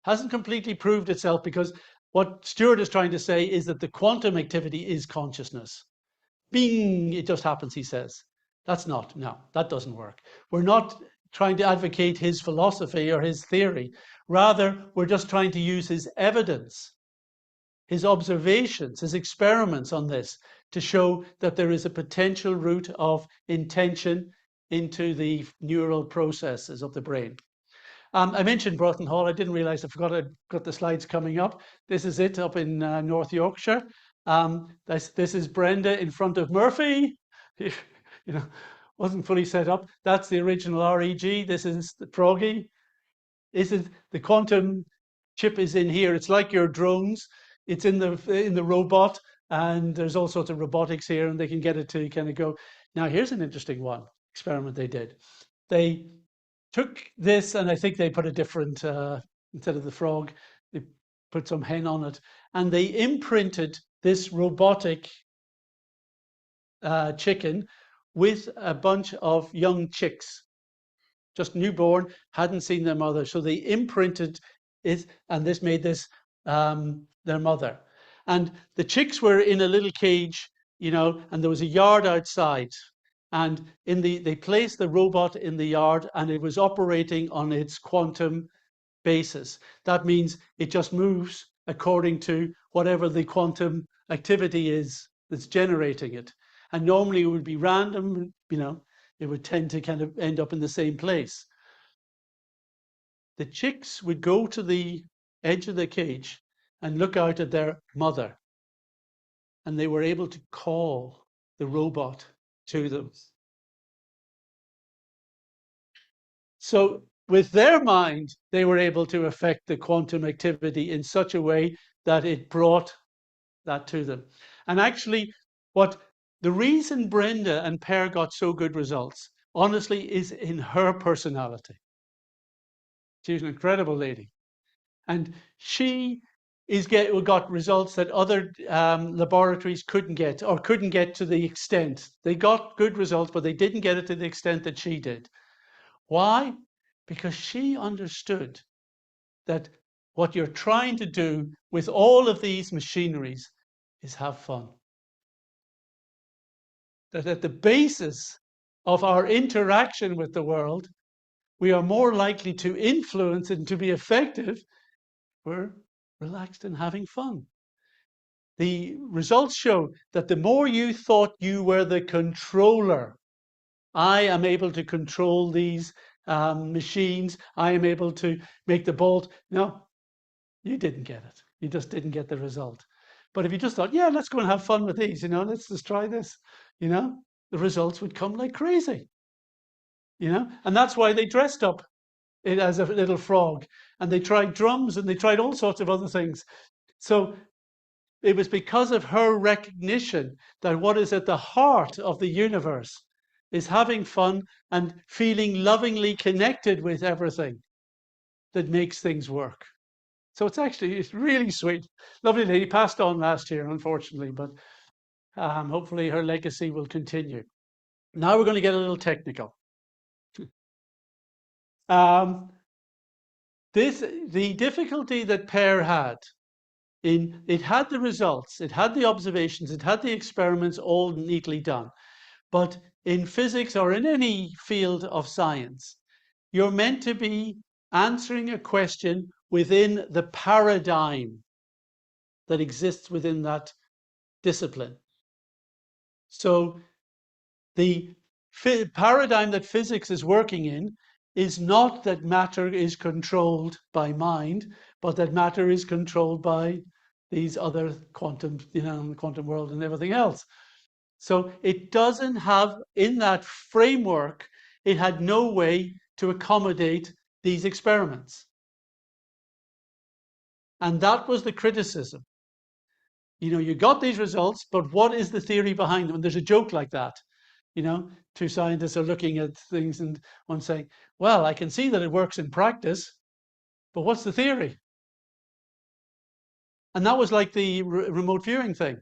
Hasn't completely proved itself, because what Stewart is trying to say is that the quantum activity is consciousness. Bing, it just happens, he says. No, that doesn't work. We're not trying to advocate his philosophy or his theory. Rather, we're just trying to use his evidence, his observations, his experiments on this to show that there is a potential route of intention into the neural processes of the brain. I mentioned Broughton Hall. I didn't realize, I forgot I'd got the slides coming up. This is it up in North Yorkshire. This is Brenda in front of Murphy. You know, wasn't fully set up. That's the original REG. This is the Froggy. This is the quantum chip is in here. It's like your drones. It's in the robot, and there's all sorts of robotics here, and they can get it to kind of go. Now, here's an interesting experiment they did. They took this, and I think they put a different, instead of the frog, they put some hen on it, and they imprinted this robotic chicken with a bunch of young chicks, just newborn, hadn't seen their mother. So they imprinted it, and this made this their mother. And the chicks were in a little cage, and there was a yard outside. And they placed the robot in the yard, and it was operating on its quantum basis. That means it just moves according to whatever the quantum activity is that's generating it. And normally it would be random, it would tend to kind of end up in the same place. The chicks would go to the edge of the cage and look out at their mother, and they were able to call the robot to them. So with their mind, they were able to affect the quantum activity in such a way that it brought that to them. And actually, the reason Brenda and Per got so good results, honestly, is in her personality. She's an incredible lady. And she got results that other laboratories couldn't get, or couldn't get to the extent. They got good results, but they didn't get it to the extent that she did. Why? Because she understood that what you're trying to do with all of these machineries is have fun. That at the basis of our interaction with the world, we are more likely to influence and to be effective. We're relaxed and having fun. The results show that the more you thought you were the controller, I am able to control these machines, I am able to make the bolt. No, you didn't get it. You just didn't get the result. But if you just thought, yeah, let's go and have fun with these, let's just try this, the results would come like crazy. And that's why they dressed up it as a little frog, and they tried drums, and they tried all sorts of other things. So it was because of her recognition that what is at the heart of the universe is having fun and feeling lovingly connected with everything that makes things work. So it's really sweet. Lovely lady, passed on last year, unfortunately, but hopefully her legacy will continue. Now we're going to get a little technical. The difficulty that Per had it had the results, it had the observations, it had the experiments all neatly done. But in physics or in any field of science, you're meant to be answering a question within the paradigm that exists within that discipline. So the paradigm that physics is working in is not that matter is controlled by mind, but that matter is controlled by these other quantum, the quantum world and everything else. So it doesn't have, in that framework, it had no way to accommodate these experiments. And that was the criticism. You got these results, but what is the theory behind them? And there's a joke like that. Two scientists are looking at things and one saying, well, I can see that it works in practice, but what's the theory? And that was like the remote viewing thing.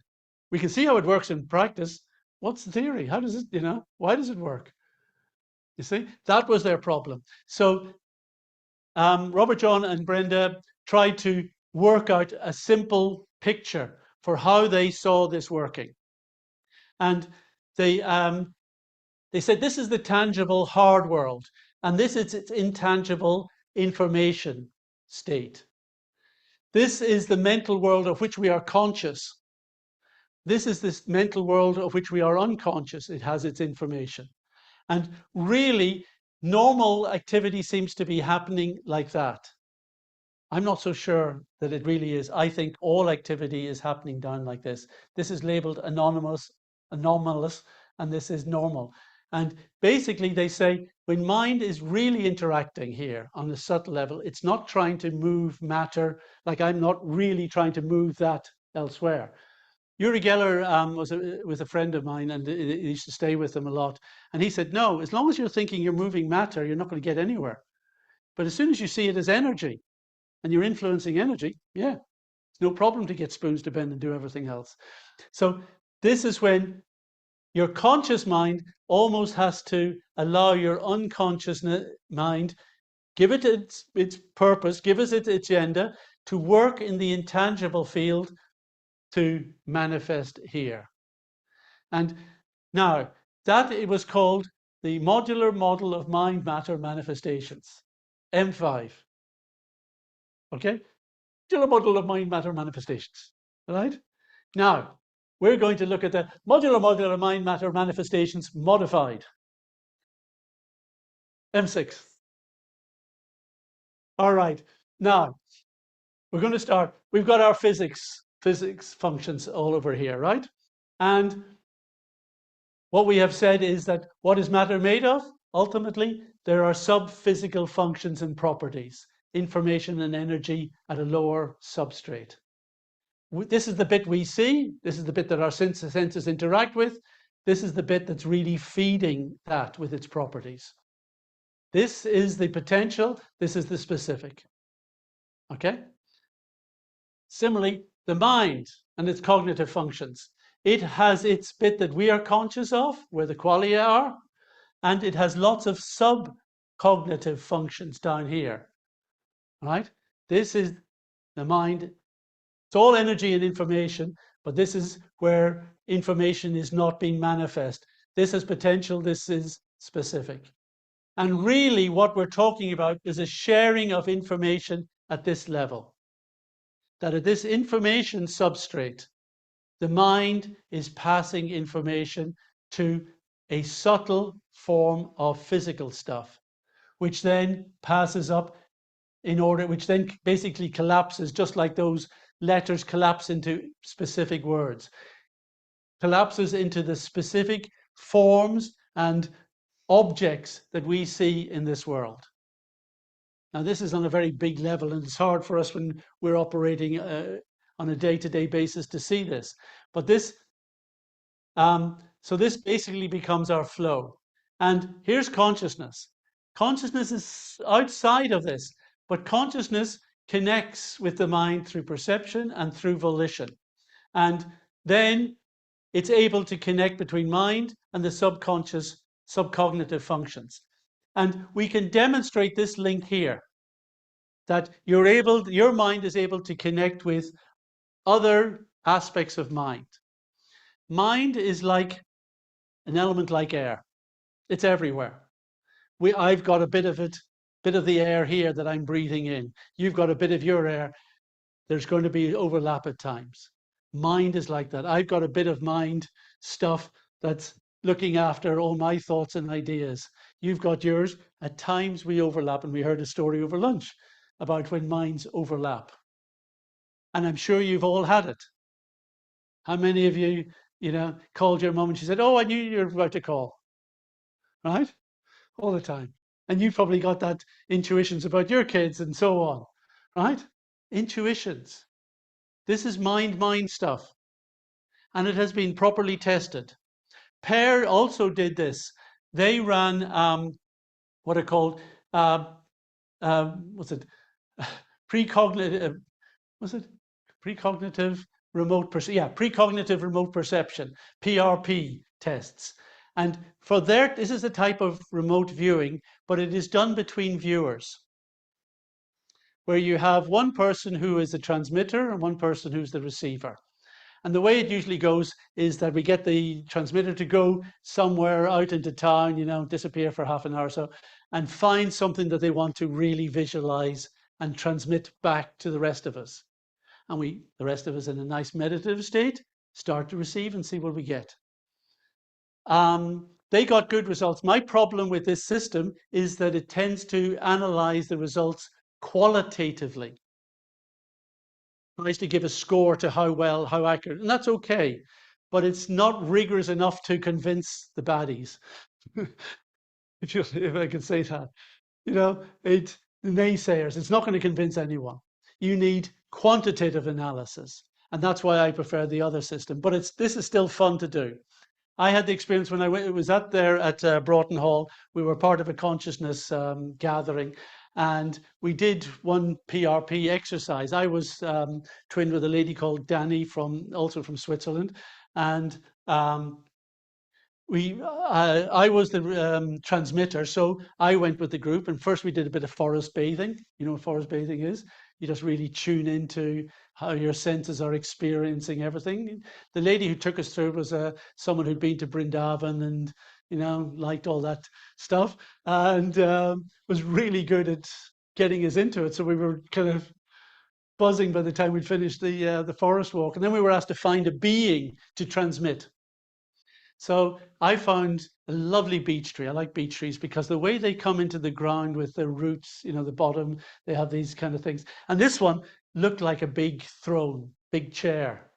We can see how it works in practice. What's the theory? How does it, why does it work? You see, that was their problem. So Robert John and Brenda tried to work out a simple picture for how they saw this working. And they said, this is the tangible hard world, and this is its intangible information state. This is the mental world of which we are conscious. This is this mental world of which we are unconscious. It has its information. And really, normal activity seems to be happening like that. I'm not so sure that it really is. I think all activity is happening down like this. This is labeled anomalous, and this is normal. And basically they say when mind is really interacting here on a subtle level, it's not trying to move matter, like I'm not really trying to move that elsewhere. Uri Geller was a friend of mine, and he used to stay with him a lot. And he said, no, as long as you're thinking you're moving matter, you're not going to get anywhere. But as soon as you see it as energy, and you're influencing energy, yeah, it's no problem to get spoons to bend and do everything else. So this is when your conscious mind almost has to allow your unconscious mind, give it its purpose, give it its agenda to work in the intangible field to manifest here. And now that it was called the modular model of mind matter manifestations, M5. Okay? Modular model of mind matter manifestations. Right? Now, we're going to look at the modular model of mind matter manifestations modified. M6. All right. Now, we're going to start. We've got our physics functions all over here, right? And what we have said is that what is matter made of? Ultimately, there are sub-physical functions and properties, information and energy at a lower substrate. This is the bit we see. This is the bit that our senses interact with. This is the bit that's really feeding that with its properties. This is the potential. This is the specific. Okay? Similarly, the mind and its cognitive functions. It has its bit that we are conscious of, where the qualia are, and it has lots of sub-cognitive functions down here. Right? This is the mind. It's all energy and information, but this is where information is not being manifest. This is potential, this is specific. And really what we're talking about is a sharing of information at this level. That at this information substrate, the mind is passing information to a subtle form of physical stuff, which then passes up in order, which then basically collapses, just like those letters collapse into specific words, collapses into the specific forms and objects that we see in this world. Now, this is on a very big level, and it's hard for us when we're operating on a day-to-day basis to see this. But this, so this basically becomes our flow. And here's consciousness. Consciousness is outside of this, but consciousness connects with the mind through perception and through volition. And then it's able to connect between mind and the subconscious, subcognitive functions. And we can demonstrate this link here, that your mind is able to connect with other aspects of mind. Mind is like an element like air. It's everywhere. I've got a bit of it, bit of the air here that I'm breathing in. You've got a bit of your air. There's going to be overlap at times. Mind is like that. I've got a bit of mind stuff that's looking after all my thoughts and ideas. You've got yours. At times we overlap, and we heard a story over lunch about when minds overlap. And I'm sure you've all had it. How many of you, called your mum and she said, "Oh, I knew you were about to call," right? All the time. And you've probably got that intuitions about your kids and so on, right? Intuitions. This is mind stuff. And it has been properly tested. Pear also did this. They ran what are called precognitive remote perception, PRP tests. And for this is a type of remote viewing, but it is done between viewers, where you have one person who is the transmitter and one person who's the receiver. And the way it usually goes is that we get the transmitter to go somewhere out into town, disappear for half an hour or so, and find something that they want to really visualize and transmit back to the rest of us. And the rest of us in a nice meditative state, start to receive and see what we get. They got good results. My problem with this system is that it tends to analyze the results qualitatively. Tries to give a score to how accurate, and that's okay, but it's not rigorous enough to convince the baddies. if I can say that, the naysayers. It's not going to convince anyone. You need quantitative analysis, and that's why I prefer the other system. But this is still fun to do. I had the experience when I went. It was at Broughton Hall. We were part of a consciousness gathering. And we did one PRP exercise. I was twinned with a lady called Danny, also from Switzerland, and I was the transmitter. So I went with the group, and first we did a bit of forest bathing. You know what forest bathing is? You just really tune into how your senses are experiencing everything. The lady who took us through was someone who'd been to Brindavan and liked all that stuff, and was really good at getting us into it. So we were kind of buzzing by the time we'd finished the forest walk. And then we were asked to find a being to transmit. So I found a lovely beech tree. I like beech trees because the way they come into the ground with their roots, the bottom, they have these kind of things. And this one looked like a big throne, big chair,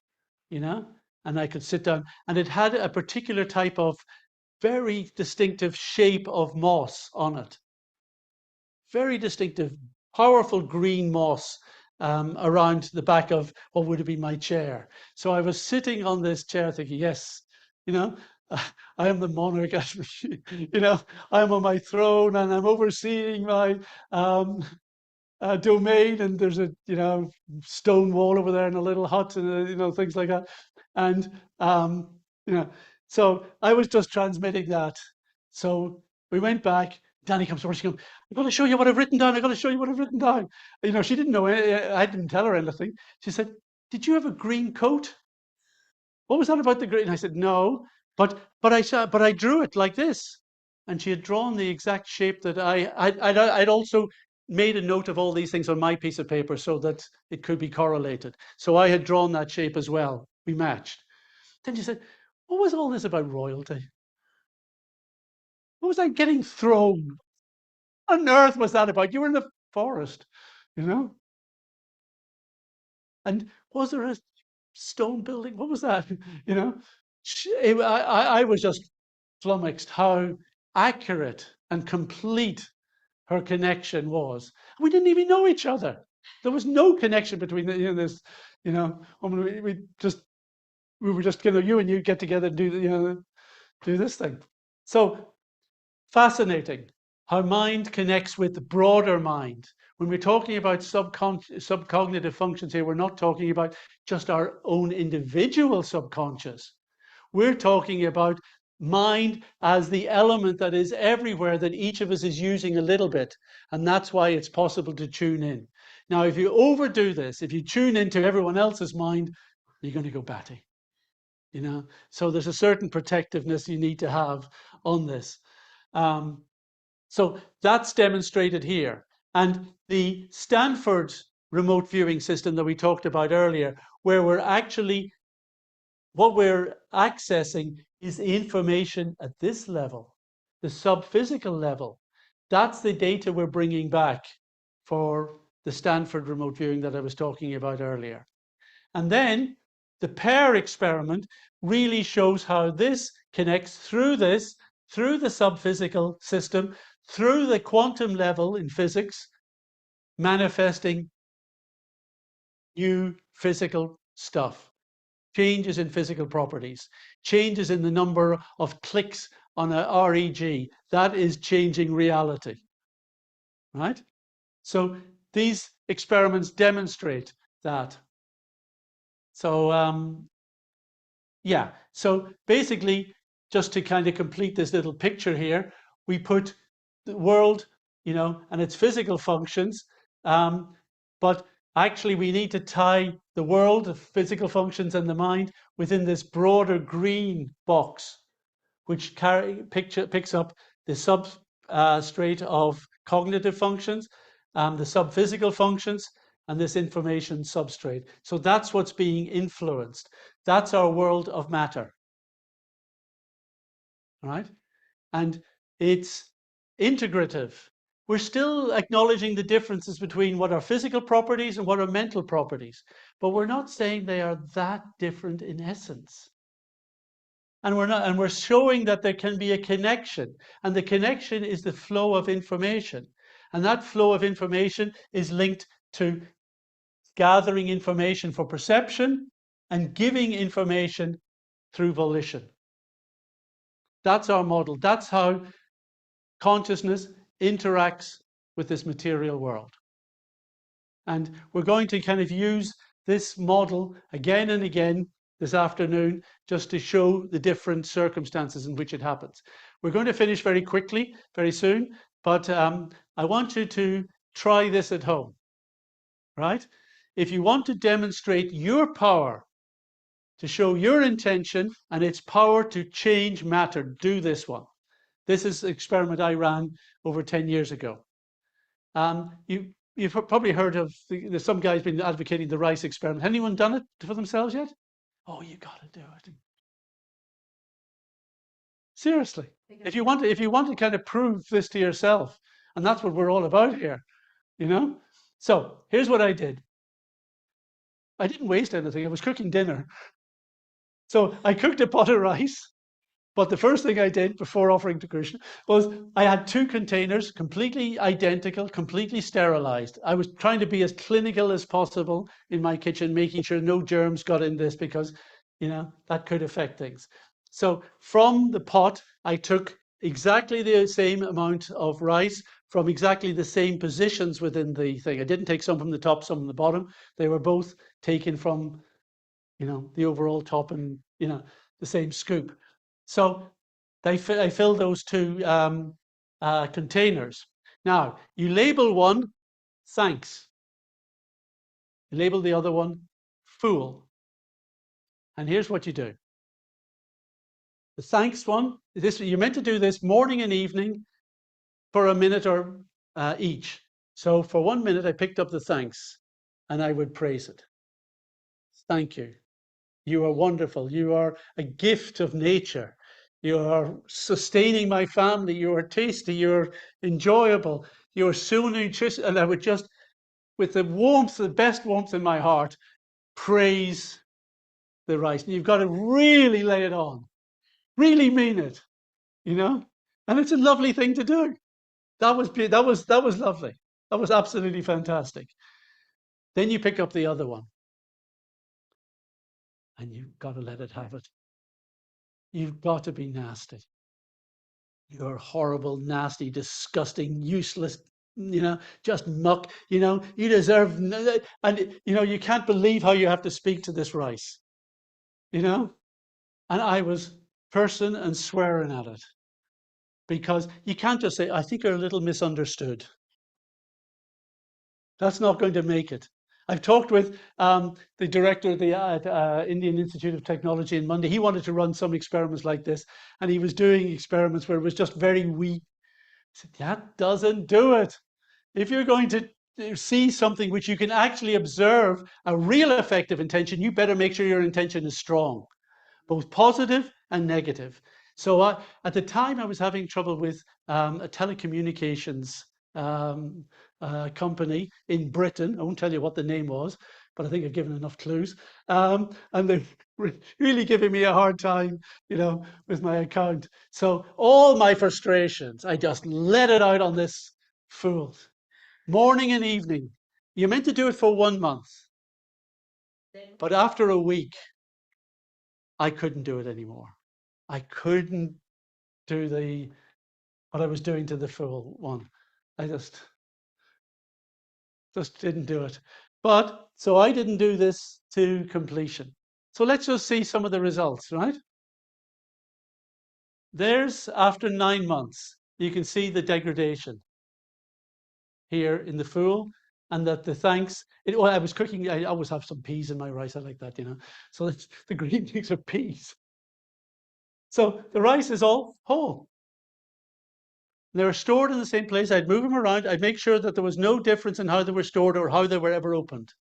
and I could sit down. And it had a particular type of very distinctive shape of moss on it. Very distinctive, powerful green moss around the back of what would have been my chair. So I was sitting on this chair thinking, yes, I am the monarch, I am on my throne and I'm overseeing my domain, and there's a, stone wall over there and a little hut and, things like that. And, so I was just transmitting that. So we went back. Danny comes over. She goes, "I'm going to show you what I've written down. I'm going to show you what I've written down." She didn't know. I didn't tell her anything. She said, "Did you have a green coat? What was that about the green?" And I said, "No, but I drew it like this." And she had drawn the exact shape that I'd also made a note of all these things on my piece of paper so that it could be correlated. So I had drawn that shape as well. We matched. Then she said, "What was all this about royalty? What was I getting thrown? What on earth was that about? You were in the forest, And was there a stone building? What was that?" I was just flummoxed how accurate and complete her connection was. We didn't even know each other. There was no connection between this. We were just you and you get together and do this thing. So fascinating how mind connects with the broader mind, When we're talking about subcognitive functions here, we're not talking about just our own individual subconscious. We're talking about mind as the element that is everywhere, that each of us is using a little bit. And that's why it's possible to tune in. Now, if you overdo this, if you tune into everyone else's mind, you're going to go batty. You know, so there's a certain protectiveness you need to have on this. So that's demonstrated here. And the Stanford remote viewing system that we talked about earlier, where we're actually, what we're accessing is the information at this level, the subphysical level. That's the data we're bringing back for the Stanford remote viewing that I was talking about earlier. And then the pair experiment really shows how this connects through this, through the subphysical system, through the quantum level in physics, manifesting new physical stuff, changes in physical properties, changes in the number of clicks on a REG. That is changing reality, right? So these experiments demonstrate that. So yeah, so basically, just to kind of complete this little picture here, we put the world, you know, and its physical functions, but actually we need to tie the world, the physical functions, and the mind within this broader green box, which picks up the substrate of cognitive functions, the subphysical functions, and this information substrate. So that's what's being influenced. That's our world of matter. All right? And it's integrative. We're still acknowledging the differences between what are physical properties and what are mental properties, but we're not saying they are that different in essence. And we're showing that there can be a connection, and the connection is the flow of information. And that flow of information is linked to gathering information for perception and giving information through volition. That's our model. That's how consciousness interacts with this material world. And we're going to kind of use this model again and again this afternoon just to show the different circumstances in which it happens. We're going to finish very quickly, very soon, but I want you to try this at home, right? If you want to demonstrate your power, to show your intention and its power to change matter, do this one. This is an experiment I ran over 10 years ago. You've probably heard of, there's some guys been advocating the rice experiment. Has anyone done it for themselves yet? Oh, you got to do it. Seriously. If you want to kind of prove this to yourself, and that's what we're all about here, you know? So here's what I did. I didn't waste anything. I was cooking dinner. So I cooked a pot of rice. But the first thing I did before offering to Krishna was I had 2 containers, completely identical, completely sterilized. I was trying to be as clinical as possible in my kitchen, making sure no germs got in this because, you know, that could affect things. So from the pot, I took exactly the same amount of rice from exactly the same positions within the thing. I didn't take some from the top, some from the bottom. They were both taken from, you know, the overall top and, you know, the same scoop. So I filled those 2 containers. Now, you label one, thanks. You label the other one, fool. And here's what you do. The thanks one, you're meant to do this morning and evening for a minute or each. So for 1 minute, I picked up the thanks and I would praise it. Thank you. You are wonderful. You are a gift of nature. You are sustaining my family. You are tasty. You're enjoyable. You're so nutritious. And I would just, with the warmth, the best warmth in my heart, praise the rice. And you've got to really lay it on, really mean it, you know. And it's a lovely thing to do. That was lovely. That was absolutely fantastic. Then you pick up the other one, and you've got to let it have it. You've got to be nasty. You're horrible, nasty, disgusting, useless, just muck, you deserve, and, you can't believe how you have to speak to this rice, and I was cursing and swearing at it, because you can't just say, I think you're a little misunderstood. That's not going to make it. I've talked with the director of the Indian Institute of Technology on Monday. He wanted to run some experiments like this, and he was doing experiments where it was just very weak. I said, that doesn't do it. If you're going to see something which you can actually observe a real effective intention, you better make sure your intention is strong, both positive and negative. So at the time, I was having trouble with a telecommunications company in Britain. I won't tell you what the name was, but I think I've given enough clues. And they're really giving me a hard time, with my account. So all my frustrations, I just let it out on this fool. Morning and evening. You're meant to do it for 1 month. But after a week, I couldn't do it anymore. I couldn't do what I was doing to the full one. I just didn't do it. But so I didn't do this to completion. So let's just see some of the results, right? There's after 9 months, you can see the degradation here in the fool, and that the thanks. I was cooking. I always have some peas in my rice. I like that, So the green things are peas. So the rice is all whole. They were stored in the same place. I'd move them around. I'd make sure that there was no difference in how they were stored or how they were ever opened.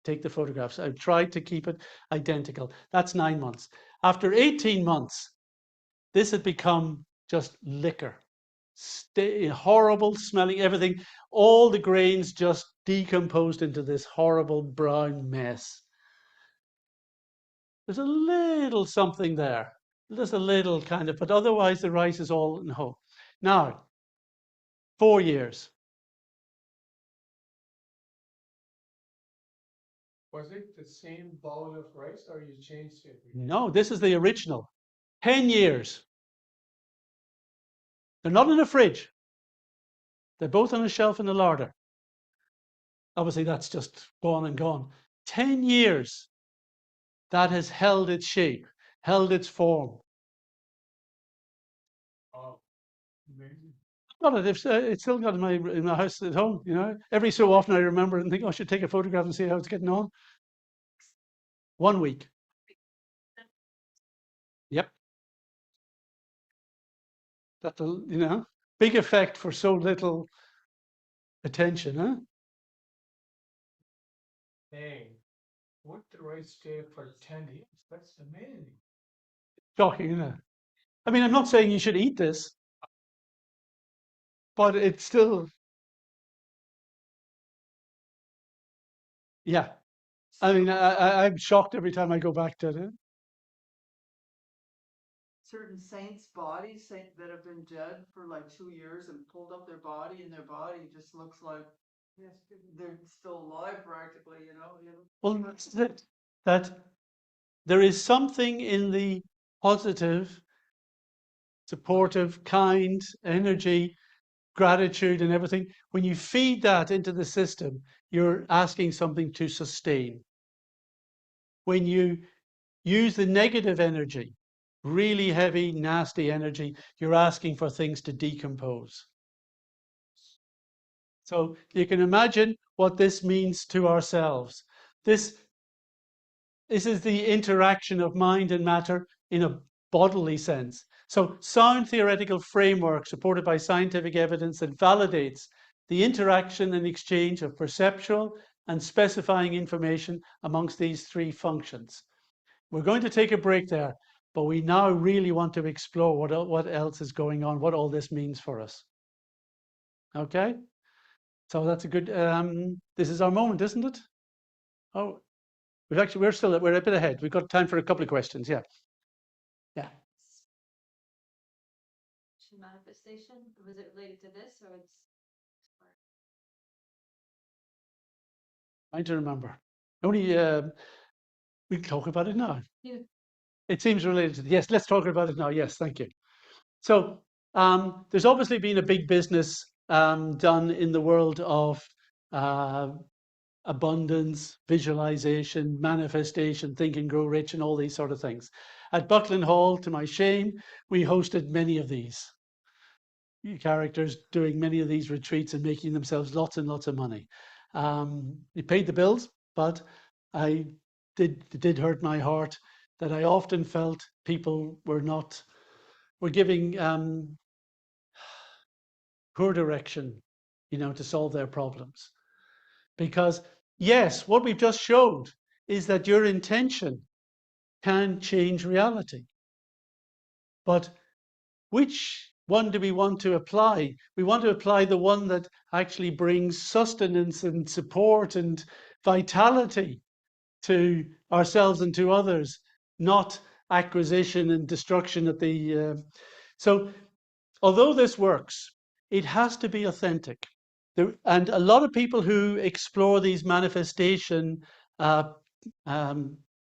Take the photographs. I tried to keep it identical. That's 9 months. After 18 months, this had become just liquor. Horrible smelling, everything. All the grains just decomposed into this horrible brown mess. There's a little something there. There's a little kind of, but otherwise the rice is all in whole. Now, 4 years. Was it the same bowl of rice or you changed it? No, this is the original. 10 years. They're not in a fridge. They're both on a shelf in the larder. Obviously, that's just gone and gone. 10 years. That has held its shape, held its form. Oh, amazing. Got it. It's still got in my house at home. Every so often I remember and think, I should take a photograph and see how it's getting on. 1 week. Yep. That's big effect for so little attention, huh? Dang. Would the rice stay for 10 years? That's amazing. Shocking, isn't it? I mean, I'm not saying you should eat this, but it's still, yeah. I mean, I'm shocked every time I go back to it. Certain saints' bodies that have been dead for like 2 years and pulled up their body, and their body just looks like they're still alive practically, Well, that's it. That there is something in the positive, supportive, kind, energy, gratitude, and everything. When you feed that into the system, you're asking something to sustain. When you use the negative energy, really heavy, nasty energy, you're asking for things to decompose. So you can imagine what this means to ourselves. This is the interaction of mind and matter in a bodily sense. So sound theoretical framework supported by scientific evidence that validates the interaction and exchange of perceptual and specifying information amongst these three functions. We're going to take a break there, but we now really want to explore what else is going on, what all this means for us. Okay? So that's a good, this is our moment, isn't it? Oh, we're a bit ahead. We've got time for a couple of questions, yeah. Yeah. Manifestation, was it related to this or it's? Trying to remember. Only, we'll talk about it now. Yeah. It seems related to, yes, let's talk about it now. Yes, thank you. So there's obviously been a big business done in the world of abundance, visualization, manifestation, think and grow rich, and all these sort of things. At Buckland Hall, to my shame, we hosted many of these characters doing many of these retreats and making themselves lots and lots of money. It paid the bills, but it did hurt my heart that I often felt people were giving poor direction, to solve their problems. Because yes, what we've just showed is that your intention can change reality. But which one do we want to apply? We want to apply the one that actually brings sustenance and support and vitality to ourselves and to others, not acquisition and destruction at the. So, although this works, it has to be authentic. And a lot of people who explore these manifestation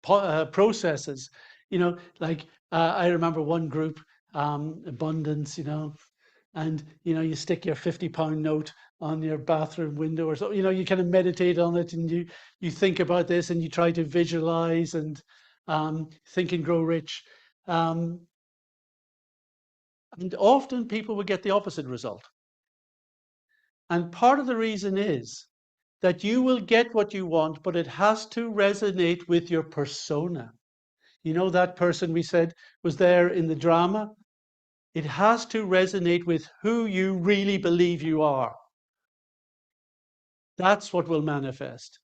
processes, like I remember one group, abundance, and you stick your £50 note on your bathroom window or so, you kind of meditate on it, and you think about this, and you try to visualize and think and grow rich. And often people will get the opposite result. And part of the reason is that you will get what you want, but it has to resonate with your persona. That person we said was there in the drama? It has to resonate with who you really believe you are. That's what will manifest.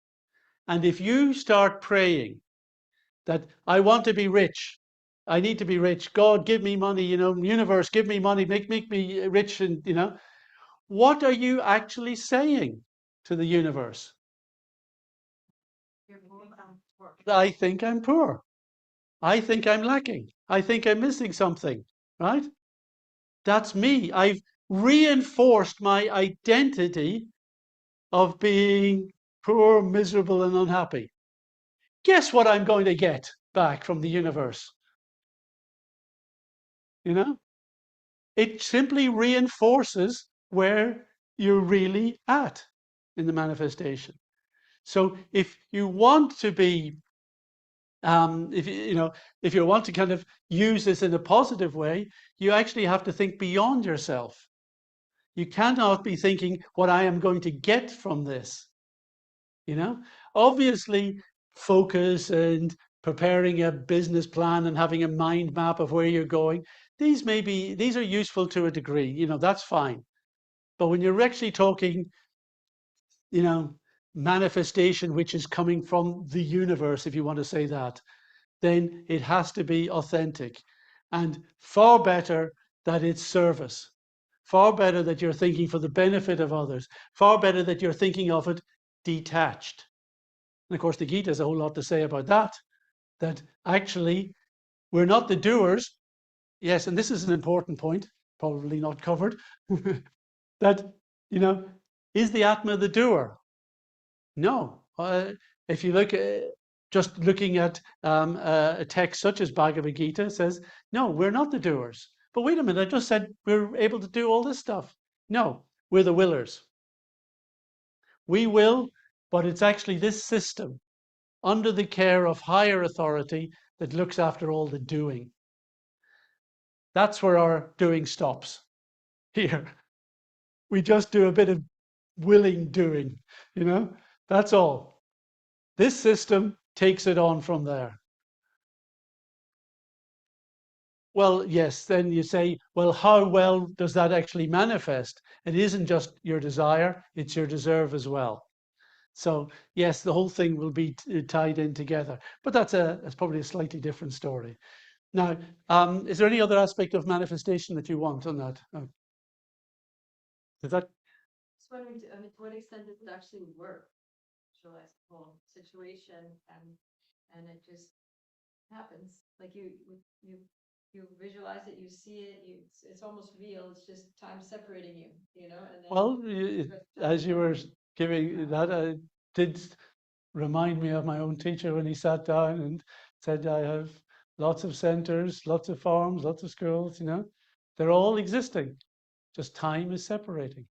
And if you start praying that I want to be rich, I need to be rich, God, give me money, universe, give me money, make me rich, and what are you actually saying to the universe? I think I'm poor. I think I'm lacking. I think I'm missing something, right? That's me. I've reinforced my identity of being poor, miserable, and unhappy. Guess what I'm going to get back from the universe? It simply reinforces where you're really at in the manifestation. So if you want to be, if you want to kind of use this in a positive way, you actually have to think beyond yourself. You cannot be thinking what I am going to get from this. Obviously, focus and preparing a business plan and having a mind map of where you're going. These are useful to a degree. That's fine. But when you're actually talking, manifestation, which is coming from the universe, if you want to say that, then it has to be authentic, and far better that it's service. Far better that you're thinking for the benefit of others. Far better that you're thinking of it detached. And of course, the Gita has a whole lot to say about that. That actually, we're not the doers. Yes, and this is an important point, probably not covered. That, is the Atma the doer? No. If you look just looking at a text such as Bhagavad Gita, says, no, we're not the doers. But wait a minute, I just said we're able to do all this stuff. No, we're the willers. We will, but it's actually this system under the care of higher authority that looks after all the doing. That's where our doing stops. Here, we just do a bit of willing doing, that's all. This system takes it on from there. Well, yes, then you say, well, how well does that actually manifest? It isn't just your desire, it's your deserve as well. So yes, the whole thing will be tied in together, but that's probably a slightly different story. Now, is there any other aspect of manifestation that you want on that? Is that? Just wondering, to what extent does it actually work? Visualize the whole situation, and it just happens. Like you visualize it, you see it, it's almost real. It's just time separating you, And then well, as you were giving that, it did remind me of my own teacher when he sat down and said, I have lots of centers, lots of farms, lots of schools, they're all existing. Just time is separating.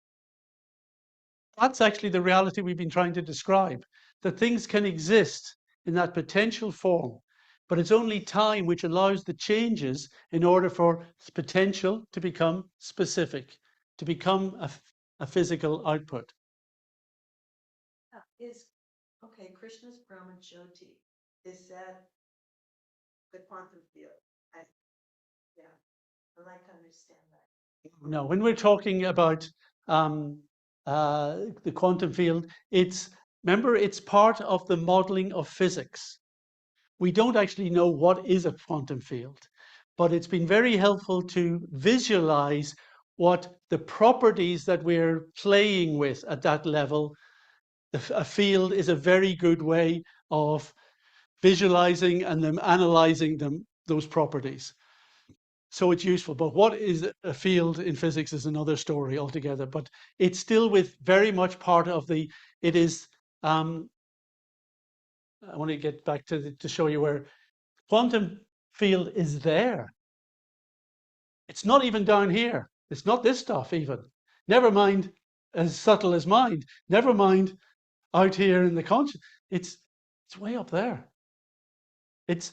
That's actually the reality we've been trying to describe, that things can exist in that potential form, but it's only time which allows the changes in order for potential to become specific, to become a physical output. Is, okay, Krishna's Brahma Jyoti, is that the quantum field? Yeah, I'd like to understand that. No, when we're talking about the quantum field, remember, it's part of the modeling of physics. We don't actually know what is a quantum field, but it's been very helpful to visualize what the properties that we're playing with at that level. A field is a very good way of visualizing and then analyzing those properties. So it's useful, but what is a field in physics is another story altogether. But it's still with very much part of the. It is. I want to get back to show you where quantum field is there. It's not even down here. It's not this stuff even. Never mind as subtle as mind. Never mind out here in the conscious. It's way up there. It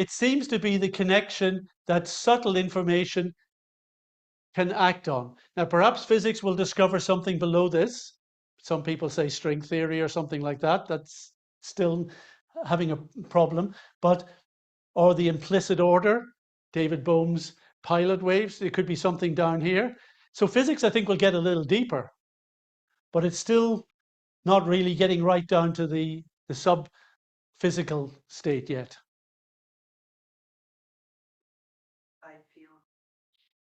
seems to be the connection that subtle information can act on. Now, perhaps physics will discover something below this. Some people say string theory or something like that. That's still having a problem. Or the implicit order, David Bohm's pilot waves. It could be something down here. So physics, I think, will get a little deeper, but it's still not really getting right down to the sub-physical state yet.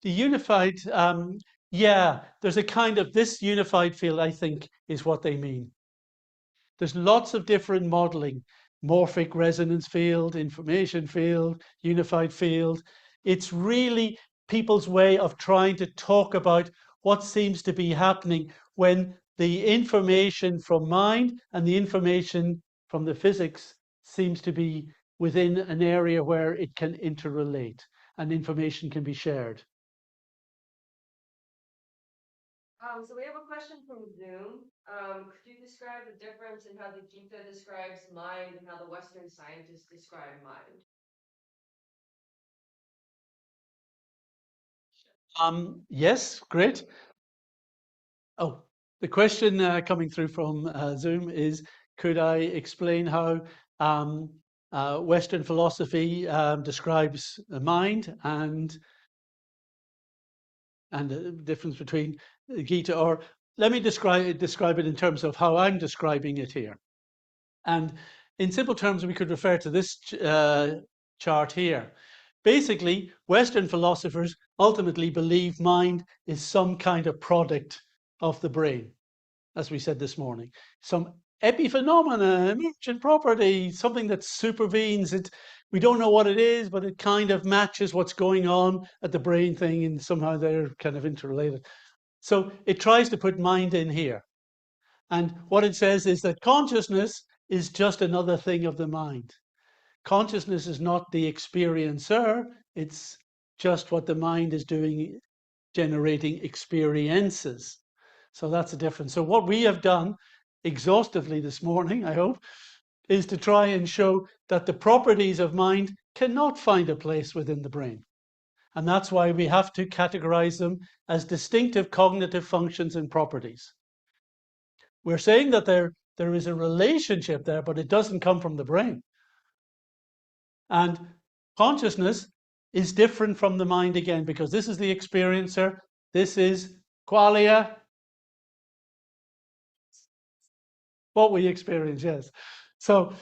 The unified, yeah, there's a kind of this unified field, I think, is what they mean. There's lots of different modeling, morphic resonance field, information field, unified field. It's really people's way of trying to talk about what seems to be happening when the information from mind and the information from the physics seems to be within an area where it can interrelate and information can be shared. So we have a question from Zoom. Could you describe the difference in how the Gita describes mind and how the Western scientists describe mind? Yes, great. Oh, the question coming through from Zoom is, could I explain how Western philosophy describes the mind and the difference between the Gita, or let me describe it in terms of how I'm describing it here. And in simple terms, we could refer to this chart here. Basically, Western philosophers ultimately believe mind is some kind of product of the brain, as we said this morning. Some epiphenomena, emergent property, something that supervenes it. We don't know what it is, but it kind of matches what's going on at the brain thing, and somehow they're kind of interrelated. So it tries to put mind in here. And what it says is that consciousness is just another thing of the mind. Consciousness is not the experiencer, it's just what the mind is doing, generating experiences. So that's the difference. So what we have done exhaustively this morning, I hope, is to try and show that the properties of mind cannot find a place within the brain. And that's why we have to categorize them as distinctive cognitive functions and properties. We're saying that there is a relationship there, but it doesn't come from the brain. And consciousness is different from the mind again, because this is the experiencer, this is qualia, what we experience, yes. So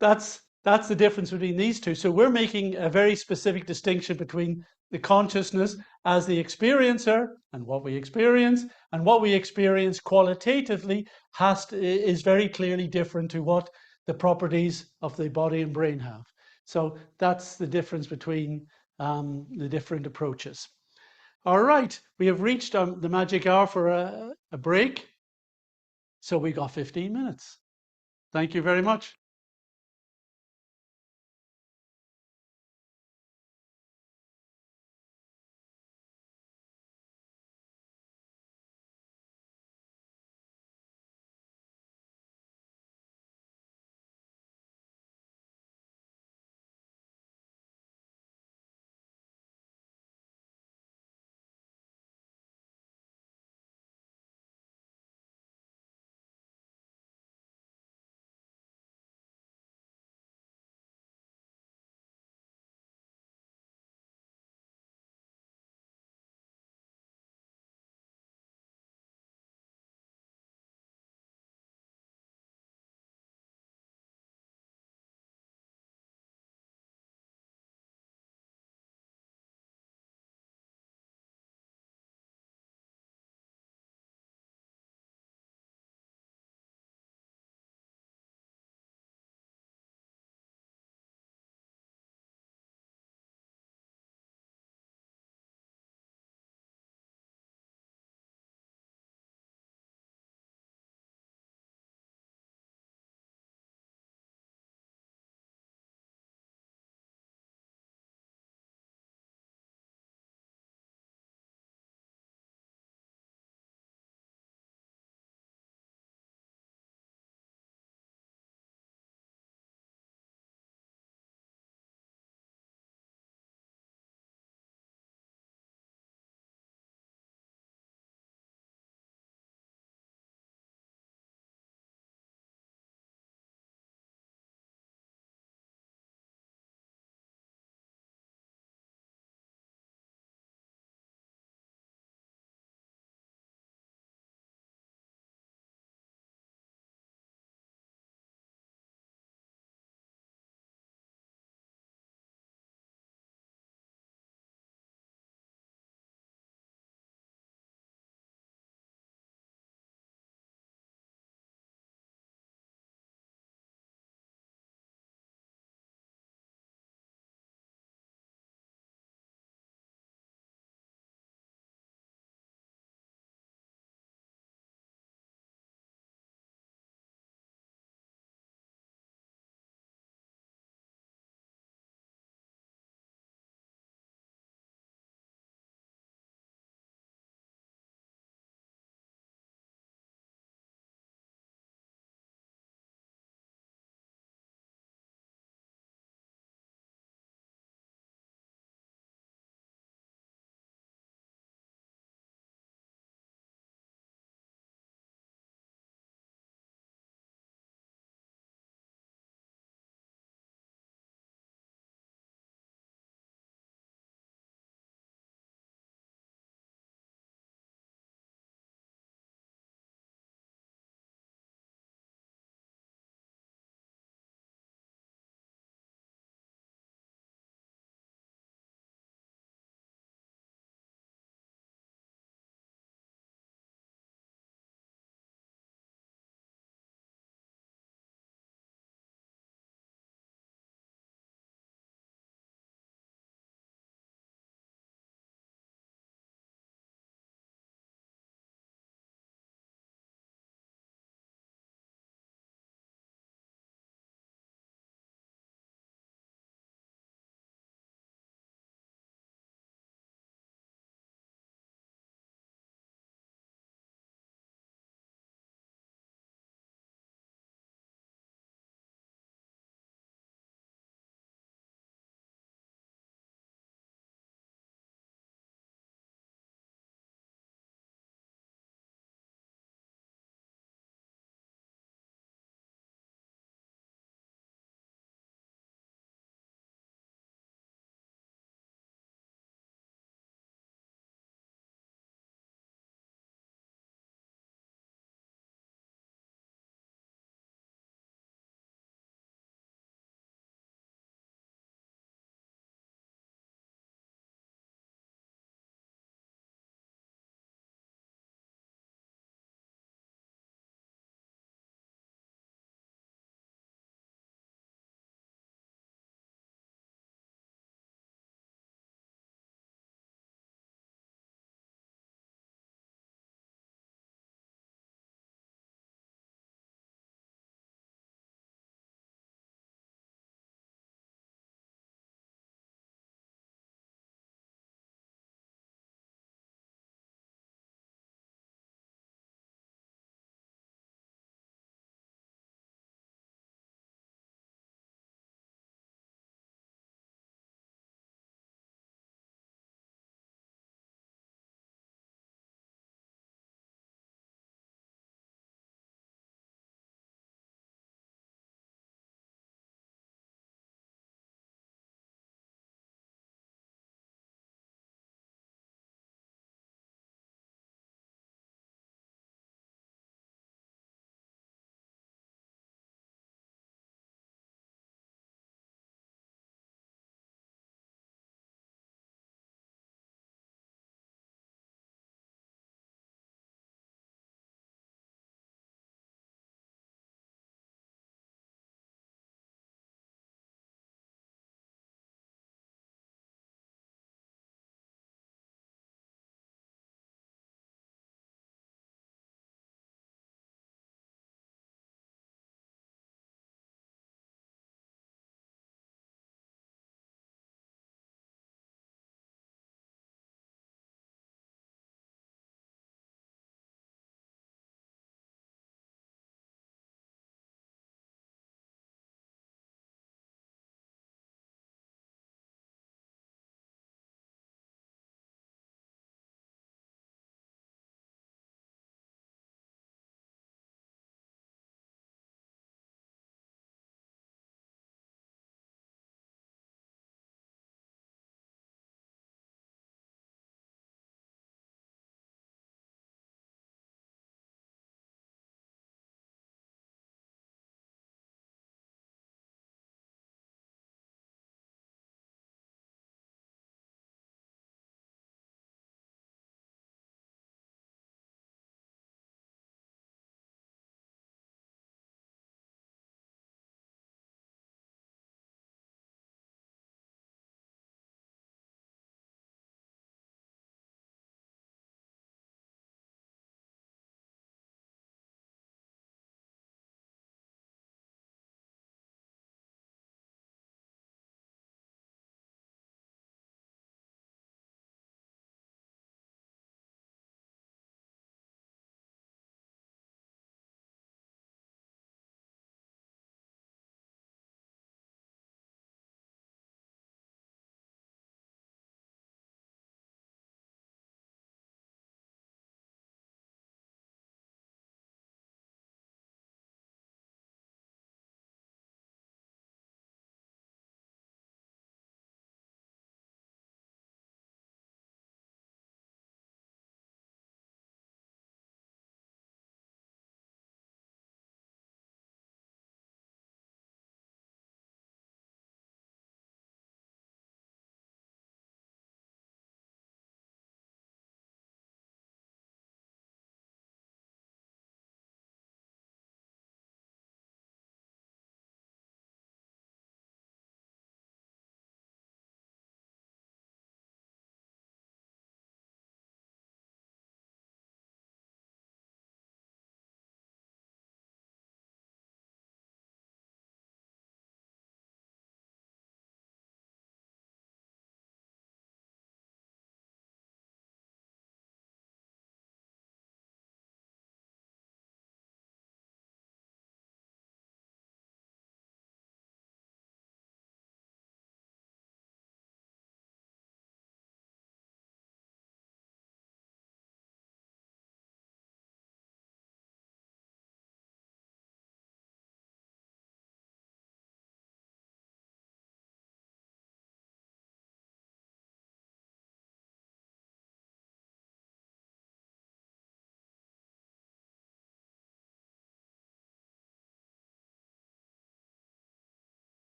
that's the difference between these two. So we're making a very specific distinction between the consciousness as the experiencer and what we experience, and what we experience qualitatively is very clearly different to what the properties of the body and brain have. So that's the difference between the different approaches. All right, we have reached the magic hour for a break. So we got 15 minutes. Thank you very much.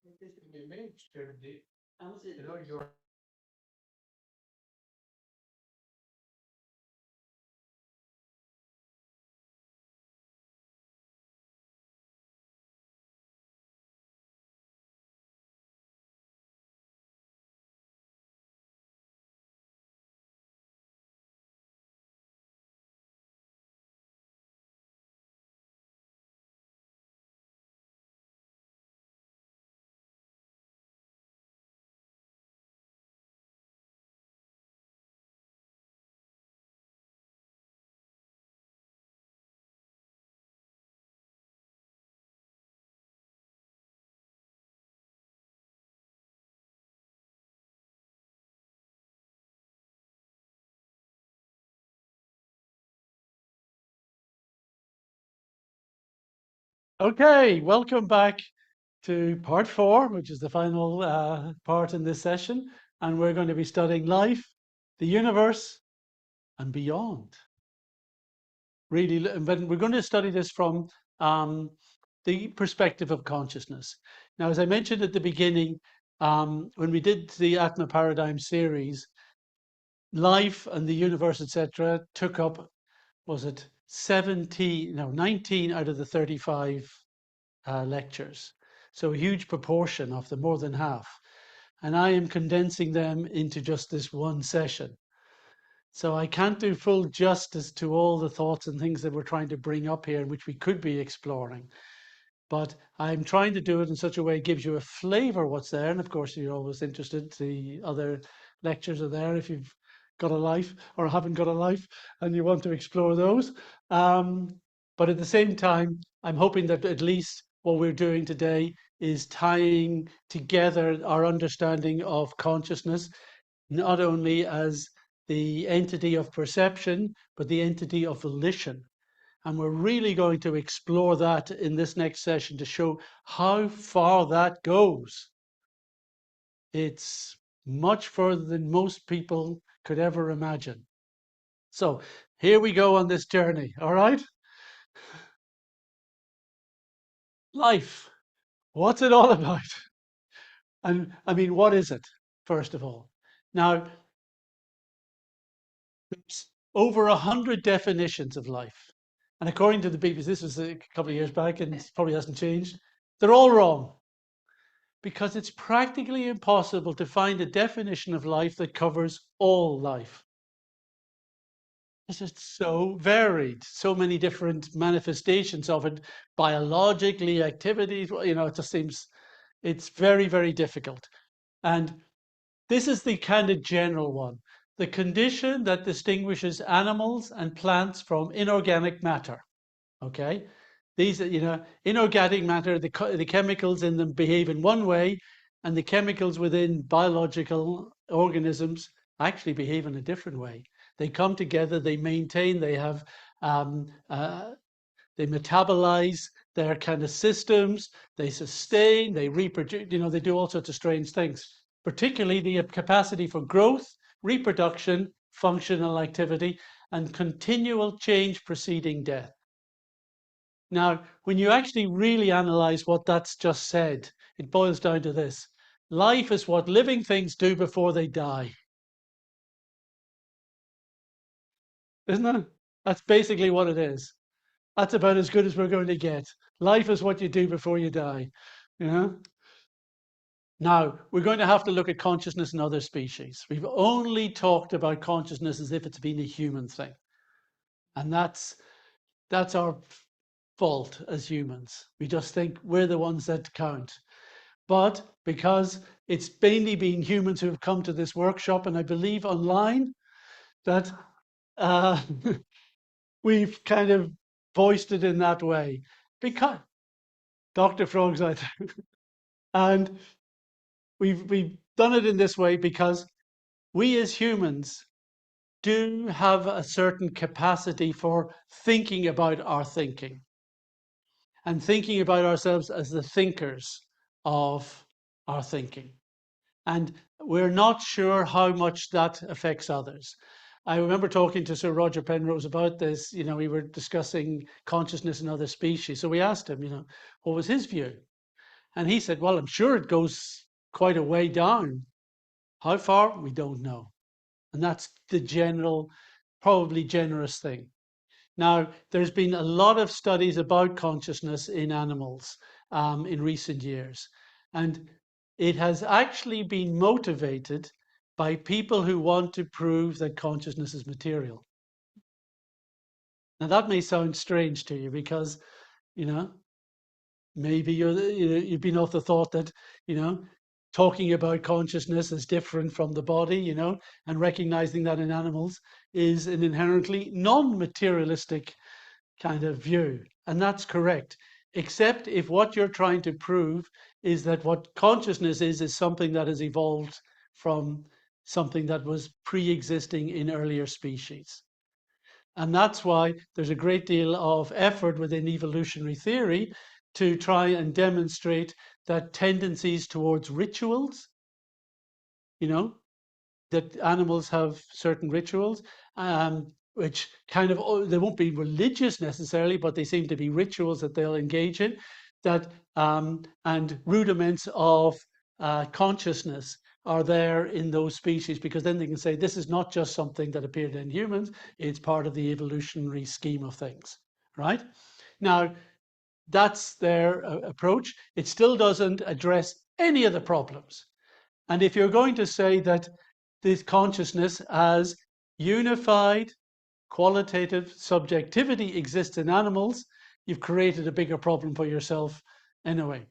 It is an image that you're Okay, welcome back to part 4, which is the final part in this session. And we're going to be studying life, the universe, and beyond. Really, but we're going to study this from the perspective of consciousness. Now, as I mentioned at the beginning, when we did the Atma paradigm series, life and the universe, etc., took up, was it 19 out of the 35 lectures. So a huge proportion of them, more than half. And I am condensing them into just this one session. So I can't do full justice to all the thoughts and things that we're trying to bring up here, which we could be exploring. But I'm trying to do it in such a way it gives you a flavor what's there. And of course, you're always interested. The other lectures are there if you've got a life or haven't got a life and you want to explore those. But at the same time, I'm hoping that at least what we're doing today is tying together our understanding of consciousness, not only as the entity of perception, but the entity of volition. And we're really going to explore that in this next session to show how far that goes. It's much further than most people could ever imagine. So here we go on this journey, all right? Life, what's it all about? And I mean, what is it, first of all? Now, there's over 100 definitions of life. And according to the BBC, this was a couple of years back and it probably hasn't changed, they're all wrong. Because it's practically impossible to find a definition of life that covers all life. It's just so varied, so many different manifestations of it, biologically, activities, it just seems, it's very, very difficult. And this is the kind of general one. The condition that distinguishes animals and plants from inorganic matter. Okay? These are, inorganic matter, the chemicals in them behave in one way, and the chemicals within biological organisms actually behave in a different way. They come together, they maintain, they have, they metabolize their kind of systems, they sustain, they reproduce, they do all sorts of strange things, particularly the capacity for growth, reproduction, functional activity, and continual change preceding death. Now, when you actually really analyze what that's just said, it boils down to this. Life is what living things do before they die. Isn't it? That's basically what it is. That's about as good as we're going to get. Life is what you do before you die. Now, we're going to have to look at consciousness in other species. We've only talked about consciousness as if it's been a human thing. And that's our fault as humans. We just think we're the ones that count. But because it's mainly been humans who have come to this workshop, and I believe online, that we've kind of voiced it in that way. Because Dr. Frog's out there. And we've done it in this way because we as humans do have a certain capacity for thinking about our thinking and thinking about ourselves as the thinkers of our thinking. And we're not sure how much that affects others. I remember talking to Sir Roger Penrose about this. We were discussing consciousness in other species. So we asked him, what was his view? And he said, well, I'm sure it goes quite a way down. How far? We don't know. And that's the general, probably generous thing. Now, there's been a lot of studies about consciousness in animals in recent years. And it has actually been motivated by people who want to prove that consciousness is material. Now, that may sound strange to you because, you know, maybe you've been of the thought that, you know, talking about consciousness is different from the body, you know, and recognizing that in animals is an inherently non-materialistic kind of view. And that's correct, except if what you're trying to prove is that what consciousness is something that has evolved from something that was pre-existing in earlier species. And that's why there's a great deal of effort within evolutionary theory to try and demonstrate that tendencies towards rituals, you know, that animals have certain rituals, which kind of, they won't be religious necessarily, but they seem to be rituals that they'll engage in, that and rudiments of consciousness are there in those species, because then they can say this is not just something that appeared in humans, it's part of the evolutionary scheme of things, right? Now, that's their approach. It still doesn't address any of the problems. And if you're going to say that this consciousness as unified qualitative subjectivity exists in animals, you've created a bigger problem for yourself anyway.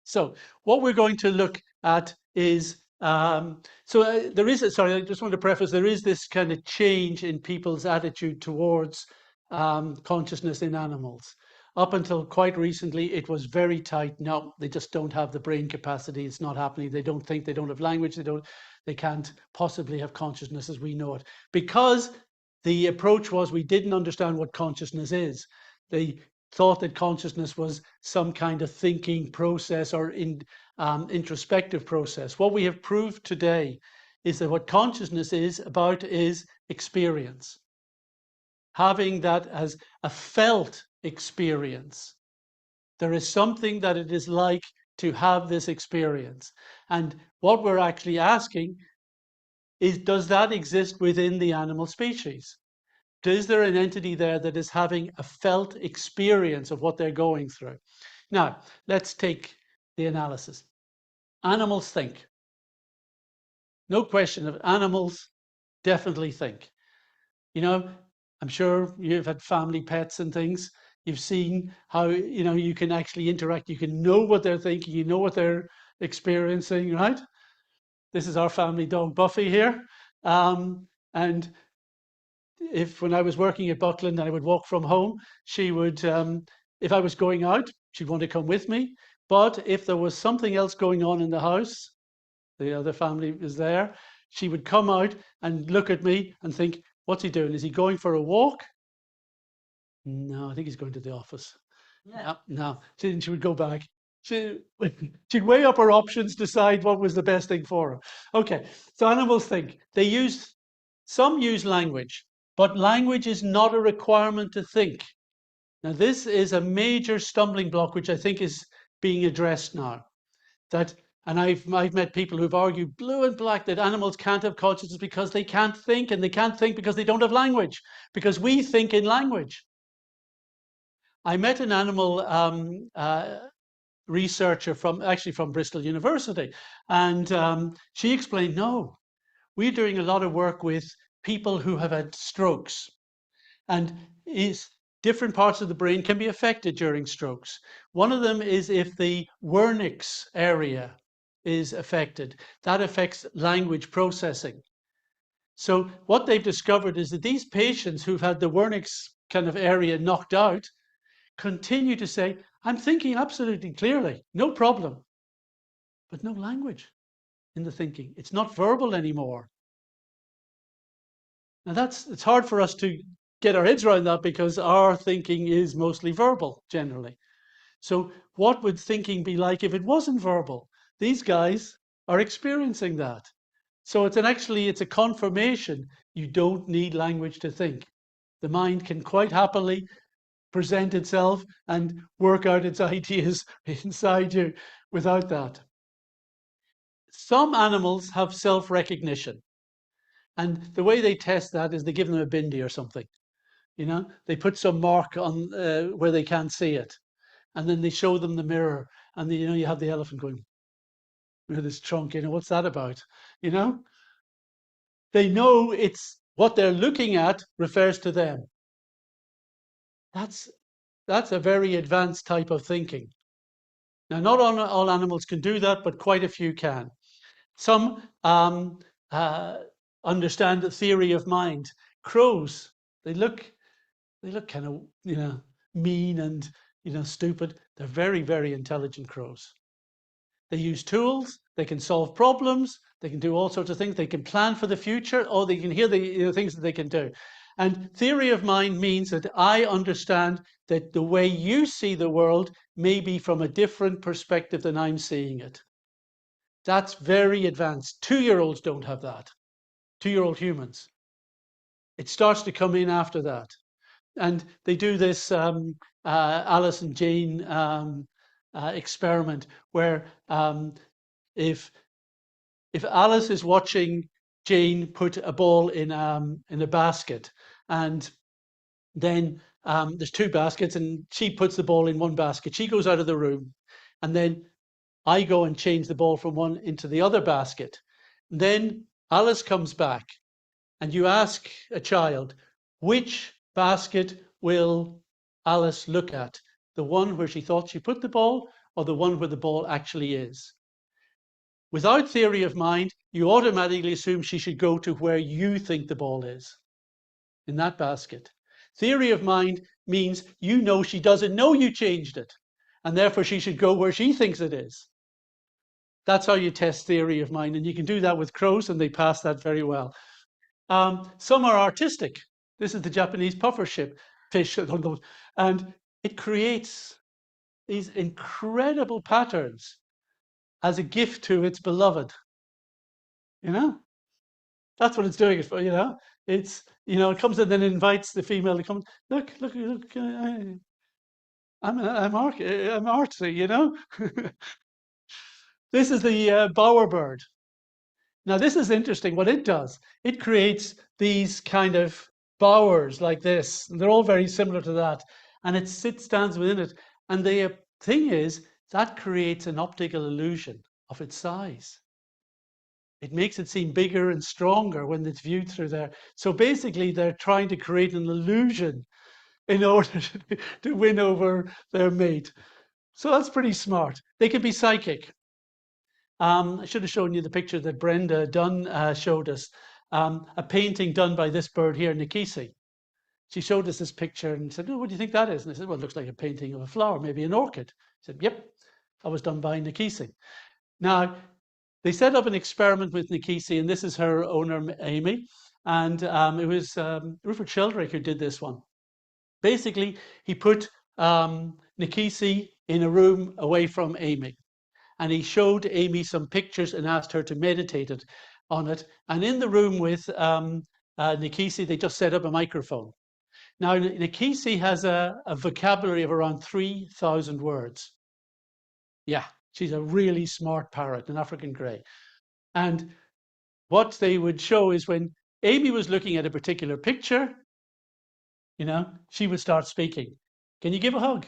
So what we're going to look at is, there is, sorry, I just want to preface, there is this kind of change in people's attitude towards consciousness in animals. Up until quite recently, it was very tight. No, they just don't have the brain capacity. It's not happening. They don't think, they don't have language. They can't possibly have consciousness as we know it. Because the approach was we didn't understand what consciousness is. They thought that consciousness was some kind of thinking process or introspective process. What we have proved today is that what consciousness is about is experience. Having that as a felt experience. There is something that it is like to have this experience. And what we're actually asking is, does that exist within the animal species? Is there an entity there that is having a felt experience of what they're going through? Now, let's take the analysis. Animals think. No question of animals definitely think. You know, I'm sure you've had family pets and things. You've seen how, you know, you can actually interact. You can know what they're thinking. You know what they're experiencing, right? This is our family dog, Buffy, here. And when I was working at Buckland and I would walk from home, she would, if I was going out, she'd want to come with me. But if there was something else going on in the house, the other family was there, she would come out and look at me and think, what's he doing? Is he going for a walk? No, I think he's going to the office. No. She would go back. She'd weigh up her options, decide what was the best thing for her. Okay, so animals think. Some use language, but language is not a requirement to think. Now, this is a major stumbling block, which I think is being addressed now. And I've met people who've argued blue and black that animals can't have consciousness because they can't think, and they can't think because they don't have language, because we think in language. I met an animal researcher from Bristol University, and she explained, no, we're doing a lot of work with people who have had strokes, and different parts of the brain can be affected during strokes. One of them is if the Wernicke's area is affected. That affects language processing. So what they've discovered is that these patients who've had the Wernicke's kind of area knocked out continue to say, I'm thinking absolutely clearly, no problem, but no language in the thinking. It's not verbal anymore. Now it's hard for us to get our heads around that because our thinking is mostly verbal generally. So what would thinking be like if it wasn't verbal? These guys are experiencing that. So it's a confirmation. You don't need language to think. The mind can quite happily present itself and work out its ideas inside you without that. Some animals have self-recognition. And the way they test that is they give them a bindi or something. They put some mark on where they can't see it. And then they show them the mirror. And you have the elephant going with his trunk, what's that about? They know it's what they're looking at refers to them. That's a very advanced type of thinking. Now, not all animals can do that, but quite a few can. Some understand the theory of mind. Crows, they look kind of, mean and, stupid. They're very, very intelligent crows. They use tools. They can solve problems. They can do all sorts of things. They can plan for the future, or they can hear the things that they can do. And theory of mind means that I understand that the way you see the world may be from a different perspective than I'm seeing it. That's very advanced. 2-year-olds don't have that. 2-year-old humans. It starts to come in after that. And they do this Alice and Jane experiment where if Alice is watching Jane put a ball in a basket, and then there's 2 baskets, and she puts the ball in one basket. She goes out of the room, and then I go and change the ball from one into the other basket. Then Alice comes back, and you ask a child, which basket will Alice look at? The one where she thought she put the ball, or the one where the ball actually is? Without theory of mind, you automatically assume she should go to where you think the ball is, in that basket. Theory of mind means she doesn't know you changed it, and therefore she should go where she thinks it is. That's how you test theory of mind, and you can do that with crows, and they pass that very well. Some are artistic. This is the Japanese puffer fish, and it creates these incredible patterns as a gift to its beloved. That's what it's doing it for. It's it comes and then invites the female to come. Look! I'm artsy. This is the bowerbird. Now, this is interesting. What it does, it creates these kind of bowers like this. And they're all very similar to that. And it stands within it. And the thing is, that creates an optical illusion of its size. It makes it seem bigger and stronger when it's viewed through there. So basically, they're trying to create an illusion in order to win over their mate. So that's pretty smart. They can be psychic. I should have shown you the picture that Brenda Dunn showed us. A painting done by this bird here, Nikisi. She showed us this picture and said, "Oh, what do you think that is?" And I said, "Well, it looks like a painting of a flower, maybe an orchid." She said, "Yep, that was done by Nikisi." Now, they set up an experiment with Nikisi, and this is her owner, Amy. And it was Rupert Sheldrake who did this one. Basically, he put Nikisi in a room away from Amy. And he showed Amy some pictures and asked her to meditate on it. And in the room with Nikisi, they just set up a microphone. Now, Nikisi has a vocabulary of around 3,000 words. Yeah, she's a really smart parrot, an African grey. And what they would show is when Amy was looking at a particular picture, she would start speaking. Can you give a hug?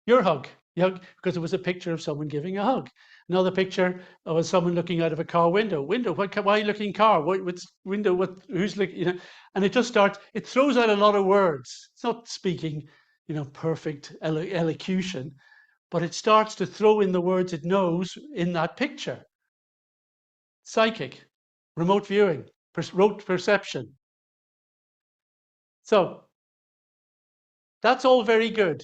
Your hug. Because it was a picture of someone giving a hug. Another picture was someone looking out of a car window. Why are you looking car? What's window? Who's looking? And it just starts. It throws out a lot of words. It's not speaking, perfect elocution, but it starts to throw in the words it knows in that picture. Psychic, remote viewing, rote perception. So that's all very good.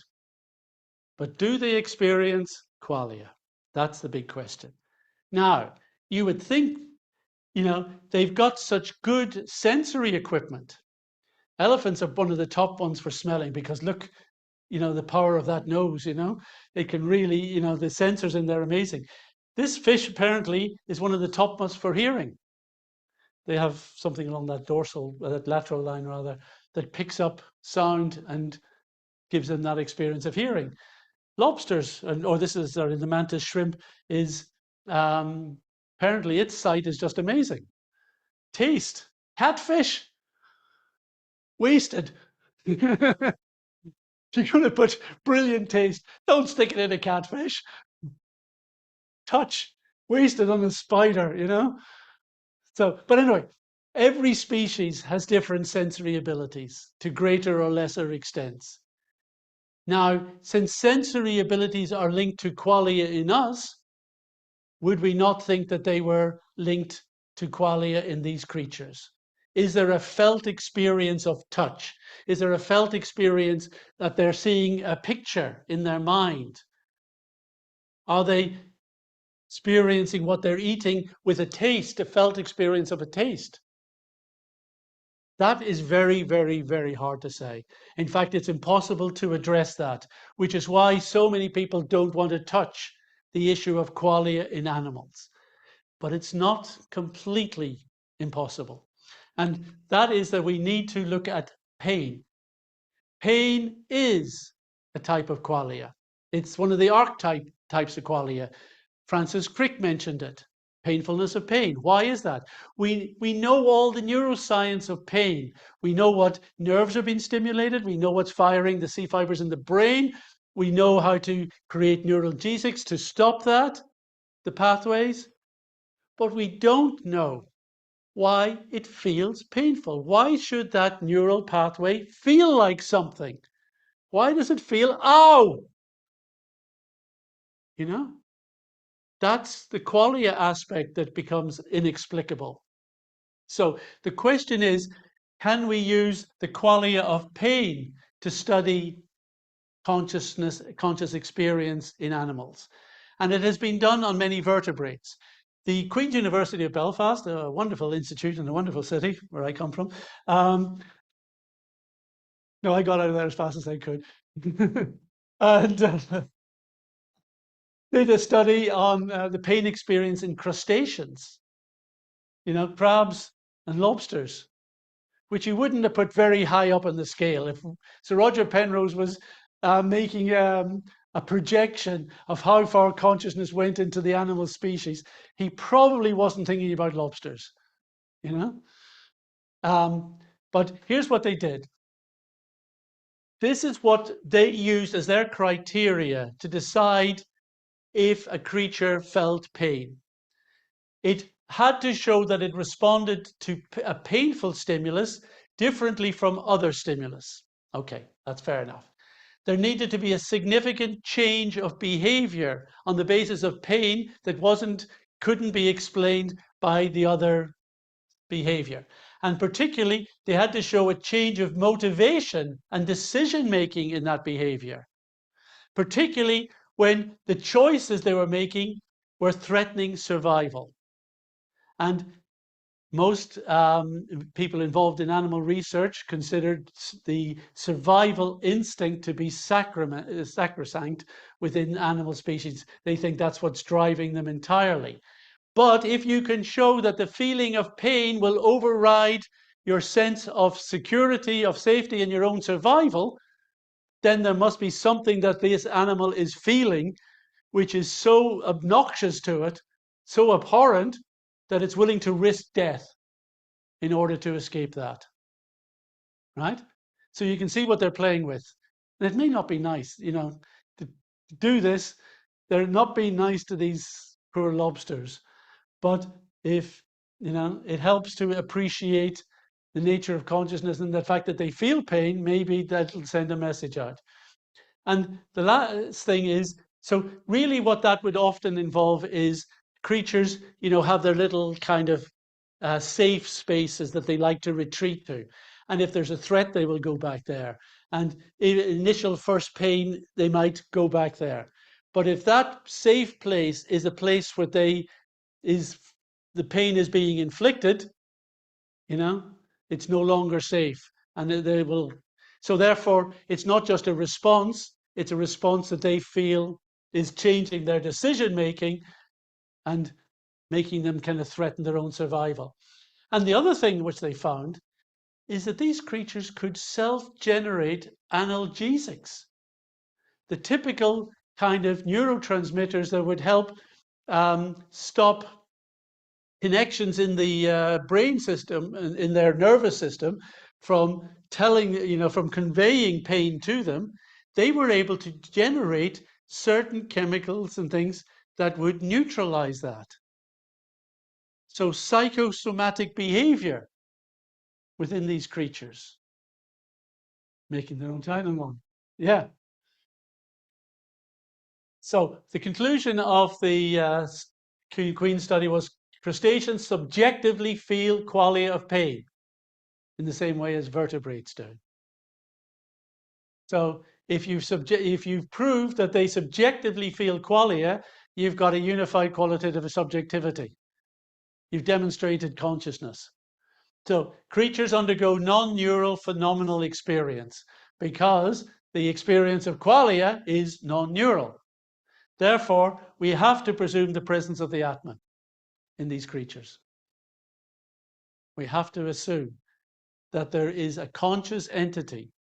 But do they experience qualia? That's the big question. Now, you would think, they've got such good sensory equipment. Elephants are one of the top ones for smelling because look, the power of that nose, they can really, the sensors in there are amazing. This fish apparently is one of the top ones for hearing. They have something along that lateral line rather, that picks up sound and gives them that experience of hearing. Lobsters, or this is the mantis shrimp, is apparently its sight is just amazing. Taste, catfish, wasted. You're going to put brilliant taste, don't stick it in a catfish. Touch, wasted on a spider, you know. So, but anyway, every species has different sensory abilities to greater or lesser extents. Now, since sensory abilities are linked to qualia in us, would we not think that they were linked to qualia in these creatures? Is there a felt experience of touch? Is there a felt experience that they're seeing a picture in their mind? Are they experiencing what they're eating with a taste, a felt experience of a taste? That is very, very, very hard to say. In fact, it's impossible to address that, which is why so many people don't want to touch the issue of qualia in animals. But it's not completely impossible. And that is that we need to look at pain. Pain is a type of qualia. It's one of the archetypes of qualia. Francis Crick mentioned it. Painfulness of pain. Why is that? We know all the neuroscience of pain. We know what nerves are being stimulated. We know what's firing the C fibers in the brain. We know how to create neuralgesics to stop that, the pathways. But we don't know why it feels painful. Why should that neural pathway feel like something? Why does it feel, ow? You know? That's the qualia aspect that becomes inexplicable. So the question is, can we use the qualia of pain to study conscious experience in animals? And it has been done on many vertebrates. The Queen's University of Belfast, a wonderful institute in a wonderful city where I come from. No, I got out of there as fast as I could. And did a study on the pain experience in crustaceans, you know, crabs and lobsters, which you wouldn't have put very high up on the scale. If Sir Roger Penrose was making a projection of how far consciousness went into the animal species, he probably wasn't thinking about lobsters, you know. But here's what they did. This is what they used as their criteria to decide if a creature felt pain. It had to show that it responded to a painful stimulus differently from other stimulus. Okay, that's fair enough. There needed to be a significant change of behavior on the basis of pain that couldn't be explained by the other behavior. And particularly, they had to show a change of motivation and decision making in that behavior, particularly when the choices they were making were threatening survival. And most people involved in animal research considered the survival instinct to be sacrosanct within animal species. They think that's what's driving them entirely. But if you can show that the feeling of pain will override your sense of security, of safety in your own survival, then there must be something that this animal is feeling which is so obnoxious to it, so abhorrent, that it's willing to risk death in order to escape that. Right? So you can see what they're playing with. And it may not be nice, you know, to do this. They're not being nice to these poor lobsters. But if, you know, it helps to appreciate the nature of consciousness and the fact that they feel pain, maybe that'll send a message out. And the last thing is, so really what that would often involve is creatures, you know, have their little kind of safe spaces that they like to retreat to. And if there's a threat, they will go back there. And initial first pain, they might go back there. But if that safe place is a place where the pain is being inflicted, you know, it's no longer safe. And they will, so therefore, it's not just a response, it's a response that they feel is changing their decision making and making them kind of threaten their own survival. And the other thing which they found is that these creatures could self-generate analgesics, the typical kind of neurotransmitters that would help stop connections in the brain system, in their nervous system, from from conveying pain to them. They were able to generate certain chemicals and things that would neutralize that. So psychosomatic behavior within these creatures, making their own Tylenol. Yeah. So the conclusion of the Queen study was crustaceans subjectively feel qualia of pain in the same way as vertebrates do. So if you've proved that they subjectively feel qualia, you've got a unified qualitative subjectivity. You've demonstrated consciousness. So creatures undergo non-neural phenomenal experience because the experience of qualia is non-neural. Therefore, we have to presume the presence of the Atma in these creatures. We have to assume that there is a conscious entity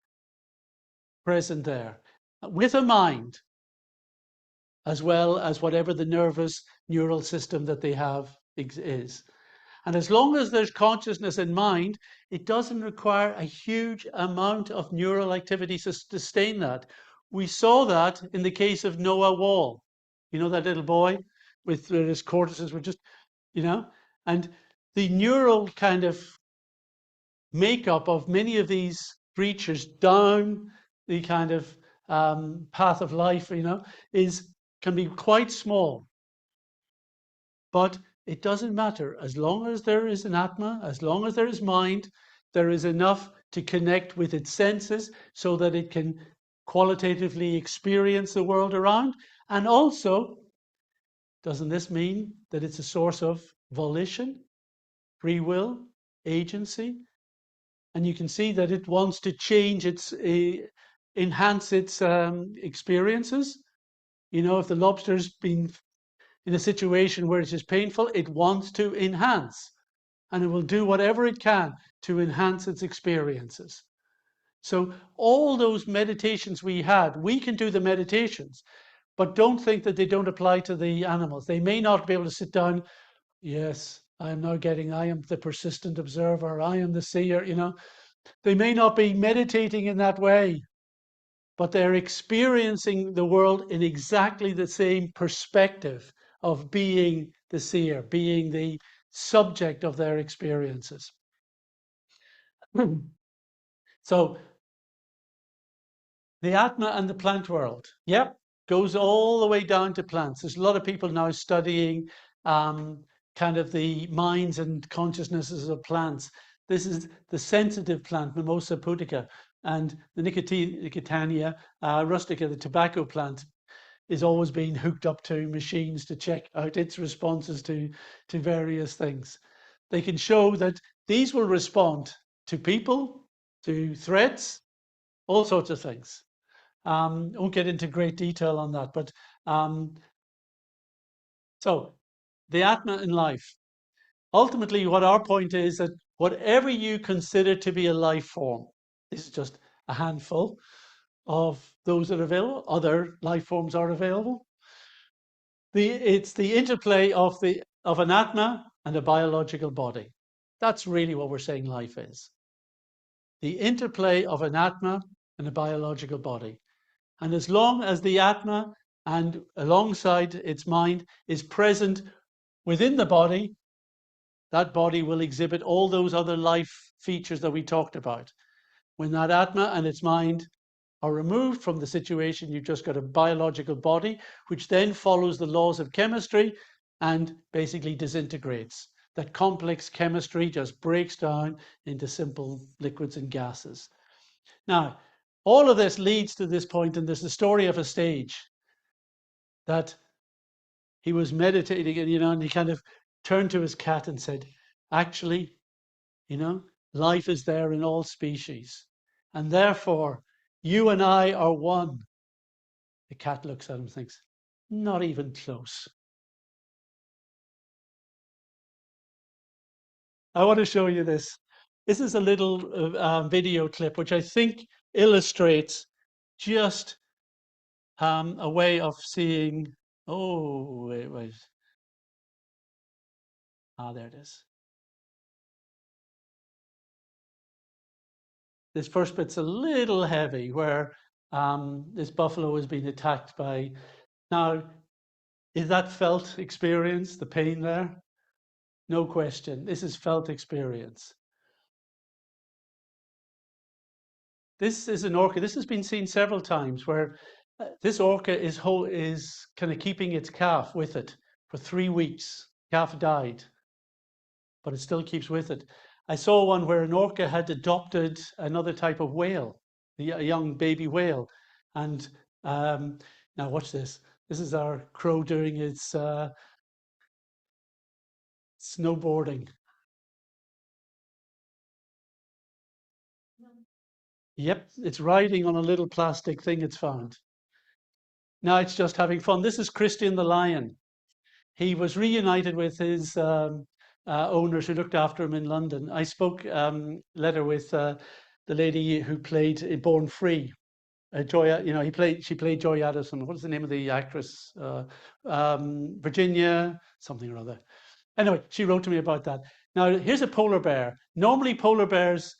present there with a mind, as well as whatever the nervous neural system that they have is. And as long as there's consciousness in mind, it doesn't require a huge amount of neural activity to sustain that. We saw that in the case of Noah Wall. You know, that little boy with his cortices were just, and the neural kind of makeup of many of these creatures down the kind of path of life, can be quite small. But it doesn't matter. As long as there is an Atma, as long as there is mind, there is enough to connect with its senses so that it can qualitatively experience the world around. And also, doesn't this mean that it's a source of volition, free will, agency? And you can see that it wants to change enhance its experiences. If the lobster's been in a situation where it is painful, it wants to enhance, and it will do whatever it can to enhance its experiences. So all those meditations we had, we can do the meditations, but don't think that they don't apply to the animals. They may not be able to sit down, yes, I am the persistent observer, I am the seer, They may not be meditating in that way, but they're experiencing the world in exactly the same perspective of being the seer, being the subject of their experiences. So the Atma and the plant world, goes all the way down to plants. There's a lot of people now studying kind of the minds and consciousnesses of plants. This is the sensitive plant, Mimosa pudica, and the Nicotiana rustica, the tobacco plant, is always being hooked up to machines to check out its responses to various things. They can show that these will respond to people, to threats, all sorts of things. Won't get into great detail on that, but so the Atma in life. Ultimately, what our point is that whatever you consider to be a life form, this is just a handful of those that are available. Other life forms are available. It's the interplay of an Atma and a biological body. That's really what we're saying life is. The interplay of an Atma and a biological body. And as long as the Atma and alongside its mind is present within the body, that body will exhibit all those other life features that we talked about. When that Atma and its mind are removed from the situation, you've just got a biological body, which then follows the laws of chemistry and basically disintegrates. That complex chemistry just breaks down into simple liquids and gases. Now, all of this leads to this point, and there's the story of a sage that he was meditating, and he kind of turned to his cat and said, actually, life is there in all species, and therefore you and I are one. The cat looks at him and thinks, not even close. I want to show you this. This is a little video clip which I think illustrates just a way of seeing. Oh, wait. Ah, there it is. This first bit's a little heavy, where this buffalo has been attacked by. Now, is that felt experience, the pain there? No question. This is felt experience. This is an orca. This has been seen several times, where this orca is kind of keeping its calf with it for 3 weeks. Calf died, but it still keeps with it. I saw one where an orca had adopted another type of whale, a young baby whale. And now watch this. This is our crow doing its snowboarding. Yep, it's riding on a little plastic thing it's found. Now it's just having fun. This is Christian the lion. He was reunited with his owners who looked after him in London. I spoke letter with the lady who played Born Free. Joy, she played Joy Addison. What is the name of the actress? Virginia something or other. Anyway, she wrote to me about that. Now here's a polar bear. Normally polar bears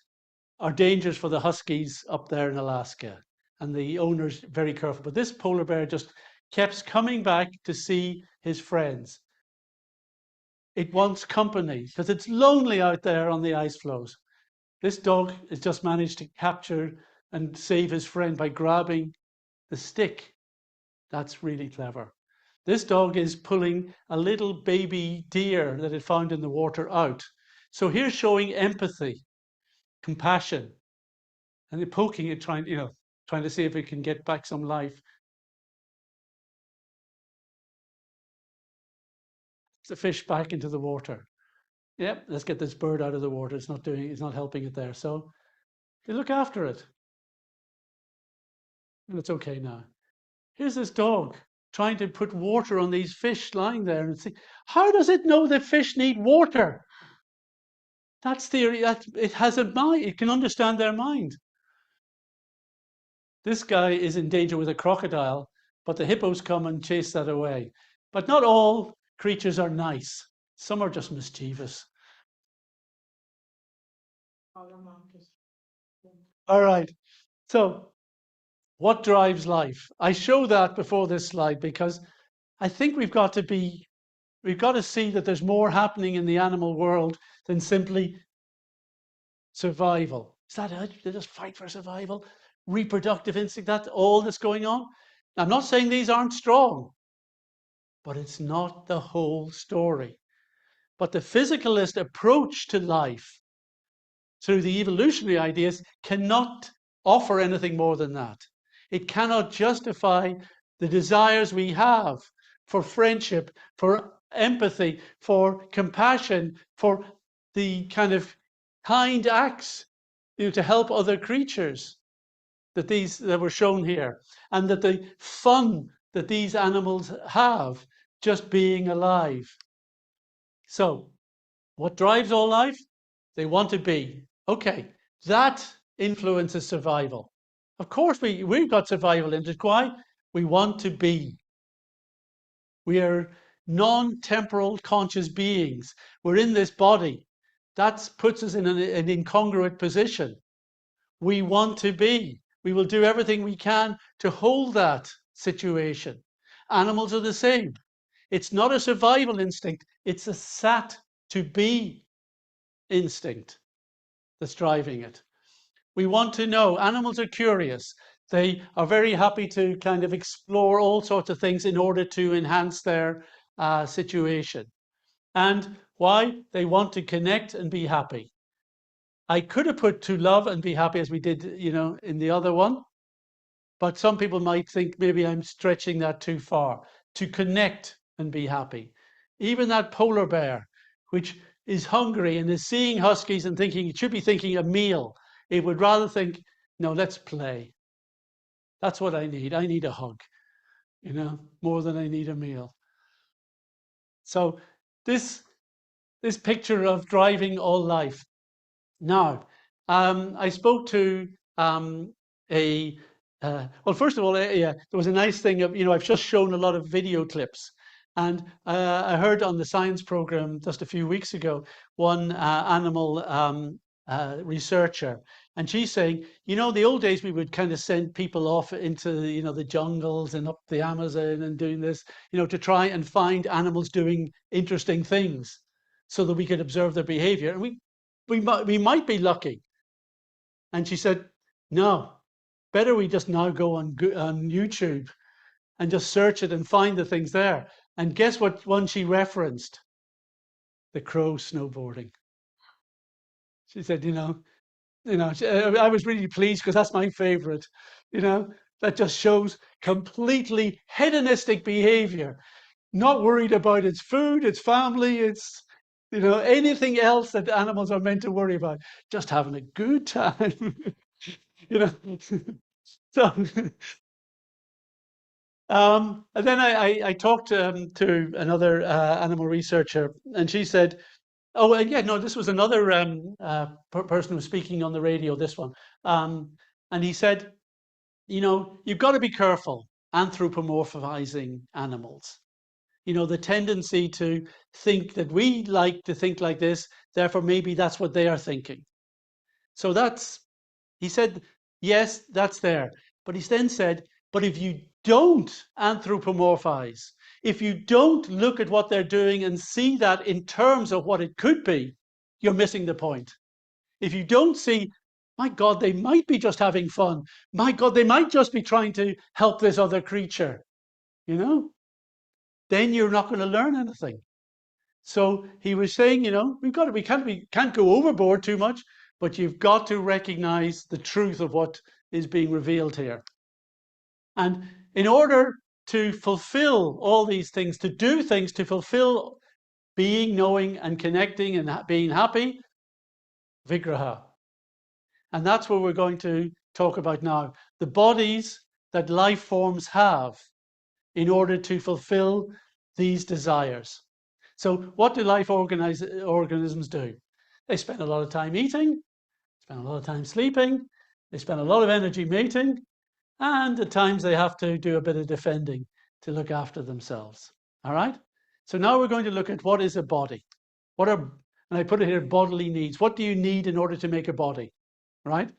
are dangerous for the huskies up there in Alaska, and the owner's very careful. But this polar bear just kept coming back to see his friends. It wants company because it's lonely out there on the ice floes. This dog has just managed to capture and save his friend by grabbing the stick. That's really clever. This dog is pulling a little baby deer that it found in the water out. So here's showing empathy, compassion, and they're poking it, trying to see if it can get back some life. The fish back into the water. Yep, let's get this bird out of the water. It's not helping it there. So they look after it. And it's okay now. Here's this dog trying to put water on these fish lying there and see, how does it know that fish need water? That's theory. It has a mind. It can understand their mind. This guy is in danger with a crocodile, but the hippos come and chase that away. But not all creatures are nice. Some are just mischievous. All right. So what drives life? I show that before this slide because I think we've got to see that there's more happening in the animal world than simply survival. Is that it? They just fight for survival? Reproductive instinct, that's all that's going on? I'm not saying these aren't strong, but it's not the whole story. But the physicalist approach to life through the evolutionary ideas cannot offer anything more than that. It cannot justify the desires we have for friendship, for empathy, for compassion, for the kind of kind acts, to help other creatures that were shown here, and that the fun that these animals have just being alive. So, what drives all life? They want to be. Okay, that influences survival. Of course, we've got survival interests. Why? We want to be. We are non-temporal conscious beings. We're in this body. That puts us in an incongruent position. We want to be. We will do everything we can to hold that situation. Animals are the same. It's not a survival instinct. It's a sat to be instinct that's driving it. We want to know. Animals are curious. They are very happy to kind of explore all sorts of things in order to enhance their situation. And why? They want to connect and be happy. I could have put to love and be happy as we did, in the other one. But some people might think maybe I'm stretching that too far. To connect and be happy. Even that polar bear, which is hungry and is seeing huskies and thinking, it should be thinking a meal. It would rather think, no, let's play. That's what I need. I need a hug, more than I need a meal. So this picture of driving all life, Now, I spoke to well, first of all, yeah, there was a nice thing of, I've just shown a lot of video clips. And I heard on the science program just a few weeks ago, one animal researcher, and she's saying, the old days we would kind of send people off into, the jungles and up the Amazon and doing this, to try and find animals doing interesting things so that we could observe their behavior. And we might be lucky. And she said, no, better we just now go on YouTube and just search it and find the things there. And guess what one she referenced? The crow snowboarding. She said, I was really pleased because that's my favorite. That just shows completely hedonistic behavior, not worried about its food, its family, its anything else that animals are meant to worry about, just having a good time. So and then I talked to another animal researcher, and she said, oh, and yeah, no, this was another person who was speaking on the radio, this one. And he said, you've got to be careful anthropomorphizing animals. The tendency to think that we like to think like this, therefore maybe that's what they are thinking. So he said, yes, that's there. But he then said, but if you don't anthropomorphize, if you don't look at what they're doing and see that in terms of what it could be, you're missing the point. If you don't see, my God, they might be just having fun. My God, they might just be trying to help this other creature, then you're not going to learn anything. So he was saying, we can't go overboard too much, but you've got to recognize the truth of what is being revealed here. And in order to fulfill all these things, to do things to fulfill being, knowing, and connecting and being happy, vigraha. And that's what we're going to talk about now. The bodies that life forms have in order to fulfill these desires. So what do life organisms do? They spend a lot of time eating, spend a lot of time sleeping, they spend a lot of energy mating, and at times they have to do a bit of defending to look after themselves. All right? So now we're going to look at what is a body. And I put it here, bodily needs. What do you need in order to make a body? Right?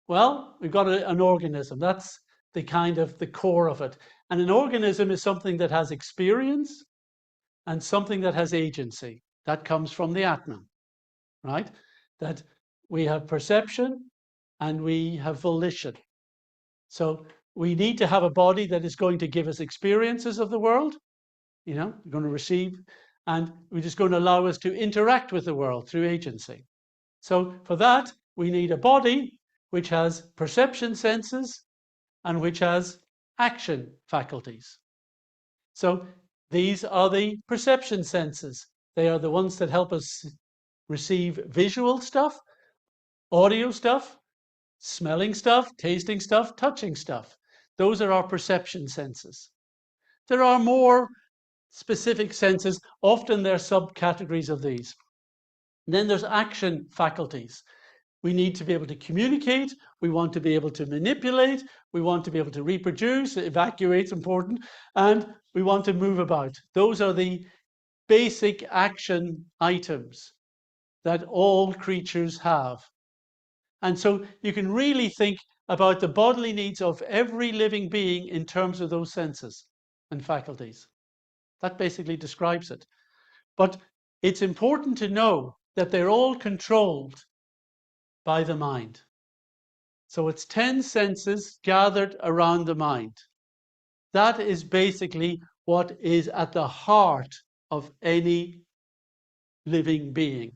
Well, we've got an organism. That's the core of it. And an organism is something that has experience and something that has agency. That comes from the Atma, right? That we have perception and we have volition. So we need to have a body that is going to give us experiences of the world, we're going to receive, and we're just going to allow us to interact with the world through agency. So for that, we need a body which has perception senses and which has action faculties. So these are the perception senses. They are the ones that help us receive visual stuff, audio stuff, smelling stuff, tasting stuff, touching stuff. Those are our perception senses. There are more specific senses. Often they're subcategories of these. And then there's action faculties. We need to be able to communicate. We want to be able to manipulate. We want to be able to reproduce. Evacuate's important. And we want to move about. Those are the basic action items that all creatures have. And so you can really think about the bodily needs of every living being in terms of those senses and faculties. That basically describes it. But it's important to know that they're all controlled by the mind. So it's 10 senses gathered around the mind. That is basically what is at the heart of any living being.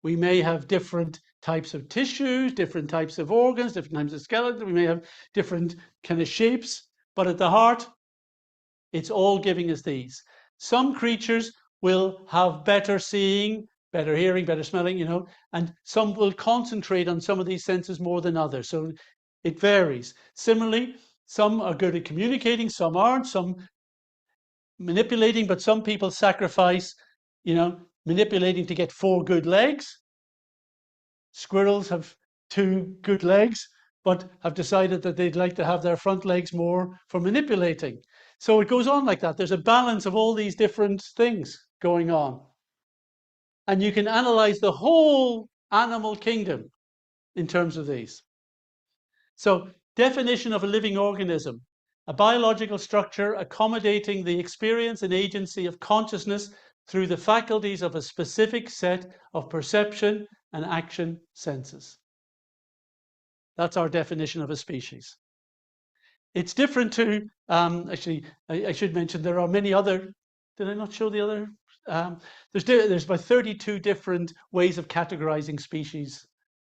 We may have different types of tissues, different types of organs, different types of skeleton. We may have different kind of shapes, but at the heart, it's all giving us these. Some creatures will have better seeing, better hearing, better smelling, and some will concentrate on some of these senses more than others. So it varies. Similarly, some are good at communicating, some aren't, some manipulating, but some people sacrifice, manipulating to get 4 good legs. Squirrels have 2 good legs, but have decided that they'd like to have their front legs more for manipulating. So it goes on like that. There's a balance of all these different things going on. And you can analyze the whole animal kingdom in terms of these. So, definition of a living organism: a biological structure accommodating the experience and agency of consciousness through the faculties of a specific set of perception and action senses. That's our definition of a species. It's different to, actually, I should mention there are many other, did I not show the other? There's about 32 different ways of categorizing species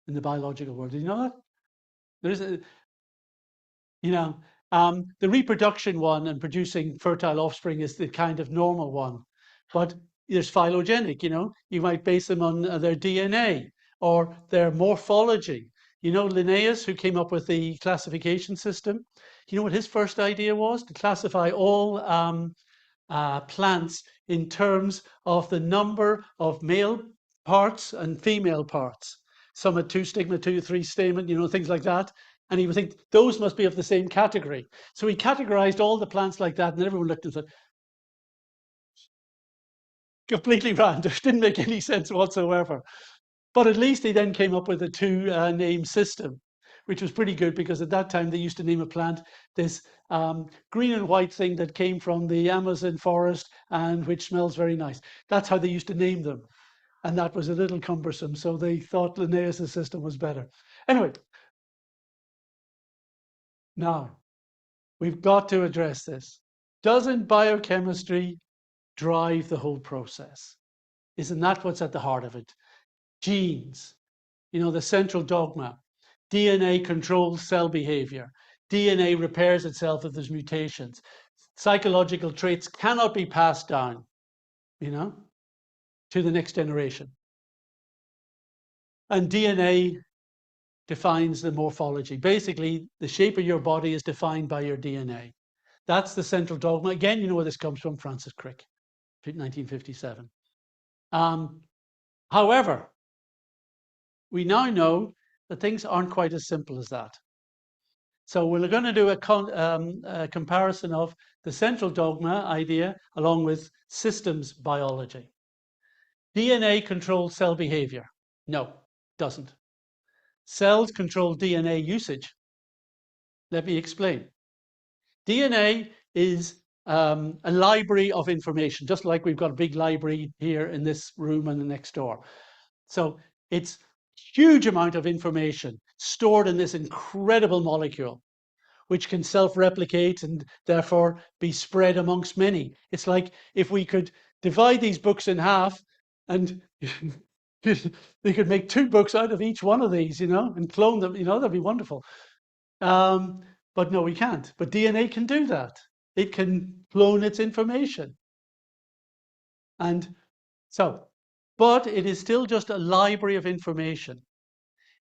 in the biological world. Did you know that? There's a, you know, the reproduction one and producing fertile offspring is the kind of normal one. But there's phylogenetic, you might base them on their DNA or their morphology. Linnaeus, who came up with the classification system, you know what his first idea was? To classify all plants in terms of the number of male parts and female parts. Some had 2 stigma, 2, 3 stamen, things like that. And he would think those must be of the same category. So he categorized all the plants like that, and everyone looked and said, completely random, didn't make any sense whatsoever. But at least he then came up with a 2-name system, which was pretty good, because at that time they used to name a plant this green and white thing that came from the Amazon forest and which smells very nice. That's how they used to name them. And that was a little cumbersome, so they thought Linnaeus' system was better. Anyway, now we've got to address this. Doesn't biochemistry drive the whole process? Isn't that what's at the heart of it? Genes, the central dogma. DNA controls cell behavior. DNA repairs itself if there's mutations. Psychological traits cannot be passed down, to the next generation. And DNA defines the morphology. Basically, the shape of your body is defined by your DNA. That's the central dogma. Again, you know where this comes from, Francis Crick, 1957. However, we now know that things aren't quite as simple as that. So we're going to do a comparison of the central dogma idea along with systems biology. DNA controls cell behavior. No, it doesn't. Cells control DNA usage. Let me explain. DNA is a library of information, just like we've got a big library here in this room and the next door. So it's huge amount of information stored in this incredible molecule, which can self-replicate and therefore be spread amongst many. It's like if we could divide these books in half and they could make 2 books out of each one of these, and clone them, that'd be wonderful. But no, we can't. But DNA can do that. It can clone its information. And so, but it is still just a library of information.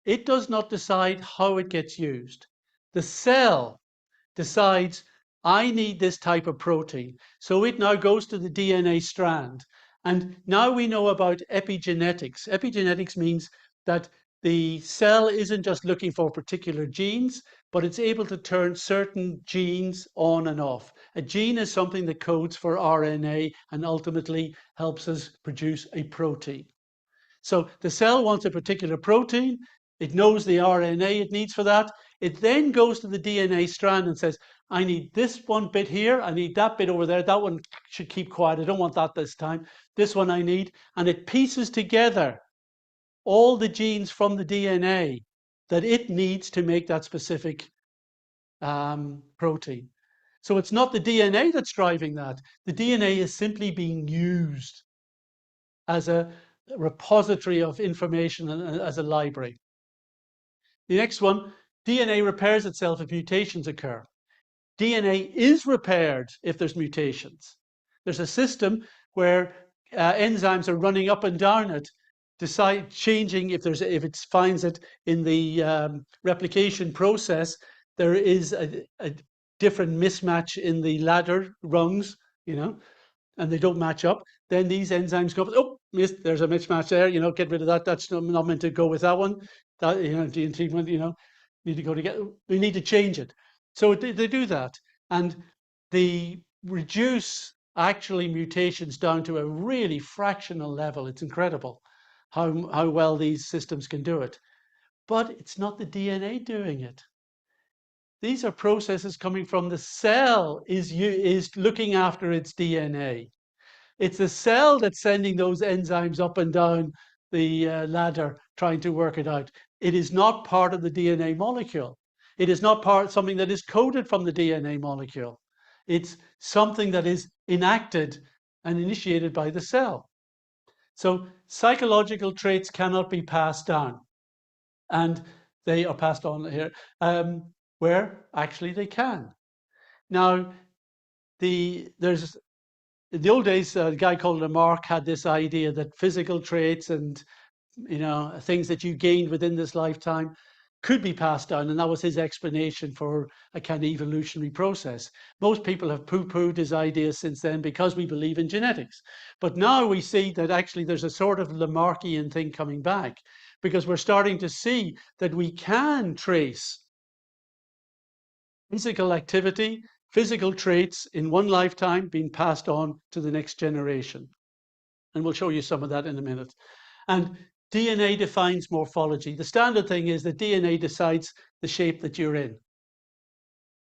It does not decide how it gets used. The cell decides, I need this type of protein. So it now goes to the DNA strand. And now we know about epigenetics. Epigenetics means that the cell isn't just looking for particular genes, but it's able to turn certain genes on and off. A gene is something that codes for RNA and ultimately helps us produce a protein. So the cell wants a particular protein. It knows the RNA it needs for that. It then goes to the DNA strand and says, I need this one bit here. I need that bit over there. That one should keep quiet. I don't want that this time. This one I need. And it pieces together all the genes from the DNA that it needs to make that specific protein. So it's not the DNA that's driving that. The DNA is simply being used as a repository of information and as a library. The next one, DNA repairs itself if mutations occur. DNA is repaired if there's mutations. There's a system where enzymes are running up and down it, changing if it finds it in the replication process. There is a different mismatch in the ladder rungs, and they don't match up. then these enzymes go, oh, there's a mismatch there, get rid of that. That's not meant to go with that one. That, DNT one, need to go together. We need to change it. So they do that. And they reduce actually mutations down to a really fractional level. It's incredible how well these systems can do it. But it's not the DNA doing it. These are processes coming from the cell is looking after its DNA. It's the cell that's sending those enzymes up and down the ladder, trying to work it out. It is not part of the DNA molecule. It is not something that is coded from the DNA molecule. It's something that is enacted and initiated by the cell. So psychological traits cannot be passed down. And they are passed on here, where actually they can. Now, there's in the old days, a guy called Lamarck had this idea that physical traits and things that you gained within this lifetime could be passed down, and that was his explanation for a kind of evolutionary process. Most people have poo-pooed his ideas since then because we believe in genetics. But now we see that actually there's a sort of Lamarckian thing coming back, because we're starting to see that we can trace physical activity, physical traits in one lifetime being passed on to the next generation. And we'll show you some of that in a minute. And DNA defines morphology. The standard thing is that DNA decides the shape that you're in.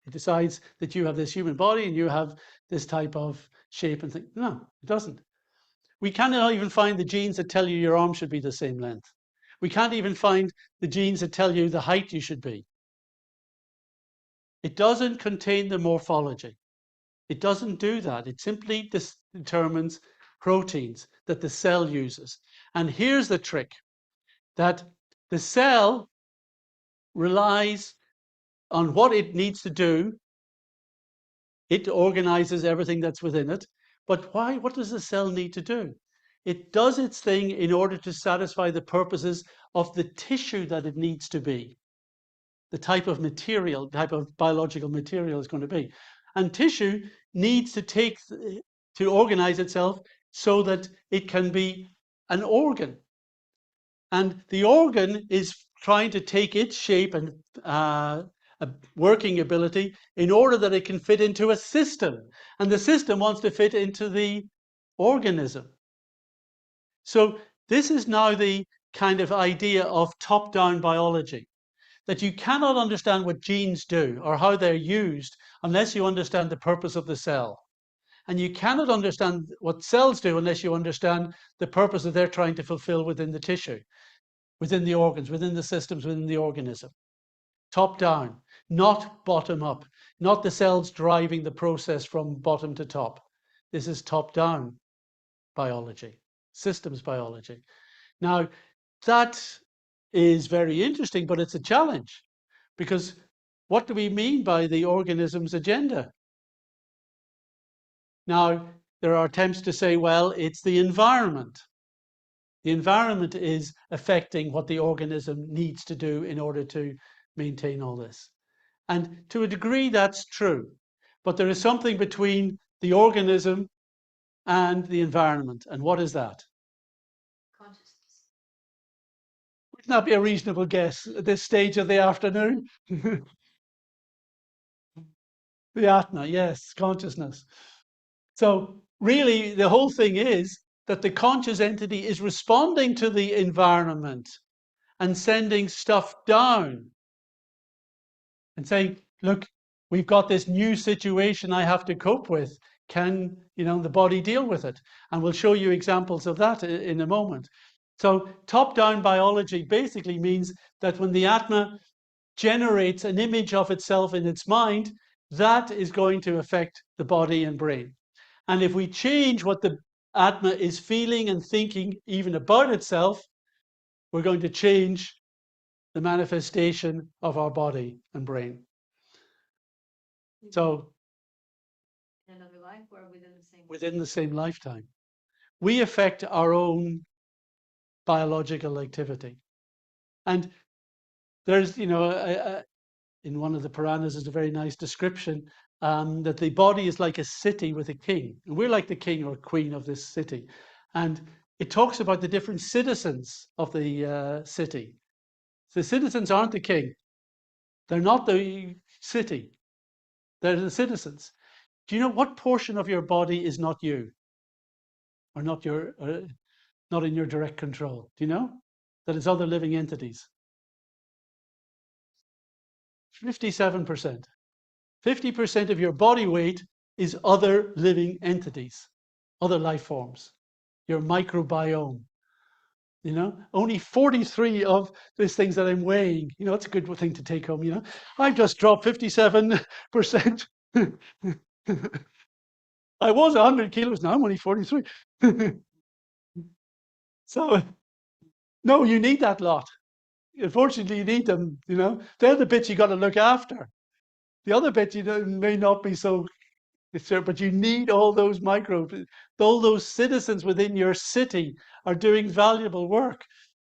It decides that you have this human body and you have this type of shape and thing. No, it doesn't. We cannot even find the genes that tell you your arm should be the same length. We can't even find the genes that tell you the height you should be. It doesn't contain the morphology. It doesn't do that. It simply determines proteins that the cell uses. And here's the trick, that the cell relies on what it needs to do. It organizes everything that's within it. But why? What does the cell need to do? It does its thing in order to satisfy the purposes of the tissue that it needs to be. The type of material, type of biological material is going to be. And tissue needs to organize itself so that it can be an organ. And the organ is trying to take its shape and a working ability in order that it can fit into a system. And the system wants to fit into the organism. So this is now the kind of idea of top-down biology, that you cannot understand what genes do or how they're used unless you understand the purpose of the cell. And you cannot understand what cells do unless you understand the purpose that they're trying to fulfill within the tissue, within the organs, within the systems, within the organism. Top down, not bottom up, not the cells driving the process from bottom to top. This is top down biology, systems biology. Now, that is very interesting, but it's a challenge, because what do we mean by the organism's agenda? Now, there are attempts to say, well, it's the environment. The environment is affecting what the organism needs to do in order to maintain all this. And to a degree, that's true. But there is something between the organism and the environment. And what is that? Consciousness. Wouldn't that be a reasonable guess at this stage of the afternoon? The Atma, yes, consciousness. So really, the whole thing is that the conscious entity is responding to the environment and sending stuff down and saying, look, we've got this new situation I have to cope with. Can, the body deal with it? And we'll show you examples of that in a moment. So top-down biology basically means that when the Atma generates an image of itself in its mind, that is going to affect the body and brain. And if we change what the Atma is feeling and thinking even about itself, we're going to change the manifestation of our body and brain. So, in another life or within the same? Within the same lifetime. We affect our own biological activity. And there's, in one of the Puranas is a very nice description that the body is like a city with a king. And we're like the king or queen of this city. And it talks about the different citizens of the city. The citizens aren't the king. They're not the city. They're the citizens. Do you know what portion of your body is not you? Or not your, not in your direct control? Do you know? That it's other living entities. 57%. 50% of your body weight is other living entities, other life forms, your microbiome. You know, only 43 of these things that I'm weighing, you know, it's a good thing to take home, you know. I've just dropped 57%. I was 100 kilos, now I'm only 43. So, no, you need that lot. Unfortunately, you need them, you know. They're the bits you got to look after. The other bits, you know, may not be so, but you need all those microbes. All those citizens within your city are doing valuable work.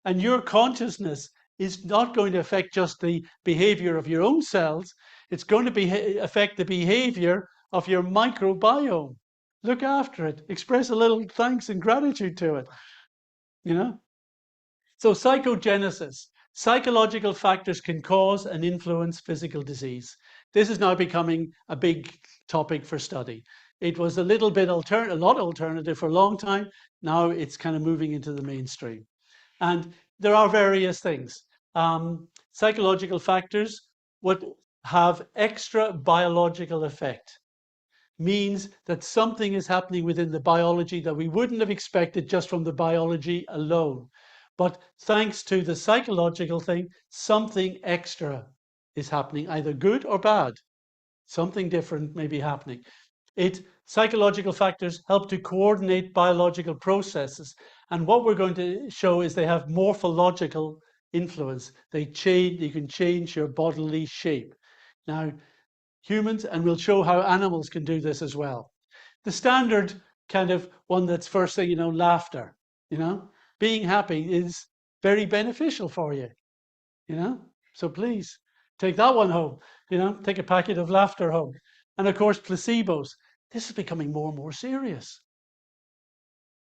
And your consciousness is not going to affect just the behavior of your own cells. It's going to affect the behavior of your microbiome. Look after it. Express a little thanks and gratitude to it. You know? So psychogenesis. Psychological factors can cause and influence physical disease. This is now becoming a big topic for study. It was a little bit a lot alternative for a long time. Now it's kind of moving into the mainstream. And there are various things. Psychological factors would have extra biological effect. Means that something is happening within the biology that we wouldn't have expected just from the biology alone. But thanks to the psychological thing, something extra is happening, either good or bad. Something different may be happening. Psychological factors help to coordinate biological processes. And what we're going to show is they have morphological influence. You can change your bodily shape. Now, humans, and we'll show how animals can do this as well. The standard kind of one that's first thing, you know, laughter, you know, being happy is very beneficial for you, you know, so please take that one home, you know, take a packet of laughter home. And of course, placebos. This is becoming more and more serious.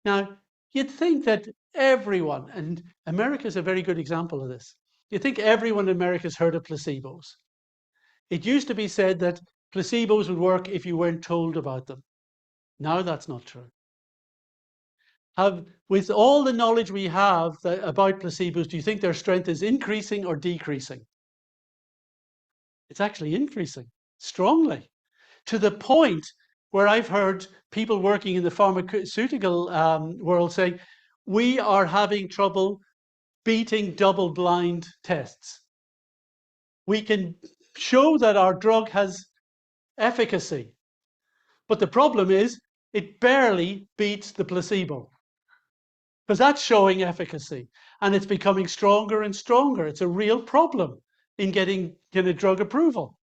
Now, you'd think that everyone, and America is a very good example of this, you'd think everyone in America has heard of placebos. It used to be said that placebos would work if you weren't told about them. Now that's not true. With all the knowledge we have about placebos, do you think their strength is increasing or decreasing? It's actually increasing strongly, to the point where I've heard people working in the pharmaceutical world say, we are having trouble beating double-blind tests. We can show that our drug has efficacy, but the problem is it barely beats the placebo, because that's showing efficacy, and it's becoming stronger and stronger. It's a real problem in getting drug approval.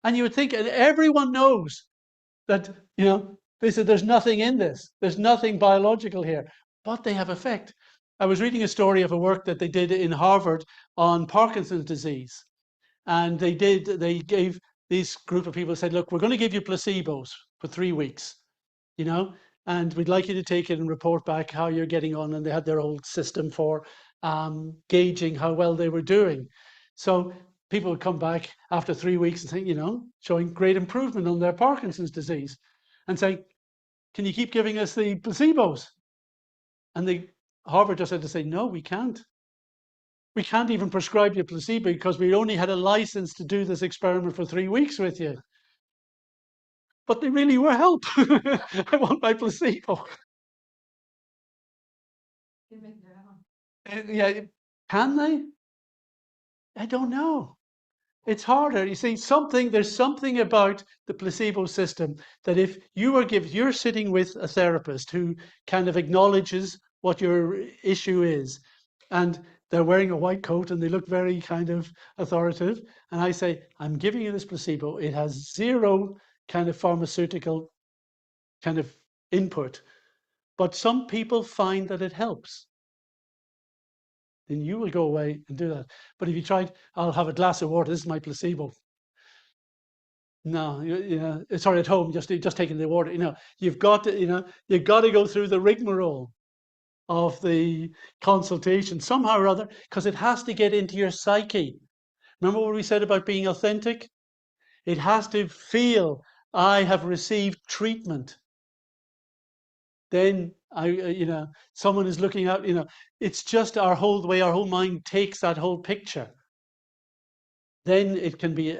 And you would think, and everyone knows that, you know, they said there's nothing in this, there's nothing biological here, but they have effect. I was reading a story of a work that they did in Harvard on Parkinson's disease, and they gave this group of people, said, look, we're going to give you placebos for 3 weeks, you know, and we'd like you to take it and report back how you're getting on. And they had their old system for gauging how well they were doing. So people would come back after 3 weeks and say, you know, showing great improvement on their Parkinson's disease, and say, can you keep giving us the placebos? And Harvard just had to say, no, we can't. We can't even prescribe you a placebo because we only had a license to do this experiment for 3 weeks with you. But they really were help. I want my placebo. Yeah, can they? I don't know. It's harder. You see, there's something about the placebo system that if you're sitting with a therapist who kind of acknowledges what your issue is, and they're wearing a white coat and they look very kind of authoritative, and I say, I'm giving you this placebo. It has zero kind of pharmaceutical kind of input, but some people find that it helps. Then you will go away and do that. But if you tried, I'll have a glass of water, this is my placebo. No, sorry, at home, just taking the water. You've got to go through the rigmarole of the consultation somehow or other, because it has to get into your psyche. Remember what we said about being authentic? It has to feel, I have received treatment. Then someone is looking at, it's just the way our whole mind takes that whole picture. Then it can be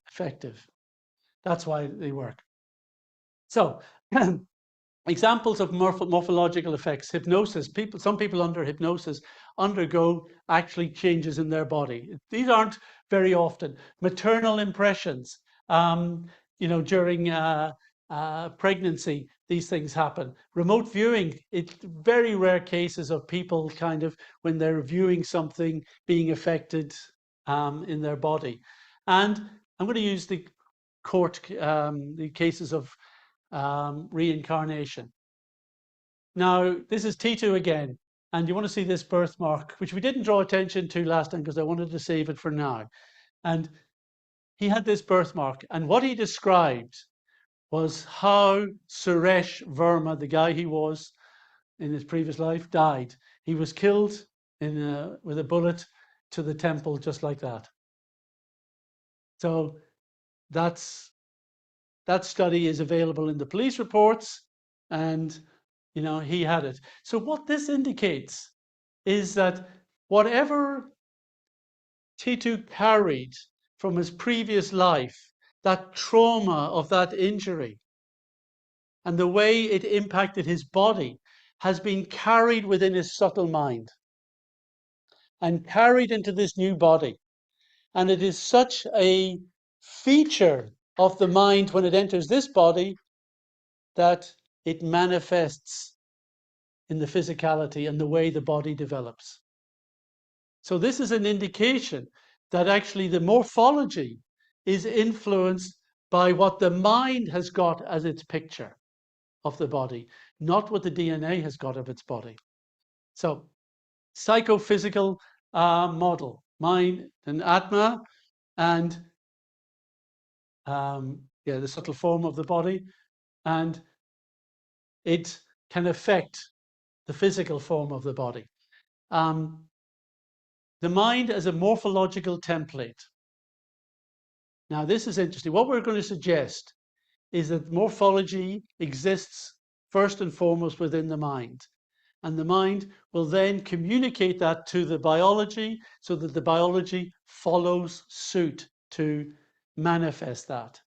effective. That's why they work. So, examples of morphological effects. Hypnosis. Some people under hypnosis undergo actually changes in their body. These aren't very often. Maternal impressions. During pregnancy, these things happen. Remote viewing. It's very rare cases of people kind of, when they're viewing something, being affected in their body. And I'm going to use the cases of reincarnation. Now, this is T2 again, and you want to see this birthmark, which we didn't draw attention to last time because I wanted to save it for now. And he had this birthmark, and what he described was how Suresh Verma, the guy he was in his previous life, died. He was killed with a bullet to the temple, just like that. So that study is available in the police reports, and he had it. So what this indicates is that whatever T2 carried from his previous life, that trauma of that injury, and the way it impacted his body, has been carried within his subtle mind and carried into this new body. And it is such a feature of the mind when it enters this body that it manifests in the physicality and the way the body develops. So this is an indication that actually the morphology is influenced by what the mind has got as its picture of the body, not what the DNA has got of its body. So psychophysical model, mind and Atma, and the subtle form of the body, and it can affect the physical form of the body. The mind as a morphological template. Now, this is interesting. What we're going to suggest is that morphology exists first and foremost within the mind. And the mind will then communicate that to the biology so that the biology follows suit to manifest that.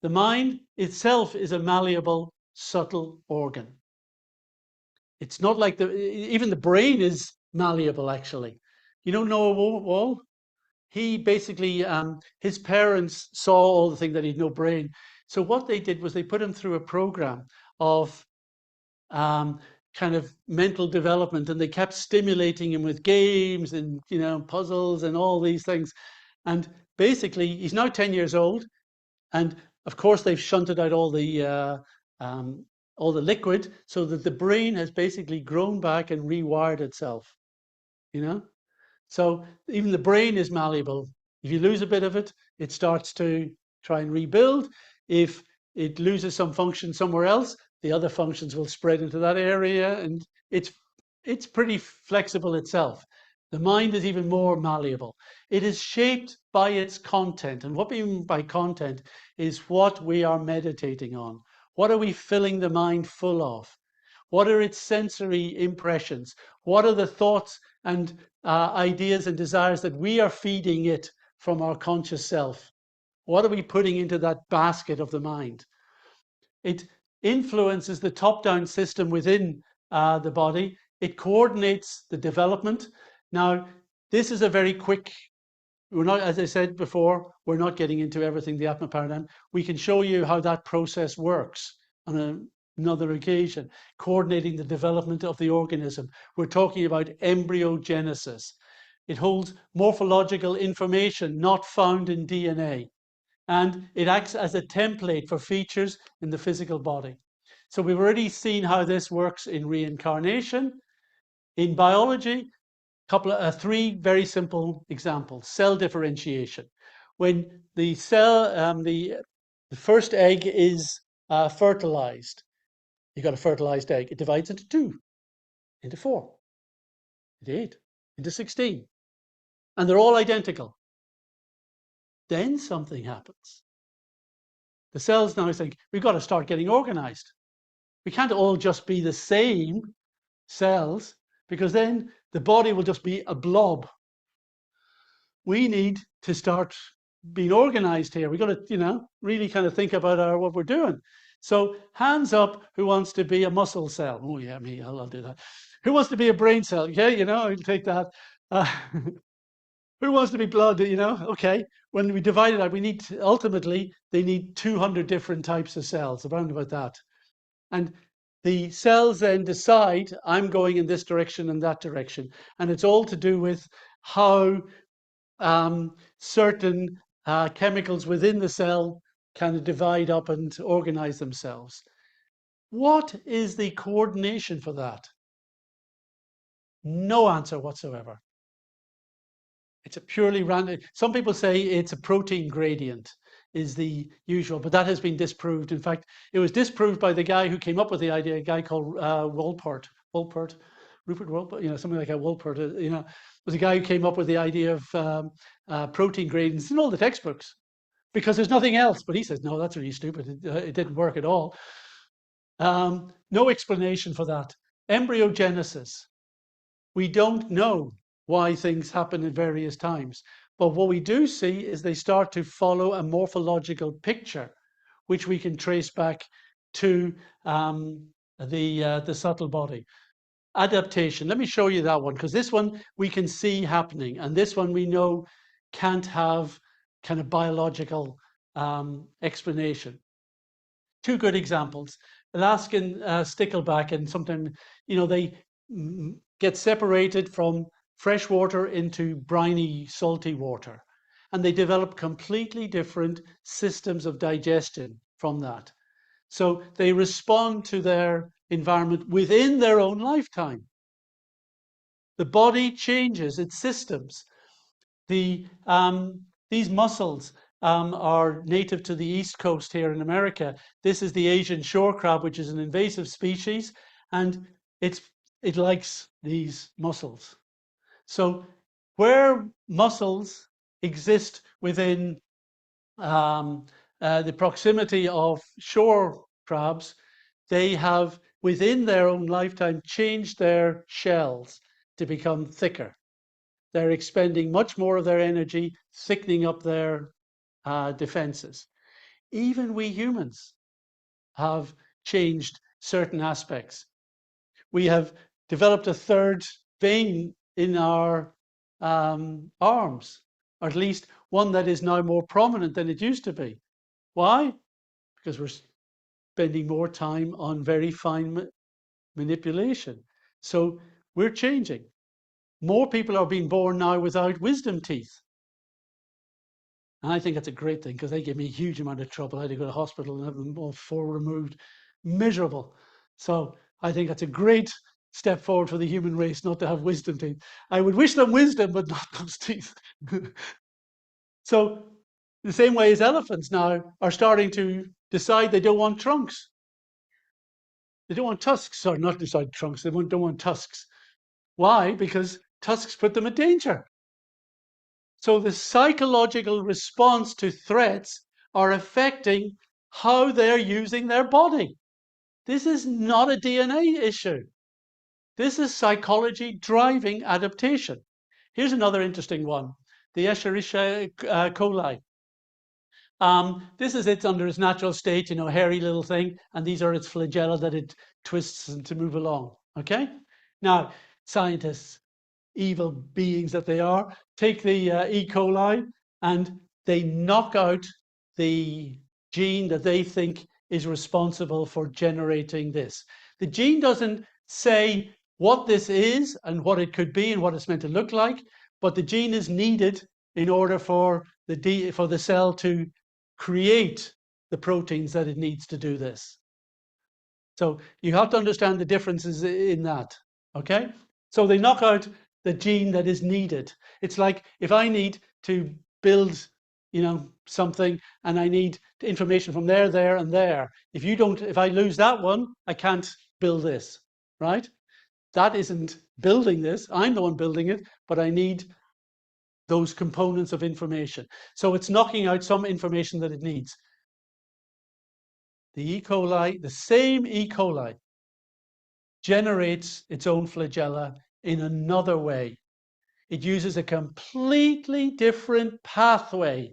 The mind itself is a malleable, subtle organ. It's not like even the brain is malleable, actually. Noah Wall? He basically, his parents saw all the thing that he had no brain. So what they did was they put him through a program of kind of mental development, and they kept stimulating him with games and puzzles and all these things. And basically, he's now 10 years old, and of course they've shunted out all the liquid so that the brain has basically grown back and rewired itself. So even the brain is malleable. If you lose a bit of it, it starts to try and rebuild. If it loses some function somewhere else, the other functions will spread into that area, and it's pretty flexible itself. The mind is even more malleable. It is shaped by its content, and what we mean by content is what we are meditating on. What are we filling the mind full of? What are its sensory impressions? What are the thoughts and ideas and desires that we are feeding it from our conscious self? What are we putting into that basket of the mind? It influences the top-down system within the body. It coordinates the development. Now, this is a very quick, we're not, as I said before, we're not getting into everything, the Atma paradigm. We can show you how that process works on another occasion, coordinating the development of the organism. We're talking about embryogenesis. It holds morphological information not found in DNA, and it acts as a template for features in the physical body. So we've already seen how this works in reincarnation. In biology, three very simple examples. Cell differentiation. When the cell, the The first egg is fertilized. You got a fertilized egg. It divides into 2, into 4, into 8, into 16. And they're all identical. Then something happens. The cells now think, we've got to start getting organized. We can't all just be the same cells, because then the body will just be a blob. We need to start being organized here. We've got to, really kind of think about what we're doing. So hands up, who wants to be a muscle cell? Oh yeah, me, I'll do that. Who wants to be a brain cell? Okay, I'll take that. Who wants to be blood? Okay. When we divide it out, we need ultimately they need 200 different types of cells, around about that. And the cells then decide, I'm going in this direction and that direction. And it's all to do with how certain chemicals within the cell kind of divide up and organize themselves. What is the coordination for that? No answer whatsoever. It's a purely random. Some people say it's a protein gradient is the usual, but that has been disproved. In fact, it was disproved by the guy who came up with the idea, a guy called Rupert Wolpert, something like a Wolpert, was a guy who came up with the idea of protein gradients in all the textbooks, because there's nothing else. But he says, no, that's really stupid. It didn't work at all. No explanation for that. Embryogenesis. We don't know why things happen at various times. But what we do see is they start to follow a morphological picture, which we can trace back to the subtle body. Adaptation. Let me show you that one, because this one we can see happening, and this one we know can't have kind of biological explanation. 2 good examples. Alaskan stickleback, and sometimes, they get separated from fresh water into briny, salty water. And they develop completely different systems of digestion from that. So they respond to their environment within their own lifetime. The body changes its systems. These mussels are native to the East Coast here in America. This is the Asian shore crab, which is an invasive species, and it likes these mussels. So where mussels exist within the proximity of shore crabs, they have within their own lifetime changed their shells to become thicker. They're expending much more of their energy, thickening up their defenses. Even we humans have changed certain aspects. We have developed a 3rd vein in our arms, or at least one that is now more prominent than it used to be. Why? Because we're spending more time on very fine manipulation. So we're changing. More people are being born now without wisdom teeth. And I think that's a great thing, because they gave me a huge amount of trouble. I had to go to hospital and have them all 4 removed. Miserable. So I think that's a great step forward for the human race, not to have wisdom teeth. I would wish them wisdom, but not those teeth. So the same way as elephants now are starting to decide they don't want trunks. They don't want tusks, or not decide trunks, they don't want tusks. Why? Because tusks put them in danger. So the psychological response to threats are affecting how they're using their body. This is not a DNA issue. This is psychology driving adaptation. Here's another interesting one, the Escherichia coli. This is it under its natural state, hairy little thing, and these are its flagella that it twists to move along, okay? Now, scientists, evil beings that they are, take the E. coli and they knock out the gene that they think is responsible for generating this. The gene doesn't say what this is and what it could be and what it's meant to look like, but the gene is needed in order for the cell to create the proteins that it needs to do this. So you have to understand the differences in that, okay? So they knock out the gene that is needed. It's like if I need to build something, and I need information from there, there, and there. If I lose that one, I can't build this, right? That isn't building this. I'm the one building it, but I need those components of information. So it's knocking out some information that it needs. The E. coli, the same E. coli, generates its own flagella in another way. It uses a completely different pathway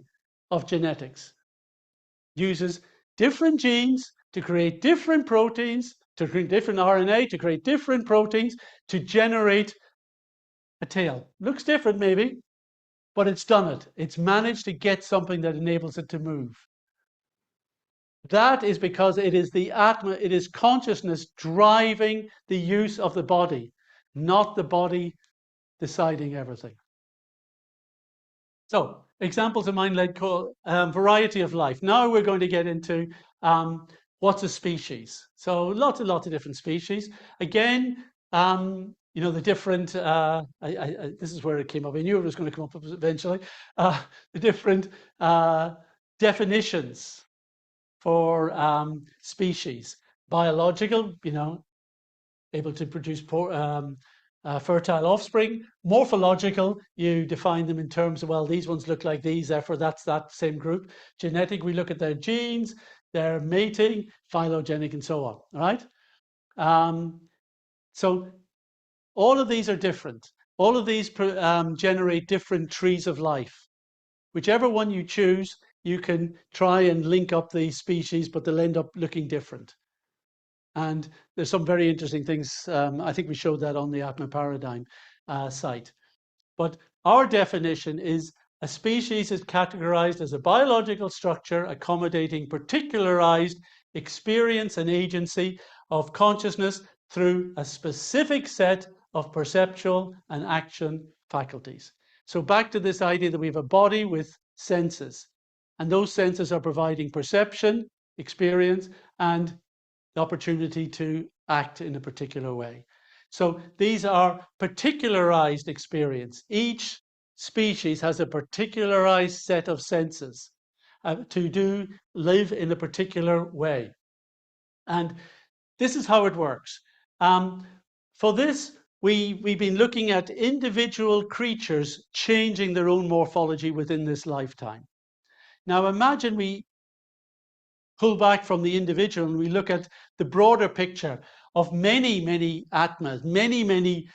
of genetics. Uses different genes to create different proteins, to create different RNA, to create different proteins, to generate a tail. Looks different maybe, but it's done it. It's managed to get something that enables it to move. That is because it is the Atma, it is consciousness driving the use of the body, not the body deciding everything. So, examples of mind-led variety of life. Now we're going to get into what's a species. So lots and lots of different species. Again, the different, this is where it came up. I knew it was going to come up eventually. The different definitions for species. Biological, able to produce fertile offspring. Morphological, you define them in terms of, well, these ones look like these, therefore that's that same group. Genetic, we look at their genes, their mating, phylogenetic, and so on, all right? So all of these are different. All of these generate different trees of life. Whichever one you choose, you can try and link up the species, but they'll end up looking different. And there's some very interesting things. I think we showed that on the Atma paradigm site. But our definition is a species is categorized as a biological structure accommodating particularized experience and agency of consciousness through a specific set of perceptual and action faculties. So back to this idea that we have a body with senses, and those senses are providing perception, experience, and the opportunity to act in a particular way. So these are particularized experience. Each species has a particularized set of senses to live in a particular way. And this is how it works. For this, we've been looking at individual creatures changing their own morphology within this lifetime. Now imagine we pull back from the individual and we look at the broader picture of many, many Atmas, many, many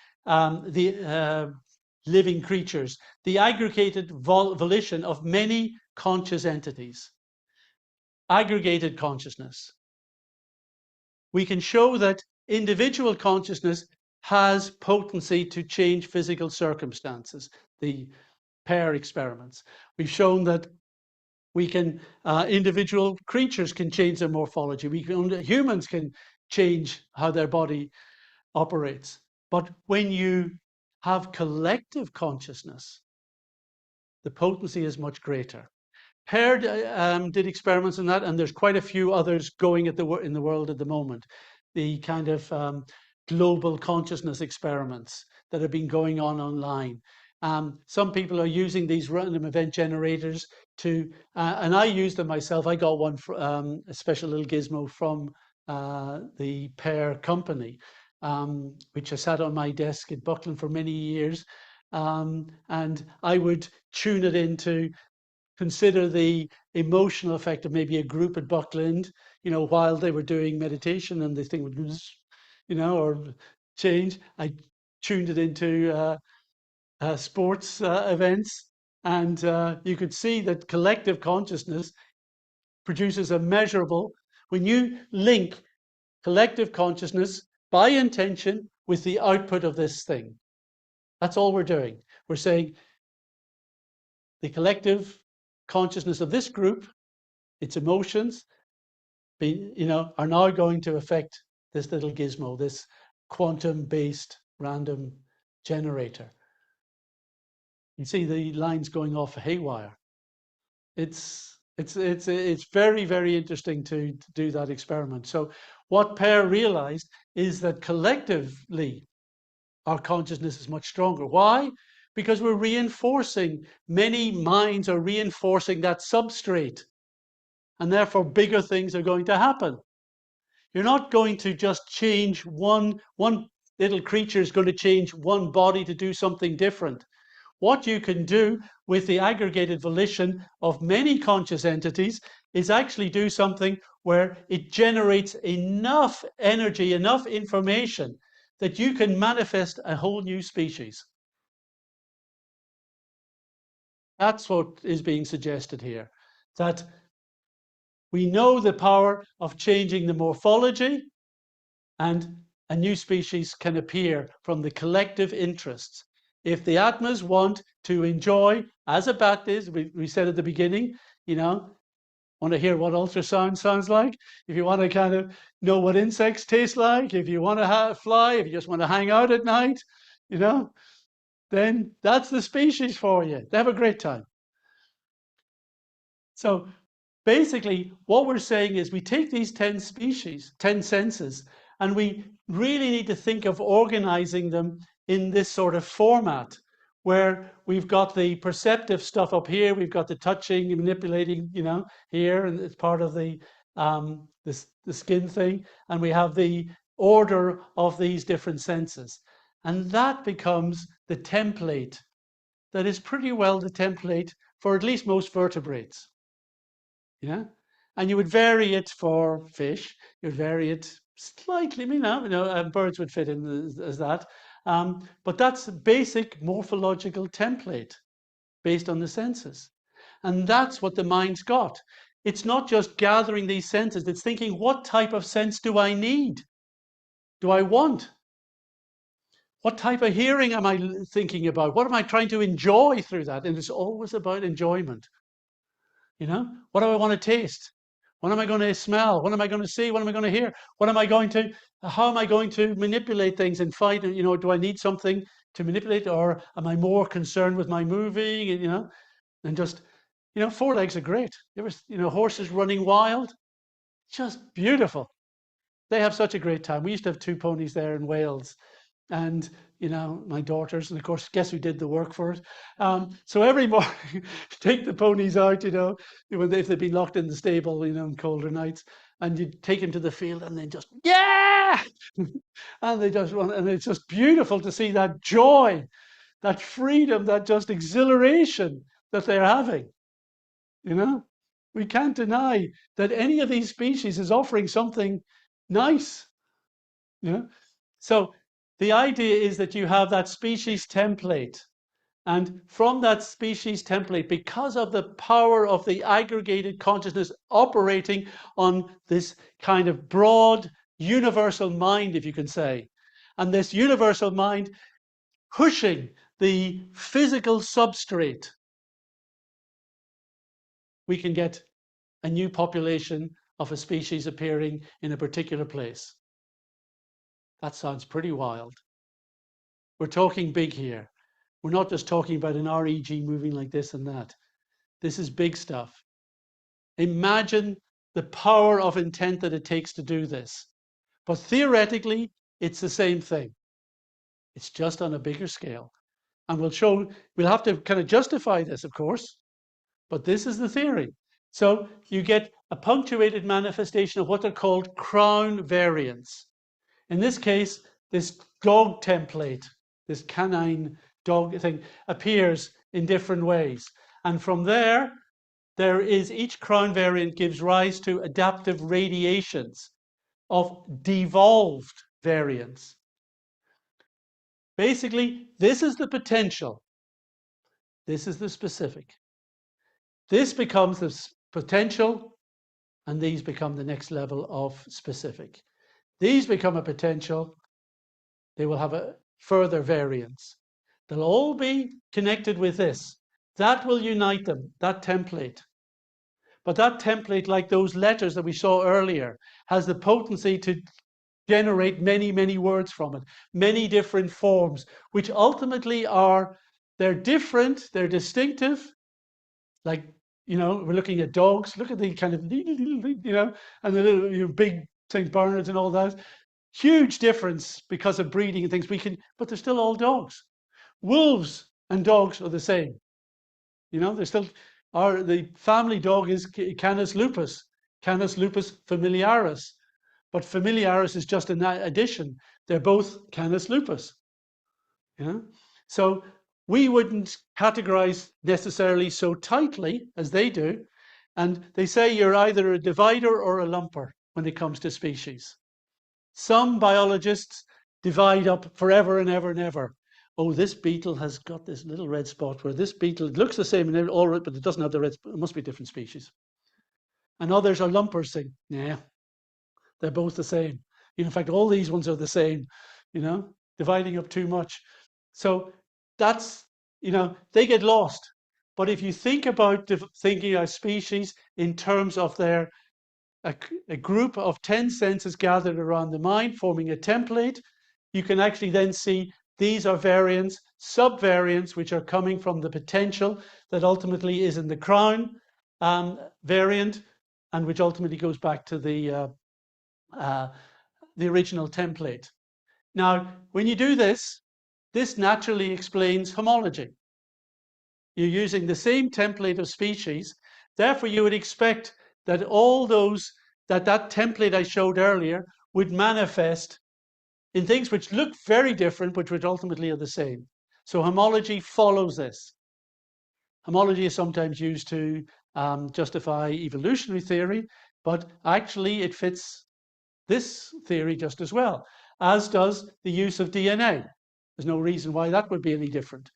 living creatures, the aggregated volition of many conscious entities, aggregated consciousness. We can show that individual consciousness has potency to change physical circumstances, the pair experiments. We've shown that we can, individual creatures can change their morphology. Humans can change how their body operates. But when you have collective consciousness, the potency is much greater. Pear did experiments on that, and there's quite a few others going in the world at the moment. The kind of global consciousness experiments that have been going on online. Some people are using these random event generators to, and I use them myself. I got one, a special little gizmo from the Pear company, which I sat on my desk at Buckland for many years. And I would tune it into consider the emotional effect of maybe a group at Buckland, while they were doing meditation and the thing would, or change. I tuned it into sports events, and you could see that collective consciousness produces a measurable, when you link collective consciousness by intention with the output of this thing. That's all we're doing. We're saying the collective consciousness of this group, its emotions, are now going to affect this little gizmo, this quantum-based random generator. You see the lines going off haywire. It's very, very interesting to do that experiment. So what Pear realized is that collectively our consciousness is much stronger. Why? because we're reinforcing, many minds are reinforcing that substrate, and therefore bigger things are going to happen. You're not going to just change one little creature is going to change one body to do something different. What you can do with the aggregated volition of many conscious entities is actually do something where it generates enough energy, enough information that you can manifest a whole new species. That's what is being suggested here, that we know the power of changing the morphology, and a new species can appear from the collective interests. If the Atmas want to enjoy, as a bat is, we said at the beginning, you know, want to hear what ultrasound sounds like, if you want to kind of know what insects taste like, if you want to fly, if you just want to hang out at night, you know, then that's the species for you. They have a great time. So basically, what we're saying is we take these 10 species, 10 senses, and we really need to think of organizing them in this sort of format, where we've got the perceptive stuff up here, we've got the touching and manipulating, you know, here, and it's part of the skin thing, and we have the order of these different senses. And that becomes the template that is pretty well the template for at least most vertebrates. Yeah, and you would vary it for fish. You would vary it slightly. Birds would fit in as that. But that's a basic morphological template based on the senses, and that's what the mind's got. It's not just gathering these senses. It's thinking, what type of sense do I need? Do I want? What type of hearing am I thinking about? What am I trying to enjoy through that? And it's always about enjoyment. You know, what do I want to taste? What am I going to smell? What am I going to see? What am I going to hear? How am I going to manipulate things and fight? You know, do I need something to manipulate, or am I more concerned with my moving? You know, and just, you know, four legs are great. Horses running wild, just beautiful. They have such a great time. We used to have 2 ponies there in Wales, and you know, my daughters, and of course, guess who did the work for it? So every morning, take the ponies out, you know, if they've been locked in the stable, you know, on colder nights, and you take them to the field, and they just, yeah, and they just run, and it's just beautiful to see that joy, that freedom, that just exhilaration that they're having. You know, we can't deny that any of these species is offering something nice. You know, so the idea is that you have that species template, and from that species template, because of the power of the aggregated consciousness operating on this kind of broad universal mind, if you can say, and this universal mind pushing the physical substrate, we can get a new population of a species appearing in a particular place. That sounds pretty wild. We're talking big here. We're not just talking about an REG moving like this and that. This is big stuff. Imagine the power of intent that it takes to do this. But theoretically, it's the same thing. It's just on a bigger scale. And we'll have to kind of justify this, of course, but this is the theory. So you get a punctuated manifestation of what they're called crown variants. In this case, this dog template, this canine dog thing, appears in different ways. And from there is each crown variant gives rise to adaptive radiations of devolved variants. Basically, this is the potential. This is the specific. This becomes the potential, and these become the next level of specific. These become a potential. They will have a further variance. They'll all be connected with this. That will unite them, that template. But that template, like those letters that we saw earlier, has the potency to generate many, many words from it, many different forms, which ultimately they're different, they're distinctive. Like, you know, we're looking at dogs. Look at the kind of, you know, and the little big St. Bernards and all that. Huge difference because of breeding and things. But they're still all dogs. Wolves and dogs are the same. You know, they're still, the family dog is Canis lupus familiaris. But familiaris is just an addition. They're both Canis lupus. You know? So we wouldn't categorize necessarily so tightly as they do. And they say you're either a divider or a lumper when it comes to species. Some biologists divide up forever and ever and ever. Oh, this beetle has got this little red spot where this beetle, it looks the same in all, but it doesn't have the red spot. It must be a different species. And others are lumpers saying, yeah, they're both the same. In fact, all these ones are the same, you know, dividing up too much. So that's, you know, they get lost. But if you think about thinking of species in terms of their a group of 10 senses gathered around the mind, forming a template, you can actually then see these are variants, subvariants, which are coming from the potential that ultimately is in the crown variant, and which ultimately goes back to the original template. Now, when you do this, this naturally explains homology. You're using the same template of species. Therefore, you would expect that all those, that template I showed earlier would manifest in things which look very different, but which ultimately are the same. So homology follows this. Homology is sometimes used to justify evolutionary theory, but actually it fits this theory just as well, as does the use of DNA. There's no reason why that would be any different.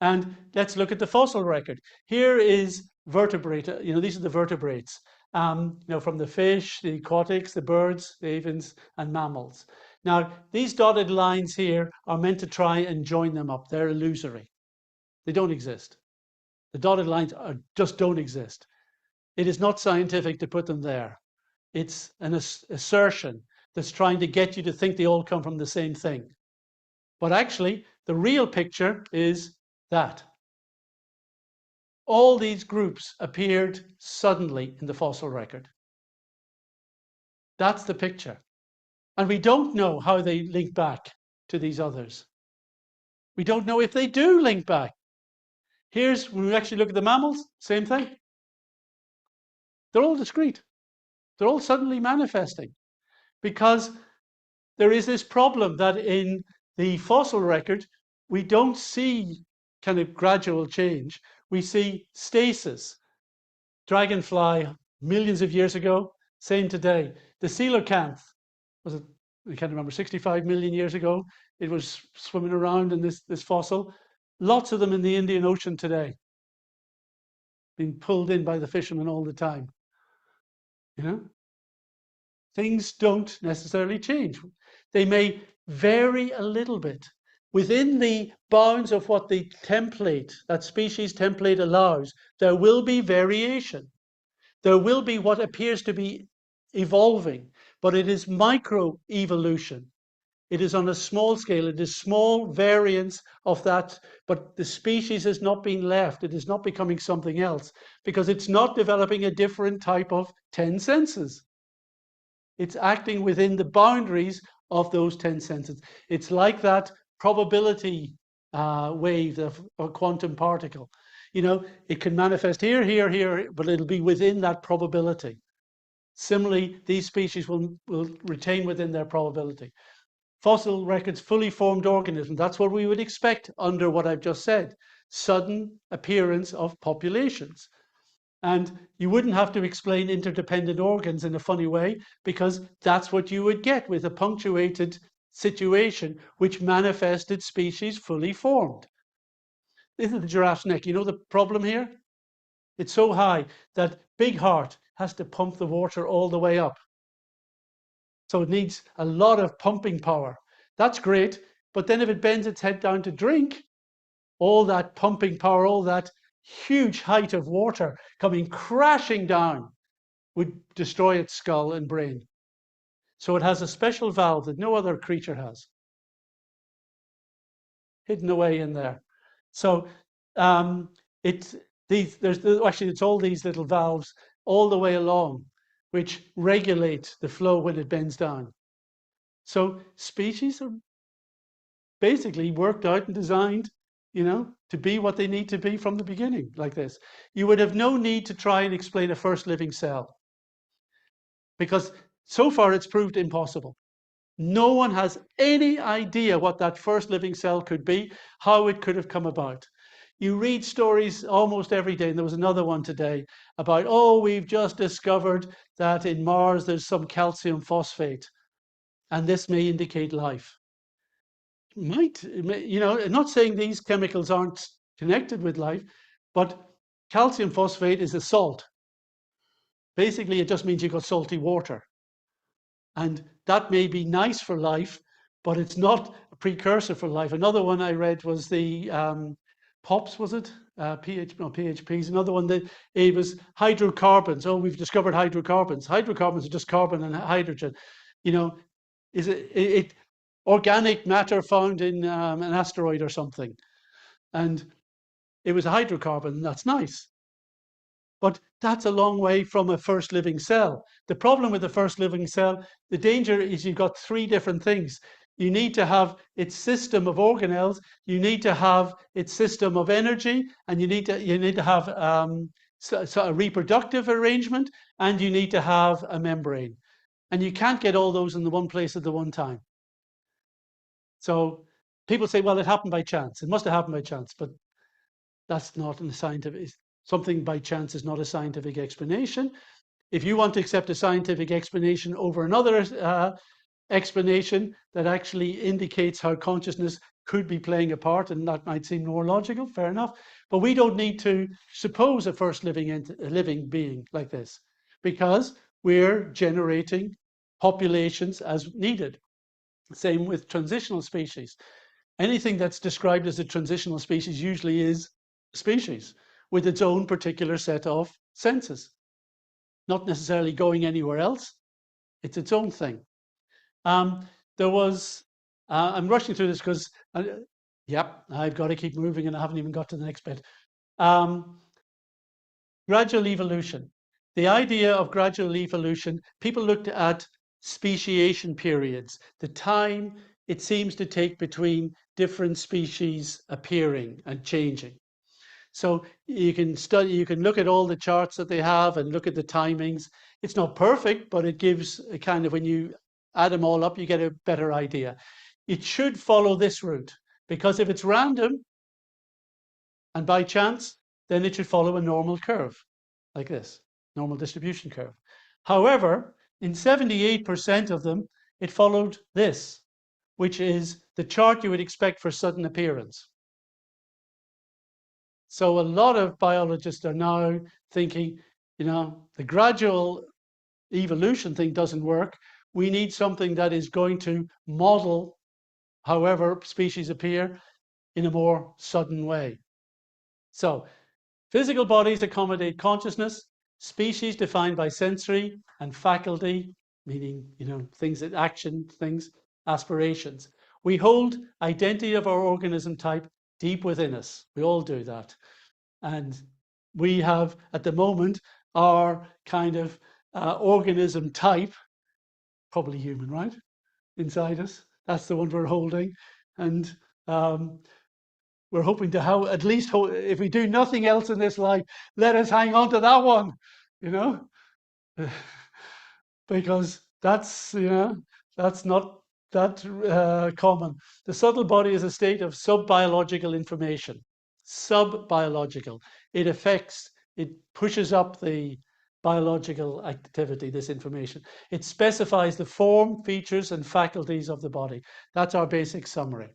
And let's look at the fossil record. Here is vertebrate, you know, these are the vertebrates, you know, from the fish, the aquatics, the birds, the avians, and mammals. Now, these dotted lines here are meant to try and join them up. They're illusory. They don't exist. The dotted lines just don't exist. It is not scientific to put them there. It's an assertion that's trying to get you to think they all come from the same thing. But actually, the real picture is that. All these groups appeared suddenly in the fossil record. That's the picture. And we don't know how they link back to these others. We don't know if they do link back. Here's, when we actually look at the mammals, same thing. They're all discrete. They're all suddenly manifesting because there is this problem that in the fossil record, we don't see kind of gradual change. We see stasis. Dragonfly, millions of years ago, same today. The coelacanth, was it, I can't remember, 65 million years ago, it was swimming around in this fossil. Lots of them in the Indian Ocean today, being pulled in by the fishermen all the time. You know? Things don't necessarily change. They may vary a little bit within the bounds of what the template, that species template allows. There will be variation. There will be what appears to be evolving, but it is micro-evolution. It is on a small scale. It is small variants of that, but the species has not been left. It is not becoming something else because it's not developing a different type of 10 senses. It's acting within the boundaries of those 10 senses. It's like that probability wave of a quantum particle. You know, it can manifest here, here, here, but it'll be within that probability. Similarly, these species will retain within their probability. Fossil records, fully formed organisms, that's what we would expect under what I've just said. Sudden appearance of populations. And you wouldn't have to explain interdependent organs in a funny way, because that's what you would get with a punctuated situation which manifested species fully formed. This is the giraffe's neck. You know the problem here? It's so high that Big Heart has to pump the water all the way up. So it needs a lot of pumping power. That's great, but then if it bends its head down to drink, all that pumping power, all that huge height of water coming crashing down would destroy its skull and brain. So it has a special valve that no other creature has, hidden away in there. So it's all these little valves all the way along, which regulate the flow when it bends down. So species are basically worked out and designed to be what they need to be from the beginning, like this. You would have no need to try and explain a first living cell, because so far it's proved impossible. No one has any idea what that first living cell could be, how it could have come about. You read stories almost every day, and there was another one today about, oh, we've just discovered that in Mars there's some calcium phosphate, and this may indicate life. I'm not saying these chemicals aren't connected with life, but calcium phosphate is a salt. Basically, it just means you've got salty water. And that may be nice for life, but it's not a precursor for life. Another one I read was the POPs, was it? PHPs. Another one that it was hydrocarbons. Oh, we've discovered hydrocarbons. Hydrocarbons are just carbon and hydrogen. Is it organic matter found in an asteroid or something? And it was a hydrocarbon, and that's nice. But that's a long way from a first living cell. The problem with the first living cell, the danger is you've got three different things. You need to have its system of organelles, you need to have its system of energy, and you need to have a reproductive arrangement, and you need to have a membrane. And you can't get all those in the one place at the one time. So people say, well, it happened by chance. It must have happened by chance, but that's not a scientific. Something by chance is not a scientific explanation. If you want to accept a scientific explanation over another explanation that actually indicates how consciousness could be playing a part, and that might seem neurological, fair enough. But we don't need to suppose a first living being like this, because we're generating populations as needed. Same with transitional species. Anything that's described as a transitional species usually is a species with its own particular set of senses. Not necessarily going anywhere else. It's its own thing. There was, I'm rushing through this because, I've got to keep moving and I haven't even got to the next bit. Gradual evolution. The idea of gradual evolution, people looked at speciation periods, the time it seems to take between different species appearing and changing. So you can look at all the charts that they have and look at the timings. It's not perfect, but it gives a kind of, when you add them all up, you get a better idea. It should follow this route, because if it's random and by chance, then it should follow a normal curve like this, normal distribution curve. However, in 78% of them, it followed this, which is the chart you would expect for sudden appearance. So a lot of biologists are now thinking, the gradual evolution thing doesn't work. We need something that is going to model however species appear in a more sudden way. So physical bodies accommodate consciousness, species defined by sensory and faculty, meaning, things that action, things, aspirations. We hold identity of our organism type deep within us. We all do that. And we have, at the moment, our kind of organism type, probably human, right? Inside us. That's the one we're holding. And we're hoping to have, at least, if we do nothing else in this life, let us hang on to that one, because that's, that's not that common. The subtle body is a state of sub-biological information. Sub-biological. It pushes up the biological activity, this information. It specifies the form, features, and faculties of the body. That's our basic summary.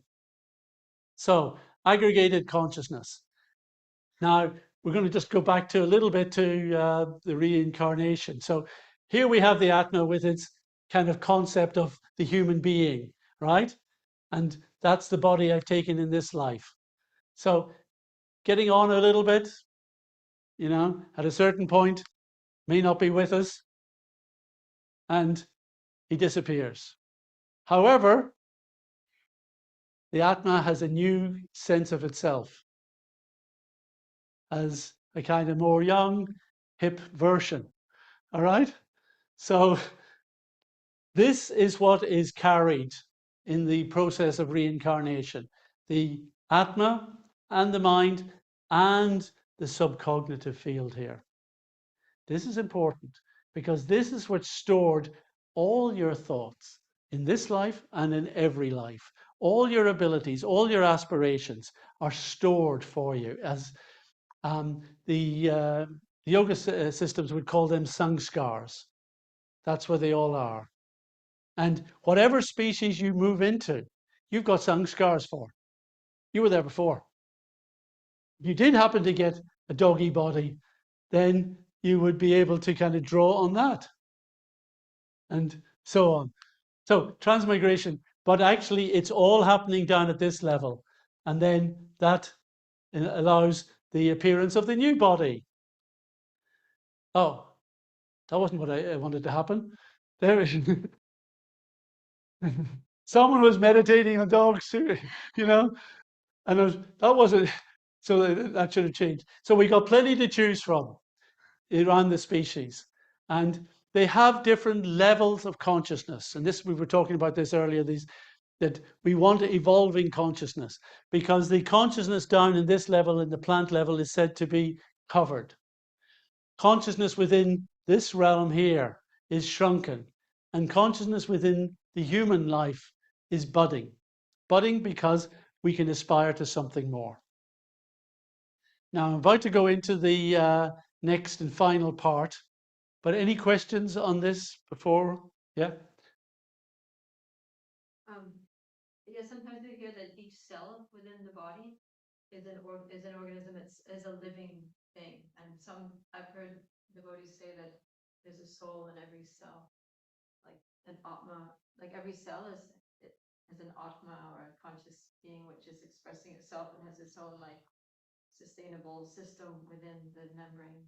So, aggregated consciousness. Now, we're going to just go back to a little bit to the reincarnation. So, here we have the Atma with its kind of concept of the human being, right? And that's the body I've taken in this life. So, getting on a little bit, at a certain point, may not be with us, and he disappears. However, the Atma has a new sense of itself as a kind of more young, hip version. All right? So this is what is carried in the process of reincarnation. The Atma and the mind and the subcognitive field here. This is important because this is what's stored all your thoughts in this life and in every life. All your abilities, all your aspirations are stored for you as the yoga systems would call them sanskars. That's where they all are. And whatever species you move into, you've got sanskars for. You were there before. If you did happen to get a doggy body, then you would be able to kind of draw on that and so on. So transmigration, but actually it's all happening down at this level. And then that allows the appearance of the new body. Oh, that wasn't what I wanted to happen. There is. Someone was meditating on dogs too, you know, and that wasn't, so that should have changed. So we got plenty to choose from around the species, and they have different levels of consciousness. And this, we were talking about this earlier, that we want evolving consciousness because the consciousness down in this level, in the plant level, is said to be covered. Consciousness within this realm here is shrunken, and consciousness within the human life is budding. Budding because we can aspire to something more. Now I'm about to go into the next and final part, but any questions on this before? Yeah? Yeah, sometimes we hear that each cell within the body is an organism, is a living thing. And I've heard devotees say that there's a soul in every cell, like an Atma, like every cell is an Atma or a conscious being which is expressing itself and has its own like sustainable system within the membrane.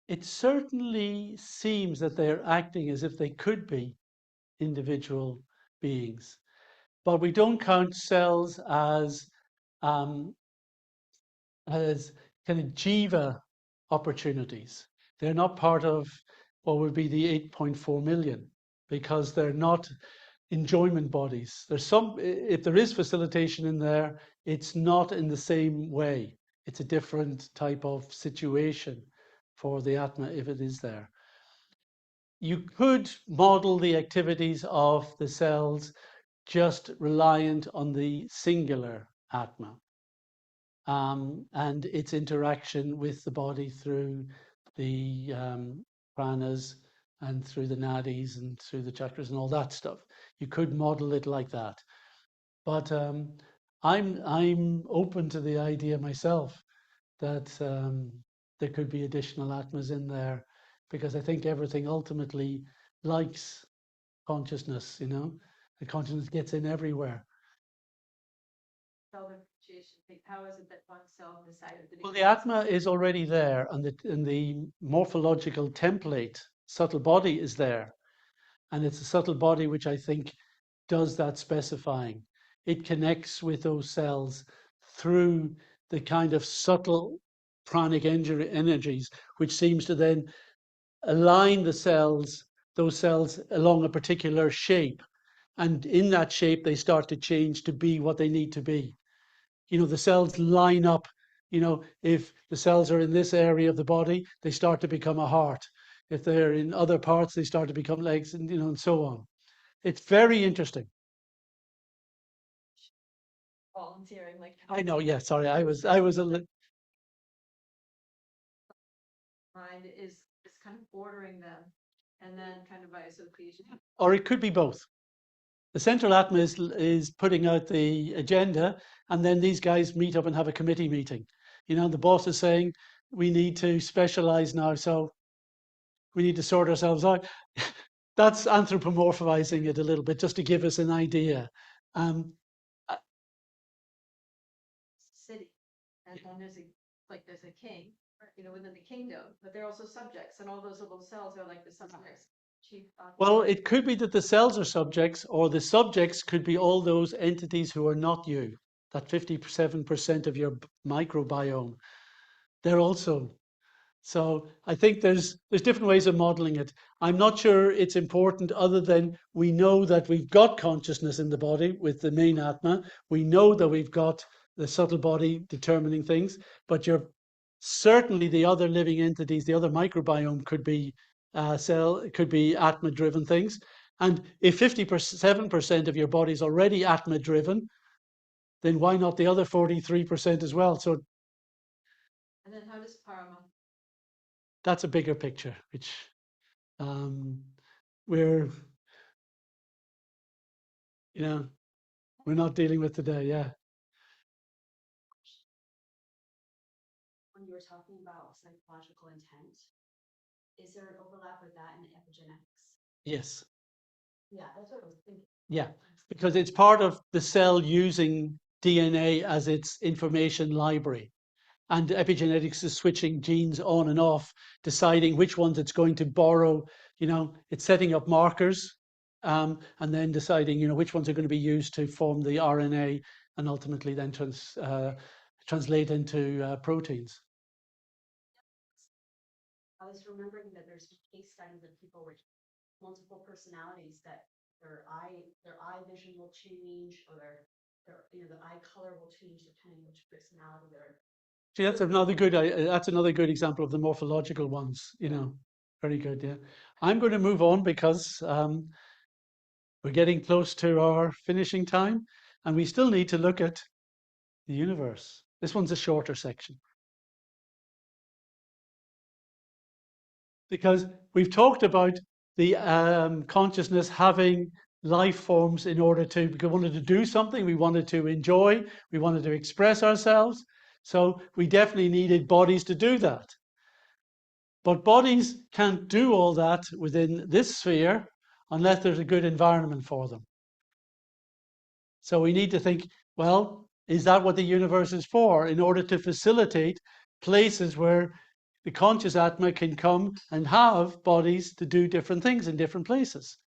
It certainly seems that they're acting as if they could be individual beings, but we don't count cells as kind of jiva opportunities. They're not part of what would be the 8.4 million because they're not enjoyment bodies. There's some, if there is facilitation in there, it's not in the same way. It's a different type of situation for the Atma if it is there. You could model the activities of the cells just reliant on the singular Atma and its interaction with the body through the pranas and through the nadis and through the chakras and all that stuff. You could model it like that. But I'm open to the idea myself that there could be additional Atmas in there because I think everything ultimately likes consciousness, you know, the consciousness gets in everywhere. Cell differentiation, how is it that one cell decided to be? Well, the Atma is already there, and the morphological template, subtle body, is there. And it's a subtle body which I think does that specifying. It connects with those cells through the kind of subtle pranic energies, which seems to then align the cells, those cells along a particular shape. And in that shape, they start to change to be what they need to be. You know, the cells line up. You know, if the cells are in this area of the body, they start to become a heart. If they're in other parts, they start to become legs, and you know, and so on. It's very interesting. Volunteering, like I know. Yeah. Sorry, I was a little. Mind is kind of ordering them, and then kind of by association. Or it could be both. The central Atma is putting out the agenda, and then these guys meet up and have a committee meeting. You know, the boss is saying we need to specialize now, so we need to sort ourselves out. That's anthropomorphizing it a little bit, just to give us an idea. City, and then there's a king, you know, within the kingdom, but they're also subjects, and all those little cells are like the subjects. Well, it could be that the cells are subjects, or the subjects could be all those entities who are not you. That 57% of your microbiome, they're also So I think there's different ways of modeling it. I'm not sure it's important other than we know that we've got consciousness in the body with the main Atma. We know that we've got the subtle body determining things, but you're certainly the other living entities, the other microbiome could be could be Atma driven things. And if 57% of your body is already Atma driven, then why not the other 43% as well? So And then how does Parama? that's a bigger picture, which we're we're not dealing with today. Yeah. When you were talking about psychological intent, is there an overlap with that in epigenetics? Yes. Yeah, that's what I was thinking. Yeah, because it's part of the cell using DNA as its information library. And epigenetics is switching genes on and off, deciding which ones it's going to borrow. It's setting up markers and then deciding, which ones are going to be used to form the RNA and ultimately then translate into proteins. I was remembering that there's case studies of people with multiple personalities that their eye vision will change, or the eye color will change depending which personality they're. See, that's another good example of the morphological ones. Very good. Yeah, I'm going to move on because we're getting close to our finishing time, and we still need to look at the universe. This one's a shorter section because we've talked about the consciousness having life forms in order to, because we wanted to do something, we wanted to enjoy, we wanted to express ourselves. So we definitely needed bodies to do that. But bodies can't do all that within this sphere unless there's a good environment for them. So we need to think, well, is that what the universe is for? In order to facilitate places where the conscious Atma can come and have bodies to do different things in different places.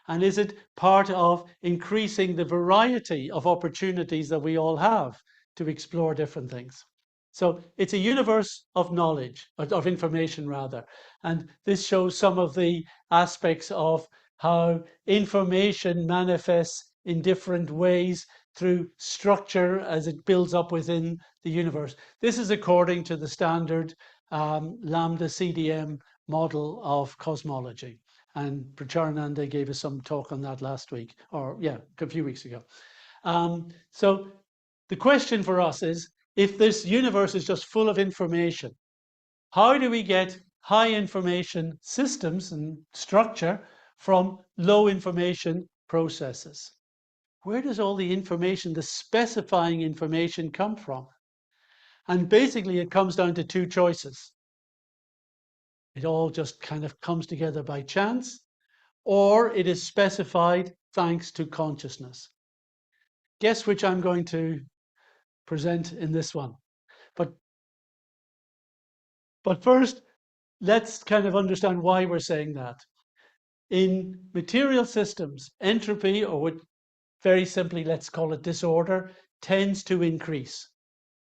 And is it part of increasing the variety of opportunities that we all have to explore different things? So it's a universe of knowledge, of information rather. And this shows some of the aspects of how information manifests in different ways through structure as it builds up within the universe. This is according to the standard Lambda CDM model of cosmology. And Pracharananda gave us some talk on that last week, or a few weeks ago. So the question for us is, if this universe is just full of information, how do we get high information systems and structure from low information processes? Where does all the information, the specifying information, come from? And basically it comes down to two choices. It all just kind of comes together by chance, or it is specified thanks to consciousness. Guess which I'm going to present in this one. But first, let's kind of understand why we're saying that. In material systems, entropy, or what very simply, let's call it disorder, tends to increase.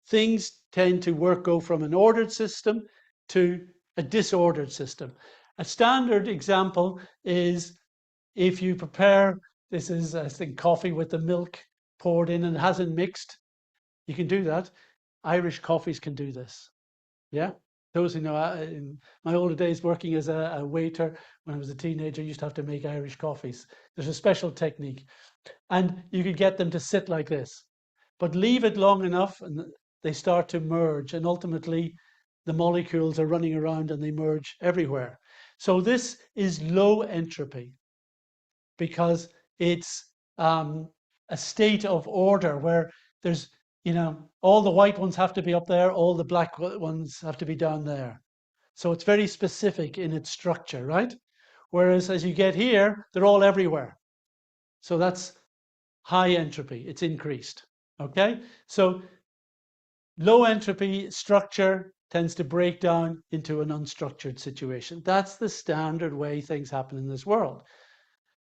Things tend to go from an ordered system to a disordered system. A standard example is if you prepare, this is, I think, coffee with the milk poured in and it hasn't mixed. You can do that. Irish coffees can do this. Yeah. Those who know, in my older days working as a waiter, when I was a teenager, I used to have to make Irish coffees. There's a special technique. And you could get them to sit like this. But leave it long enough and they start to merge. And ultimately, the molecules are running around and they merge everywhere. So this is low entropy because it's a state of order where there's, all the white ones have to be up there, all the black ones have to be down there. So it's very specific in its structure, right? Whereas as you get here, they're all everywhere. So that's high entropy, it's increased, okay? So low entropy structure tends to break down into an unstructured situation. That's the standard way things happen in this world.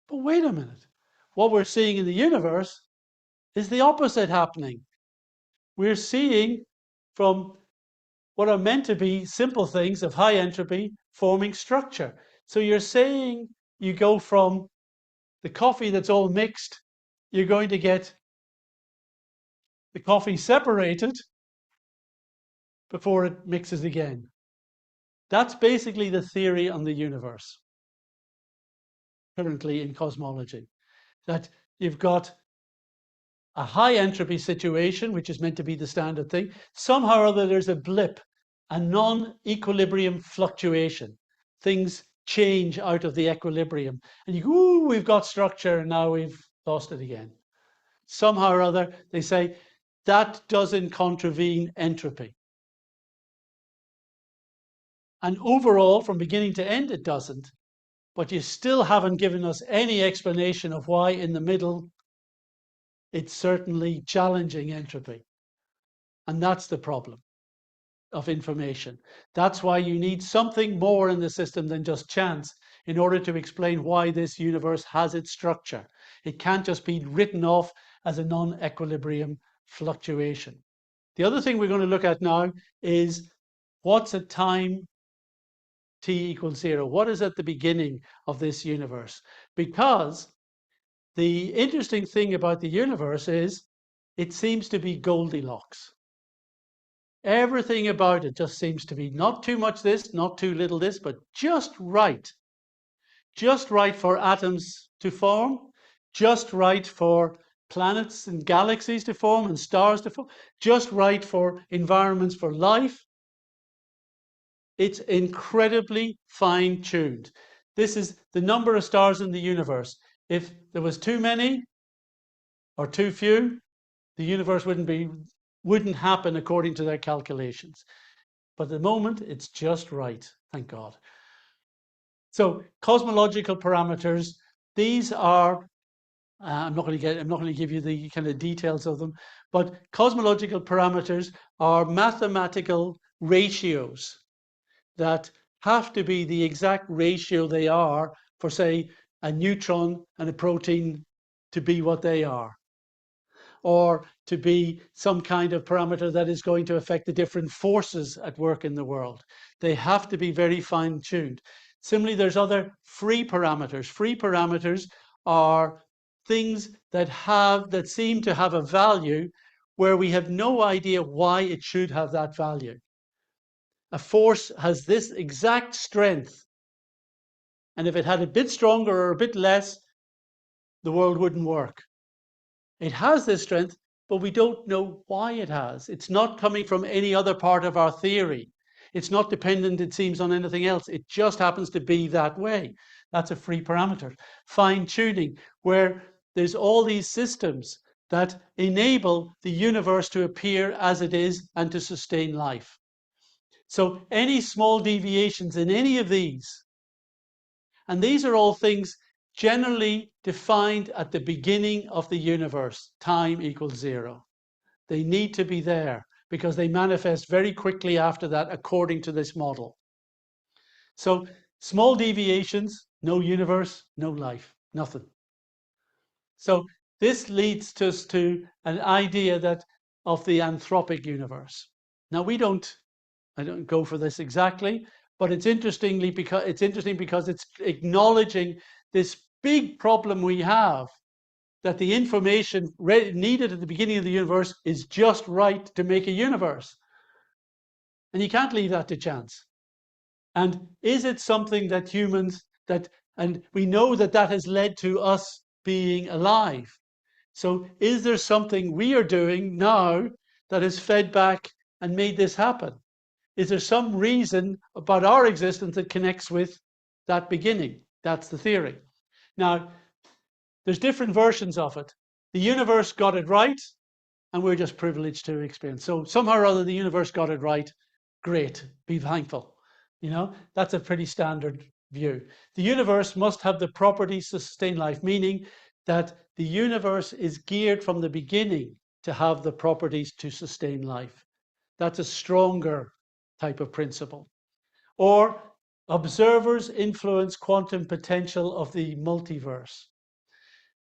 But wait a minute, what we're seeing in the universe is the opposite happening. We're seeing from what are meant to be simple things of high entropy forming structure. So you're saying you go from the coffee that's all mixed, you're going to get the coffee separated before it mixes again. That's basically the theory on the universe currently in cosmology, that you've got a high entropy situation, which is meant to be the standard thing. Somehow or other, there's a blip, a non-equilibrium fluctuation. Things change out of the equilibrium. And you go, ooh, we've got structure, and now we've lost it again. Somehow or other, they say, that doesn't contravene entropy. And overall, from beginning to end, it doesn't. But you still haven't given us any explanation of why in the middle it's certainly challenging entropy. And that's the problem of information. That's why you need something more in the system than just chance in order to explain why this universe has its structure. It can't just be written off as a non-equilibrium fluctuation. The other thing we're going to look at now is what's at time t equals 0? What is at the beginning of this universe? Because the interesting thing about the universe is it seems to be Goldilocks. Everything about it just seems to be not too much this, not too little this, but just right. Just right for atoms to form, just right for planets and galaxies to form and stars to form, just right for environments for life. It's incredibly fine-tuned. This is the number of stars in the universe. If there was too many or too few, the universe wouldn't happen according to their calculations. But at the moment, it's just right, thank God. So cosmological parameters, these are, I'm not going to give you the kind of details of them, but cosmological parameters are mathematical ratios that have to be the exact ratio they are for, say, a neutron and a protein to be what they are, or to be some kind of parameter that is going to affect the different forces at work in the world. They have to be very fine-tuned. Similarly, there's other free parameters. Free parameters are things that seem to have a value where we have no idea why it should have that value. A force has this exact strength, and if it had a bit stronger or a bit less, the world wouldn't work. It has this strength, but we don't know why it has. It's not coming from any other part of our theory. It's not dependent, it seems, on anything else. It just happens to be that way. That's a free parameter. Fine-tuning, where there's all these systems that enable the universe to appear as it is and to sustain life. So any small deviations in any of these, and these are all things generally defined at the beginning of the universe, time equals 0. They need to be there because they manifest very quickly after that according to this model. So small deviations, no universe, no life, nothing. So this leads us to an idea of the anthropic universe. Now I don't go for this exactly, but it's interesting because it's acknowledging this big problem we have, that the information needed at the beginning of the universe is just right to make a universe. And you can't leave that to chance. And is it something that humans, and we know that has led to us being alive. So is there something we are doing now that has fed back and made this happen? Is there some reason about our existence that connects with that beginning? That's the theory. Now, there's different versions of it. The universe got it right, and we're just privileged to experience. So somehow or other, the universe got it right. Great, be thankful. You know, that's a pretty standard view. The universe must have the properties to sustain life, meaning that the universe is geared from the beginning to have the properties to sustain life. That's a stronger type of principle. Or observers influence quantum potential of the multiverse,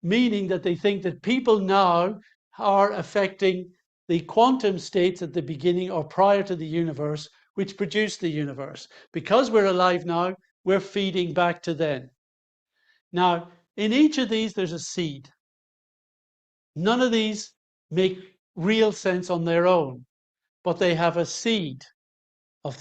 meaning that they think that people now are affecting the quantum states at the beginning or prior to the universe which produced the universe. Because we're alive now, we're feeding back to then. Now, in each of these, there's a seed. None of these make real sense on their own, but they have a seed of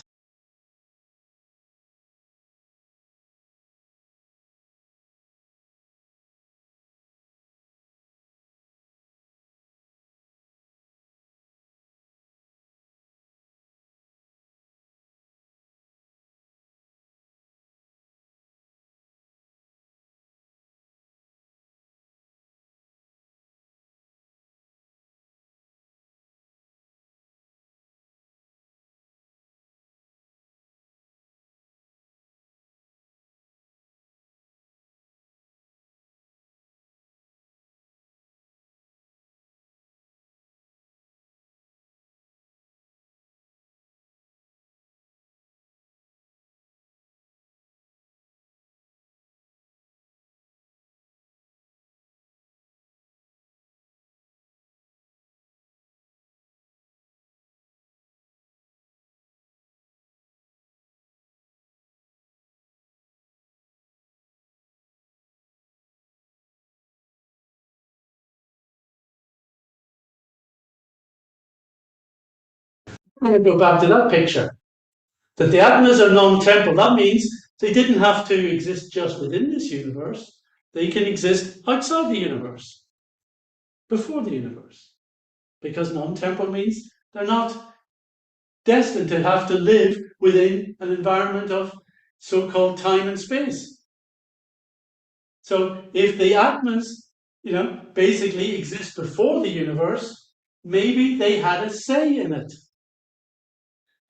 I'm going to go back to that picture. That the Atmas are non-temporal. That means they didn't have to exist just within this universe. They can exist outside the universe, before the universe. Because non-temporal means they're not destined to have to live within an environment of so-called time and space. So if the Atmas, basically exist before the universe, maybe they had a say in it.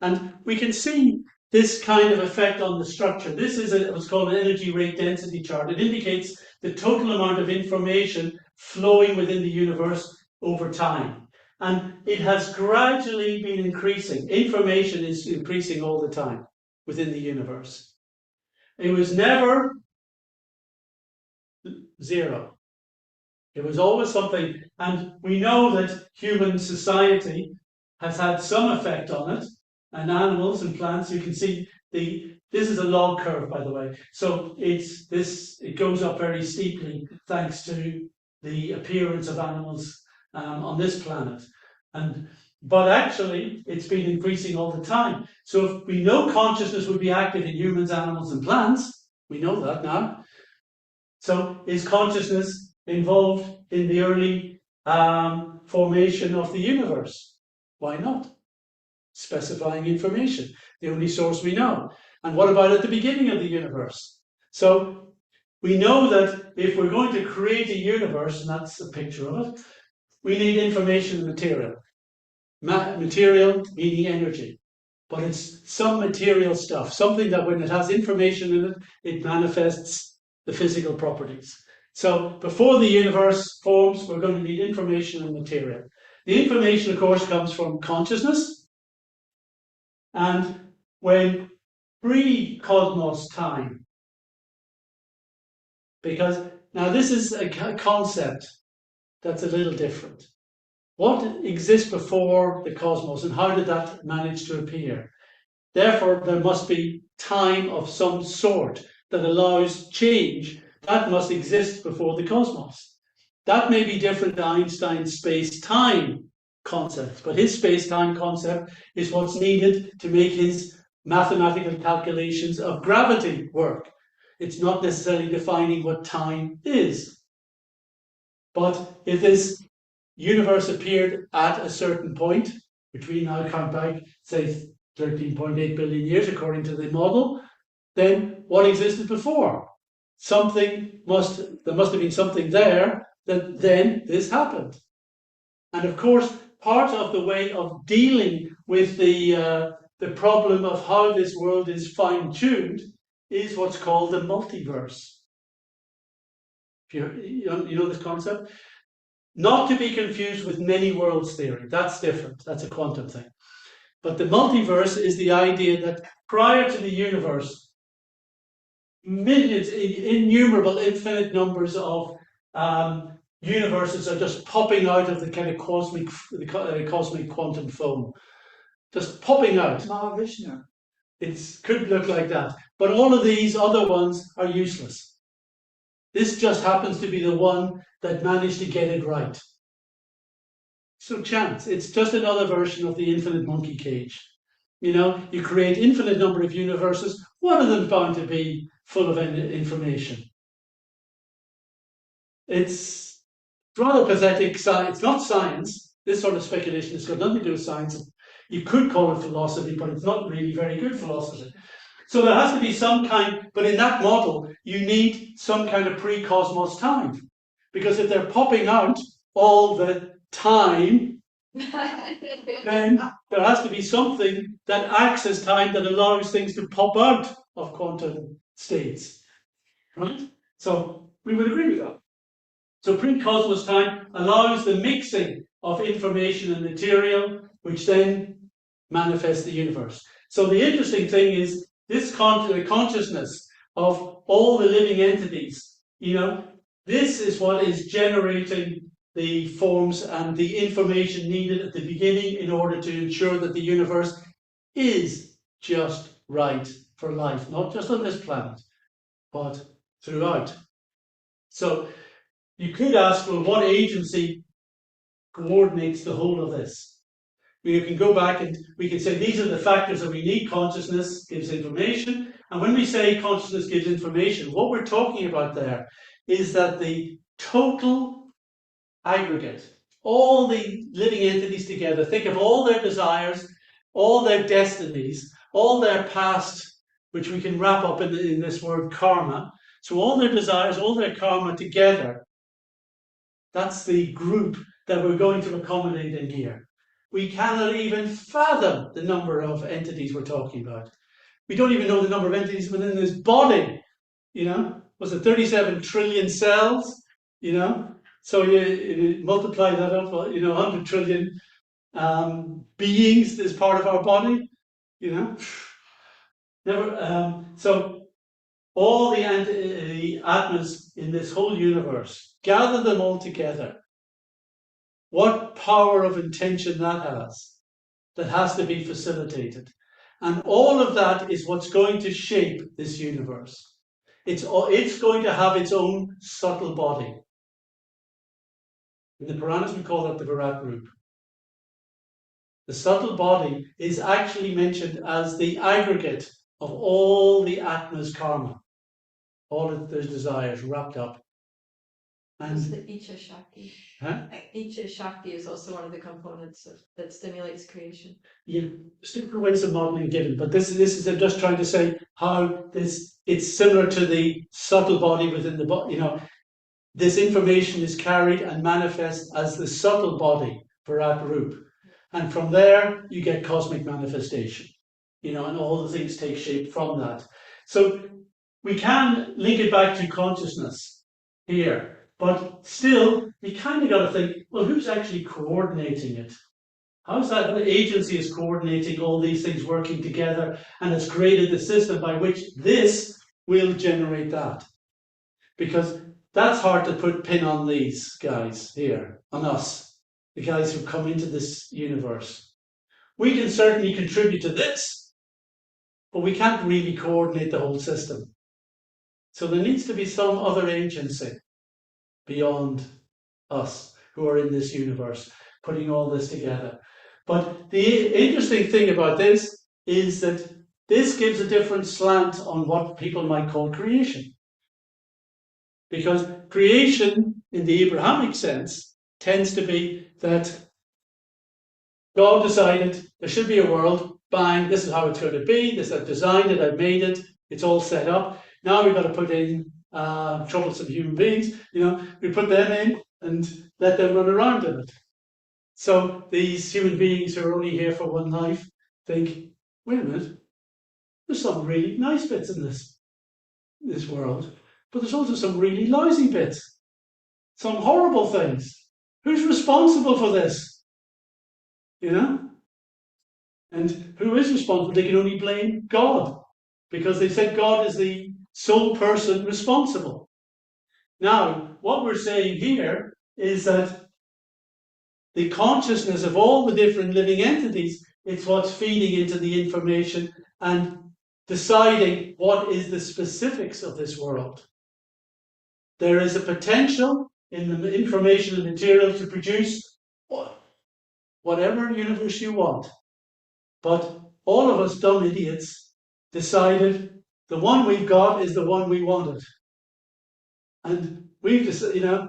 And we can see this kind of effect on the structure. This is what's called an energy rate density chart. It indicates the total amount of information flowing within the universe over time. And it has gradually been increasing. Information is increasing all the time within the universe. It was never zero. It was always something. And we know that human society has had some effect on it. And animals and plants, you can see this is a log curve, by the way. So it goes up very steeply thanks to the appearance of animals on this planet. But actually, it's been increasing all the time. So if we know consciousness would be active in humans, animals, and plants, we know that now. So is consciousness involved in the early formation of the universe? Why not? Specifying information, the only source we know. And what about at the beginning of the universe? So we know that if we're going to create a universe, and that's a picture of it, we need information and material. Material meaning energy. But it's some material stuff, something that when it has information in it, it manifests the physical properties. So before the universe forms, we're going to need information and material. The information, of course, comes from consciousness. And when pre-cosmos time, because now this is a concept that's a little different. What exists before the cosmos and how did that manage to appear? Therefore, there must be time of some sort that allows change. That must exist before the cosmos. That may be different to Einstein's space-time concept, but his space-time concept is what's needed to make his mathematical calculations of gravity work. It's not necessarily defining what time is. But if this universe appeared at a certain point, which we now count back, say 13.8 billion years according to the model, then what existed before? There must have been something there that then this happened. And of course, part of the way of dealing with the problem of how this world is fine-tuned is what's called the multiverse. You know this concept? Not to be confused with many worlds theory. That's different. That's a quantum thing. But the multiverse is the idea that prior to the universe, millions, innumerable, infinite numbers of universes are just popping out of the kind of cosmic quantum foam. just popping out. Mahavishnu. It could look like that. But all of these other ones are useless. This just happens to be the one that managed to get it right. So chance, it's just another version of the infinite monkey cage. You know, you create infinite number of universes, one of them bound to be full of information. It's rather pathetic. It's not science. This sort of speculation has got nothing to do with science. You could call it philosophy, but it's not really very good philosophy. So there has to be some kind, but in that model, you need some kind of pre-cosmos time. Because if they're popping out all the time, then there has to be something that acts as time that allows things to pop out of quantum states. Right? So we would agree with that. So pre-cosmos time allows the mixing of information and material, which then manifests the universe. So the interesting thing is this consciousness of all the living entities, you know, this is what is generating the forms and the information needed at the beginning in order to ensure that the universe is just right for life, not just on this planet, but throughout. So you could ask, well, what agency coordinates the whole of this? You can go back and we can say these are the factors that we need. Consciousness gives information. And when we say consciousness gives information, what we're talking about there is that the total aggregate, all the living entities together, think of all their desires, all their destinies, all their past, which we can wrap up in this word karma. So all their desires, all their karma together, that's the group that we're going to accommodate in here. We cannot even fathom the number of entities we're talking about. We don't even know the number of entities within this body. You know, was it 37 trillion cells? You know, so you multiply that up, you know, 100 trillion beings as part of our body. You know, never. So all the Atmas in this whole universe, gather them all together. What power of intention that has to be facilitated. And all of that is what's going to shape this universe. It's going to have its own subtle body. In the Puranas, we call that the Virat group. The subtle body is actually mentioned as the aggregate of all the Atma's karma, all of their desires wrapped up. And it's the Icha Shakti. Huh? Icha Shakti is also one of the components that stimulates creation. Yeah, different ways of modeling given, but this is just trying to say how it's similar to the subtle body within the body. You know, this information is carried and manifests as the subtle body, Virat Rup, and from there you get cosmic manifestation. You know, and all the things take shape from that. So we can link it back to consciousness here. But still, you kind of got to think, well, who's actually coordinating it? How's that the agency is coordinating all these things working together and has created the system by which this will generate that? Because that's hard to put pin on these guys here, on us, the guys who come into this universe. We can certainly contribute to this, but we can't really coordinate the whole system. So there needs to be some other agency beyond us who are in this universe, putting all this together. But the interesting thing about this is that this gives a different slant on what people might call creation. Because creation, in the Abrahamic sense, tends to be that God decided there should be a world, bang, this is how it's going to be, this I've designed it, I've made it, it's all set up. Now we've got to put in troublesome human beings, you know, we put them in and let them run around in it. So these human beings who are only here for one life think, wait a minute, there's some really nice bits in this world, but there's also some really lousy bits, some horrible things. Who's responsible for this? You know? And who is responsible? They can only blame God, because they said God is the sole person responsible. Now, what we're saying here is that the consciousness of all the different living entities it's what's feeding into the information and deciding what is the specifics of this world. There is a potential in the information and material to produce whatever universe you want. But all of us dumb idiots decided the one we've got is the one we wanted. And we've just,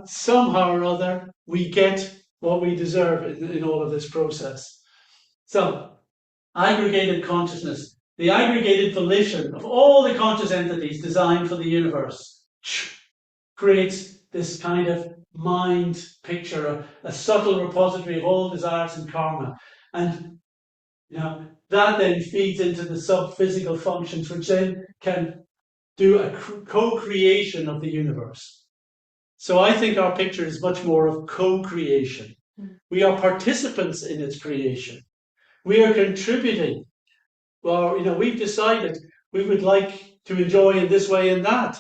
somehow or other, we get what we deserve in all of this process. So, aggregated consciousness, the aggregated volition of all the conscious entities designed for the universe, creates this kind of mind picture, a subtle repository of all desires and karma. And that then feeds into the sub-physical functions, which then can do a co-creation of the universe. So I think our picture is much more of co-creation. We are participants in its creation. We are contributing. Well, we've decided we would like to enjoy in this way and that.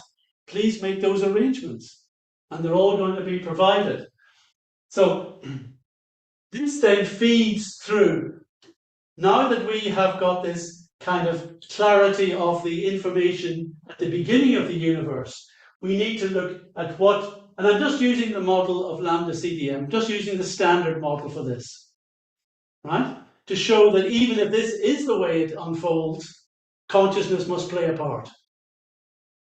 Please make those arrangements. And they're all going to be provided. So this then feeds through. Now that we have got this kind of clarity of the information at the beginning of the universe, we need to look at what, and I'm just using the model of lambda CDM, just using the standard model for this, right? To show that even if this is the way it unfolds, consciousness must play a part,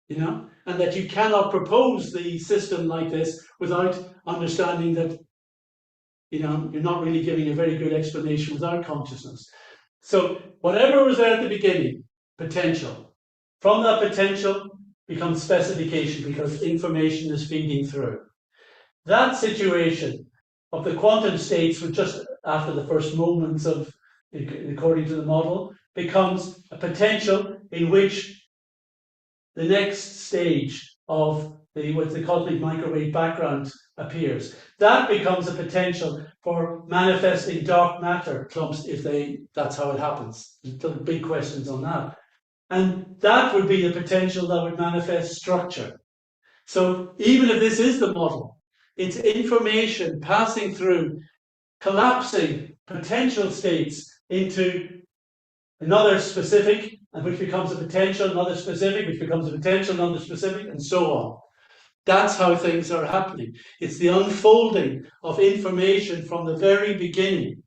and that you cannot propose the system like this without understanding that, you're not really giving a very good explanation without consciousness. So whatever was there at the beginning, potential. From that potential becomes specification because information is feeding through. That situation of the quantum states, which just after the first moments of, according to the model, becomes a potential in which the next stage of with the cosmic microwave background appears. That becomes a potential for manifesting dark matter clumps that's how it happens. There's big questions on that. And that would be the potential that would manifest structure. So even if this is the model, it's information passing through, collapsing potential states into another specific, and which becomes a potential, another specific, which becomes a potential, another specific, and so on. That's how things are happening. It's the unfolding of information from the very beginning.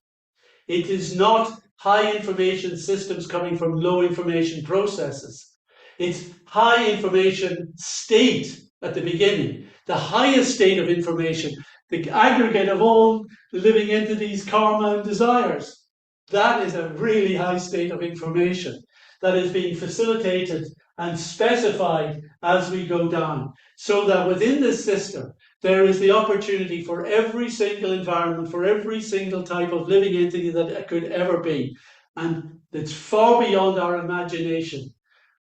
It is not high information systems coming from low information processes. It's high information state at the beginning, the highest state of information, the aggregate of all living entities, karma and desires. That is a really high state of information that is being facilitated and specified as we go down, so that within this system there is the opportunity for every single environment, for every single type of living entity that it could ever be. And it's far beyond our imagination.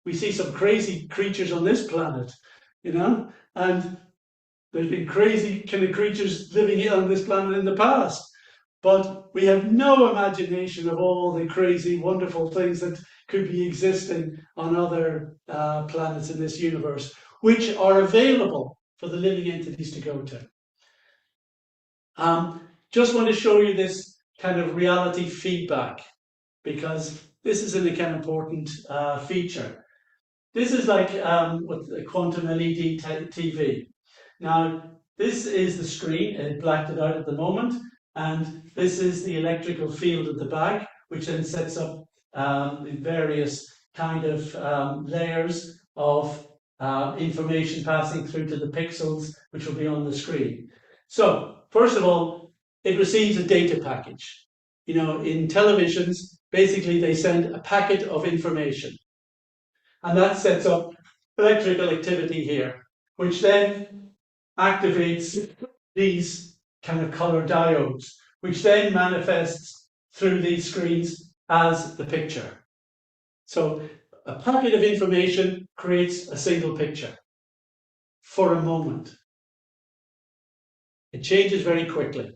We see some crazy creatures on this planet, and there's been crazy kind of creatures living on this planet in the past. But we have no imagination of all the crazy, wonderful things that could be existing on other planets in this universe, which are available for the living entities to go to. Just want to show you this kind of reality feedback, because this is an kind of important feature. This is like with a quantum LED TV. Now, this is the screen. It blacked it out at the moment. And this is the electrical field at the back, which then sets up the various kind of layers of information passing through to the pixels, which will be on the screen. So, first of all, it receives a data package. In televisions, basically they send a packet of information. And that sets up electrical activity here, which then activates these kind of color diodes, which then manifests through these screens as the picture. So a packet of information creates a single picture for a moment. It changes very quickly.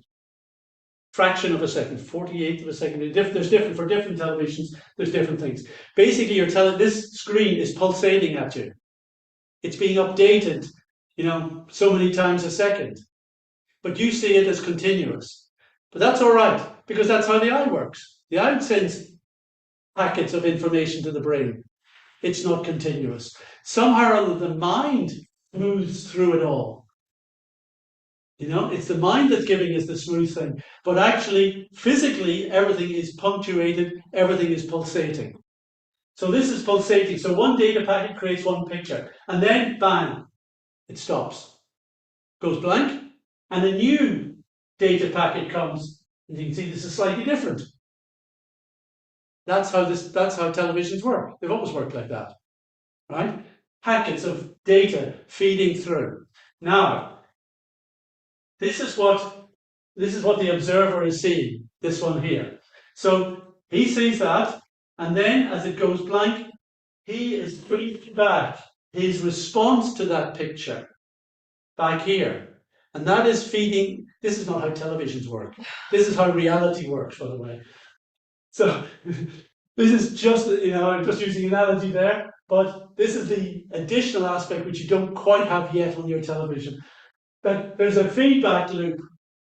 Fraction of a second, 48th of a second. There's different for different televisions. There's different things. Basically, this screen is pulsating at you. It's being updated, so many times a second. But you see it as continuous. But that's all right, because that's how the eye works. The eye sends packets of information to the brain. It's not continuous. Somehow or other, the mind moves through it all. You know, it's the mind that's giving us the smooth thing. But actually, physically, everything is punctuated, everything is pulsating. So this is pulsating. So one data packet creates one picture. And then, bang, it stops. Goes blank. And a new data packet comes. And you can see this is slightly different. That's how televisions work. They've always worked like that. Right? Packets of data feeding through. Now, this is what the observer is seeing, this one here. So he sees that, and then as it goes blank, he is feeding back his response to that picture back here. And that is feeding, this is not how televisions work. This is how reality works, by the way. So this is just, I'm just using an analogy there, but this is the additional aspect which you don't quite have yet on your television. But there's a feedback loop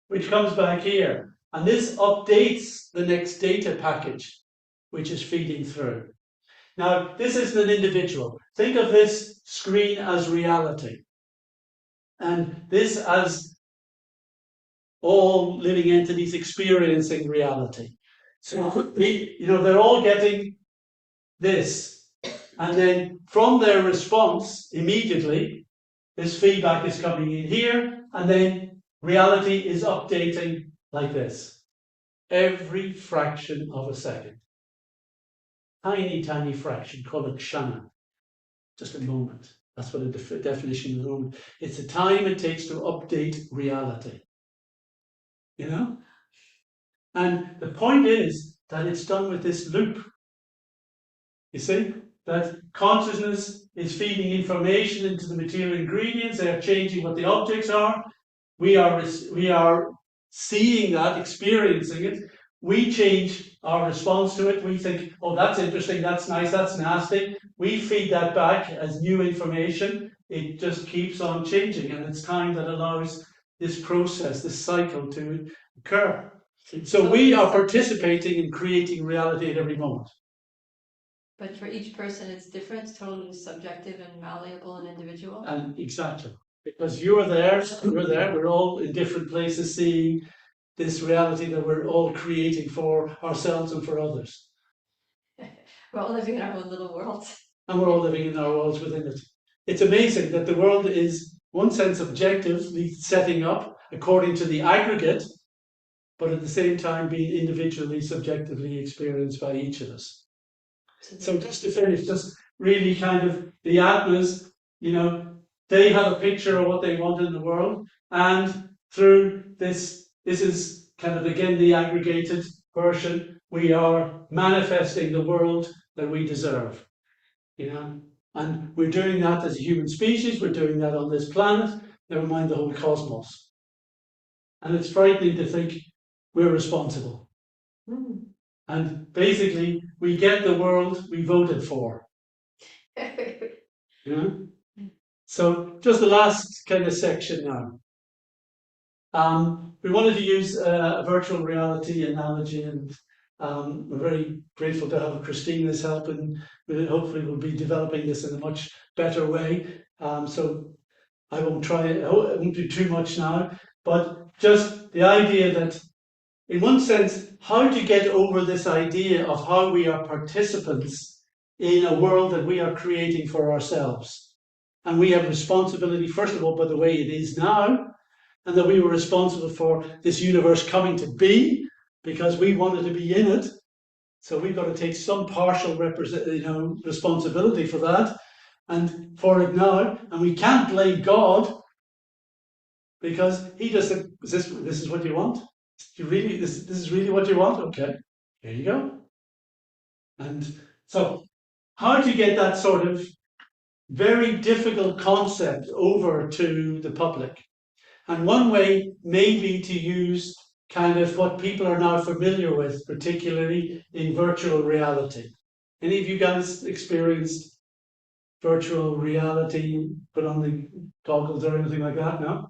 which comes back here, and this updates the next data package which is feeding through. Now, this isn't an individual. Think of this screen as reality, and this as all living entities experiencing reality. So, they're all getting this, and then from their response, immediately, this feedback is coming in here, and then reality is updating like this. Every fraction of a second. Tiny, tiny fraction, called a kshana. Just a moment. That's what a definition of a moment. It's the time it takes to update reality. You know? And the point is that it's done with this loop. You see? That consciousness is feeding information into the material ingredients. They are changing what the objects are. We are seeing that, experiencing it. We change our response to it. We think, oh, that's interesting, that's nice, that's nasty. We feed that back as new information. It just keeps on changing, and it's time that allows this process, this cycle to occur. So we are participating in creating reality at every moment. But for each person, it's different, totally subjective and malleable and individual. And exactly. Because you're there, we're all in different places seeing this reality that we're all creating for ourselves and for others. We're all living in our own little world. And we're all living in our worlds within it. It's amazing that the world is, one sense, objectively setting up according to the aggregate, but at the same time being individually, subjectively experienced by each of us. So just to finish, just really kind of the Atmas, they have a picture of what they want in the world, and through this is kind of, again, the aggregated version, we are manifesting the world that we deserve, and we're doing that as a human species, we're doing that on this planet, never mind the whole cosmos. And it's frightening to think we're responsible. And basically, we get the world we voted for. So just the last kind of section now. We wanted to use a virtual reality analogy, and we're very grateful to have Christina's help, and hopefully we'll be developing this in a much better way. So I won't do too much now, but just the idea that, in one sense, how to get over this idea of how we are participants in a world that we are creating for ourselves. And we have responsibility, first of all, by the way it is now, and that we were responsible for this universe coming to be, because we wanted to be in it. So we've got to take some partial responsibility for that, and for it now. And we can't blame God, because he just said, this is what you want? This is really what you want? Okay, here you go. And so, how to get that sort of very difficult concept over to the public? And one way may be to use kind of what people are now familiar with, particularly in virtual reality. Any of you guys experienced virtual reality, put on the goggles or anything like that? No?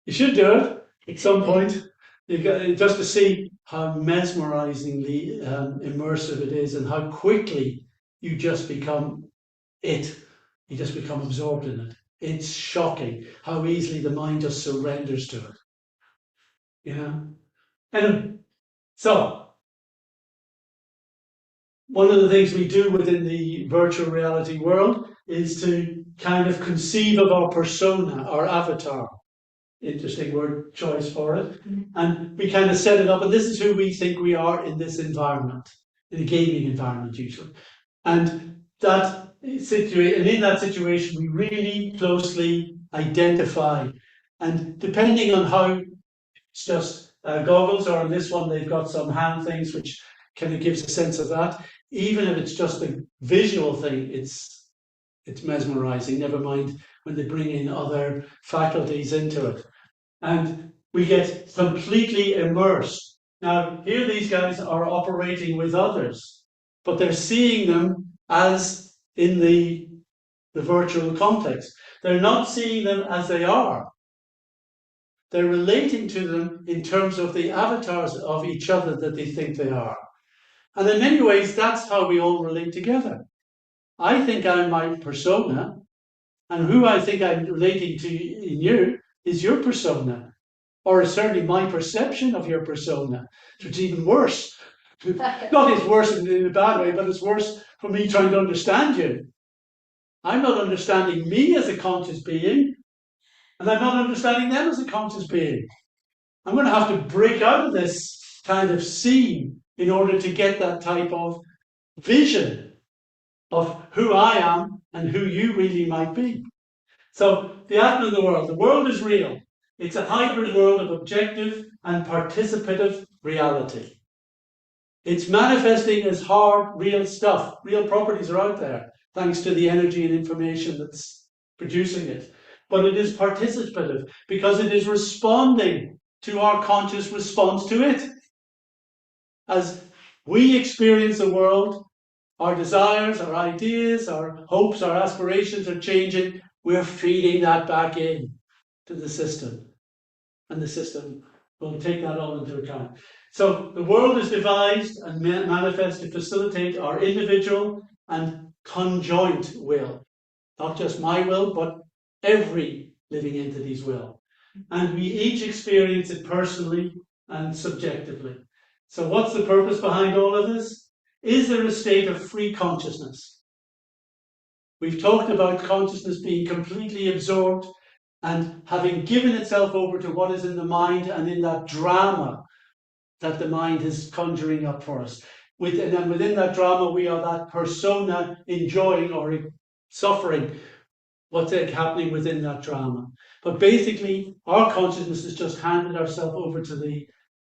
You should do it at some point. Just to see how mesmerizingly immersive it is and how quickly you just become it. You just become absorbed in it. It's shocking how easily the mind just surrenders to it. You know? Anyway, so one of the things we do within the virtual reality world is to kind of conceive of our persona, our avatar. Interesting word choice for it. And we kind of set it up, and this is who we think we are in this environment, in a gaming environment usually. And in that situation, we really closely identify. And depending on how it's just goggles, or on this one, they've got some hand things, which kind of gives a sense of that. Even if it's just a visual thing, it's mesmerizing, never mind when they bring in other faculties into it. And we get completely immersed. Now, here these guys are operating with others, but they're seeing them as in the virtual context. They're not seeing them as they are. They're relating to them in terms of the avatars of each other that they think they are. And in many ways, that's how we all relate together. I think I'm my persona, and who I think I'm relating to in you is your persona, or certainly my perception of your persona, which is even worse. Not it's worse in a bad way, but it's worse for me trying to understand you. I'm not understanding me as a conscious being, and I'm not understanding them as a conscious being. I'm going to have to break out of this kind of scene in order to get that type of vision of who I am and who you really might be. So the Atma of the world is real. It's a hybrid world of objective and participative reality. It's manifesting as hard, real stuff. Real properties are out there, thanks to the energy and information that's producing it. But it is participative because it is responding to our conscious response to it. As we experience the world, our desires, our ideas, our hopes, our aspirations are changing. We're feeding that back in to the system. And the system will take that all into account. So the world is devised and manifest to facilitate our individual and conjoint will. Not just my will, but every living entity's will. And we each experience it personally and subjectively. So what's the purpose behind all of this? Is there a state of free consciousness? We've talked about consciousness being completely absorbed and having given itself over to what is in the mind and in that drama that the mind is conjuring up for us. And then within that drama, we are that persona enjoying or suffering what's happening within that drama. But basically, our consciousness has just handed ourselves over to the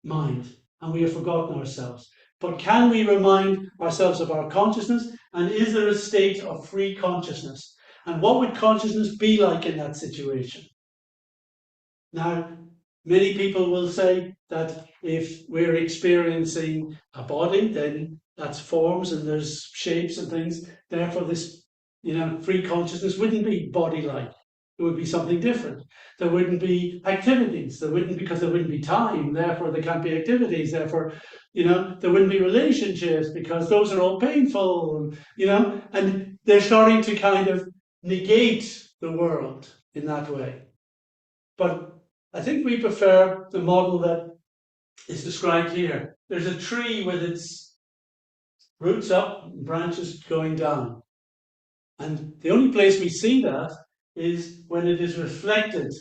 mind, and we have forgotten ourselves. But can we remind ourselves of our consciousness? And is there a state of free consciousness? And what would consciousness be like in that situation? Now, many people will say that if we're experiencing a body, then that's forms and there's shapes and things. Therefore, this, free consciousness wouldn't be body-like. It would be something different. There wouldn't be activities. Because there wouldn't be time. Therefore, there can't be activities. Therefore, there wouldn't be relationships because those are all painful. And they're starting to kind of negate the world in that way. But I think we prefer the model that is described here. There's a tree with its roots up and branches going down. And the only place we see that is when it is reflected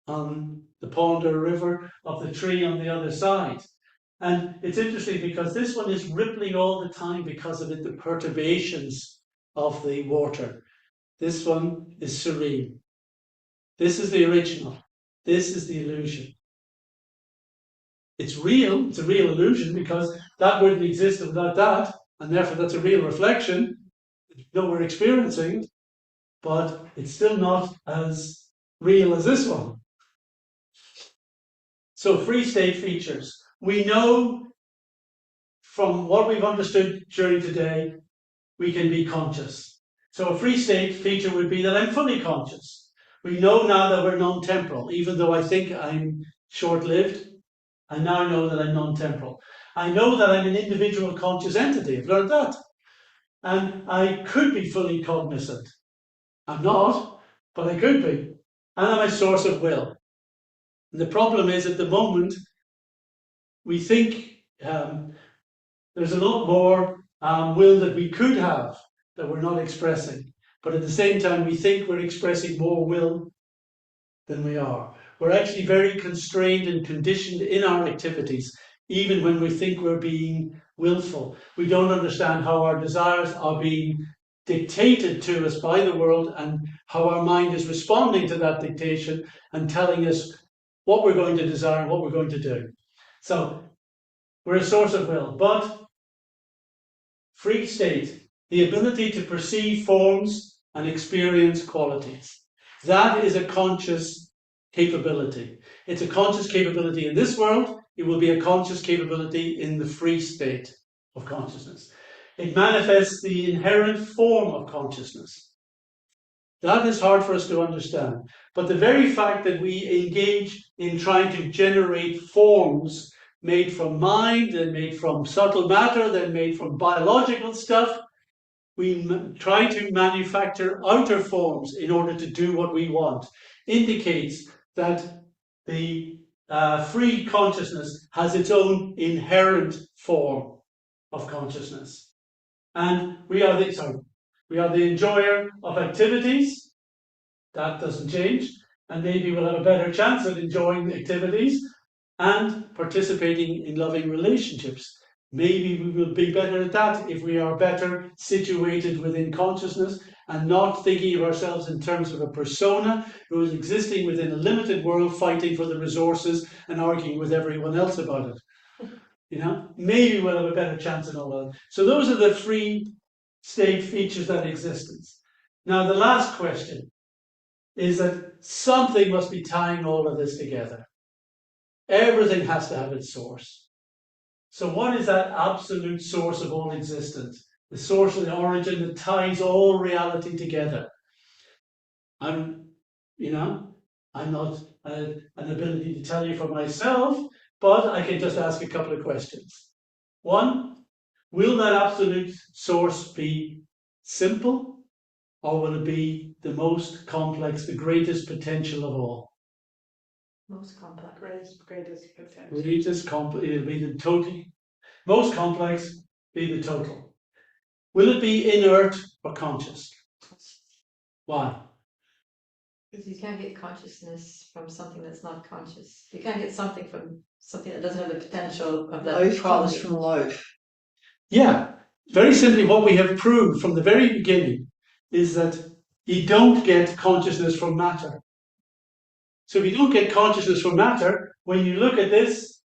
on the pond or river of the tree on the other side. And it's interesting because this one is rippling all the time because of the perturbations of the water. This one is serene. This is the original. This is the illusion. It's real. It's a real illusion because that wouldn't exist without that. And therefore, that's a real reflection that we're experiencing. But it's still not as real as this one. So free state features. We know from what we've understood during today, we can be conscious. So a free state feature would be that I'm fully conscious. We know now that we're non-temporal, even though I think I'm short-lived. I now know that I'm non-temporal. I know that I'm an individual conscious entity. I've learned that. And I could be fully cognizant. I'm not, but I could be. And I'm a source of will. And the problem is, at the moment, we think there's a lot more will that we could have that we're not expressing. But at the same time, we think we're expressing more will than we are. We're actually very constrained and conditioned in our activities, even when we think we're being willful. We don't understand how our desires are being dictated to us by the world and how our mind is responding to that dictation and telling us what we're going to desire and what we're going to do. So we're a source of will, but free state, the ability to perceive forms and experience qualities. That is a conscious capability. It's a conscious capability in this world. It will be a conscious capability in the free state of consciousness. It manifests the inherent form of consciousness. That is hard for us to understand. But the very fact that we engage in trying to generate forms made from mind, then made from subtle matter, then made from biological stuff, we try to manufacture outer forms in order to do what we want, indicates that the free consciousness has its own inherent form of consciousness. And we are the enjoyer of activities. That doesn't change. And maybe we'll have a better chance at enjoying the activities and participating in loving relationships. Maybe we will be better at that if we are better situated within consciousness and not thinking of ourselves in terms of a persona who is existing within a limited world, fighting for the resources and arguing with everyone else about it. You know, maybe we'll have a better chance in all of that. So those are the free state features that existence. Now, the last question is that something must be tying all of this together. Everything has to have its source. So what is that absolute source of all existence? The source of the origin that ties all reality together. I'm not an ability to tell you for myself, but I can just ask a couple of questions. One, will that absolute source be simple, or will it be the most complex, the greatest potential of all? Most complex. Greatest potential. It'll be the total. Most complex, be the total. Will it be inert or conscious? Why? Because you can't get consciousness from something that's not conscious. You can't get something from something that doesn't have the potential of that Life quality. comes from life. Yeah, very simply, what we have proved from the very beginning is that you don't get consciousness from matter. So if you don't get consciousness from matter, when you look at this,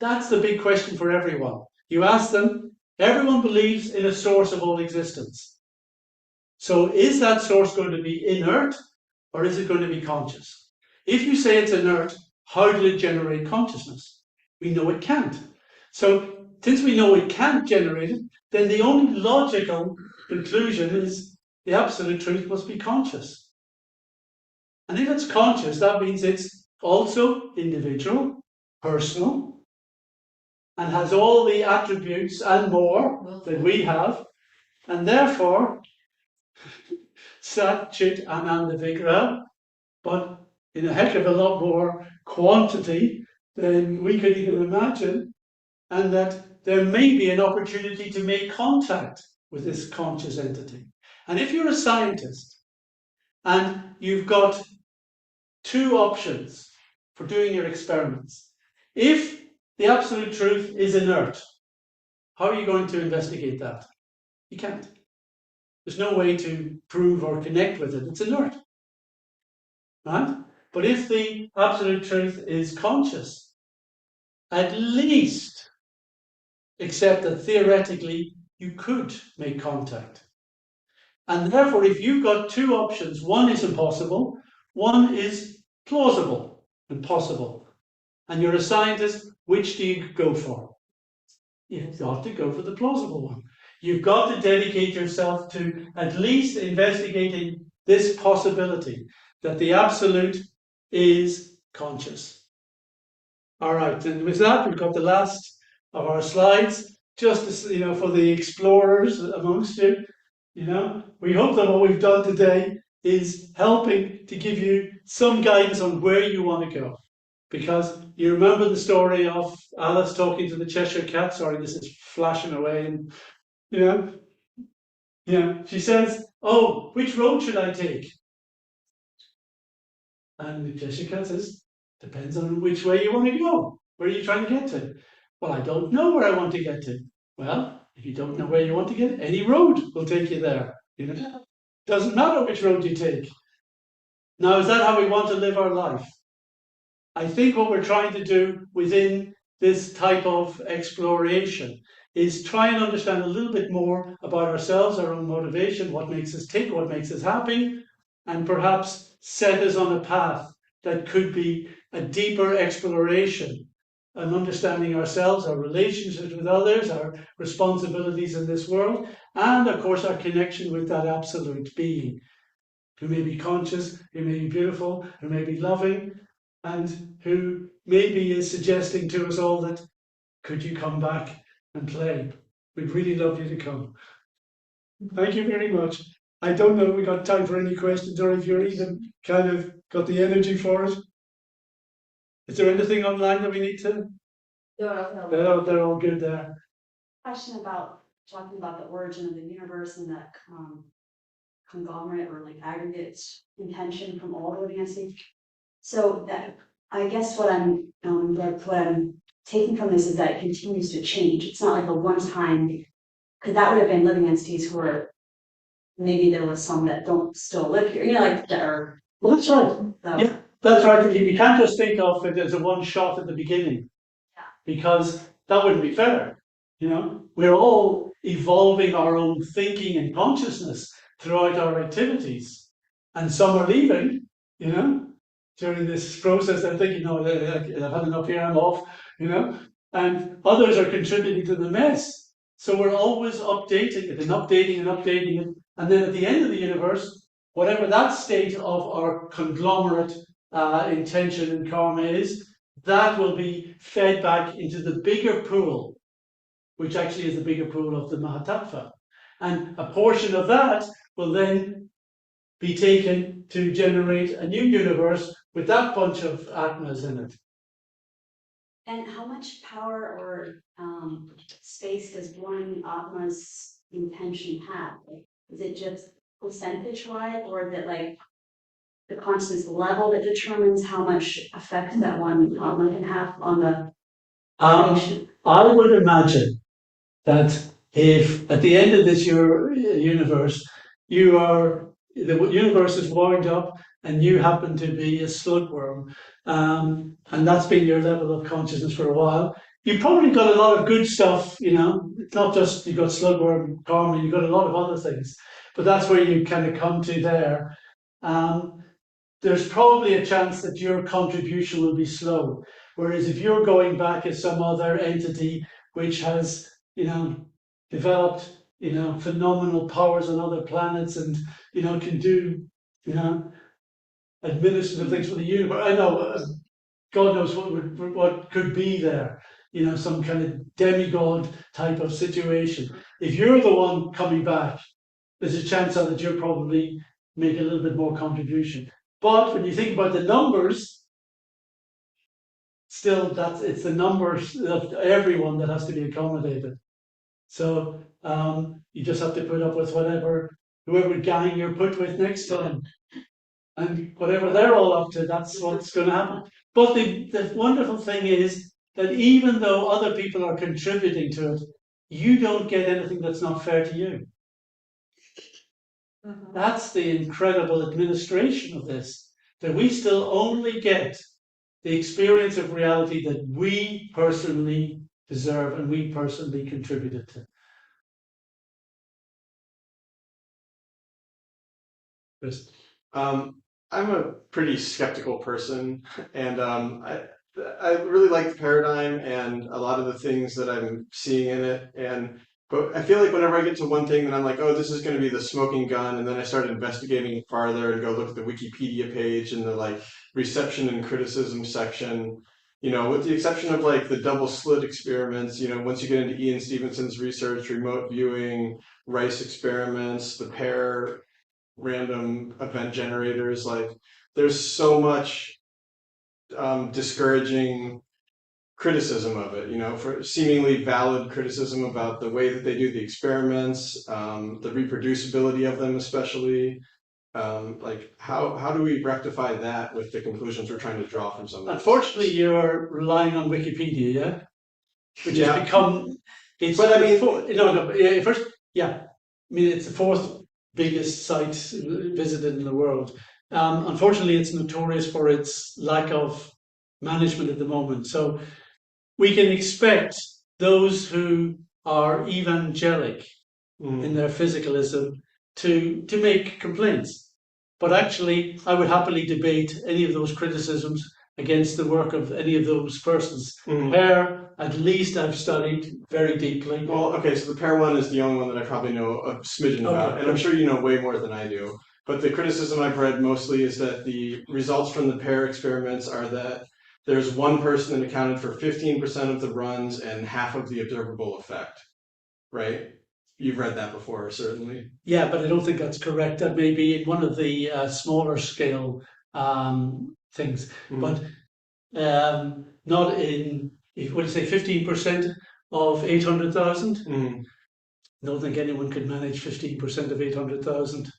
that's the big question for everyone. You ask them, everyone believes in a source of all existence. So is that source going to be inert, or is it going to be conscious? If you say it's inert, how did it generate consciousness? We know it can't. So since we know it can't generate it, then the only logical conclusion is the absolute truth must be conscious. And if it's conscious, that means it's also individual, personal, and has all the attributes and more that we have, and therefore Sat, Chit, Ananda, Vigraha, but in a heck of a lot more quantity than we could even imagine, and that there may be an opportunity to make contact with this conscious entity. And if you're a scientist and you've got two options for doing your experiments, if the absolute truth is inert, how are you going to investigate that? You can't. There's no way to prove or connect with it. It's inert. Right? But if the absolute truth is conscious, at least accept that theoretically you could make contact. And therefore, if you've got two options, one is impossible, one is plausible and possible, and you're a scientist, which do you go for? You've got to go for the plausible one. You've got to dedicate yourself to at least investigating this possibility that the absolute is conscious. All right, and with that, we've got the last of our slides. Just to, for the explorers amongst you, we hope that what we've done today is helping to give you some guidance on where you want to go. Because you remember the story of Alice talking to the Cheshire Cat. Sorry, this is flashing away, and she says, "Oh, which road should I take?" And the Cheshire Cat says, "Depends on which way you want to go. Where are you trying to get to?" "Well, I don't know where I want to get to." "Well, if you don't know where you want to get, any road will take you there. Doesn't matter which road you take. Now, is that how we want to live our life? I think what we're trying to do within this type of exploration is try and understand a little bit more about ourselves, our own motivation, what makes us tick, what makes us happy, and perhaps set us on a path that could be a deeper exploration and understanding ourselves, our relationships with others, our responsibilities in this world, and of course our connection with that absolute being, who may be conscious, who may be beautiful, who may be loving, and who maybe is suggesting to us all that, could you come back and play? We'd really love you to come. Thank you very much. I don't know if we got time for any questions, or if you're even kind of got the energy for it. Is there anything online that we need to? No, they're all good there. Question about talking about the origin of the universe and that conglomerate or like aggregate intention from all living entities. So that I guess what I'm taking from this is that it continues to change. It's not like a one-time, because that would have been living entities who were, maybe there was some that don't still live here, like that are. Well, that's right. So, yeah, that's right. You can't just think of it as a one shot at the beginning, because that wouldn't be fair. We're all evolving our own thinking and consciousness throughout our activities, and some are leaving, during this process. They're thinking, "No, I've had enough here, I'm off," and others are contributing to the mess. So we're always updating it and updating and updating it. And then at the end of the universe, whatever that state of our conglomerate intention and karma is, that will be fed back into the bigger pool, which actually is the bigger pool of the Mahatattva. And a portion of that will then be taken to generate a new universe with that bunch of Atmas in it. And how much power or space does one Atma's intention have? Like, is it just percentage-wise, or is it like the consciousness level that determines how much effect that one Atma can have on the creation? I would imagine that if at the end of this universe, the universe is wound up and you happen to be a slugworm, and that's been your level of consciousness for a while, you've probably got a lot of good stuff, It's not just you've got slugworm karma, you've got a lot of other things. But that's where you kind of come to there. There's probably a chance that your contribution will be slow. Whereas if you're going back as some other entity which has, developed, phenomenal powers on other planets and, can do, administrative things for the universe. I know, God knows what could be there, some kind of demigod type of situation. If you're the one coming back, there's a chance that you'll probably make a little bit more contribution. But when you think about the numbers, still it's the numbers of everyone that has to be accommodated. So you just have to put up with whoever gang you're put with next time. And whatever they're all up to, that's what's going to happen. But the wonderful thing is that even though other people are contributing to it, you don't get anything that's not fair to you. That's the incredible administration of this, that we still only get the experience of reality that we personally deserve and we personally contributed to. Chris? I'm a pretty skeptical person, and I really like the paradigm and a lot of the things that I'm seeing in it. But I feel like whenever I get to one thing, then I'm like, oh, this is going to be the smoking gun, and then I start investigating farther and go look at the Wikipedia page and the reception and criticism section, You know, with the exception of like the double slit experiments, you know, once you get into Ian Stevenson's research, remote viewing, Rice experiments, the pair random event generators, like there's so much discouraging criticism of it, you know, for seemingly valid criticism about the way that they do the experiments, the reproducibility of them, especially. Like how do we rectify that with the conclusions we're trying to draw from some of this? Unfortunately, you're relying on Wikipedia, yeah, which Yeah. has become. It's But I mean, first, yeah, I mean it's the fourth biggest site visited in the world. Unfortunately, it's notorious for its lack of management at the moment. So we can expect those who are evangelic in their physicalism to make complaints. But actually, I would happily debate any of those criticisms against the work of any of those persons. Pair, at least I've studied very deeply. Well, okay, so the pair one is the only one that I probably know a smidgen about, and I'm sure you know way more than I do. But the criticism I've read mostly is that the results from the pair experiments are that there's one person that accounted for 15% of the runs and half of the observable effect, right? You've read that before, certainly. Yeah, but I don't think that's correct. That may be in one of the smaller scale things, but not in, what do you say, 15% of 800,000? Don't think anyone could manage 15% of 800,000.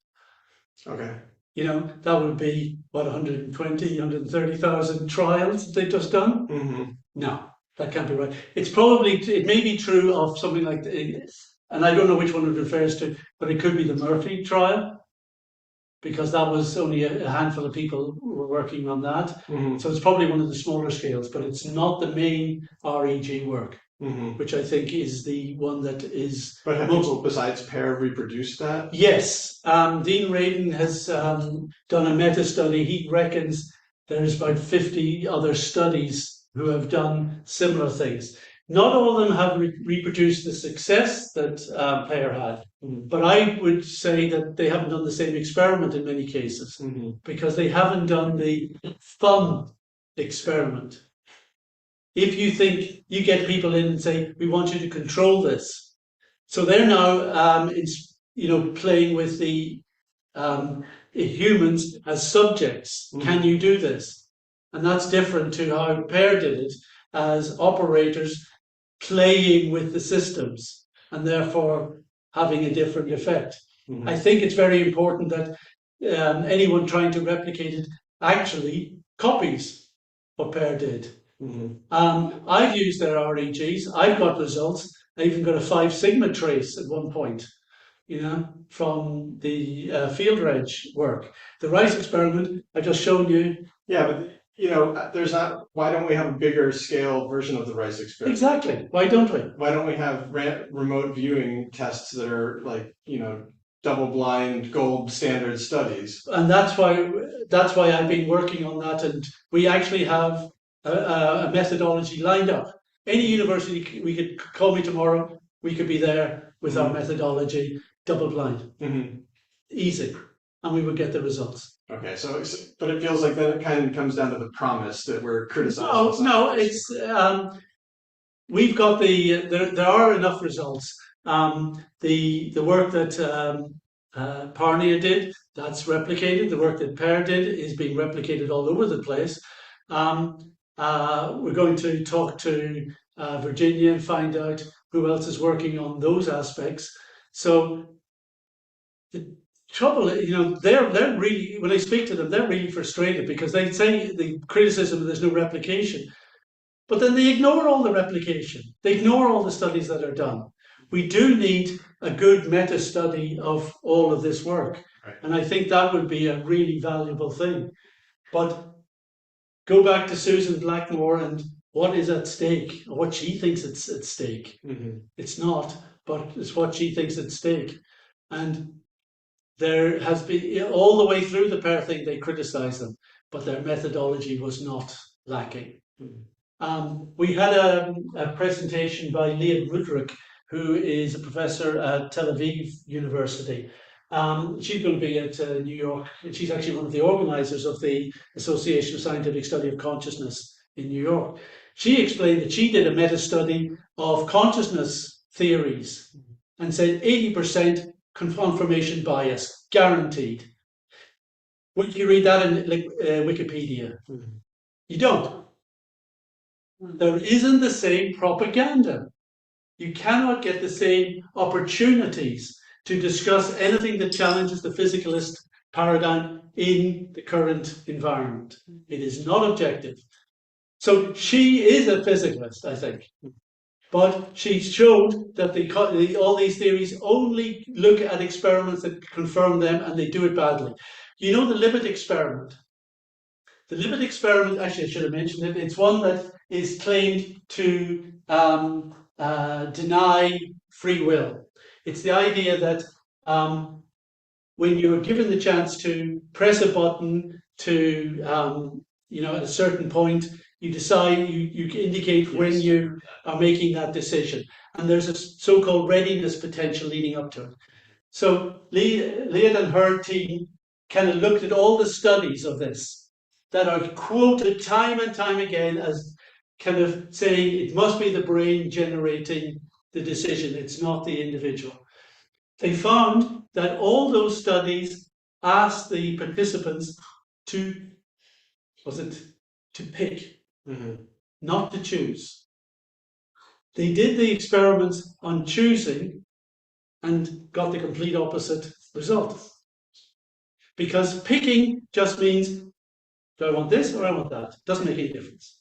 Okay. You know, that would be, what, 120, 130,000 trials they've just done? No, that can't be right. It may be true of something like, and I don't know which one it refers to, but it could be the Murphy trial, because that was only a handful of people who were working on that. So it's probably one of the smaller scales, but it's not the main REG work, which I think is the one that is. But have people besides pair reproduced that? Yes. Dean Radin has done a meta study. He reckons there's about 50 other studies who have done similar things. Not all of them have reproduced the success that pair had, but I would say that they haven't done the same experiment in many cases, because they haven't done the fun experiment. If you think you get people in and say, we want you to control this. So they're now playing with the humans as subjects. Can you do this? And that's different to how pair did it as operators playing with the systems and therefore having a different effect. I think it's very important that anyone trying to replicate it actually copies what pair did. I've used their REGs. I've got results. I even got a 5 sigma trace at one point, you know, from the field reg work. The Rice experiment I just shown you. Yeah, but you know, there's not. Why don't we have a bigger scale version of the Rice experiment? Exactly. Why don't we? Why don't we have remote viewing tests that are like, you know, double-blind gold standard studies? And that's why I've been working on that, and we actually have a methodology lined up. Any university, we could call me tomorrow. We could be there with our methodology, double-blind, easy, and we would get the results. Okay, so but it feels like then it kind of comes down to the promise that we're criticizing. No, it's we've got there are enough results. The work that Parnia did, that's replicated. The work that Per did is being replicated all over the place. We're going to talk to Virginia and find out who else is working on those aspects. So the trouble, you know, they're really, when I speak to them, they're really frustrated because they say the criticism there's no replication, but then they ignore all the replication. They ignore all the studies that are done. We do need a good meta study of all of this work. Right. And I think that would be a really valuable thing. But go back to Susan Blackmore and what is at stake, or what she thinks it's at stake. It's not, but it's what she thinks at stake. And there has been, all the way through the pair thing, they criticized them, but their methodology was not lacking. We had a presentation by Leah Rudrick, who is a professor at Tel Aviv University. She's going to be at New York, and she's actually one of the organizers of the Association of Scientific Study of Consciousness in New York. She explained that she did a meta-study of consciousness theories and said 80% confirmation bias, guaranteed. Would you read that in Wikipedia? You don't. There isn't the same propaganda. You cannot get the same opportunities to discuss anything that challenges the physicalist paradigm in the current environment. It is not objective. So she is a physicalist, I think. But she showed that all these theories only look at experiments that confirm them, and they do it badly. You know the limit experiment? The limit experiment, actually I should have mentioned it, it's one that is claimed to deny free will. It's the idea that when you're given the chance to press a button to, at a certain point, you decide, you indicate when you are making that decision. And there's a so-called readiness potential leading up to it. So Leah and her team kind of looked at all the studies of this that are quoted time and time again as kind of saying it must be the brain generating the decision, it's not the individual. They found that all those studies asked the participants to pick, not to choose. They did the experiments on choosing and got the complete opposite result. Because picking just means, do I want this or I want that? Doesn't make any difference.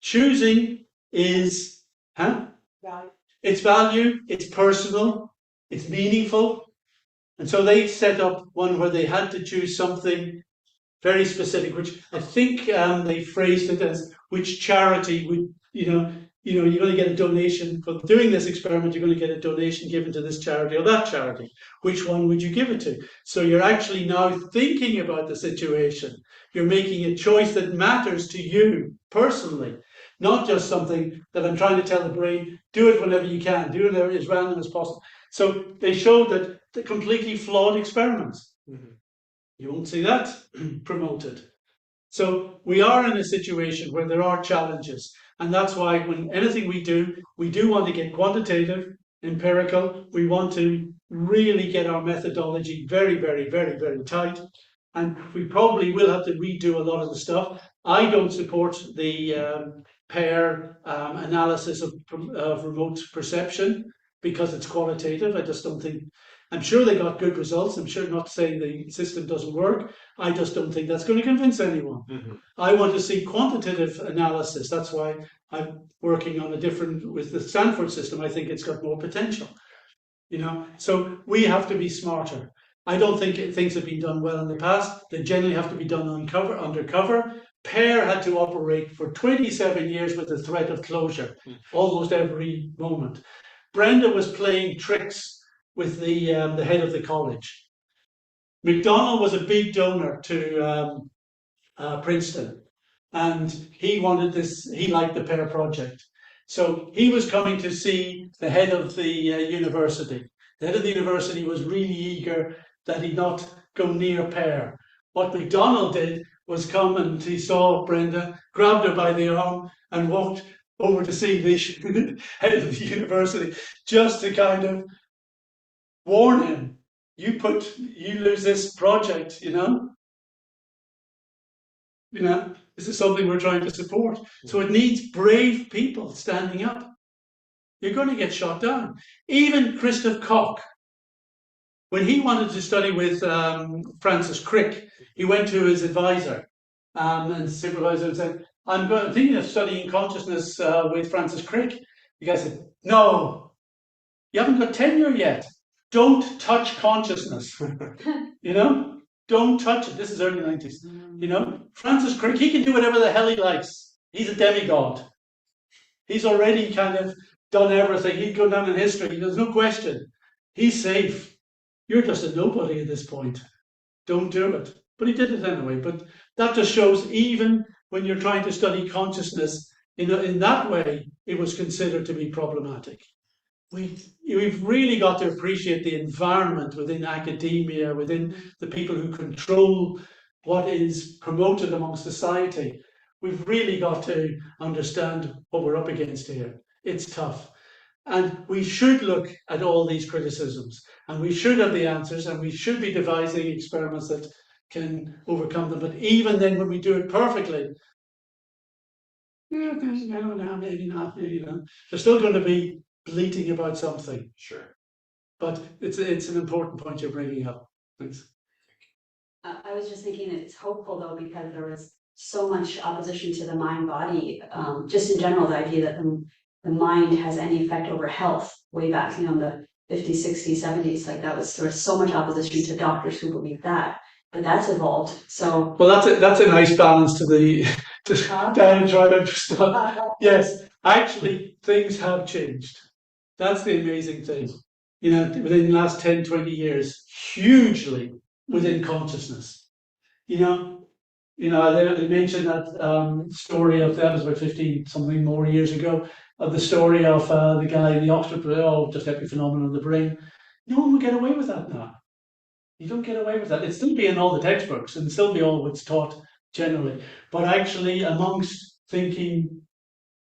Choosing is it's value, it's personal, it's meaningful. And so they set up one where they had to choose something very specific, which I think they phrased it as which charity would, you're going to get a donation for doing this experiment, you're going to get a donation given to this charity or that charity. Which one would you give it to? So you're actually now thinking about the situation. You're making a choice that matters to you personally, not just something that I'm trying to tell the brain, do it whenever you can, do it as random as possible. So they showed that the completely flawed experiments. You won't see that promoted. So we are in a situation where there are challenges. And that's why when anything we do want to get quantitative, empirical. We want to really get our methodology very, very, very, very tight. And we probably will have to redo a lot of the stuff. I don't support the pair analysis of remote perception because it's qualitative. I just don't think, I'm sure they got good results. I'm sure, not saying the system doesn't work. I just don't think that's going to convince anyone. I want to see quantitative analysis. That's why I'm working on with the Stanford system. I think it's got more potential. So we have to be smarter. I don't think things have been done well in the past. They generally have to be done undercover. PAIR had to operate for 27 years with the threat of closure, almost every moment. Brenda was playing tricks with the head of the college. McDonald was a big donor to Princeton, and he wanted this. He liked the PAIR project, so he was coming to see the head of the university. The head of the university was really eager that he not go near PAIR. What McDonald did was come, and he saw Brenda, grabbed her by the arm, and walked over to see the head of the university, just to kind of warn him, you lose this project, this is something we're trying to support. So it needs brave people standing up. You're going to get shot down. Even Christoph Koch, when he wanted to study with Francis Crick, he went to his advisor and supervisor and said, I'm thinking of studying consciousness with Francis Crick. The guy said, no, you haven't got tenure yet. Don't touch consciousness. Don't touch it. This is early 90s. Francis Crick, he can do whatever the hell he likes. He's a demigod. He's already kind of done everything. He'd go down in history. There's no question. He's safe. You're just a nobody at this point. Don't do it. But he did it anyway. But that just shows, even when you're trying to study consciousness, in that way, it was considered to be problematic. We've really got to appreciate the environment within academia, within the people who control what is promoted among society. We've really got to understand what we're up against here. It's tough. And we should look at all these criticisms, and we should have the answers, and we should be devising experiments that can overcome them. But even then, when we do it perfectly, maybe not, maybe not, they're still going to be bleating about something. Sure. But it's an important point you're bringing up. Thanks. I was just thinking it's hopeful though, because there was so much opposition to the mind-body, just in general, the idea that the mind has any effect over health way back, in the 50s, 60s, 70s, like there was so much opposition to doctors who believe that, but that's evolved. So well, that's a nice balance to the diatribe. Yes, actually, things have changed. That's the amazing thing. Within the last 10, 20 years, hugely within consciousness. They mentioned that story of that was about 15 something more years ago, of the story of the guy in the Oxford, just epiphenomenon of the brain. No one would get away with that now. You don't get away with that. It'd still be in all the textbooks and still be all what's taught generally. But actually, amongst thinking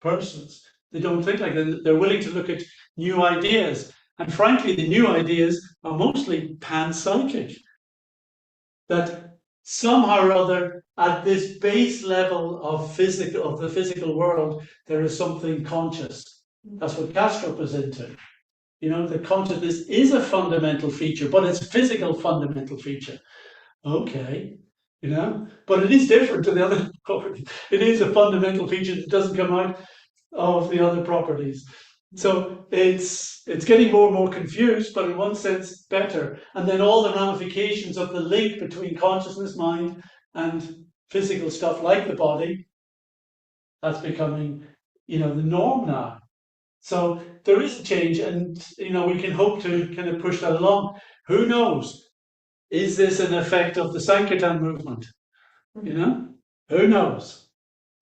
persons, they don't think like that. They're willing to look at new ideas. And frankly, the new ideas are mostly panpsychic. That somehow or other, at this base level of the physical world, there is something conscious. That's what Kastrup was into. The consciousness is a fundamental feature, but it's a physical fundamental feature. Okay, but it is different to the other properties. It is a fundamental feature that doesn't come out of the other properties. So it's getting more and more confused, but in one sense better. And then all the ramifications of the link between consciousness, mind, and physical stuff like the body, that's becoming, the norm now. So there is a change, and we can hope to kind of push that along. Who knows? Is this an effect of the Sankirtan movement? Who knows?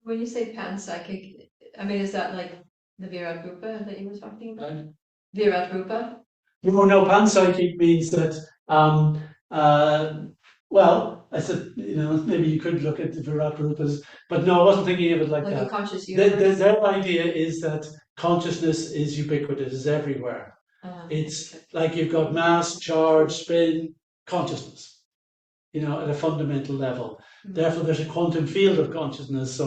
When you say panpsychic, I mean, is that like the Virat Rupa that you were talking about? Right. Virat Rupa? No, panpsychic means that, well, I said, maybe you could look at the Virat Rupas, but no, I wasn't thinking of it like that. A conscious universe? Their idea is that consciousness is ubiquitous, is everywhere. It's like you've got mass, charge, spin, consciousness, at a fundamental level. Therefore, there's a quantum field of consciousness,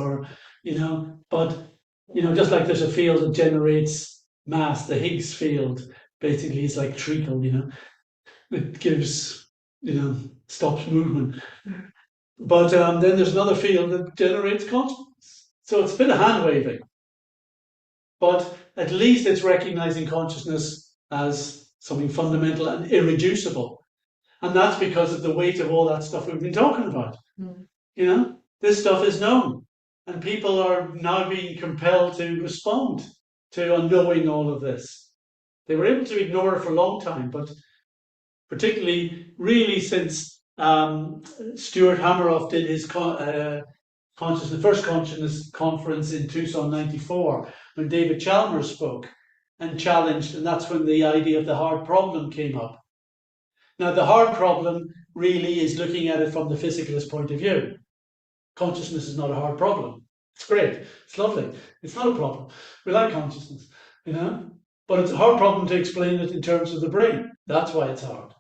but, just like there's a field that generates mass, the Higgs field basically is like treacle, it gives, stops movement. But then there's another field that generates consciousness. So it's a bit of hand waving. But at least it's recognizing consciousness as something fundamental and irreducible. And that's because of the weight of all that stuff we've been talking about. This stuff is known. And people are now being compelled to respond to knowing all of this. They were able to ignore it for a long time, but particularly really since Stuart Hameroff did his first consciousness conference in Tucson '94, when David Chalmers spoke and challenged, and that's when the idea of the hard problem came up. Now, the hard problem really is looking at it from the physicalist point of view. Consciousness is not a hard problem. It's great. It's lovely. It's not a problem. We like consciousness, But it's a hard problem to explain it in terms of the brain. That's why it's hard.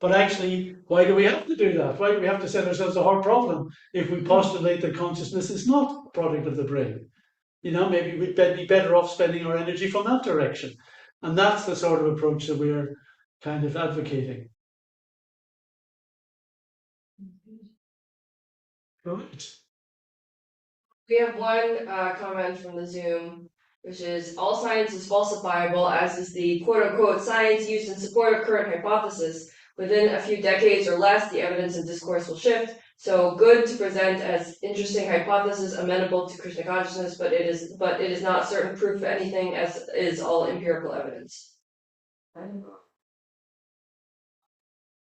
But actually, why do we have to do that? Why do we have to set ourselves a hard problem if we postulate that consciousness is not a product of the brain? Maybe we'd be better off spending our energy from that direction. And that's the sort of approach that we're kind of advocating. Right. We have one comment from the Zoom, which is, all science is falsifiable, as is the quote-unquote science used in support of current hypothesis. Within a few decades or less, the evidence and discourse will shift. So good to present as interesting hypothesis amenable to Krishna consciousness, but it is not certain proof of anything, as is all empirical evidence.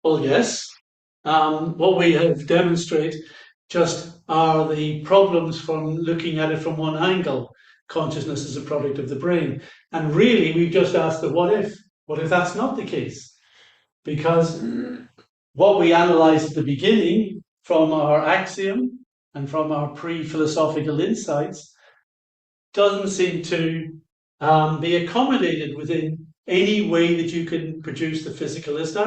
Well, yes. What we have demonstrated just are the problems from looking at it from one angle. Consciousness is a product of the brain. And really, we've just asked the what if? What if that's not the case? Because what we analysed at the beginning from our axiom and from our pre-philosophical insights, doesn't seem to be accommodated within any way that you can produce the physicalist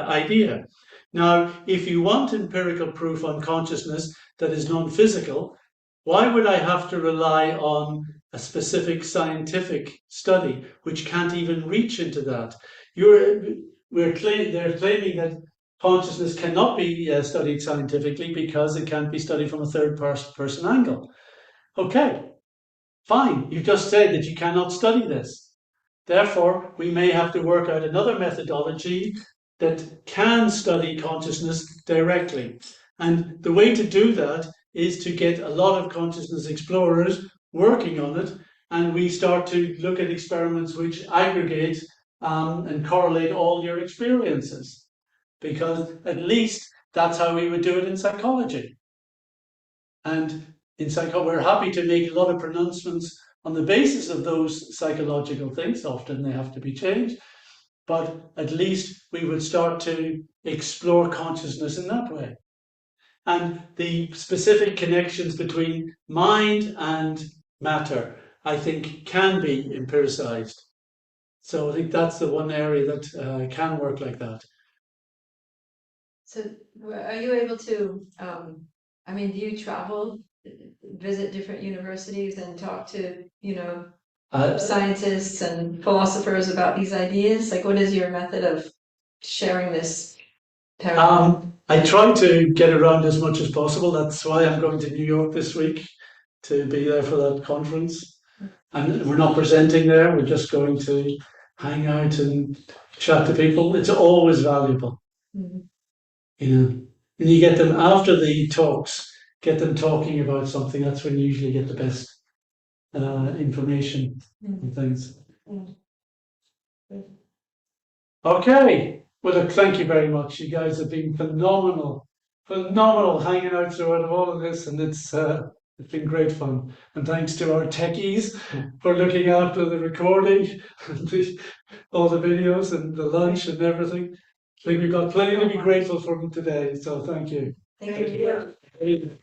idea. Now, if you want empirical proof on consciousness that is non-physical, why would I have to rely on a specific scientific study which can't even reach into that? They're claiming that consciousness cannot be studied scientifically because it can't be studied from a third person angle. Okay, fine. You just said that you cannot study this. Therefore, we may have to work out another methodology that can study consciousness directly. And the way to do that is to get a lot of consciousness explorers working on it, and we start to look at experiments which aggregate and correlate all your experiences. Because at least that's how we would do it in psychology. And in psychology, we're happy to make a lot of pronouncements on the basis of those psychological things. Often they have to be changed, but at least we would start to explore consciousness in that way. And the specific connections between mind and matter, I think, can be empiricized. So I think that's the one area that can work like that. So are you able to, I mean, do you travel, visit different universities and talk to, scientists and philosophers about these ideas? Like, what is your method of sharing this paradigm? I try to get around as much as possible. That's why I'm going to New York this week, to be there for that conference. And we're not presenting there, we're just going to hang out and chat to people. It's always valuable. Mm-hmm. And you get them after the talks, get them talking about something. That's when you usually get the best information and things. Okay, well, look, thank you very much. You guys have been phenomenal hanging out throughout all of this, and it's been great fun. And thanks to our techies for looking after the recording and all the videos and the lunch and everything. I think we've got plenty to be grateful for today, so thank you. Thank you.